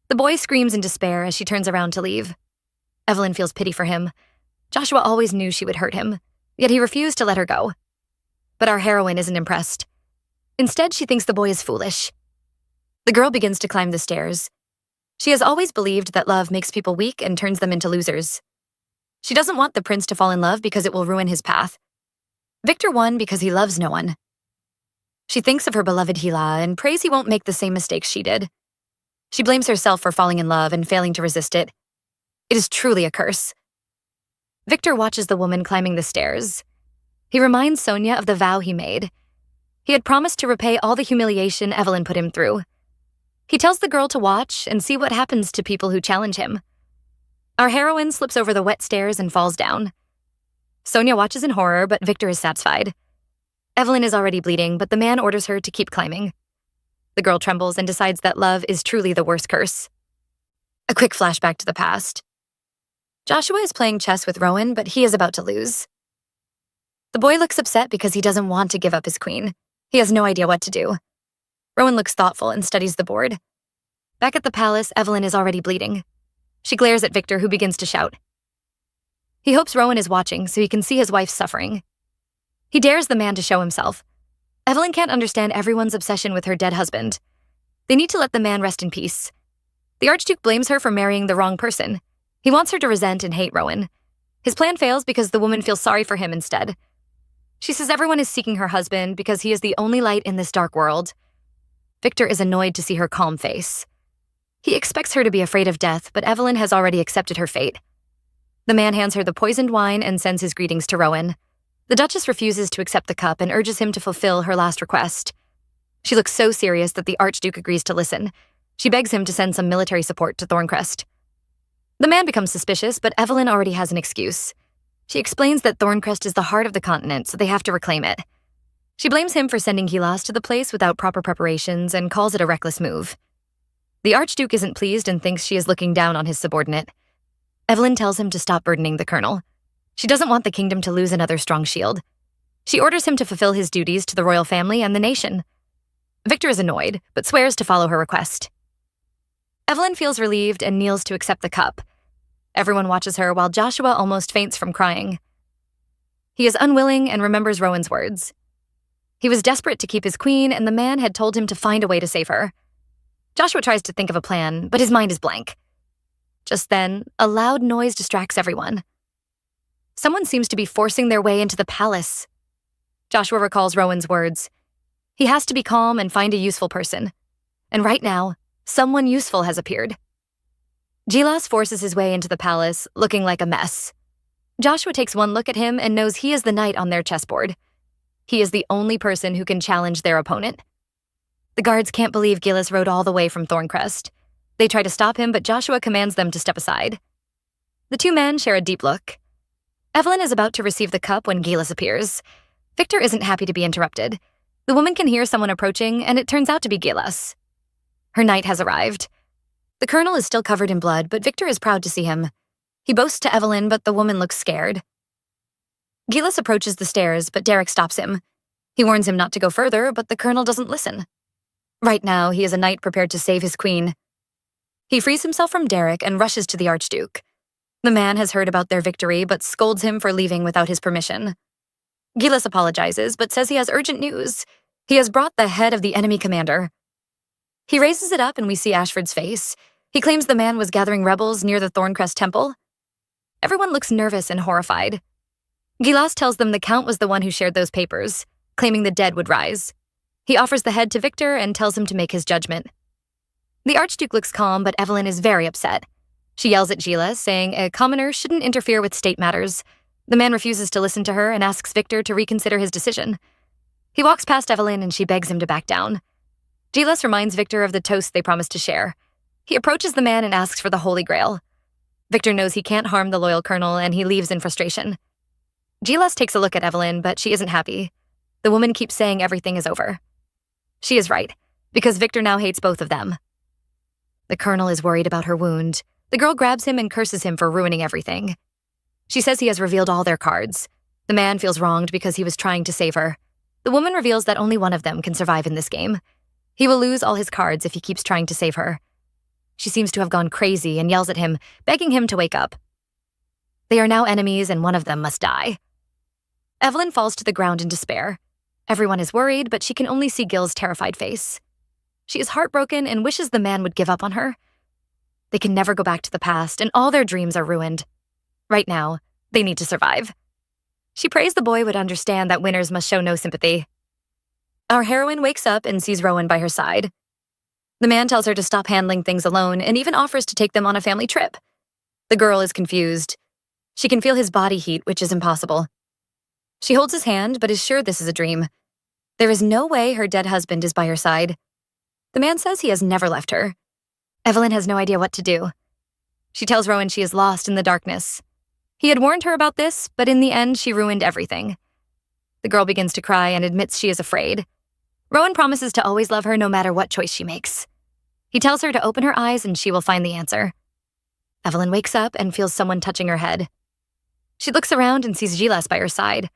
The boy screams in despair as she turns around to leave. Evelyn feels pity for him. Joshua always knew she would hurt him, yet he refused to let her go. But our heroine isn't impressed. Instead, she thinks the boy is foolish. The girl begins to climb the stairs. She has always believed that love makes people weak and turns them into losers. She doesn't want the prince to fall in love because it will ruin his path. Victor won because he loves no one. She thinks of her beloved Hila and prays he won't make the same mistakes she did. She blames herself for falling in love and failing to resist it. It is truly a curse. Victor watches the woman climbing the stairs. He reminds Sonia of the vow he made. He had promised to repay all the humiliation Evelyn put him through. He tells the girl to watch and see what happens to people who challenge him. Our heroine slips over the wet stairs and falls down. Sonia watches in horror, but Victor is satisfied. Evelyn is already bleeding, but the man orders her to keep climbing. The girl trembles and decides that love is truly the worst curse. A quick flashback to the past. Joshua is playing chess with Rowan, but he is about to lose. The boy looks upset because he doesn't want to give up his queen. He has no idea what to do. Rowan looks thoughtful and studies the board. Back at the palace, Evelyn is already bleeding. She glares at Victor, who begins to shout. He hopes Rowan is watching so he can see his wife suffering. He dares the man to show himself. Evelyn can't understand everyone's obsession with her dead husband. They need to let the man rest in peace. The archduke blames her for marrying the wrong person. He wants her to resent and hate Rowan. His plan fails because the woman feels sorry for him instead. She says everyone is seeking her husband because he is the only light in this dark world. Victor is annoyed to see her calm face. He expects her to be afraid of death, but Evelyn has already accepted her fate. The man hands her the poisoned wine and sends his greetings to Rowan. The Duchess refuses to accept the cup and urges him to fulfill her last request. She looks so serious that the archduke agrees to listen. She begs him to send some military support to Thorncrest. The man becomes suspicious, but Evelyn already has an excuse. She explains that Thorncrest is the heart of the continent, so they have to reclaim it. She blames him for sending Gilas to the place without proper preparations and calls it a reckless move. The archduke isn't pleased and thinks she is looking down on his subordinate. Evelyn tells him to stop burdening the colonel. She doesn't want the kingdom to lose another strong shield. She orders him to fulfill his duties to the royal family and the nation. Victor is annoyed, but swears to follow her request. Evelyn feels relieved and kneels to accept the cup. Everyone watches her while Joshua almost faints from crying. He is unwilling and remembers Rowan's words. He was desperate to keep his queen, and the man had told him to find a way to save her. Joshua tries to think of a plan, but his mind is blank. Just then, a loud noise distracts everyone. Someone seems to be forcing their way into the palace. Joshua recalls Rowan's words. He has to be calm and find a useful person. And right now, someone useful has appeared. Gilas forces his way into the palace, looking like a mess. Joshua takes one look at him and knows he is the knight on their chessboard. He is the only person who can challenge their opponent. The guards can't believe Gilas rode all the way from Thorncrest. They try to stop him, but Joshua commands them to step aside. The two men share a deep look. Evelyn is about to receive the cup when Gilas appears. Victor isn't happy to be interrupted. The woman can hear someone approaching, and it turns out to be Gilas. Her knight has arrived. The colonel is still covered in blood, but Victor is proud to see him. He boasts to Evelyn, but the woman looks scared. Gilas approaches the stairs, but Derek stops him. He warns him not to go further, but the colonel doesn't listen. Right now, he is a knight prepared to save his queen. He frees himself from Derek and rushes to the archduke. The man has heard about their victory, but scolds him for leaving without his permission. Gilas apologizes, but says he has urgent news. He has brought the head of the enemy commander. He raises it up and we see Ashford's face. He claims the man was gathering rebels near the Thorncrest temple. Everyone looks nervous and horrified. Gilas tells them the count was the one who shared those papers, claiming the dead would rise. He offers the head to Victor and tells him to make his judgment. The archduke looks calm, but Evelyn is very upset. She yells at Gilas, saying a commoner shouldn't interfere with state matters. The man refuses to listen to her and asks Victor to reconsider his decision. He walks past Evelyn and she begs him to back down. Gilas reminds Victor of the toast they promised to share. He approaches the man and asks for the Holy Grail. Victor knows he can't harm the loyal colonel and he leaves in frustration. Gilas takes a look at Evelyn, but she isn't happy. The woman keeps saying everything is over. She is right, because Victor now hates both of them. The colonel is worried about her wound. The girl grabs him and curses him for ruining everything. She says he has revealed all their cards. The man feels wronged because he was trying to save her. The woman reveals that only one of them can survive in this game. He will lose all his cards if he keeps trying to save her. She seems to have gone crazy and yells at him, begging him to wake up. They are now enemies and one of them must die. Evelyn falls to the ground in despair. Everyone is worried, but she can only see Gil's terrified face. She is heartbroken and wishes the man would give up on her. They can never go back to the past, and all their dreams are ruined. Right now, they need to survive. She prays the boy would understand that winners must show no sympathy. Our heroine wakes up and sees Rowan by her side. The man tells her to stop handling things alone and even offers to take them on a family trip. The girl is confused. She can feel his body heat, which is impossible. She holds his hand, but is sure this is a dream. There is no way her dead husband is by her side. The man says he has never left her. Evelyn has no idea what to do. She tells Rowan she is lost in the darkness. He had warned her about this, but in the end, she ruined everything. The girl begins to cry and admits she is afraid. Rowan promises to always love her no matter what choice she makes. He tells her to open her eyes and she will find the answer. Evelyn wakes up and feels someone touching her head. She looks around and sees Gilas by her side.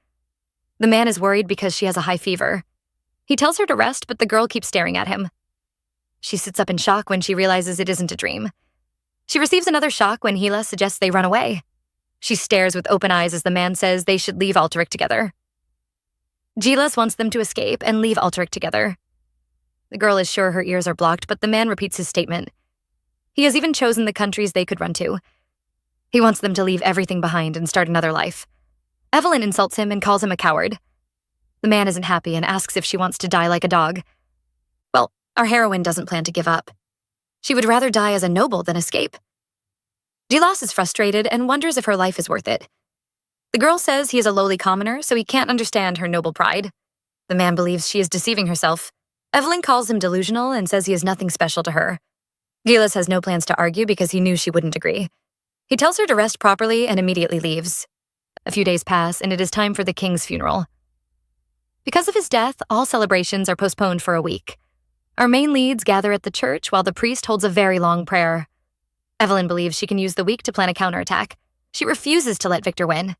The man is worried because she has a high fever. He tells her to rest, but the girl keeps staring at him. She sits up in shock when she realizes it isn't a dream. She receives another shock when Gilas suggests they run away. She stares with open eyes as the man says they should leave Altaric together. Gilas wants them to escape and leave Altaric together. The girl is sure her ears are blocked, but the man repeats his statement. He has even chosen the countries they could run to. He wants them to leave everything behind and start another life. Evelyn insults him and calls him a coward. The man isn't happy and asks if she wants to die like a dog. Well, our heroine doesn't plan to give up. She would rather die as a noble than escape. Gilas is frustrated and wonders if her life is worth it. The girl says he is a lowly commoner, so he can't understand her noble pride. The man believes she is deceiving herself. Evelyn calls him delusional and says he is nothing special to her. Gilas has no plans to argue because he knew she wouldn't agree. He tells her to rest properly and immediately leaves. A few days pass, and it is time for the king's funeral. Because of his death, all celebrations are postponed for a week. Our main leads gather at the church while the priest holds a very long prayer. Evelyn believes she can use the week to plan a counterattack. She refuses to let Victor win.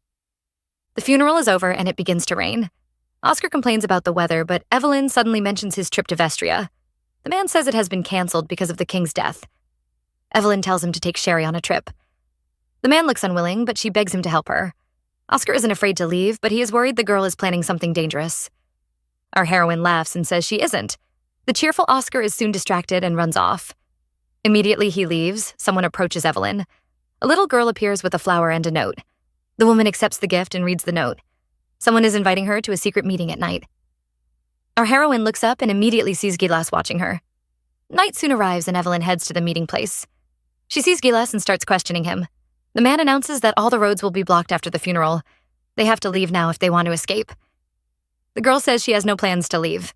The funeral is over and it begins to rain. Oscar complains about the weather, but Evelyn suddenly mentions his trip to Vestria. The man says it has been canceled because of the king's death. Evelyn tells him to take Sherry on a trip. The man looks unwilling, but she begs him to help her. Oscar isn't afraid to leave, but he is worried the girl is planning something dangerous. Our heroine laughs and says she isn't. The cheerful Oscar is soon distracted and runs off. Immediately he leaves, someone approaches Evelyn. A little girl appears with a flower and a note. The woman accepts the gift and reads the note. Someone is inviting her to a secret meeting at night. Our heroine looks up and immediately sees Gilas watching her. Night soon arrives and Evelyn heads to the meeting place. She sees Gilas and starts questioning him. The man announces that all the roads will be blocked after the funeral. They have to leave now if they want to escape. The girl says she has no plans to leave.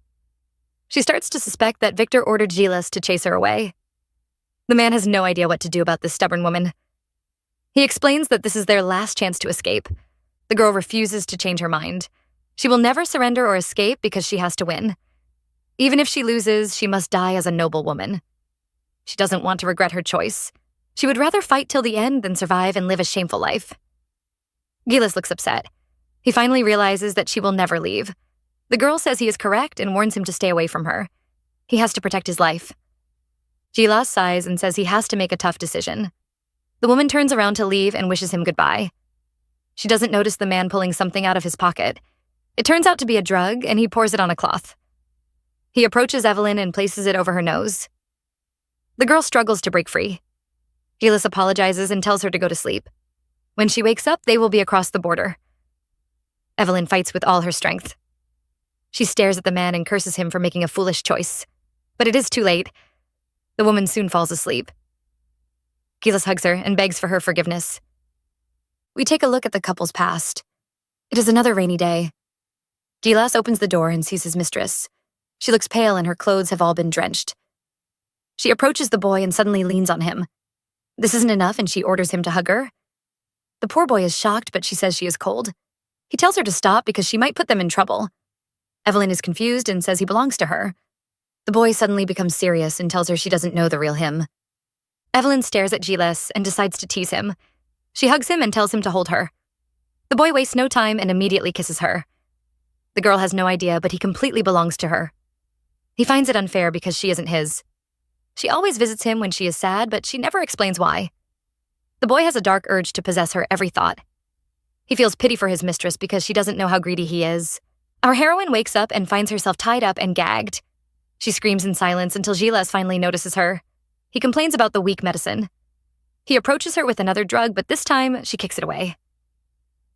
She starts to suspect that Victor ordered Gilas to chase her away. The man has no idea what to do about this stubborn woman. He explains that this is their last chance to escape. The girl refuses to change her mind. She will never surrender or escape because she has to win. Even if she loses, she must die as a noble woman. She doesn't want to regret her choice. She would rather fight till the end than survive and live a shameful life. Gilas looks upset. He finally realizes that she will never leave. The girl says he is correct and warns him to stay away from her. He has to protect his life. Gilas sighs and says he has to make a tough decision. The woman turns around to leave and wishes him goodbye. She doesn't notice the man pulling something out of his pocket. It turns out to be a drug, and he pours it on a cloth. He approaches Evelyn and places it over her nose. The girl struggles to break free. Gilas apologizes and tells her to go to sleep. When she wakes up, they will be across the border. Evelyn fights with all her strength. She stares at the man and curses him for making a foolish choice. But it is too late. The woman soon falls asleep. Gilas hugs her and begs for her forgiveness. We take a look at the couple's past. It is another rainy day. Gilas opens the door and sees his mistress. She looks pale and her clothes have all been drenched. She approaches the boy and suddenly leans on him. This isn't enough and she orders him to hug her. The poor boy is shocked, but she says she is cold. He tells her to stop because she might put them in trouble. Evelyn is confused and says he belongs to her. The boy suddenly becomes serious and tells her she doesn't know the real him. Evelyn stares at Gilas and decides to tease him. She hugs him and tells him to hold her. The boy wastes no time and immediately kisses her. The girl has no idea, but he completely belongs to her. He finds it unfair because she isn't his. She always visits him when she is sad, but she never explains why. The boy has a dark urge to possess her every thought. He feels pity for his mistress because she doesn't know how greedy he is. Our heroine wakes up and finds herself tied up and gagged. She screams in silence until Gilas finally notices her. He complains about the weak medicine. He approaches her with another drug, but this time she kicks it away.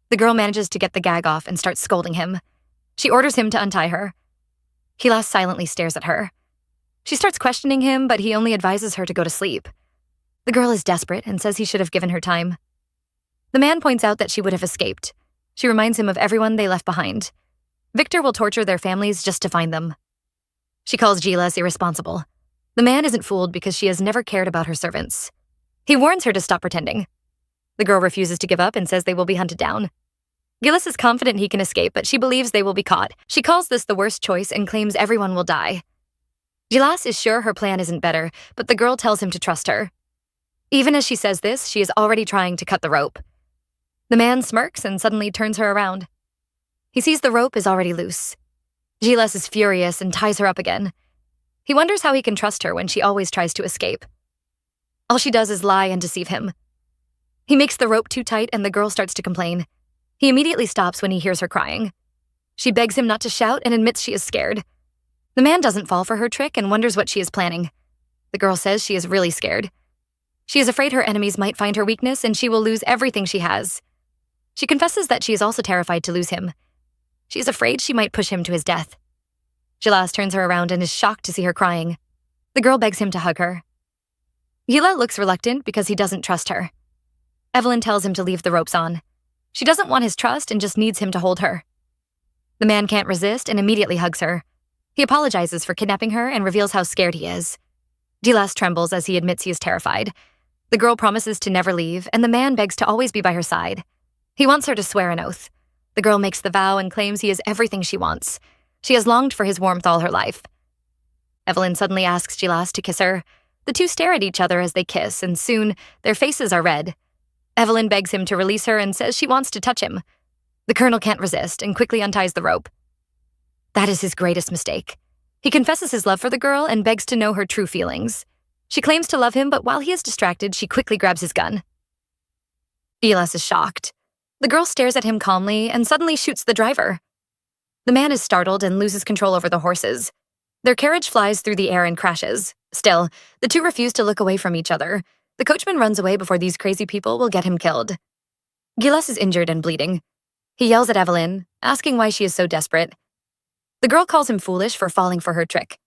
The girl manages to get the gag off and starts scolding him. She orders him to untie her. Gilas silently stares at her. She starts questioning him, but he only advises her to go to sleep. The girl is desperate and says he should have given her time. The man points out that she would have escaped. She reminds him of everyone they left behind. Victor will torture their families just to find them. She calls Gilas irresponsible. The man isn't fooled because she has never cared about her servants. He warns her to stop pretending. The girl refuses to give up and says they will be hunted down. Gilas is confident he can escape, but she believes they will be caught. She calls this the worst choice and claims everyone will die. Gilas is sure her plan isn't better, but the girl tells him to trust her. Even as she says this, she is already trying to cut the rope. The man smirks and suddenly turns her around. He sees the rope is already loose. Gilas is furious and ties her up again. He wonders how he can trust her when she always tries to escape. All she does is lie and deceive him. He makes the rope too tight and the girl starts to complain. He immediately stops when he hears her crying. She begs him not to shout and admits she is scared. The man doesn't fall for her trick and wonders what she is planning. The girl says she is really scared. She is afraid her enemies might find her weakness and she will lose everything she has. She confesses that she is also terrified to lose him. She is afraid she might push him to his death. Gilas turns her around and is shocked to see her crying. The girl begs him to hug her. Gila looks reluctant because he doesn't trust her. Evelyn tells him to leave the ropes on. She doesn't want his trust and just needs him to hold her. The man can't resist and immediately hugs her. He apologizes for kidnapping her and reveals how scared he is. Gilas trembles as he admits he is terrified. The girl promises to never leave, and the man begs to always be by her side. He wants her to swear an oath. The girl makes the vow and claims he is everything she wants. She has longed for his warmth all her life. Evelyn suddenly asks Gilas to kiss her. The two stare at each other as they kiss, and soon their faces are red. Evelyn begs him to release her and says she wants to touch him. The colonel can't resist and quickly unties the rope. That is his greatest mistake. He confesses his love for the girl and begs to know her true feelings. She claims to love him, but while he is distracted, she quickly grabs his gun. Gilas is shocked. The girl stares at him calmly and suddenly shoots the driver. The man is startled and loses control over the horses. Their carriage flies through the air and crashes. Still, the two refuse to look away from each other. The coachman runs away before these crazy people will get him killed. Gilas is injured and bleeding. He yells at Evelyn, asking why she is so desperate. The girl calls him foolish for falling for her trick.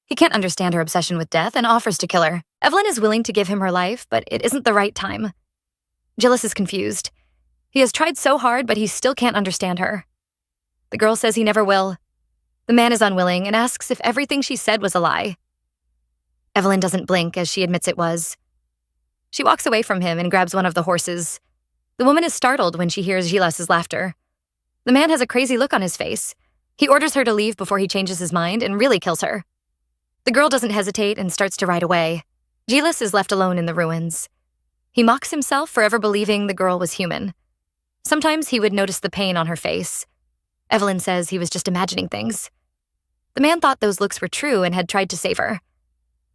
He can't understand her obsession with death and offers to kill her. Evelyn is willing to give him her life, but it isn't the right time. Gilas is confused. He has tried so hard, but he still can't understand her. The girl says he never will. The man is unwilling and asks if everything she said was a lie. Evelyn doesn't blink as she admits it was. She walks away from him and grabs one of the horses. The woman is startled when she hears Gilas's laughter. The man has a crazy look on his face. He orders her to leave before he changes his mind and really kills her. The girl doesn't hesitate and starts to ride away. Gilas is left alone in the ruins. He mocks himself for ever believing the girl was human. Sometimes he would notice the pain on her face. Evelyn says he was just imagining things. The man thought those looks were true and had tried to save her.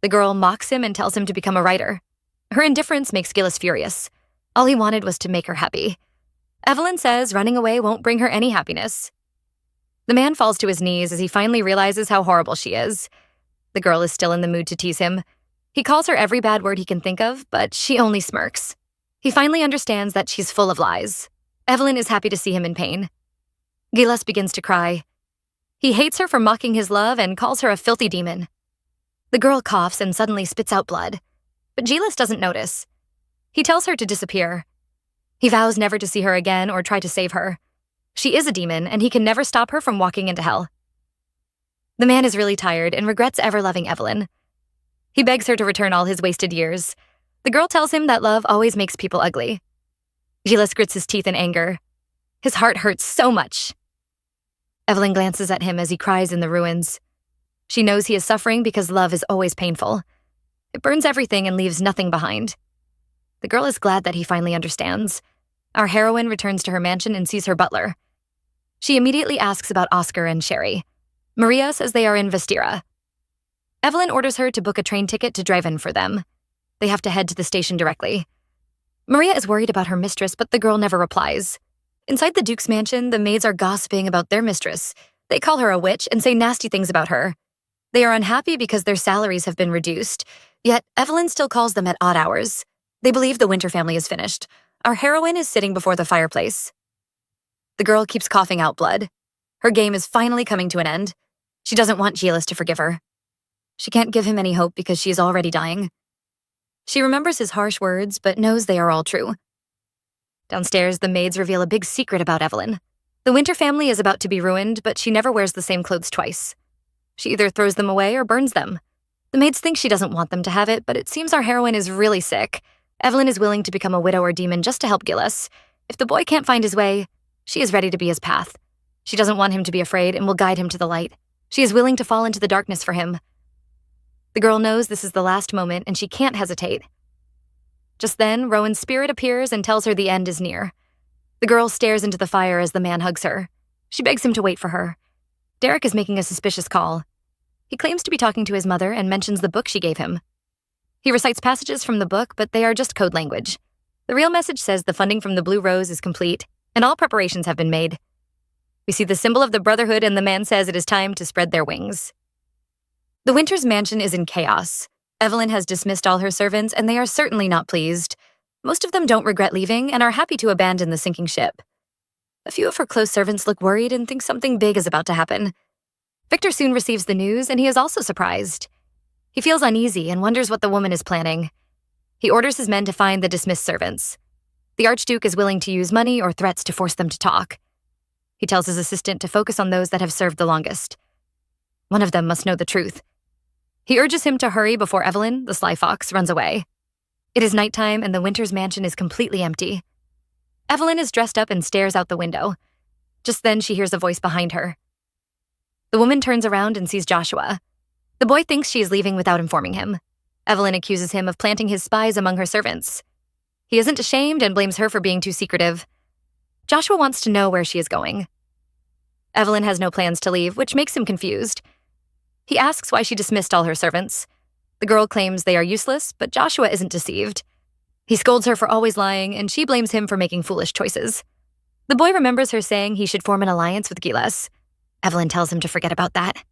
The girl mocks him and tells him to become a writer. Her indifference makes Gilas furious. All he wanted was to make her happy. Evelyn says running away won't bring her any happiness. The man falls to his knees as he finally realizes how horrible she is. The girl is still in the mood to tease him. He calls her every bad word he can think of, but she only smirks. He finally understands that she's full of lies. Evelyn is happy to see him in pain. Gilas begins to cry. He hates her for mocking his love and calls her a filthy demon. The girl coughs and suddenly spits out blood, but Gilas doesn't notice. He tells her to disappear. He vows never to see her again or try to save her. She is a demon, and he can never stop her from walking into hell. The man is really tired and regrets ever loving Evelyn. He begs her to return all his wasted years. The girl tells him that love always makes people ugly. Gilas grits his teeth in anger. His heart hurts so much. Evelyn glances at him as he cries in the ruins. She knows he is suffering because love is always painful. It burns everything and leaves nothing behind. The girl is glad that he finally understands. Our heroine returns to her mansion and sees her butler. She immediately asks about Oscar and Sherry. Maria says they are in Vestira. Evelyn orders her to book a train ticket to drive in for them. They have to head to the station directly. Maria is worried about her mistress, but the girl never replies. Inside the Duke's mansion, the maids are gossiping about their mistress. They call her a witch and say nasty things about her. They are unhappy because their salaries have been reduced, yet Evelyn still calls them at odd hours. They believe the Winter family is finished. Our heroine is sitting before the fireplace. The girl keeps coughing out blood. Her game is finally coming to an end. She doesn't want Gilas to forgive her. She can't give him any hope because she is already dying. She remembers his harsh words, but knows they are all true. Downstairs, the maids reveal a big secret about Evelyn. The Winter family is about to be ruined, but she never wears the same clothes twice. She either throws them away or burns them. The maids think she doesn't want them to have it, but it seems our heroine is really sick. Evelyn is willing to become a widow or demon just to help Gilas. If the boy can't find his way, she is ready to be his path. She doesn't want him to be afraid and will guide him to the light. She is willing to fall into the darkness for him. The girl knows this is the last moment and she can't hesitate. Just then, Rowan's spirit appears and tells her the end is near. The girl stares into the fire as the man hugs her. She begs him to wait for her. Derek is making a suspicious call. He claims to be talking to his mother and mentions the book she gave him. He recites passages from the book, but they are just code language. The real message says the funding from the Blue Rose is complete, and all preparations have been made. We see the symbol of the Brotherhood, and the man says it is time to spread their wings. The Winter's mansion is in chaos. Evelyn has dismissed all her servants, and they are certainly not pleased. Most of them don't regret leaving and are happy to abandon the sinking ship. A few of her close servants look worried and think something big is about to happen. Victor soon receives the news, and he is also surprised. He feels uneasy and wonders what the woman is planning. He orders his men to find the dismissed servants. The archduke is willing to use money or threats to force them to talk. He tells his assistant to focus on those that have served the longest. One of them must know the truth. He urges him to hurry before Evelyn, the sly fox, runs away. It is nighttime and the Winters mansion is completely empty. Evelyn is dressed up and stares out the window. Just then she hears a voice behind her. The woman turns around and sees Joshua. The boy thinks she is leaving without informing him. Evelyn accuses him of planting his spies among her servants. He isn't ashamed and blames her for being too secretive. Joshua wants to know where she is going. Evelyn has no plans to leave, which makes him confused. He asks why she dismissed all her servants. The girl claims they are useless, but Joshua isn't deceived. He scolds her for always lying, and she blames him for making foolish choices. The boy remembers her saying he should form an alliance with Gilas. Evelyn tells him to forget about that.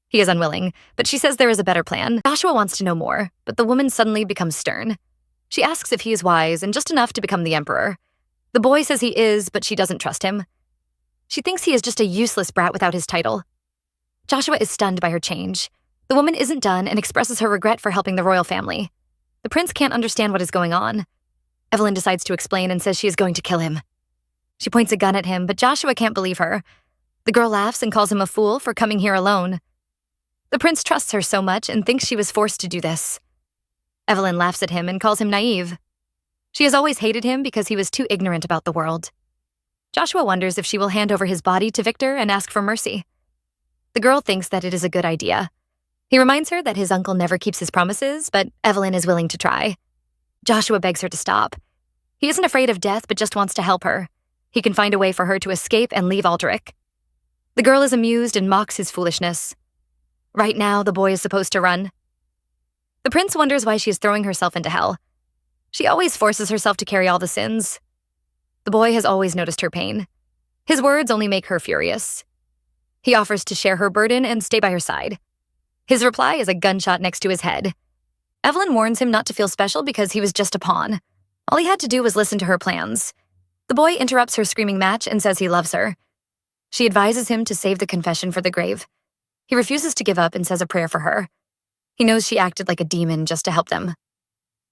He is unwilling, but she says there is a better plan. Joshua wants to know more, but the woman suddenly becomes stern. She asks if he is wise and just enough to become the emperor. The boy says he is, but she doesn't trust him. She thinks he is just a useless brat without his title. Joshua is stunned by her change. The woman isn't done and expresses her regret for helping the royal family. The prince can't understand what is going on. Evelyn decides to explain and says she is going to kill him. She points a gun at him, but Joshua can't believe her. The girl laughs and calls him a fool for coming here alone. The prince trusts her so much and thinks she was forced to do this. Evelyn laughs at him and calls him naive. She has always hated him because he was too ignorant about the world. Joshua wonders if she will hand over his body to Victor and ask for mercy. The girl thinks that it is a good idea. He reminds her that his uncle never keeps his promises, but Evelyn is willing to try. Joshua begs her to stop. He isn't afraid of death, but just wants to help her. He can find a way for her to escape and leave Aldrich. The girl is amused and mocks his foolishness. Right now, the boy is supposed to run. The prince wonders why she is throwing herself into hell. She always forces herself to carry all the sins. The boy has always noticed her pain. His words only make her furious. He offers to share her burden and stay by her side. His reply is a gunshot next to his head. Evelyn warns him not to feel special because he was just a pawn. All he had to do was listen to her plans. The boy interrupts her screaming match and says he loves her. She advises him to save the confession for the grave. He refuses to give up and says a prayer for her. He knows she acted like a demon just to help them.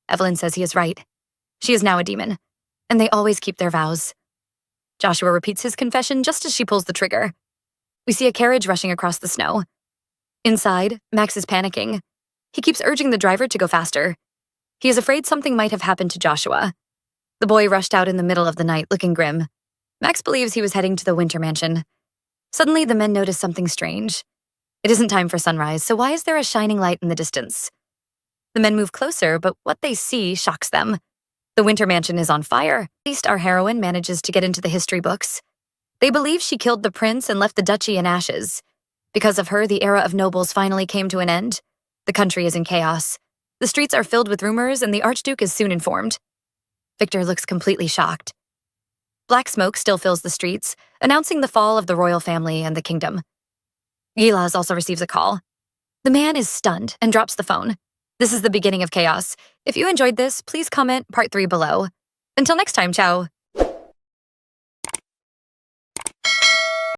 Evelyn says he is right. She is now a demon, and they always keep their vows. Joshua repeats his confession just as she pulls the trigger. We see a carriage rushing across the snow. Inside, Max is panicking. He keeps urging the driver to go faster. He is afraid something might have happened to Joshua. The boy rushed out in the middle of the night, looking grim. Max believes he was heading to the Winter Mansion. Suddenly, the men notice something strange. It isn't time for sunrise, so why is there a shining light in the distance? The men move closer, but what they see shocks them. The Winter Mansion is on fire. At least our heroine manages to get into the history books. They believe she killed the prince and left the duchy in ashes. Because of her, the era of nobles finally came to an end. The country is in chaos. The streets are filled with rumors, and the archduke is soon informed. Victor looks completely shocked. Black smoke still fills the streets, announcing the fall of the royal family and the kingdom. Gilas also receives a call. The man is stunned and drops the phone. This is the beginning of chaos. If you enjoyed this, please comment part 3 below. Until next time, ciao.